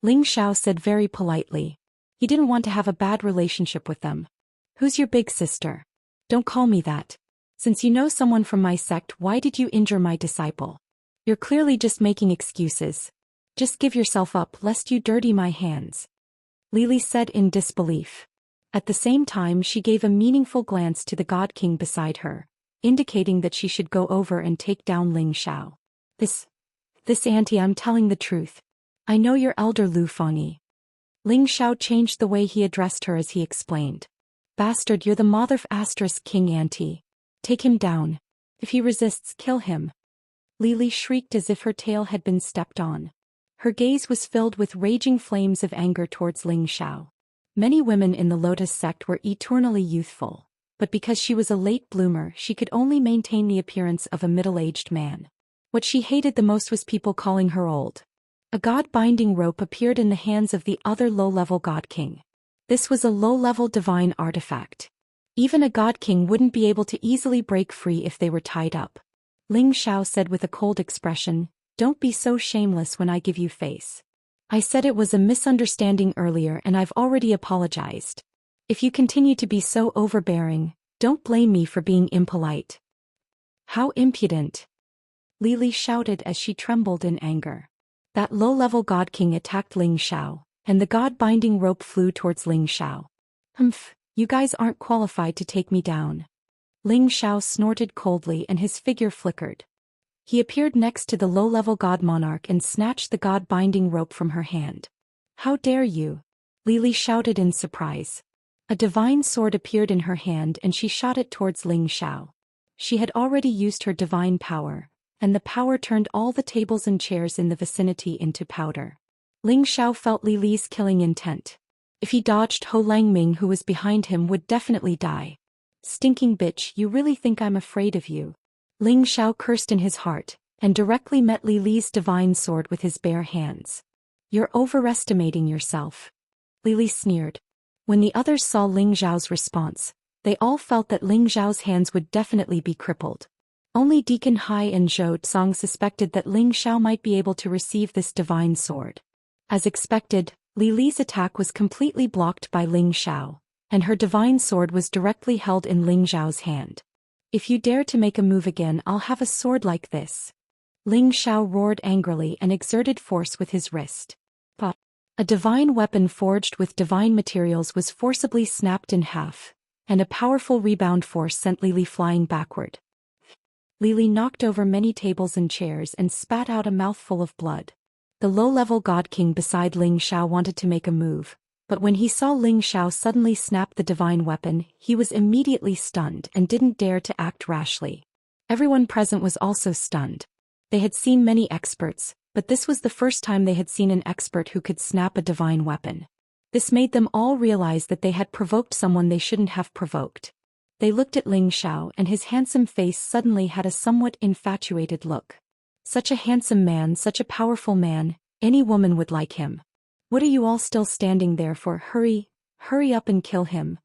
Ling Xiao said very politely. He didn't want to have a bad relationship with them. Who's your big sister? Don't call me that. Since you know someone from my sect, why did you injure my disciple? You're clearly just making excuses. Just give yourself up lest you dirty my hands. Lili said in disbelief. At the same time she gave a meaningful glance to the God King beside her, indicating that she should go over and take down Ling Xiao. This auntie, I'm telling the truth. I know your elder Lu Fengyi. Ling Xiao changed the way he addressed her as he explained. Bastard, you're the mother of King auntie. Take him down. If he resists, kill him. Lili shrieked as if her tail had been stepped on. Her gaze was filled with raging flames of anger towards Ling Xiao. Many women in the Lotus sect were eternally youthful, but because she was a late bloomer she could only maintain the appearance of a middle-aged man. What she hated the most was people calling her old. A god-binding rope appeared in the hands of the other low-level god king. This was a low-level divine artifact. Even a god king wouldn't be able to easily break free if they were tied up. Ling Xiao said with a cold expression, don't be so shameless when I give you face. I said it was a misunderstanding earlier and I've already apologized. If you continue to be so overbearing, don't blame me for being impolite. How impudent! Lili shouted as she trembled in anger. That low-level god king attacked Ling Xiao, and the god-binding rope flew towards Ling Xiao. Humph. You guys aren't qualified to take me down. Ling Xiao snorted coldly and his figure flickered. He appeared next to the low-level god monarch and snatched the god-binding rope from her hand. How dare you? Lili shouted in surprise. A divine sword appeared in her hand and she shot it towards Ling Xiao. She had already used her divine power, and the power turned all the tables and chairs in the vicinity into powder. Ling Xiao felt Li Li's killing intent. If he dodged, Ho Langming, who was behind him, would definitely die. Stinking bitch, you really think I'm afraid of you? Ling Xiao cursed in his heart, and directly met Li Li's divine sword with his bare hands. You're overestimating yourself. Li Li sneered. When the others saw Ling Xiao's response, they all felt that Ling Xiao's hands would definitely be crippled. Only Deacon Hai and Zhou Xian suspected that Ling Xiao might be able to receive this divine sword. As expected, Li Li's attack was completely blocked by Ling Xiao, and her divine sword was directly held in Ling Xiao's hand. If you dare to make a move again, I'll have a sword like this. Ling Xiao roared angrily and exerted force with his wrist. But a divine weapon forged with divine materials was forcibly snapped in half, and a powerful rebound force sent Li Li flying backward. Li Li knocked over many tables and chairs and spat out a mouthful of blood. The low-level God King beside Ling Xiao wanted to make a move, but when he saw Ling Xiao suddenly snap the divine weapon, he was immediately stunned and didn't dare to act rashly. Everyone present was also stunned. They had seen many experts, but this was the first time they had seen an expert who could snap a divine weapon. This made them all realize that they had provoked someone they shouldn't have provoked. They looked at Ling Xiao, and his handsome face suddenly had a somewhat infatuated look. Such a handsome man, such a powerful man, any woman would like him. What are you all still standing there for? Hurry up and kill him.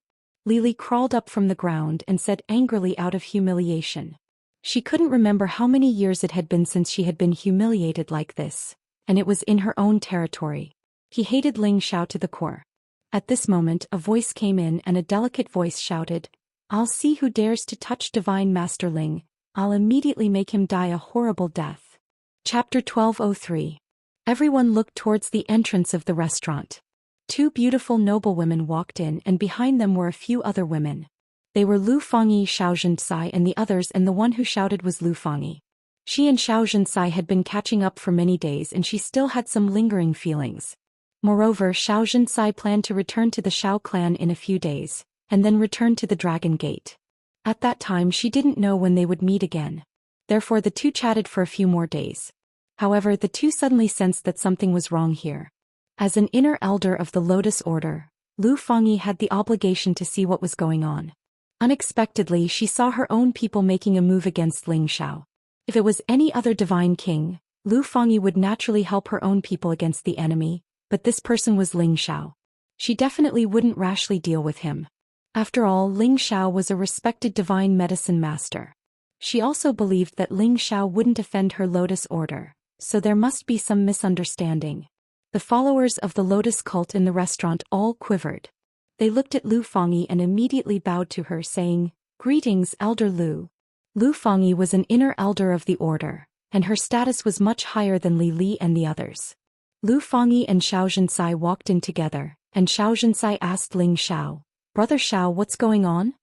Li Li crawled up from the ground and said angrily out of humiliation. She couldn't remember how many years it had been since she had been humiliated like this, and it was in her own territory. He hated Ling Xiao to the core. At this moment, a voice came in and a delicate voice shouted, I'll see who dares to touch Divine Master Ling. I'll immediately make him die a horrible death. Chapter 1203. Everyone looked towards the entrance of the restaurant. Two beautiful noblewomen walked in, and behind them were a few other women. They were Lu Fangyi, Xianxia and the others, and the one who shouted was Lu Fangyi. She and Xianxia had been catching up for many days, and she still had some lingering feelings. Moreover, Xianxia planned to return to the Xiao clan in a few days, and then return to the Dragon Gate. At that time she didn't know when they would meet again. Therefore the two chatted for a few more days. However, the two suddenly sensed that something was wrong here. As an inner elder of the Lotus Order, Lu Fangyi had the obligation to see what was going on. Unexpectedly, she saw her own people making a move against Ling Xiao. If it was any other divine king, Lu Fangyi would naturally help her own people against the enemy, but this person was Ling Xiao. She definitely wouldn't rashly deal with him. After all, Ling Xiao was a respected divine medicine master. She also believed that Ling Xiao wouldn't offend her Lotus Order, so there must be some misunderstanding. The followers of the Lotus cult in the restaurant all quivered. They looked at Lu Fangyi and immediately bowed to her, saying, Greetings, Elder Lu. Lu Fangyi was an inner elder of the order, and her status was much higher than Li Li and the others. Lu Fangyi and Xianxia walked in together, and Xianxia asked Ling Xiao, Brother Xiao, what's going on?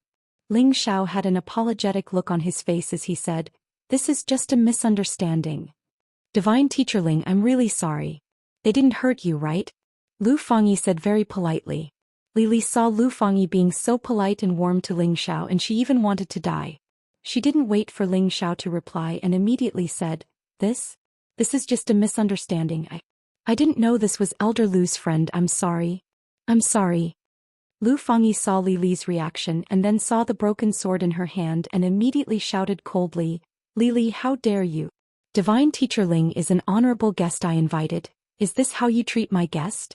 Ling Xiao had an apologetic look on his face as he said, This is just a misunderstanding. Divine Teacher Ling, I'm really sorry. They didn't hurt you, right? Lu Fangyi said very politely. Li Li saw Lu Fangyi being so polite and warm to Ling Xiao, and she even wanted to die. She didn't wait for Ling Xiao to reply and immediately said, This is just a misunderstanding. I didn't know this was Elder Lu's friend. I'm sorry. I'm sorry. Lu Fangyi saw Li Li's reaction and then saw the broken sword in her hand and immediately shouted coldly, Li Li, how dare you? Divine Teacher Ling is an honorable guest I invited. Is this how you treat my guest?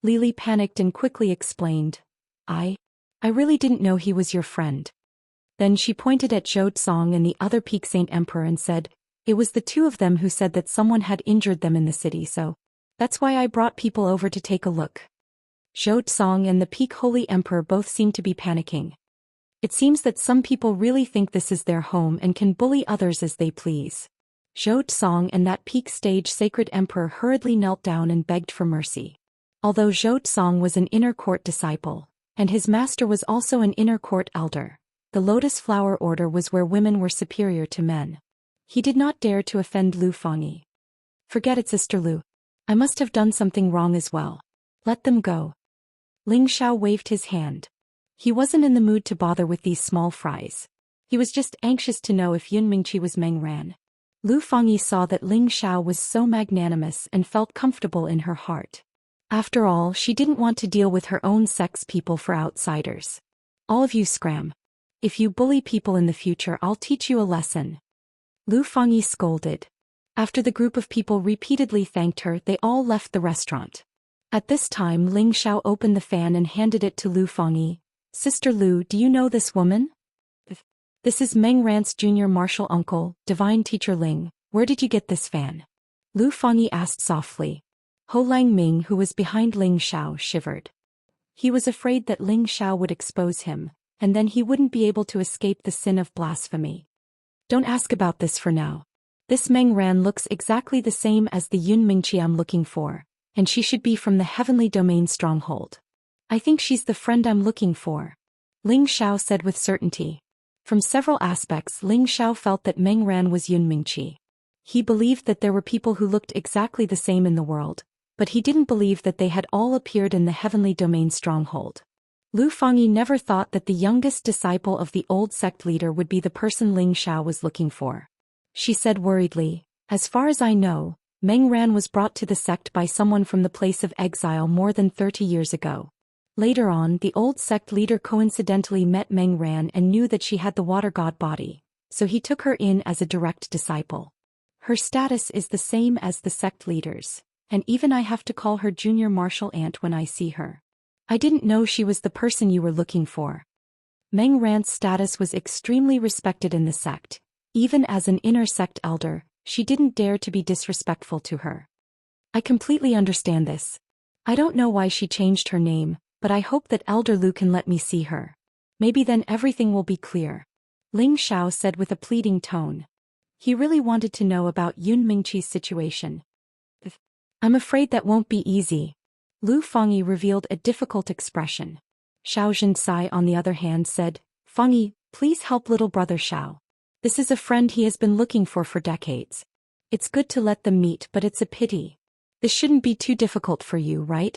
Li Li panicked and quickly explained, I really didn't know he was your friend. Then she pointed at Zhou Xian and the other Peak Saint Emperor and said, It was the two of them who said that someone had injured them in the city, so that's why I brought people over to take a look. Zhou Xian and the Peak Holy Emperor both seemed to be panicking. It seems that some people really think this is their home and can bully others as they please. Zhou Xian and that Peak Stage Sacred Emperor hurriedly knelt down and begged for mercy. Although Zhou Xian was an inner court disciple, and his master was also an inner court elder, the Lotus Flower Order was where women were superior to men. He did not dare to offend Lu Fangyi. Forget it, Sister Lu. I must have done something wrong as well. Let them go. Ling Xiao waved his hand. He wasn't in the mood to bother with these small fries. He was just anxious to know if Yun Mingqi was Meng Ran. Lu Fangyi saw that Ling Xiao was so magnanimous and felt comfortable in her heart. After all, she didn't want to deal with her own sex people for outsiders. All of you scram. If you bully people in the future, I'll teach you a lesson. Lu Fangyi scolded. After the group of people repeatedly thanked her, they all left the restaurant. At this time, Ling Xiao opened the fan and handed it to Lu Fangyi. Sister Lu, do you know this woman? This is Meng Ran's junior martial uncle, divine teacher Ling. Where did you get this fan? Lu Fangyi asked softly. Ho Langming, who was behind Ling Xiao, shivered. He was afraid that Ling Xiao would expose him, and then he wouldn't be able to escape the sin of blasphemy. Don't ask about this for now. This Meng Ran looks exactly the same as the Yun Mingqi I'm looking for, and she should be from the Heavenly Domain stronghold. I think she's the friend I'm looking for. Ling Xiao said with certainty. From several aspects, Ling Xiao felt that Meng Ran was Yun Mingqi. He believed that there were people who looked exactly the same in the world, but he didn't believe that they had all appeared in the Heavenly Domain stronghold. Lu Fangyi never thought that the youngest disciple of the old sect leader would be the person Ling Xiao was looking for. She said worriedly, as far as I know, Meng Ran was brought to the sect by someone from the place of exile more than 30 years ago. Later on, the old sect leader coincidentally met Meng Ran and knew that she had the water god body, so he took her in as a direct disciple. Her status is the same as the sect leaders, and even I have to call her junior martial aunt when I see her. I didn't know she was the person you were looking for. Meng Ran's status was extremely respected in the sect. Even as an inner sect elder, she didn't dare to be disrespectful to her. I completely understand this. I don't know why she changed her name, but I hope that Elder Lu can let me see her. Maybe then everything will be clear. Ling Xiao said with a pleading tone. He really wanted to know about Yun Mingqi's situation. I'm afraid that won't be easy. Lu Fangyi revealed a difficult expression. Xianxia, on the other hand, said, Fangyi, please help little brother Xiao. This is a friend he has been looking for decades. It's good to let them meet, but it's a pity. This shouldn't be too difficult for you, right?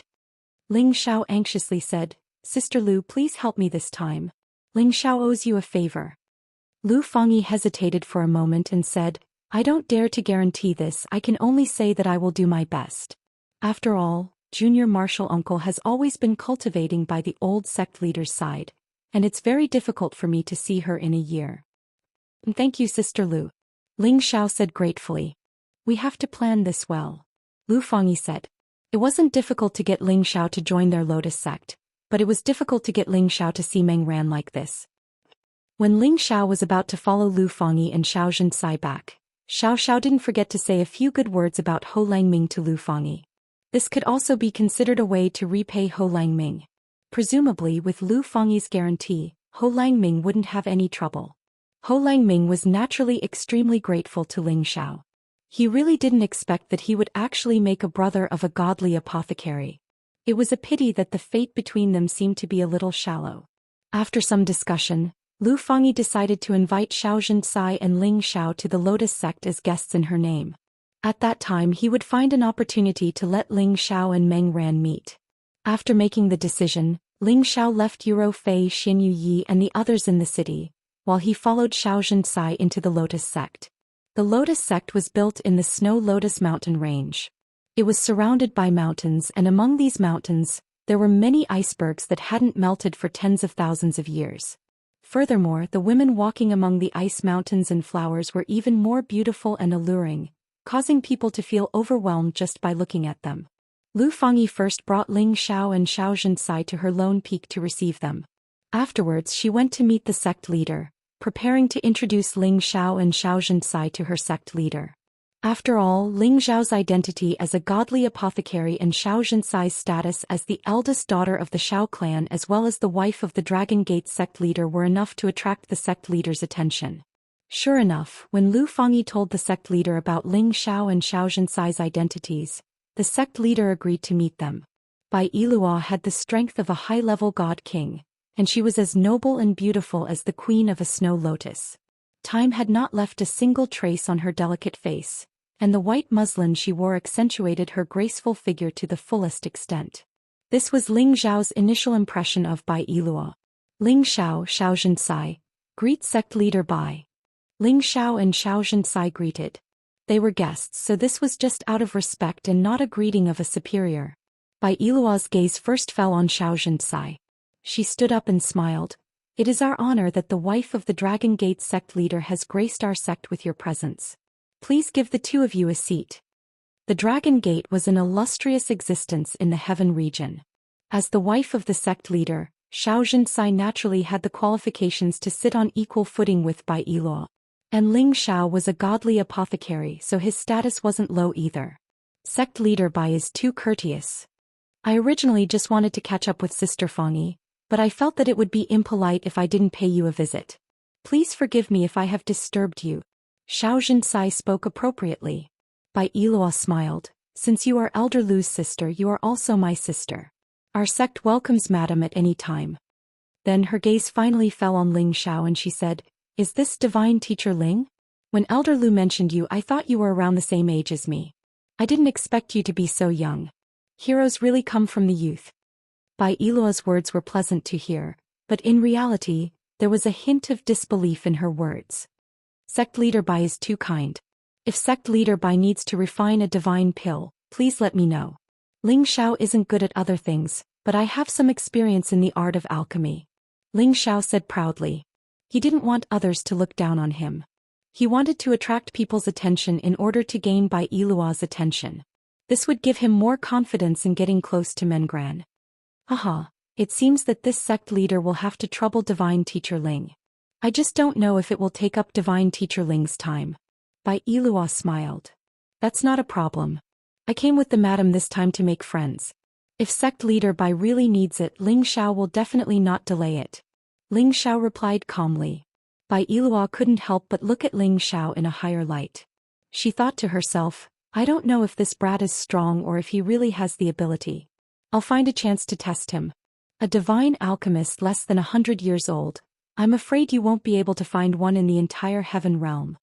Ling Xiao anxiously said, Sister Lu, please help me this time. Ling Xiao owes you a favor. Lu Fangyi hesitated for a moment and said, I don't dare to guarantee this, I can only say that I will do my best. After all, Junior Martial Uncle has always been cultivating by the old sect leader's side, and it's very difficult for me to see her in a year. Thank you, Sister Lu. Ling Xiao said gratefully. We have to plan this well. Lu Fangyi said. It wasn't difficult to get Ling Xiao to join their Lotus sect, but it was difficult to get Ling Xiao to see Meng Ran like this. When Ling Xiao was about to follow Lu Fangyi and Xianxia back, Xiao didn't forget to say a few good words about Ho Langming to Lu Fangyi. This could also be considered a way to repay Ho Langming. Presumably, with Lu Fangyi's guarantee, Ho Langming wouldn't have any trouble. Ho Langming was naturally extremely grateful to Ling Xiao. He really didn't expect that he would actually make a brother of a godly apothecary. It was a pity that the fate between them seemed to be a little shallow. After some discussion, Lu Fangyi decided to invite Xianxia and Ling Xiao to the Lotus sect as guests in her name. At that time he would find an opportunity to let Ling Xiao and Meng Ran meet. After making the decision, Ling Xiao left Yuro Fei, Xinyu Yi and the others in the city, while he followed Xianxia into the Lotus sect. The Lotus sect was built in the Snow Lotus mountain range. It was surrounded by mountains, and among these mountains, there were many icebergs that hadn't melted for tens of thousands of years. Furthermore, the women walking among the ice mountains and flowers were even more beautiful and alluring, causing people to feel overwhelmed just by looking at them. Lu Fangyi first brought Ling Xiao and Xianxia to her lone peak to receive them. Afterwards she went to meet the sect leader, preparing to introduce Ling Xiao and Xianxia to her sect leader. After all, Ling Xiao's identity as a godly apothecary and Xianxia's status as the eldest daughter of the Xiao clan as well as the wife of the Dragon Gate sect leader were enough to attract the sect leader's attention. Sure enough, when Lu Fangyi told the sect leader about Ling Xiao and Xianxia's identities, the sect leader agreed to meet them. Bai Yilua had the strength of a high-level god king, and she was as noble and beautiful as the queen of a snow lotus. Time had not left a single trace on her delicate face, and the white muslin she wore accentuated her graceful figure to the fullest extent. This was Ling Xiao's initial impression of Bai Yilua. Ling Xiao, Xianxia, greet sect leader Bai. Ling Xiao and Xianxia greeted. They were guests, so this was just out of respect and not a greeting of a superior. Bai Yiluo's gaze first fell on Xianxia. She stood up and smiled. It is our honor that the wife of the Dragon Gate sect leader has graced our sect with your presence. Please give the two of you a seat. The Dragon Gate was an illustrious existence in the Heaven region. As the wife of the sect leader, Xianxia naturally had the qualifications to sit on equal footing with Bai Yiluo. And Ling Xiao was a godly apothecary, so his status wasn't low either. Sect leader Bai is too courteous. I originally just wanted to catch up with Sister Fangyi, but I felt that it would be impolite if I didn't pay you a visit. Please forgive me if I have disturbed you. Xianxia spoke appropriately. Bai Yiluo smiled. Since you are Elder Lu's sister, you are also my sister. Our sect welcomes Madam at any time. Then her gaze finally fell on Ling Xiao and she said, Is this divine teacher Ling? When Elder Lu mentioned you, I thought you were around the same age as me. I didn't expect you to be so young. Heroes really come from the youth. Bai Yiluo's words were pleasant to hear, but in reality, there was a hint of disbelief in her words. Sect leader Bai is too kind. If sect leader Bai needs to refine a divine pill, please let me know. Ling Xiao isn't good at other things, but I have some experience in the art of alchemy. Ling Xiao said proudly. He didn't want others to look down on him. He wanted to attract people's attention in order to gain Bai Yiluo's attention. This would give him more confidence in getting close to Mengran. Haha, it seems that this sect leader will have to trouble Divine Teacher Ling. I just don't know if it will take up Divine Teacher Ling's time. Bai Yiluo smiled. That's not a problem. I came with the madam this time to make friends. If sect leader Bai really needs it, Ling Xiao will definitely not delay it. Ling Xiao replied calmly. Bai Yiluo couldn't help but look at Ling Xiao in a higher light. She thought to herself, I don't know if this brat is strong or if he really has the ability. I'll find a chance to test him. A divine alchemist less than 100 years old. I'm afraid you won't be able to find one in the entire heaven realm.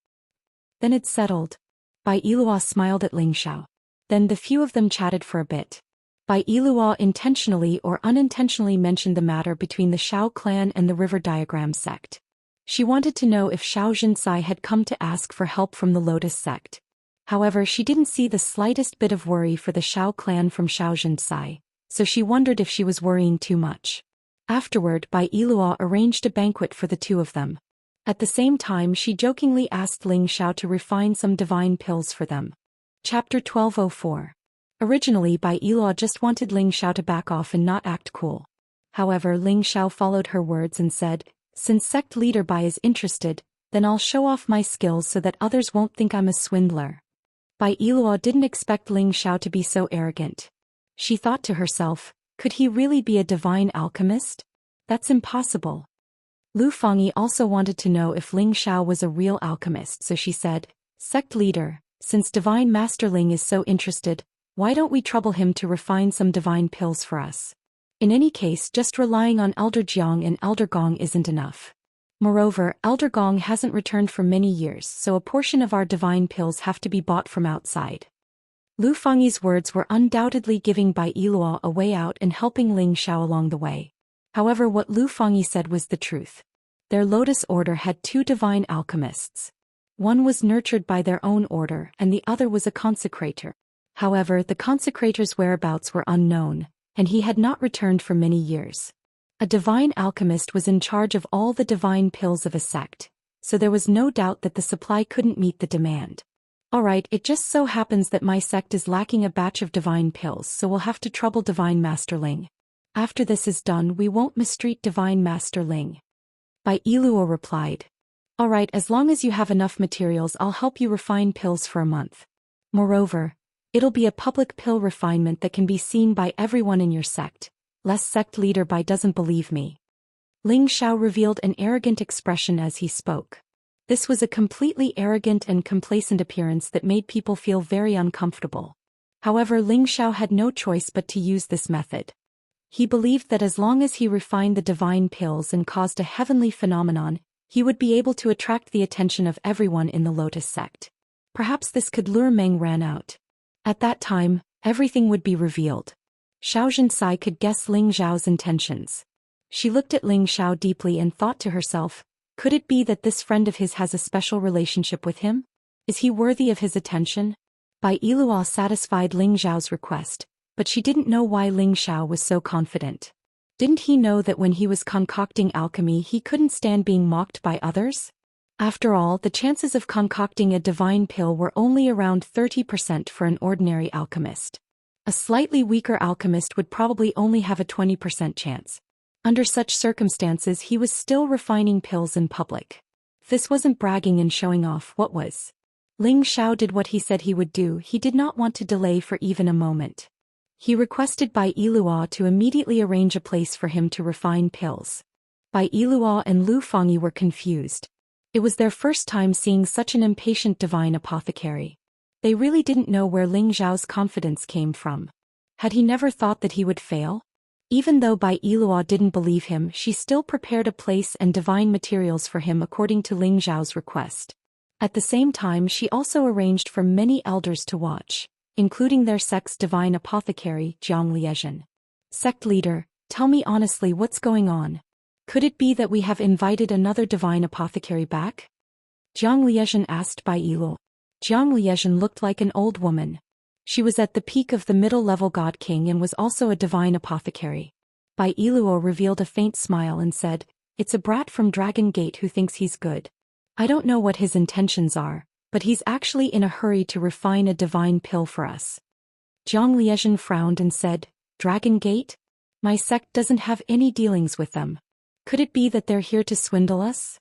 Then it's settled. Bai Yiluo smiled at Ling Xiao. Then the few of them chatted for a bit. Bai Yiluo intentionally or unintentionally mentioned the matter between the Xiao clan and the River Diagram sect. She wanted to know if Xianxia had come to ask for help from the Lotus sect. However, she didn't see the slightest bit of worry for the Xiao clan from Xianxia, so she wondered if she was worrying too much. Afterward, Bai Yiluo arranged a banquet for the two of them. At the same time, she jokingly asked Ling Xiao to refine some divine pills for them. Chapter 1204. Originally, Bai Yiluo just wanted Ling Xiao to back off and not act cool. However, Ling Xiao followed her words and said, Since sect leader Bai is interested, then I'll show off my skills so that others won't think I'm a swindler. Bai Yiluo didn't expect Ling Xiao to be so arrogant. She thought to herself, could he really be a divine alchemist? That's impossible. Lu Fangyi also wanted to know if Ling Xiao was a real alchemist, so she said, Sect leader, since Divine Master Ling is so interested, why don't we trouble him to refine some divine pills for us? In any case, just relying on Elder Jiang and Elder Gong isn't enough. Moreover, Elder Gong hasn't returned for many years, so a portion of our divine pills have to be bought from outside. Lu Fangyi's words were undoubtedly giving Bai Yiluo a way out and helping Ling Xiao along the way. However, what Lu Fangyi said was the truth. Their Lotus Order had two divine alchemists. One was nurtured by their own order and the other was a consecrator. However, the consecrator's whereabouts were unknown, and he had not returned for many years. A divine alchemist was in charge of all the divine pills of a sect, so there was no doubt that the supply couldn't meet the demand. Alright, it just so happens that my sect is lacking a batch of divine pills, so we'll have to trouble Divine Master Ling. After this is done, we won't mistreat Divine Master Ling. Bai Yiluo replied. Alright, as long as you have enough materials, I'll help you refine pills for a month. Moreover, it'll be a public pill refinement that can be seen by everyone in your sect. Lest sect leader Bai doesn't believe me. Ling Xiao revealed an arrogant expression as he spoke. This was a completely arrogant and complacent appearance that made people feel very uncomfortable. However, Ling Xiao had no choice but to use this method. He believed that as long as he refined the divine pills and caused a heavenly phenomenon, he would be able to attract the attention of everyone in the Lotus sect. Perhaps this could lure Mengran out. At that time, everything would be revealed. Xianxia could guess Ling Xiao's intentions. She looked at Ling Xiao deeply and thought to herself, could it be that this friend of his has a special relationship with him? Is he worthy of his attention? Bai Yiluo satisfied Ling Xiao's request, but she didn't know why Ling Xiao was so confident. Didn't he know that when he was concocting alchemy he couldn't stand being mocked by others? After all, the chances of concocting a divine pill were only around 30% for an ordinary alchemist. A slightly weaker alchemist would probably only have a 20% chance. Under such circumstances he was still refining pills in public. If this wasn't bragging and showing off, what was? Ling Xiao did what he said he would do. He did not want to delay for even a moment. He requested Bai Yiluo to immediately arrange a place for him to refine pills. Bai Yiluo and Lu Fangyi were confused. It was their first time seeing such an impatient divine apothecary. They really didn't know where Ling Xiao's confidence came from. Had he never thought that he would fail? Even though Bai Yiluo didn't believe him, she still prepared a place and divine materials for him according to Ling Xiao's request. At the same time she also arranged for many elders to watch, including their sect's divine apothecary, Jiang Liezhen. Sect leader, tell me honestly what's going on. Could it be that we have invited another divine apothecary back? Jiang Liezhen asked Bai Yiluo. Jiang Liezhen looked like an old woman. She was at the peak of the middle-level God King and was also a divine apothecary. Bai Yiluo revealed a faint smile and said, "It's a brat from Dragon Gate who thinks he's good. I don't know what his intentions are, but he's actually in a hurry to refine a divine pill for us." Jiang Liezhen frowned and said, "Dragon Gate? My sect doesn't have any dealings with them. Could it be that they're here to swindle us?"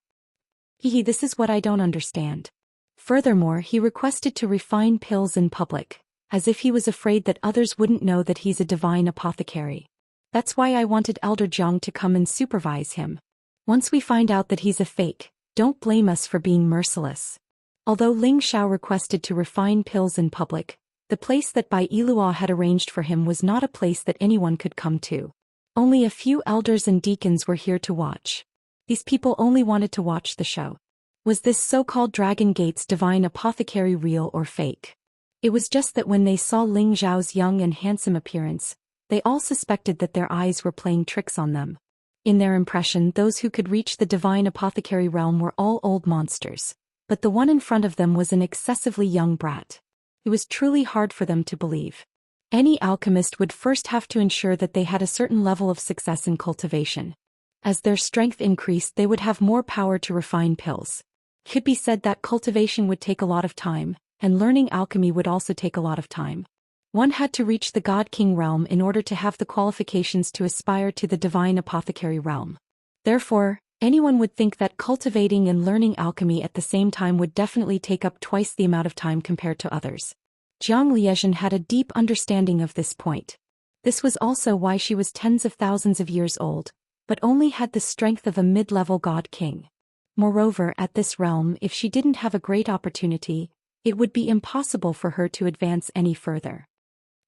This is what I don't understand. Furthermore, he requested to refine pills in public, as if he was afraid that others wouldn't know that he's a divine apothecary. That's why I wanted Elder Jiang to come and supervise him. Once we find out that he's a fake, don't blame us for being merciless. Although Ling Xiao requested to refine pills in public, the place that Bai Yiluo had arranged for him was not a place that anyone could come to. Only a few elders and deacons were here to watch. These people only wanted to watch the show. Was this so-called Dragon Gate's divine apothecary real or fake? It was just that when they saw Ling Xiao's young and handsome appearance, they all suspected that their eyes were playing tricks on them. In their impression, those who could reach the divine apothecary realm were all old monsters, but the one in front of them was an excessively young brat. It was truly hard for them to believe. Any alchemist would first have to ensure that they had a certain level of success in cultivation. As their strength increased, they would have more power to refine pills. It could be said that cultivation would take a lot of time, and learning alchemy would also take a lot of time. One had to reach the God King realm in order to have the qualifications to aspire to the divine apothecary realm. Therefore, anyone would think that cultivating and learning alchemy at the same time would definitely take up twice the amount of time compared to others. Jiang Liezhen had a deep understanding of this point. This was also why she was tens of thousands of years old, but only had the strength of a mid-level God King. Moreover, at this realm, if she didn't have a great opportunity, it would be impossible for her to advance any further.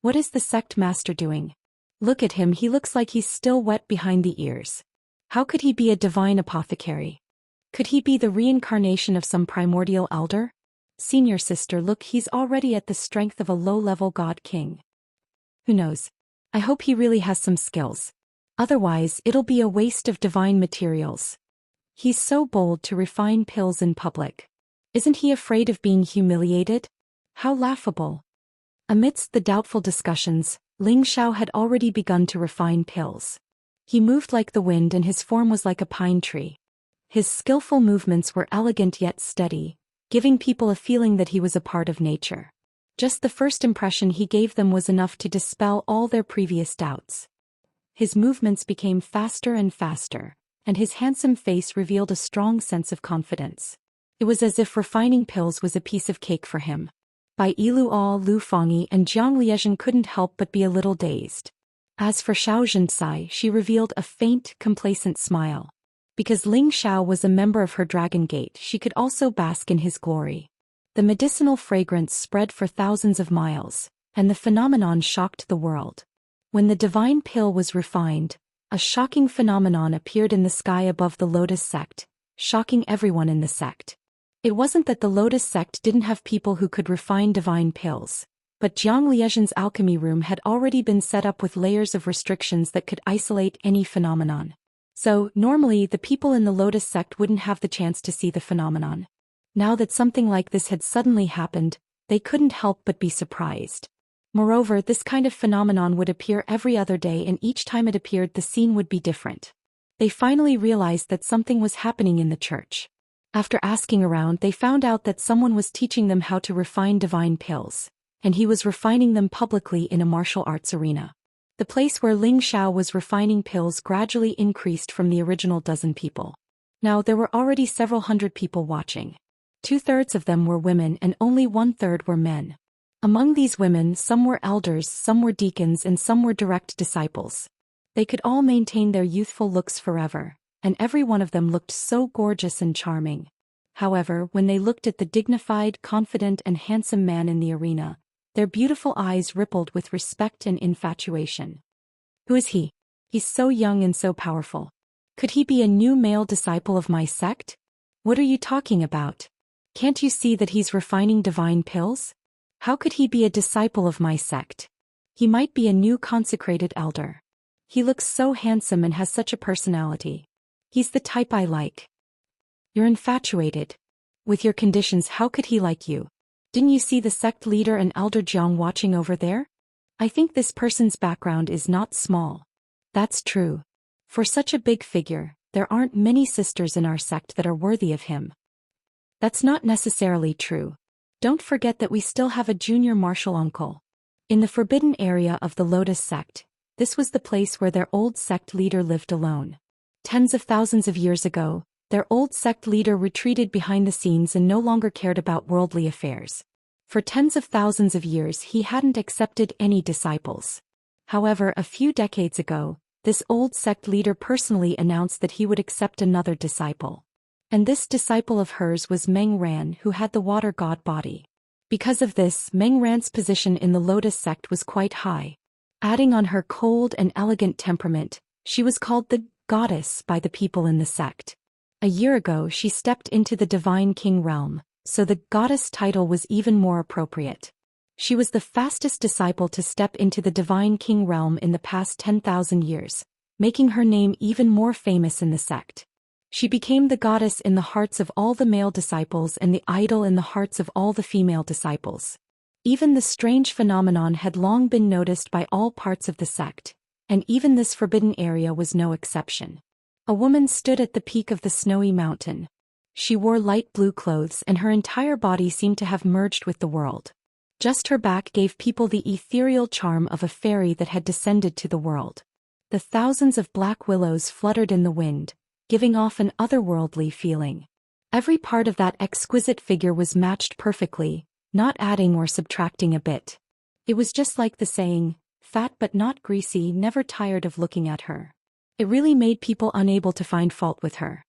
What is the sect master doing? Look at him, he looks like he's still wet behind the ears. How could he be a divine apothecary? Could he be the reincarnation of some primordial elder? Senior sister, look, he's already at the strength of a low-level God King. Who knows? I hope he really has some skills. Otherwise, it'll be a waste of divine materials. He's so bold to refine pills in public. Isn't he afraid of being humiliated? How laughable. Amidst the doubtful discussions, Ling Xiao had already begun to refine pills. He moved like the wind and his form was like a pine tree. His skillful movements were elegant yet steady, giving people a feeling that he was a part of nature. Just the first impression he gave them was enough to dispel all their previous doubts. His movements became faster and faster, and his handsome face revealed a strong sense of confidence. It was as if refining pills was a piece of cake for him. Bai Yiluo, Lu Fangyi, and Jiang Liezhen couldn't help but be a little dazed. As for Xianxia, she revealed a faint, complacent smile. Because Ling Xiao was a member of her Dragon Gate, she could also bask in his glory. The medicinal fragrance spread for thousands of miles, and the phenomenon shocked the world. When the divine pill was refined, a shocking phenomenon appeared in the sky above the Lotus sect, shocking everyone in the sect. It wasn't that the Lotus sect didn't have people who could refine divine pills, but Jiang Liezhen's alchemy room had already been set up with layers of restrictions that could isolate any phenomenon. So, normally the people in the Lotus sect wouldn't have the chance to see the phenomenon. Now that something like this had suddenly happened, they couldn't help but be surprised. Moreover, this kind of phenomenon would appear every other day, and each time it appeared the scene would be different. They finally realized that something was happening in the church. After asking around, they found out that someone was teaching them how to refine divine pills, and he was refining them publicly in a martial arts arena. The place where Ling Xiao was refining pills gradually increased from the original dozen people. Now there were already several hundred people watching. 2/3 of them were women and only 1/3 were men. Among these women, some were elders, some were deacons, and some were direct disciples. They could all maintain their youthful looks forever, and every one of them looked so gorgeous and charming. However, when they looked at the dignified, confident, and handsome man in the arena, their beautiful eyes rippled with respect and infatuation. Who is he? He's so young and so powerful. Could he be a new male disciple of my sect? What are you talking about? Can't you see that he's refining divine pills? How could he be a disciple of my sect? He might be a new consecrated elder. He looks so handsome and has such a personality. He's the type I like. You're infatuated. With your conditions, how could he like you? Didn't you see the sect leader and elder Jiang watching over there? I think this person's background is not small. That's true. For such a big figure, there aren't many sisters in our sect that are worthy of him. That's not necessarily true. Don't forget that we still have a junior martial uncle. In the forbidden area of the Lotus sect, this was the place where their old sect leader lived alone. Tens of thousands of years ago, their old sect leader retreated behind the scenes and no longer cared about worldly affairs. For tens of thousands of years he hadn't accepted any disciples. However, a few decades ago, this old sect leader personally announced that he would accept another disciple. And this disciple of hers was Meng Ran, who had the water god body. Because of this, Meng Ran's position in the Lotus sect was quite high. Adding on her cold and elegant temperament, she was called the goddess by the people in the sect. A year ago she stepped into the divine king realm, so the goddess title was even more appropriate. She was the fastest disciple to step into the divine king realm in the past 10,000 years, making her name even more famous in the sect. She became the goddess in the hearts of all the male disciples and the idol in the hearts of all the female disciples. Even the strange phenomenon had long been noticed by all parts of the sect, and even this forbidden area was no exception. A woman stood at the peak of the snowy mountain. She wore light blue clothes and her entire body seemed to have merged with the world. Just her back gave people the ethereal charm of a fairy that had descended to the world. The thousands of black willows fluttered in the wind, giving off an otherworldly feeling. Every part of that exquisite figure was matched perfectly, not adding or subtracting a bit. It was just like the saying, fat but not greasy, never tired of looking at her. It really made people unable to find fault with her.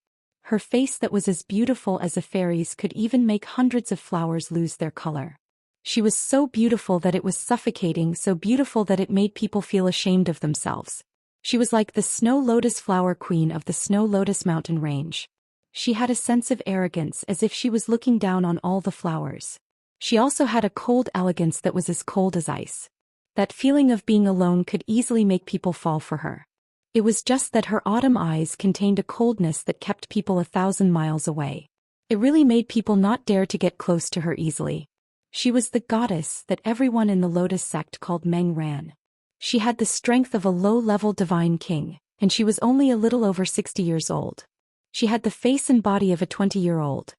Her face that was as beautiful as a fairy's could even make hundreds of flowers lose their color. She was so beautiful that it was suffocating, so beautiful that it made people feel ashamed of themselves. She was like the snow lotus flower queen of the snow lotus mountain range. She had a sense of arrogance as if she was looking down on all the flowers. She also had a cold elegance that was as cold as ice. That feeling of being alone could easily make people fall for her. It was just that her autumn eyes contained a coldness that kept people 1,000 miles away. It really made people not dare to get close to her easily. She was the goddess that everyone in the Lotus sect called Meng Ran. She had the strength of a low-level divine king, and she was only a little over 60 years old. She had the face and body of a 20-year-old.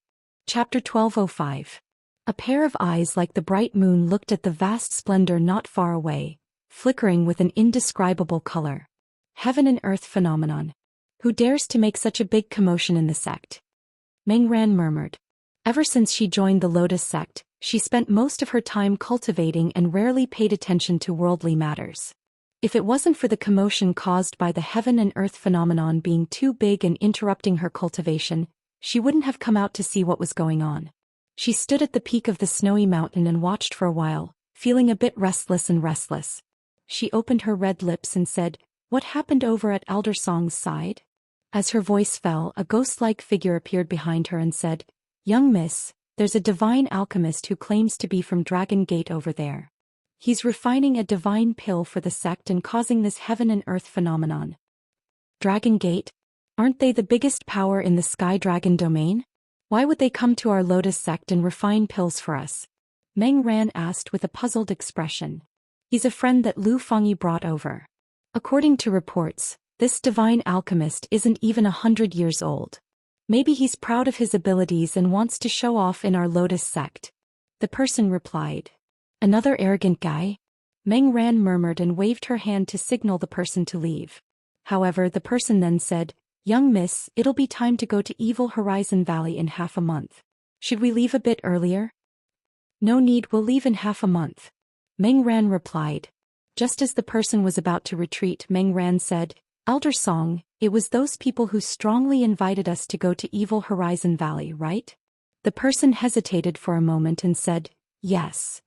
Chapter 1205. A pair of eyes like the bright moon looked at the vast splendor not far away, flickering with an indescribable color. Heaven and earth phenomenon. Who dares to make such a big commotion in the sect? Meng Ran murmured. Ever since she joined the Lotus sect, she spent most of her time cultivating and rarely paid attention to worldly matters. If it wasn't for the commotion caused by the heaven and earth phenomenon being too big and interrupting her cultivation, she wouldn't have come out to see what was going on. She stood at the peak of the snowy mountain and watched for a while, feeling a bit restless. She opened her red lips and said, "What happened over at Elder Song's side?" As her voice fell, a ghost-like figure appeared behind her and said, "Young miss, there's a divine alchemist who claims to be from Dragon Gate over there. He's refining a divine pill for the sect and causing this heaven and earth phenomenon." Dragon Gate? Aren't they the biggest power in the Sky Dragon domain? Why would they come to our lotus sect and refine pills for us? Meng Ran asked with a puzzled expression. He's a friend that Lu Fangyi brought over. According to reports, this divine alchemist isn't even 100 years old. Maybe he's proud of his abilities and wants to show off in our lotus sect. The person replied. Another arrogant guy? Meng Ran murmured and waved her hand to signal the person to leave. However, the person then said, Young miss, it'll be time to go to Evil Horizon Valley in half a month. Should we leave a bit earlier? No need, we'll leave in half a month. Meng Ran replied. Just as the person was about to retreat, Meng Ran said, Elder Song, it was those people who strongly invited us to go to Evil Horizon Valley, right? The person hesitated for a moment and said, Yes.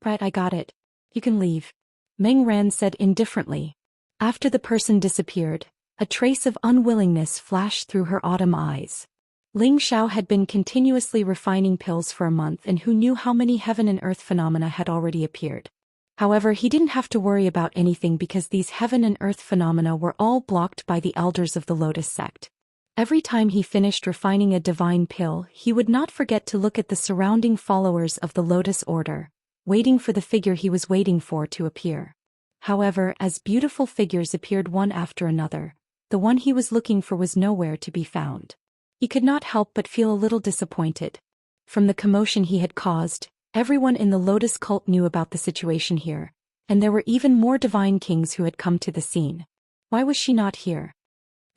Right, I got it. You can leave. Meng Ran said indifferently. After the person disappeared, a trace of unwillingness flashed through her autumn eyes. Ling Xiao had been continuously refining pills for a month, and who knew how many heaven and earth phenomena had already appeared. However, he didn't have to worry about anything because these heaven and earth phenomena were all blocked by the elders of the Lotus sect. Every time he finished refining a divine pill, he would not forget to look at the surrounding followers of the Lotus order, waiting for the figure he was waiting for to appear. However, as beautiful figures appeared one after another, the one he was looking for was nowhere to be found. He could not help but feel a little disappointed. From the commotion he had caused, everyone in the Lotus cult knew about the situation here, and there were even more divine kings who had come to the scene. Why was she not here?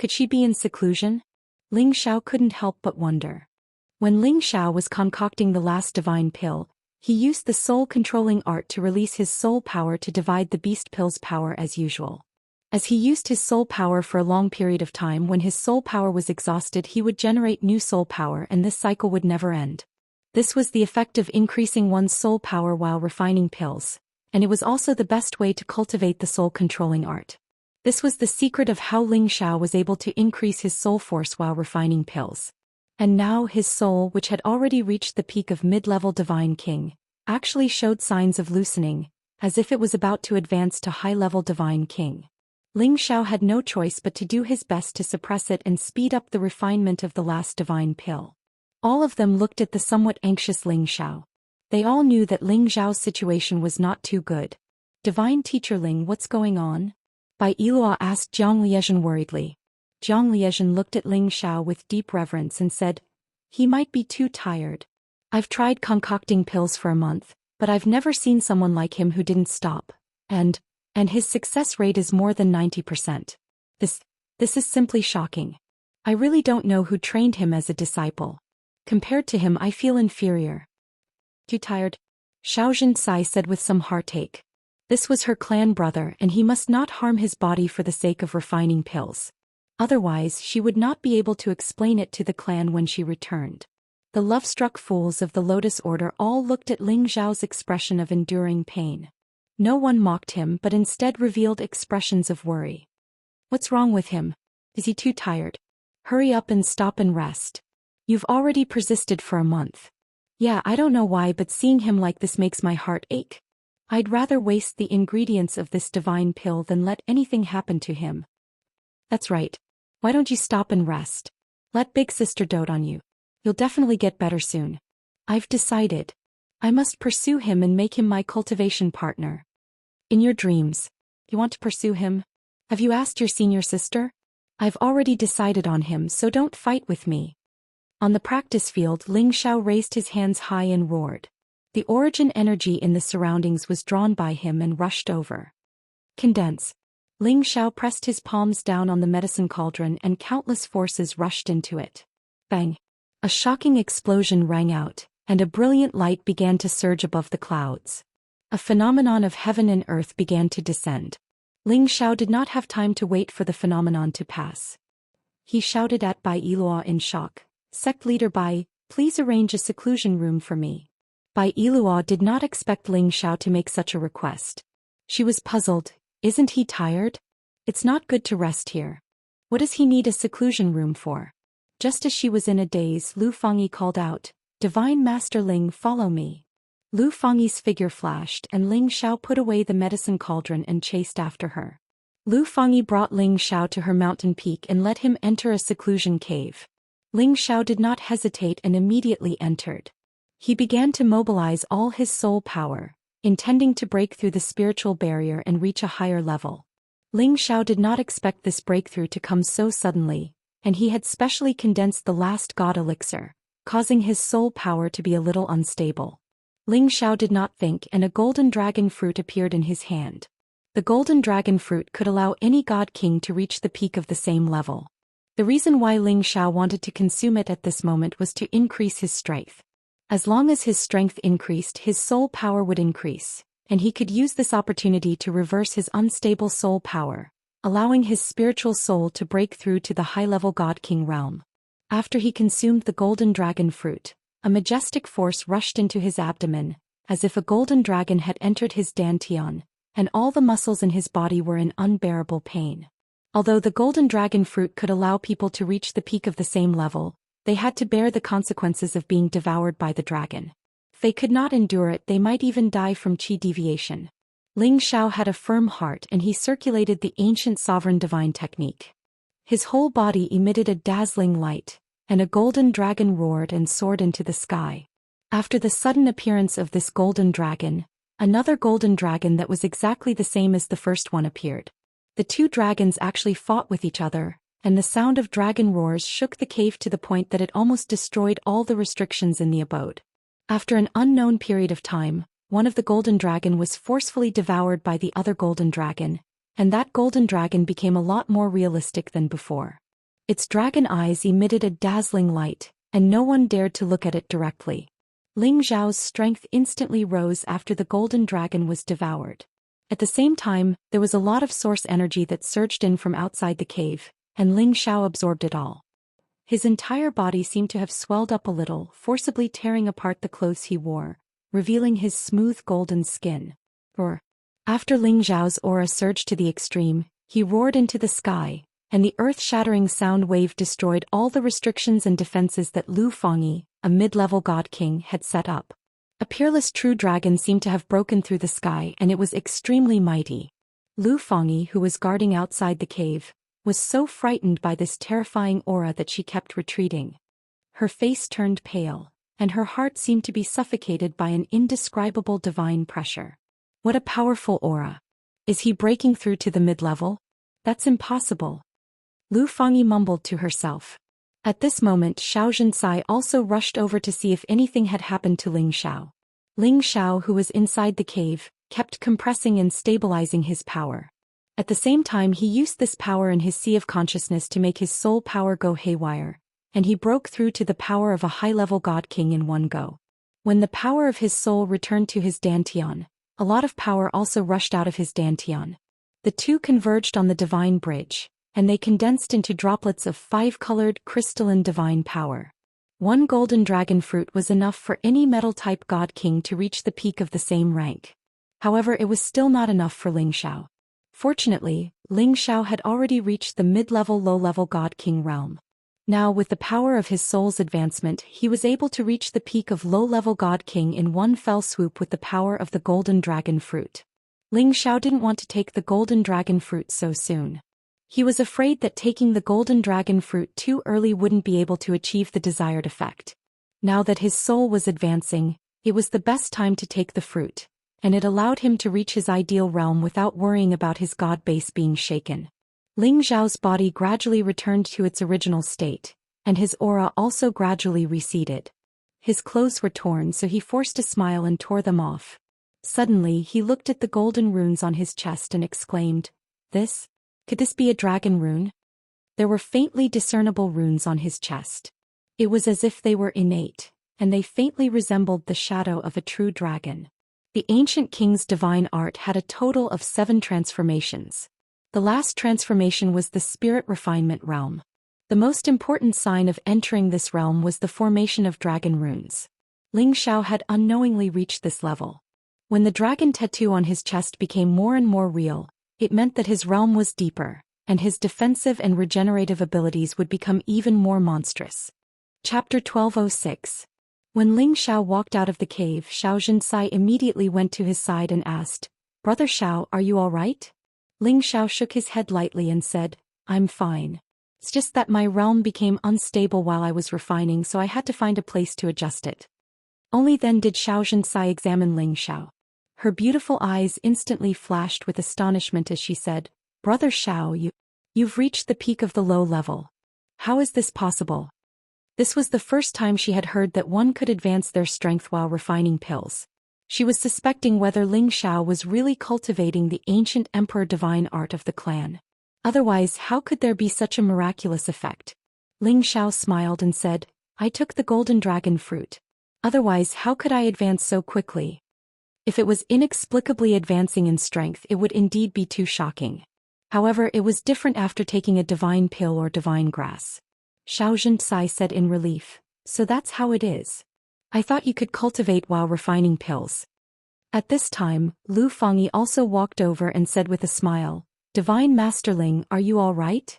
Could she be in seclusion? Ling Xiao couldn't help but wonder. When Ling Xiao was concocting the last divine pill, he used the soul-controlling art to release his soul power to divide the beast pill's power as usual. As he used his soul power for a long period of time, when his soul power was exhausted, he would generate new soul power, and this cycle would never end. This was the effect of increasing one's soul power while refining pills, and it was also the best way to cultivate the soul-controlling art. This was the secret of how Ling Xiao was able to increase his soul force while refining pills. And now his soul, which had already reached the peak of mid-level Divine King, actually showed signs of loosening, as if it was about to advance to high-level Divine King. Ling Xiao had no choice but to do his best to suppress it and speed up the refinement of the last divine pill. All of them looked at the somewhat anxious Ling Xiao. They all knew that Ling Xiao's situation was not too good. Divine Teacher Ling, what's going on? Bai Yilua asked Jiang Liezhen worriedly. Jiang Liezhen looked at Ling Xiao with deep reverence and said, He might be too tired. I've tried concocting pills for a month, but I've never seen someone like him who didn't stop. And his success rate is more than 90%. This is simply shocking. I really don't know who trained him as a disciple. Compared to him, I feel inferior. Too tired? Xiaozhen Sai said with some heartache. This was her clan brother, and he must not harm his body for the sake of refining pills. Otherwise, she would not be able to explain it to the clan when she returned. The love-struck fools of the Lotus Order all looked at Ling Xiao's expression of enduring pain. No one mocked him but instead revealed expressions of worry. What's wrong with him? Is he too tired? Hurry up and stop and rest. You've already persisted for a month. Yeah, I don't know why, but seeing him like this makes my heart ache. I'd rather waste the ingredients of this divine pill than let anything happen to him. That's right. Why don't you stop and rest? Let big sister dote on you. You'll definitely get better soon. I've decided. I must pursue him and make him my cultivation partner. In your dreams. You want to pursue him? Have you asked your senior sister? I've already decided on him, so don't fight with me. On the practice field, Ling Xiao raised his hands high and roared. The origin energy in the surroundings was drawn by him and rushed over. Condense. Ling Xiao pressed his palms down on the medicine cauldron and countless forces rushed into it. Bang! A shocking explosion rang out, and a brilliant light began to surge above the clouds. A phenomenon of heaven and earth began to descend. Ling Xiao did not have time to wait for the phenomenon to pass. He shouted at Bai Yilua in shock. Sect leader Bai, please arrange a seclusion room for me. Bai Yilua did not expect Ling Xiao to make such a request. She was puzzled. Isn't he tired? It's not good to rest here. What does he need a seclusion room for? Just as she was in a daze, Lu Fangyi called out, Divine Master Ling, follow me. Lu Fangyi's figure flashed and Ling Xiao put away the medicine cauldron and chased after her. Lu Fangyi brought Ling Xiao to her mountain peak and let him enter a seclusion cave. Ling Xiao did not hesitate and immediately entered. He began to mobilize all his soul power, intending to break through the spiritual barrier and reach a higher level. Ling Xiao did not expect this breakthrough to come so suddenly, and he had specially condensed the last god elixir, causing his soul power to be a little unstable. Ling Xiao did not think, and a golden dragon fruit appeared in his hand. The golden dragon fruit could allow any god king to reach the peak of the same level. The reason why Ling Xiao wanted to consume it at this moment was to increase his strength. As long as his strength increased, his soul power would increase, and he could use this opportunity to reverse his unstable soul power, allowing his spiritual soul to break through to the high-level God King realm. After he consumed the golden dragon fruit, a majestic force rushed into his abdomen, as if a golden dragon had entered his dantian, and all the muscles in his body were in unbearable pain. Although the golden dragon fruit could allow people to reach the peak of the same level, they had to bear the consequences of being devoured by the dragon. If they could not endure it, they might even die from qi deviation. Ling Xiao had a firm heart and he circulated the ancient sovereign divine technique. His whole body emitted a dazzling light, and a golden dragon roared and soared into the sky. After the sudden appearance of this golden dragon, another golden dragon that was exactly the same as the first one appeared. The two dragons actually fought with each other, and the sound of dragon roars shook the cave to the point that it almost destroyed all the restrictions in the abode. After an unknown period of time, one of the golden dragon was forcefully devoured by the other golden dragon, and that golden dragon became a lot more realistic than before. Its dragon eyes emitted a dazzling light, and no one dared to look at it directly. Ling Xiao's strength instantly rose after the golden dragon was devoured. At the same time, there was a lot of source energy that surged in from outside the cave, and Ling Xiao absorbed it all. His entire body seemed to have swelled up a little, forcibly tearing apart the clothes he wore, revealing his smooth golden skin. After Ling Xiao's aura surged to the extreme, he roared into the sky, and the earth-shattering sound wave destroyed all the restrictions and defenses that Lu Fangyi, a mid-level god king, had set up. A peerless true dragon seemed to have broken through the sky, and it was extremely mighty. Lu Fangyi, who was guarding outside the cave, was so frightened by this terrifying aura that she kept retreating. Her face turned pale, and her heart seemed to be suffocated by an indescribable divine pressure. What a powerful aura! Is he breaking through to the mid-level? That's impossible. Lu Fangyi mumbled to herself. At this moment, Xianxia also rushed over to see if anything had happened to Ling Xiao. Ling Xiao, who was inside the cave, kept compressing and stabilizing his power. At the same time, he used this power in his sea of consciousness to make his soul power go haywire, and he broke through to the power of a high-level god king in one go. When the power of his soul returned to his dantian, a lot of power also rushed out of his dantian. The two converged on the divine bridge, and they condensed into droplets of five-colored crystalline divine power. One golden dragon fruit was enough for any metal-type god king to reach the peak of the same rank. However, it was still not enough for Ling Xiao. Fortunately, Ling Xiao had already reached the mid-level low-level god king realm. Now, with the power of his soul's advancement, he was able to reach the peak of low-level god king in one fell swoop with the power of the golden dragon fruit. Ling Xiao didn't want to take the golden dragon fruit so soon. He was afraid that taking the golden dragon fruit too early wouldn't be able to achieve the desired effect. Now that his soul was advancing, it was the best time to take the fruit, and it allowed him to reach his ideal realm without worrying about his god base being shaken. Ling Xiao's body gradually returned to its original state, and his aura also gradually receded. His clothes were torn, so he forced a smile and tore them off. Suddenly, he looked at the golden runes on his chest and exclaimed, Could this be a dragon rune? There were faintly discernible runes on his chest. It was as if they were innate, and they faintly resembled the shadow of a true dragon. The ancient king's divine art had a total of 7 transformations. The last transformation was the spirit refinement realm. The most important sign of entering this realm was the formation of dragon runes. Ling Xiao had unknowingly reached this level. When the dragon tattoo on his chest became more and more real, it meant that his realm was deeper, and his defensive and regenerative abilities would become even more monstrous. Chapter 1206. When Ling Xiao walked out of the cave, Xianxia immediately went to his side and asked, "Brother Xiao, are you all right?" Ling Xiao shook his head lightly and said, "I'm fine." It's just that my realm became unstable while I was refining, so I had to find a place to adjust it. Only then did Xianxia examine Ling Xiao. Her beautiful eyes instantly flashed with astonishment as she said, "Brother Xiao, you've reached the peak of the low level. How is this possible?" This was the first time she had heard that one could advance their strength while refining pills. She was suspecting whether Ling Xiao was really cultivating the ancient emperor divine art of the clan. Otherwise, how could there be such a miraculous effect? Ling Xiao smiled and said, "I took the golden dragon fruit. Otherwise, how could I advance so quickly? If it was inexplicably advancing in strength, it would indeed be too shocking. However, it was different after taking a divine pill or divine grass." Xianxia said in relief, "So that's how it is. I thought you could cultivate while refining pills." At this time, Lu Fangyi also walked over and said with a smile, "Divine Masterling, are you all right?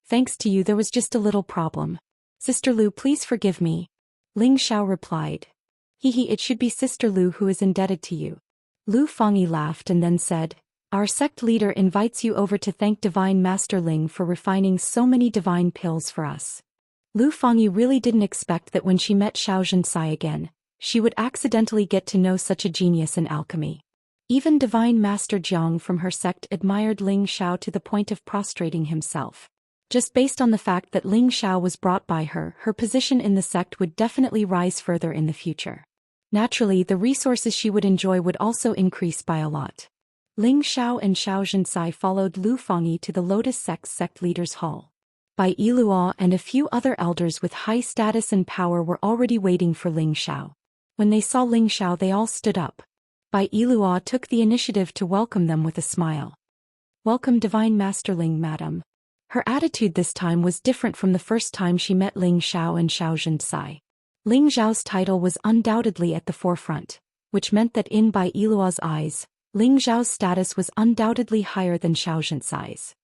Thanks to you there was just a little problem. Sister Lu, please forgive me." Ling Xiao replied, It should be Sister Lu who is indebted to you." Lu Fangyi laughed and then said, "Our sect leader invites you over to thank Divine Master Ling for refining so many divine pills for us." Lu Fangyi really didn't expect that when she met Xianxia again, she would accidentally get to know such a genius in alchemy. Even Divine Master Jiang from her sect admired Ling Xiao to the point of prostrating himself. Just based on the fact that Ling Xiao was brought by her, her position in the sect would definitely rise further in the future. Naturally, the resources she would enjoy would also increase by a lot. Ling Xiao and Xianxia followed Lu Fangyi to the Lotus Sect's sect leaders' hall. Bai Yiluo and a few other elders with high status and power were already waiting for Ling Xiao. When they saw Ling Xiao, they all stood up. Bai Yiluo took the initiative to welcome them with a smile. "Welcome Divine Master Ling, madam." Her attitude this time was different from the first time she met Ling Xiao and Xianxia. Ling Xiao's title was undoubtedly at the forefront, which meant that in Bai Yiluo's eyes, Ling Xiao's status was undoubtedly higher than Xianxia's.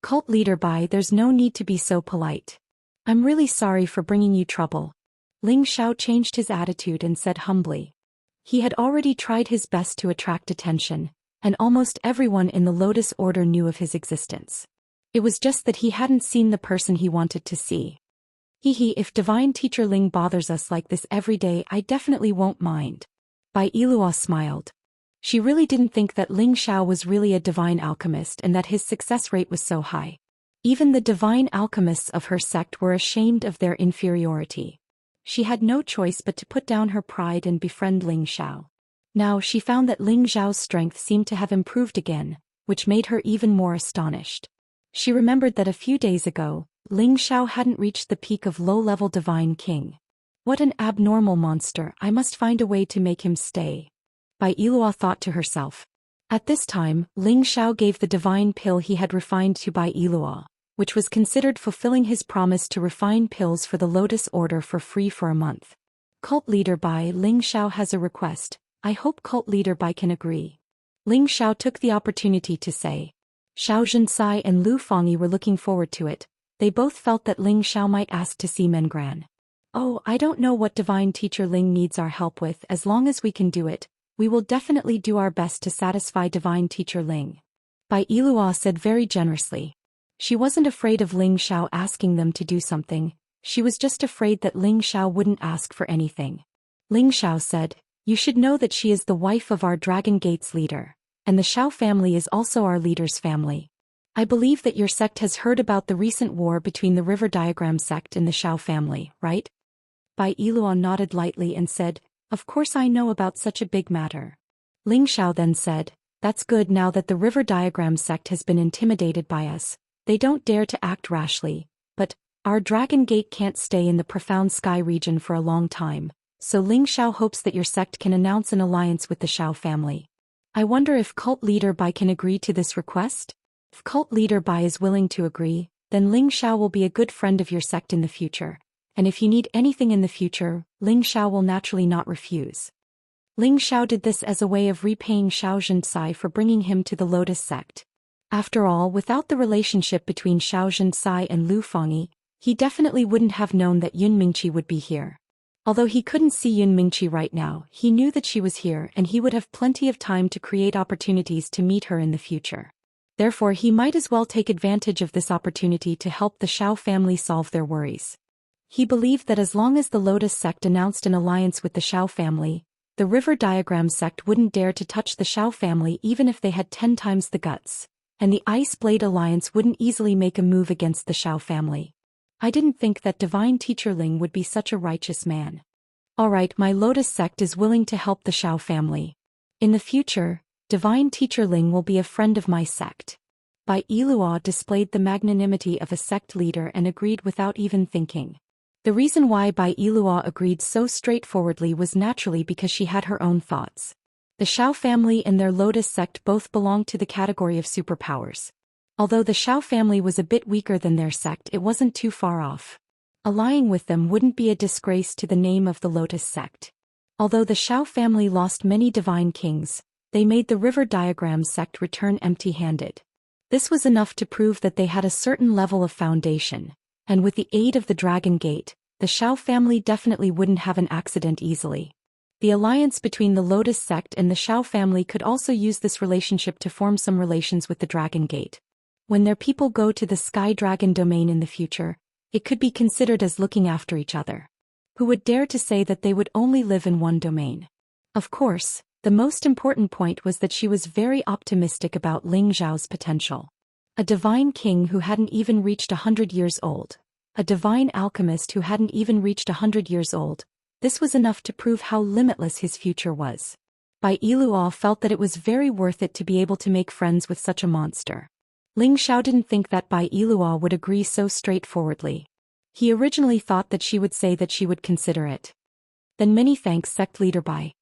"Cult leader Bai, there's no need to be so polite. I'm really sorry for bringing you trouble." Ling Xiao changed his attitude and said humbly. He had already tried his best to attract attention, and almost everyone in the Lotus Order knew of his existence. It was just that he hadn't seen the person he wanted to see. If Divine Teacher Ling bothers us like this every day, I definitely won't mind." Bai Yiluo smiled. She really didn't think that Ling Xiao was really a divine alchemist and that his success rate was so high. Even the divine alchemists of her sect were ashamed of their inferiority. She had no choice but to put down her pride and befriend Ling Xiao. Now she found that Ling Xiao's strength seemed to have improved again, which made her even more astonished. She remembered that a few days ago, Ling Xiao hadn't reached the peak of low-level divine king. What an abnormal monster, I must find a way to make him stay. Bai Yiluo thought to herself. At this time, Ling Xiao gave the divine pill he had refined to Bai Yiluo, which was considered fulfilling his promise to refine pills for the Lotus Order for free for a month. "Cult leader Bai, Ling Xiao has a request. I hope cult leader Bai can agree." Ling Xiao took the opportunity to say. Xianxia and Lu Fangyi were looking forward to it. They both felt that Ling Xiao might ask to see Mengran. "Oh, I don't know what Divine Teacher Ling needs our help with. As long as we can do it, we will definitely do our best to satisfy Divine Teacher Ling," Bai Yiluo said very generously. She wasn't afraid of Ling Xiao asking them to do something, she was just afraid that Ling Xiao wouldn't ask for anything. Ling Xiao said, "You should know that she is the wife of our Dragon Gate's leader, and the Xiao family is also our leader's family. I believe that your sect has heard about the recent war between the River Diagram sect and the Xiao family, right?" Bai Yiluo nodded lightly and said, "Of course I know about such a big matter." Ling Xiao then said, "That's good. Now that the River Diagram sect has been intimidated by us, they don't dare to act rashly, but our Dragon Gate can't stay in the profound sky region for a long time, so Ling Xiao hopes that your sect can announce an alliance with the Xiao family. I wonder if cult leader Bai can agree to this request? If cult leader Bai is willing to agree, then Ling Xiao will be a good friend of your sect in the future, and if you need anything in the future, Ling Xiao will naturally not refuse." Ling Xiao did this as a way of repaying Xianxia for bringing him to the Lotus sect. After all, without the relationship between Xianxia and Lu Fangyi, he definitely wouldn't have known that Yun Mingqi would be here. Although he couldn't see Yun Mingqi right now, he knew that she was here and he would have plenty of time to create opportunities to meet her in the future. Therefore he might as well take advantage of this opportunity to help the Xiao family solve their worries. He believed that as long as the Lotus sect announced an alliance with the Xiao family, the River Diagram sect wouldn't dare to touch the Xiao family even if they had 10 times the guts, and the Ice Blade Alliance wouldn't easily make a move against the Xiao family. I didn't think that Divine Teacher Ling would be such a righteous man. Alright, my Lotus sect is willing to help the Xiao family. In the future, Divine Teacher Ling will be a friend of my sect. Bai Yilua displayed the magnanimity of a sect leader and agreed without even thinking. The reason why Bai Yilua agreed so straightforwardly was naturally because she had her own thoughts. The Xiao family and their Lotus sect both belonged to the category of superpowers. Although the Xiao family was a bit weaker than their sect, it wasn't too far off. Allying with them wouldn't be a disgrace to the name of the Lotus sect. Although the Xiao family lost many divine kings, they made the River Diagram sect return empty-handed. This was enough to prove that they had a certain level of foundation, and with the aid of the Dragon Gate, the Xiao family definitely wouldn't have an accident easily. The alliance between the Lotus sect and the Xiao family could also use this relationship to form some relations with the Dragon Gate. When their people go to the Sky Dragon domain in the future, it could be considered as looking after each other. Who would dare to say that they would only live in one domain? Of course, the most important point was that she was very optimistic about Ling Zhao's potential. A divine king who hadn't even reached 100 years old. A divine alchemist who hadn't even reached 100 years old. This was enough to prove how limitless his future was. Bai Yilua felt that it was very worth it to be able to make friends with such a monster. Ling Xiao didn't think that Bai Yilua would agree so straightforwardly. He originally thought that she would say that she would consider it. Then many thanks, sect leader Bai.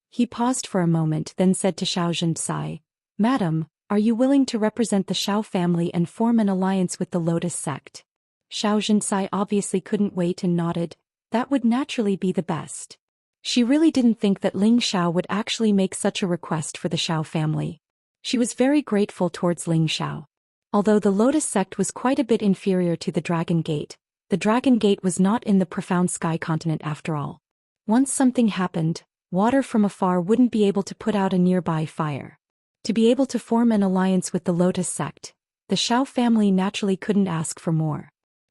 He paused for a moment, then said to Xianxia, Madam, are you willing to represent the Xiao family and form an alliance with the Lotus sect? Xianxia obviously couldn't wait and nodded. That would naturally be the best. She really didn't think that Ling Xiao would actually make such a request for the Xiao family. She was very grateful towards Ling Xiao. Although the Lotus sect was quite a bit inferior to the Dragon Gate, the Dragon Gate was not in the profound sky continent after all. Once something happened, water from afar wouldn't be able to put out a nearby fire. To be able to form an alliance with the Lotus sect, the Xiao family naturally couldn't ask for more.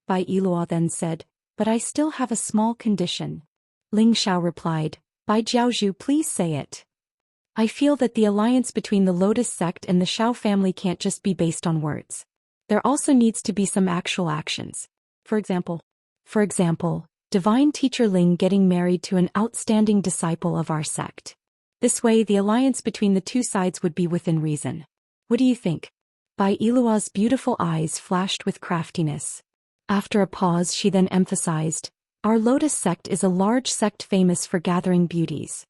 Bai Yilua then said, but I still have a small condition. Ling Xiao replied, Bai Jiaozhu, please say it. I feel that the alliance between the Lotus sect and the Xiao family can't just be based on words. There also needs to be some actual actions. For example, Divine Teacher Ling getting married to an outstanding disciple of our sect. This way the alliance between the two sides would be within reason. What do you think? Bai Yilua's beautiful eyes flashed with craftiness. After a pause she then emphasized, our Lotus sect is a large sect famous for gathering beauties.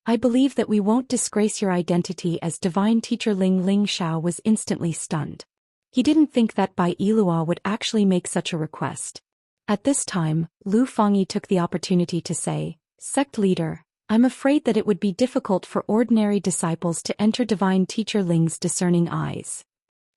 I believe that we won't disgrace your identity as Divine Teacher Ling. Ling Xiao was instantly stunned. He didn't think that Bai Yilua would actually make such a request. At this time, Lu Fangyi took the opportunity to say, Sect leader, I'm afraid that it would be difficult for ordinary disciples to enter Divine Teacher Ling's discerning eyes.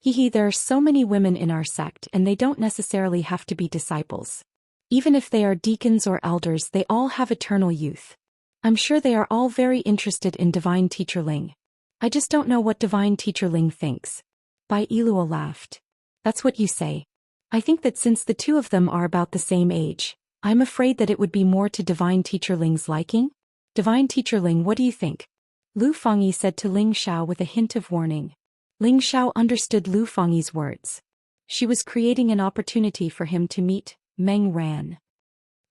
There are so many women in our sect and they don't necessarily have to be disciples. Even if they are deacons or elders, they all have eternal youth. I'm sure they are all very interested in Divine Teacher Ling. I just don't know what Divine Teacher Ling thinks. Bai Yilua laughed. That's what you say. I think that since the two of them are about the same age, I'm afraid that it would be more to Divine Teacher Ling's liking. Divine Teacher Ling, what do you think? Lu Fangyi said to Ling Xiao with a hint of warning. Ling Xiao understood Lu Fangyi's words. She was creating an opportunity for him to meet Meng Ran.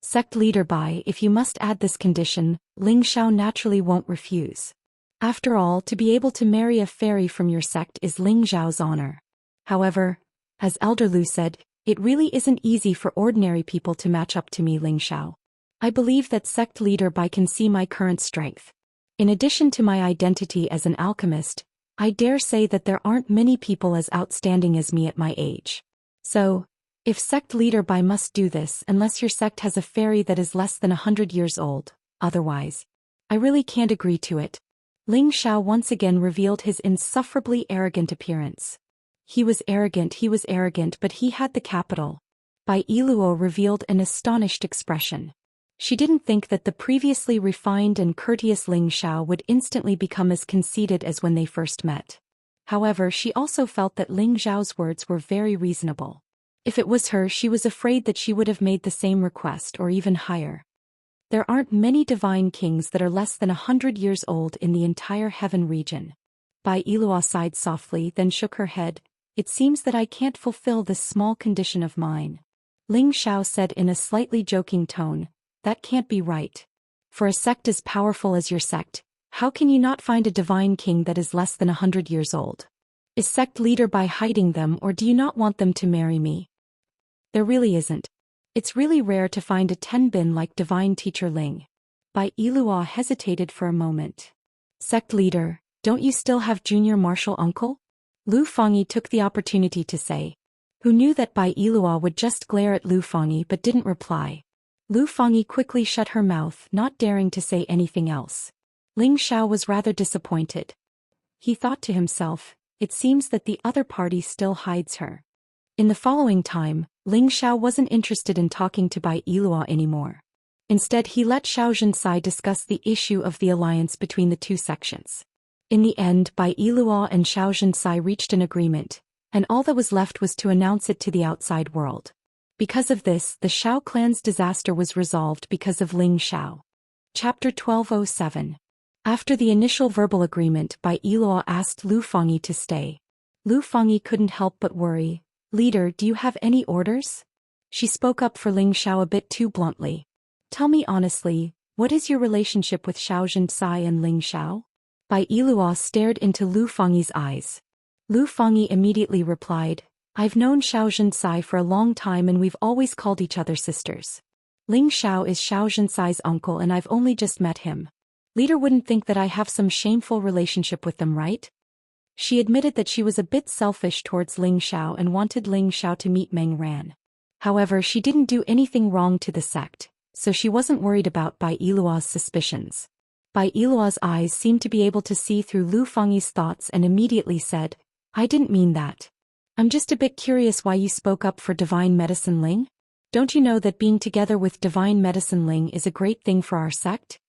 Sect leader Bai, if you must add this condition, Ling Xiao naturally won't refuse. After all, to be able to marry a fairy from your sect is Ling Xiao's honor. However, as Elder Lu said, it really isn't easy for ordinary people to match up to me, Ling Xiao. I believe that sect leader Bai can see my current strength. In addition to my identity as an alchemist, I dare say that there aren't many people as outstanding as me at my age. So, if sect leader Bai must do this unless your sect has a fairy that is less than 100 years old, otherwise, I really can't agree to it. Ling Xiao once again revealed his insufferably arrogant appearance. He was arrogant, but he had the capital. Bai Yilua revealed an astonished expression. She didn't think that the previously refined and courteous Ling Xiao would instantly become as conceited as when they first met. However, she also felt that Ling Zhao's words were very reasonable. If it was her, she was afraid that she would have made the same request or even higher. There aren't many divine kings that are less than 100 years old in the entire heaven region. Bai Yilua sighed softly, then shook her head. It seems that I can't fulfill this small condition of mine. Ling Xiao said in a slightly joking tone, that can't be right. For a sect as powerful as your sect, how can you not find a divine king that is less than 100 years old? Is sect leader by hiding them, or do you not want them to marry me? There really isn't. It's really rare to find a tenbin like divine teacher Ling. Bai Yilua hesitated for a moment. Sect leader, don't you still have junior martial uncle? Lu Fangyi took the opportunity to say. Who knew that Bai Yilua would just glare at Lu Fangyi but didn't reply. Lu Fangyi quickly shut her mouth, not daring to say anything else. Ling Xiao was rather disappointed. He thought to himself, it seems that the other party still hides her. In the following time, Ling Xiao wasn't interested in talking to Bai Yilua anymore. Instead, he let Xianxia discuss the issue of the alliance between the two sections. In the end, Bai Yilua and Xianxia reached an agreement, and all that was left was to announce it to the outside world. Because of this, the Xiao clan's disaster was resolved because of Ling Xiao. Chapter 1207. After the initial verbal agreement, Bai Yilua asked Lu Fangyi to stay. Lu Fangyi couldn't help but worry. Leader, do you have any orders? She spoke up for Ling Xiao a bit too bluntly. Tell me honestly, what is your relationship with Xianxia and Ling Xiao? Bai Yilua stared into Lu Fangyi's eyes. Lu Fangyi immediately replied, I've known Xianxia for a long time and we've always called each other sisters. Ling Xiao is Xianxia's uncle and I've only just met him. Leader wouldn't think that I have some shameful relationship with them, right? She admitted that she was a bit selfish towards Ling Xiao and wanted Ling Xiao to meet Meng Ran. However, she didn't do anything wrong to the sect, so she wasn't worried about Bai Yilua's suspicions. Bai Yilua's eyes seemed to be able to see through Lu Fangyi's thoughts and immediately said, I didn't mean that. I'm just a bit curious why you spoke up for Divine Medicine Ling? Don't you know that being together with Divine Medicine Ling is a great thing for our sect?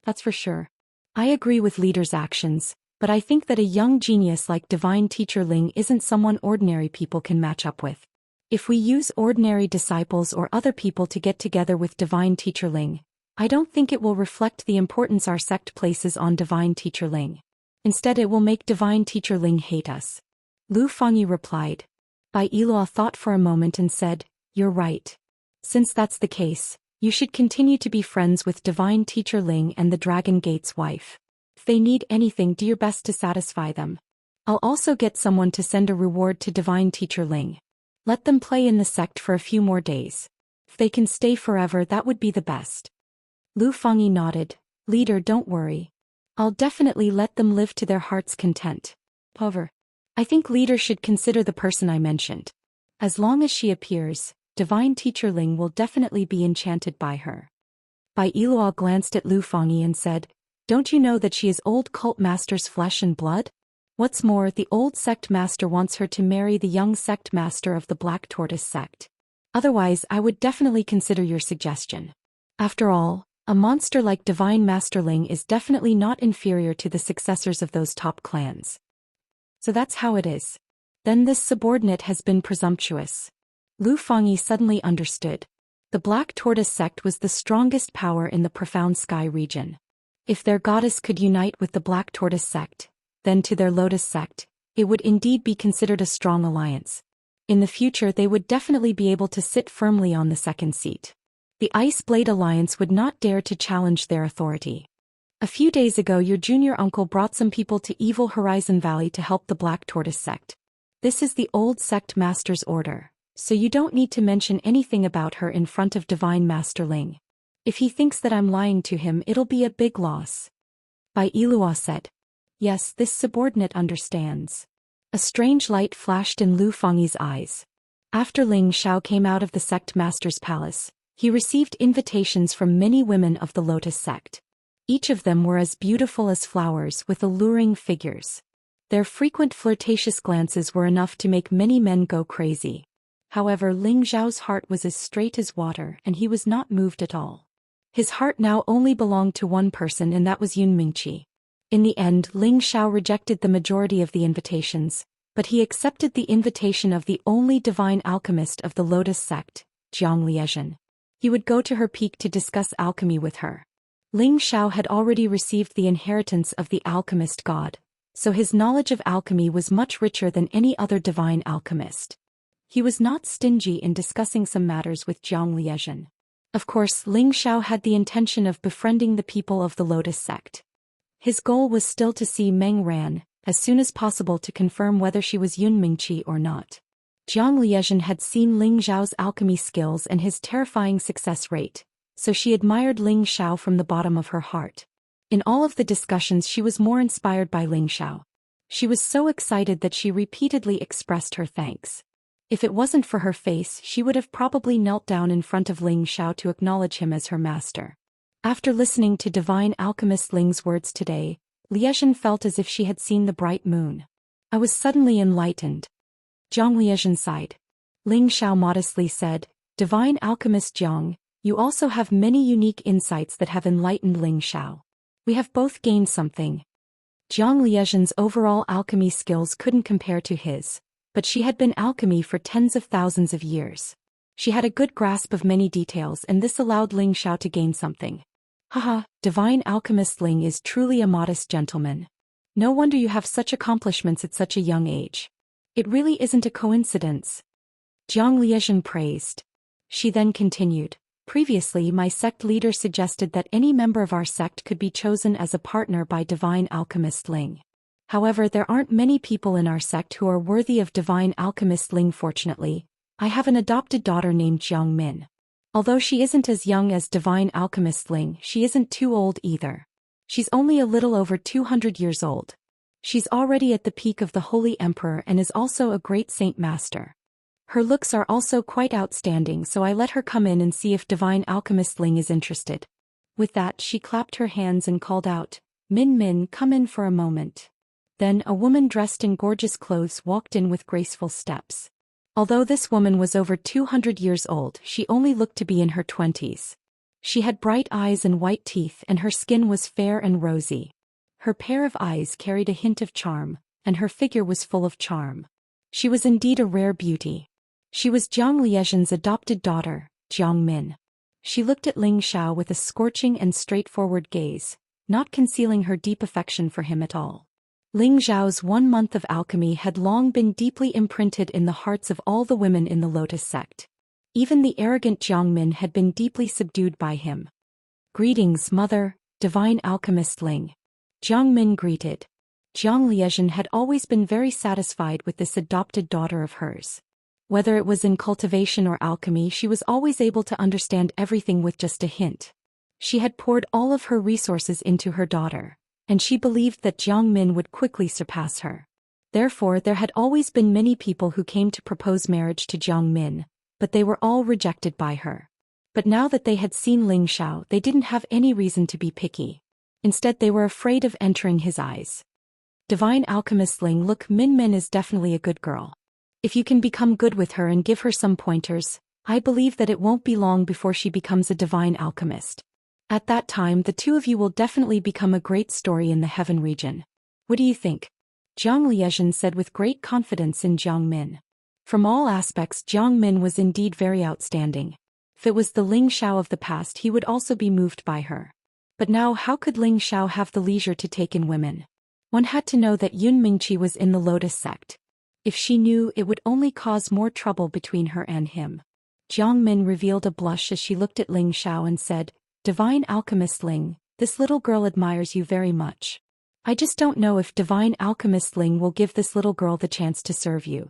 That's for sure. I agree with leader's actions, but I think that a young genius like Divine Teacher Ling isn't someone ordinary people can match up with. If we use ordinary disciples or other people to get together with Divine Teacher Ling, I don't think it will reflect the importance our sect places on Divine Teacher Ling. Instead, it will make Divine Teacher Ling hate us. Lu Fangyi replied. Bai Yilua thought for a moment and said, You're right. Since that's the case, you should continue to be friends with Divine Teacher Ling and the Dragon Gate's wife. If they need anything, do your best to satisfy them. I'll also get someone to send a reward to Divine Teacher Ling. Let them play in the sect for a few more days. If they can stay forever, that would be the best. Lu Fangyi nodded. Leader, don't worry. I'll definitely let them live to their heart's content. However, I think leader should consider the person I mentioned. As long as she appears, Divine Teacher Ling will definitely be enchanted by her. Bai Yilua glanced at Lu Fangyi and said, Don't you know that she is old cult master's flesh and blood? What's more, the old sect master wants her to marry the young sect master of the Black Tortoise sect. Otherwise, I would definitely consider your suggestion. After all, a monster like Divine Master Ling is definitely not inferior to the successors of those top clans. So that's how it is. Then this subordinate has been presumptuous. Lu Fangyi suddenly understood. The Black Tortoise sect was the strongest power in the Profound Sky region. If their goddess could unite with the Black Tortoise sect, then to their Lotus sect, it would indeed be considered a strong alliance. In the future, they would definitely be able to sit firmly on the second seat. The Ice Blade Alliance would not dare to challenge their authority. A few days ago, your junior uncle brought some people to Evil Horizon Valley to help the Black Tortoise sect. This is the old sect master's order, so you don't need to mention anything about her in front of Divine Master Ling. If he thinks that I'm lying to him, it'll be a big loss. Bai Yilua said. Yes, this subordinate understands. A strange light flashed in Lu Fangyi's eyes. After Ling Xiao came out of the sect master's palace, he received invitations from many women of the Lotus sect. Each of them were as beautiful as flowers with alluring figures. Their frequent flirtatious glances were enough to make many men go crazy. However, Ling Zhao's heart was as straight as water and he was not moved at all. His heart now only belonged to one person, and that was Yun Mingqi. In the end, Ling Xiao rejected the majority of the invitations, but he accepted the invitation of the only divine alchemist of the Lotus sect, Jiang Liezhen. He would go to her peak to discuss alchemy with her. Ling Xiao had already received the inheritance of the alchemist god, so his knowledge of alchemy was much richer than any other divine alchemist. He was not stingy in discussing some matters with Jiang Liezhen. Of course, Ling Xiao had the intention of befriending the people of the Lotus sect. His goal was still to see Meng Ran, as soon as possible, to confirm whether she was Yun Mingqi or not. Jiang Liezhen had seen Ling Xiao's alchemy skills and his terrifying success rate, so she admired Ling Xiao from the bottom of her heart. In all of the discussions she was more inspired by Ling Xiao. She was so excited that she repeatedly expressed her thanks. If it wasn't for her face, she would have probably knelt down in front of Ling Xiao to acknowledge him as her master. After listening to divine alchemist Ling's words today, Liezhen felt as if she had seen the bright moon. I was suddenly enlightened. Jiang Liezhen sighed. Ling Xiao modestly said, Divine alchemist Jiang, you also have many unique insights that have enlightened Ling Xiao. We have both gained something. Jiang Liezhen's overall alchemy skills couldn't compare to his, but she had been alchemy for tens of thousands of years. She had a good grasp of many details, and this allowed Ling Xiao to gain something. Haha, divine alchemist Ling is truly a modest gentleman. No wonder you have such accomplishments at such a young age. It really isn't a coincidence. Jiang Liezhen praised. She then continued, previously my sect leader suggested that any member of our sect could be chosen as a partner by divine alchemist Ling. However, there aren't many people in our sect who are worthy of divine alchemist Ling. Fortunately, I have an adopted daughter named Jiang Min. Although she isn't as young as divine alchemist Ling, she isn't too old either. She's only a little over 200 years old. She's already at the peak of the Holy Emperor and is also a great saint master. Her looks are also quite outstanding, so I let her come in and see if divine alchemist Ling is interested. With that, she clapped her hands and called out, Min Min, come in for a moment. Then a woman dressed in gorgeous clothes walked in with graceful steps. Although this woman was over 200 years old, she only looked to be in her 20s. She had bright eyes and white teeth, and her skin was fair and rosy. Her pair of eyes carried a hint of charm, and her figure was full of charm. She was indeed a rare beauty. She was Jiang Liezhen's adopted daughter, Jiang Min. She looked at Ling Xiao with a scorching and straightforward gaze, not concealing her deep affection for him at all. Ling Xiao's 1 month of alchemy had long been deeply imprinted in the hearts of all the women in the Lotus sect. Even the arrogant Jiang Min had been deeply subdued by him. Greetings, mother, divine alchemist Ling. Jiang Min greeted. Jiang Liezhen had always been very satisfied with this adopted daughter of hers. Whether it was in cultivation or alchemy, she was always able to understand everything with just a hint. She had poured all of her resources into her daughter, and she believed that Jiang Min would quickly surpass her. Therefore, there had always been many people who came to propose marriage to Jiang Min, but they were all rejected by her. But now that they had seen Ling Xiao, they didn't have any reason to be picky. Instead, they were afraid of entering his eyes. Divine alchemist Ling, look, Min Min is definitely a good girl. If you can become good with her and give her some pointers, I believe that it won't be long before she becomes a divine alchemist. At that time, the two of you will definitely become a great story in the heaven region. What do you think? Jiang Liezhen said with great confidence in Jiang Min. From all aspects, Jiang Min was indeed very outstanding. If it was the Ling Xiao of the past, he would also be moved by her. But now, how could Ling Xiao have the leisure to take in women? One had to know that Yun Mingqi was in the Lotus sect. If she knew, it would only cause more trouble between her and him. Jiang Min revealed a blush as she looked at Ling Xiao and said, Divine alchemist Ling, this little girl admires you very much. I just don't know if divine alchemist Ling will give this little girl the chance to serve you.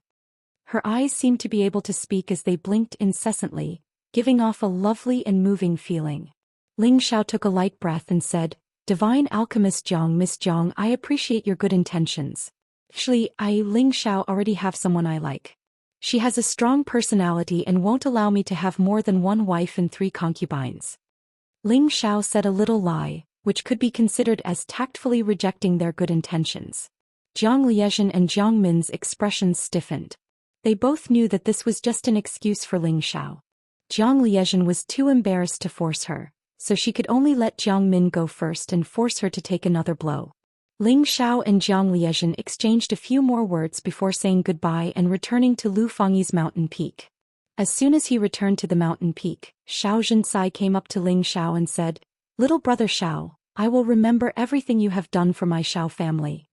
Her eyes seemed to be able to speak as they blinked incessantly, giving off a lovely and moving feeling. Ling Xiao took a light breath and said, Divine alchemist Jiang, Miss Jiang, I appreciate your good intentions. Actually, Ling Xiao, already have someone I like. She has a strong personality and won't allow me to have more than one wife and 3 concubines. Ling Xiao said a little lie, which could be considered as tactfully rejecting their good intentions. Jiang Liezhen and Jiang Min's expressions stiffened. They both knew that this was just an excuse for Ling Xiao. Jiang Liezhen was too embarrassed to force her, so she could only let Jiang Min go first and force her to take another blow. Ling Xiao and Jiang Liezhen exchanged a few more words before saying goodbye and returning to Lu Fengyi's mountain peak. As soon as he returned to the mountain peak, Xiao Zhensai came up to Ling Xiao and said, "Little brother Xiao, I will remember everything you have done for my Xiao family."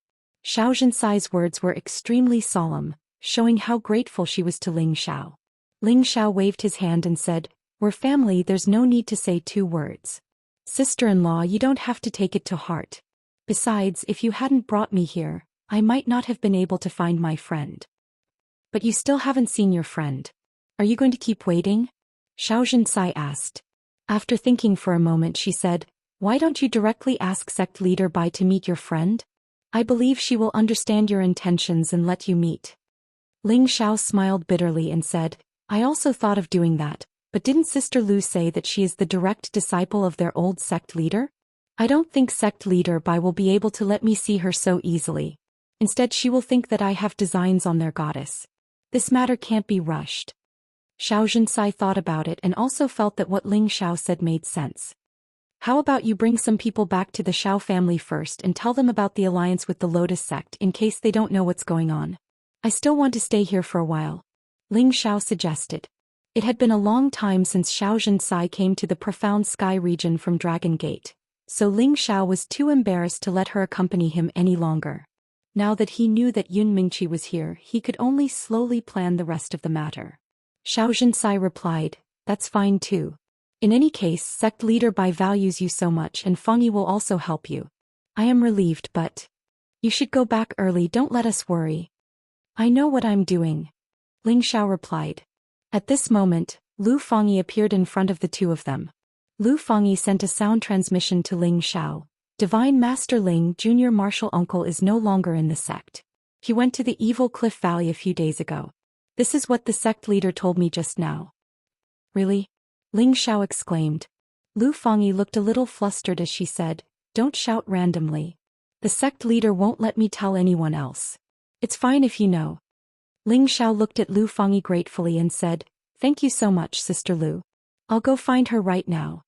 Xiao Zhensai's words were extremely solemn, showing how grateful she was to Ling Xiao. Ling Xiao waved his hand and said, "We're family, there's no need to say 2 words. Sister-in-law, you don't have to take it to heart. Besides, if you hadn't brought me here, I might not have been able to find my friend." "But you still haven't seen your friend. Are you going to keep waiting?" Xiao Zhensai asked. After thinking for a moment she said, "Why don't you directly ask sect leader Bai to meet your friend? I believe she will understand your intentions and let you meet." Ling Xiao smiled bitterly and said, "I also thought of doing that, but didn't Sister Lu say that she is the direct disciple of their old sect leader? I don't think sect leader Bai will be able to let me see her so easily. Instead she will think that I have designs on their goddess. This matter can't be rushed." Xiao Zhensai thought about it and also felt that what Ling Xiao said made sense. "How about you bring some people back to the Xiao family first and tell them about the alliance with the Lotus sect in case they don't know what's going on? I still want to stay here for a while," Ling Xiao suggested. It had been a long time since Xiao Zhensai came to the profound sky region from Dragon Gate, so Ling Xiao was too embarrassed to let her accompany him any longer. Now that he knew that Yun Mingqi was here, he could only slowly plan the rest of the matter. Xiao Zhensai replied, "That's fine too. In any case, sect leader Bai values you so much and Fengyi will also help you. I am relieved, but you should go back early, don't let us worry." "I know what I'm doing," Ling Xiao replied. At this moment, Lu Fengyi appeared in front of the two of them. Lu Fengyi sent a sound transmission to Ling Xiao. "Divine Master Ling, Junior Martial Uncle is no longer in the sect. He went to the Evil Cliff Valley a few days ago. This is what the sect leader told me just now." "Really?" Ling Xiao exclaimed. Lu Fengyi looked a little flustered as she said, "Don't shout randomly. The sect leader won't let me tell anyone else. It's fine if you know." Ling Xiao looked at Lu Fengyi gratefully and said, "Thank you so much, Sister Lu. I'll go find her right now."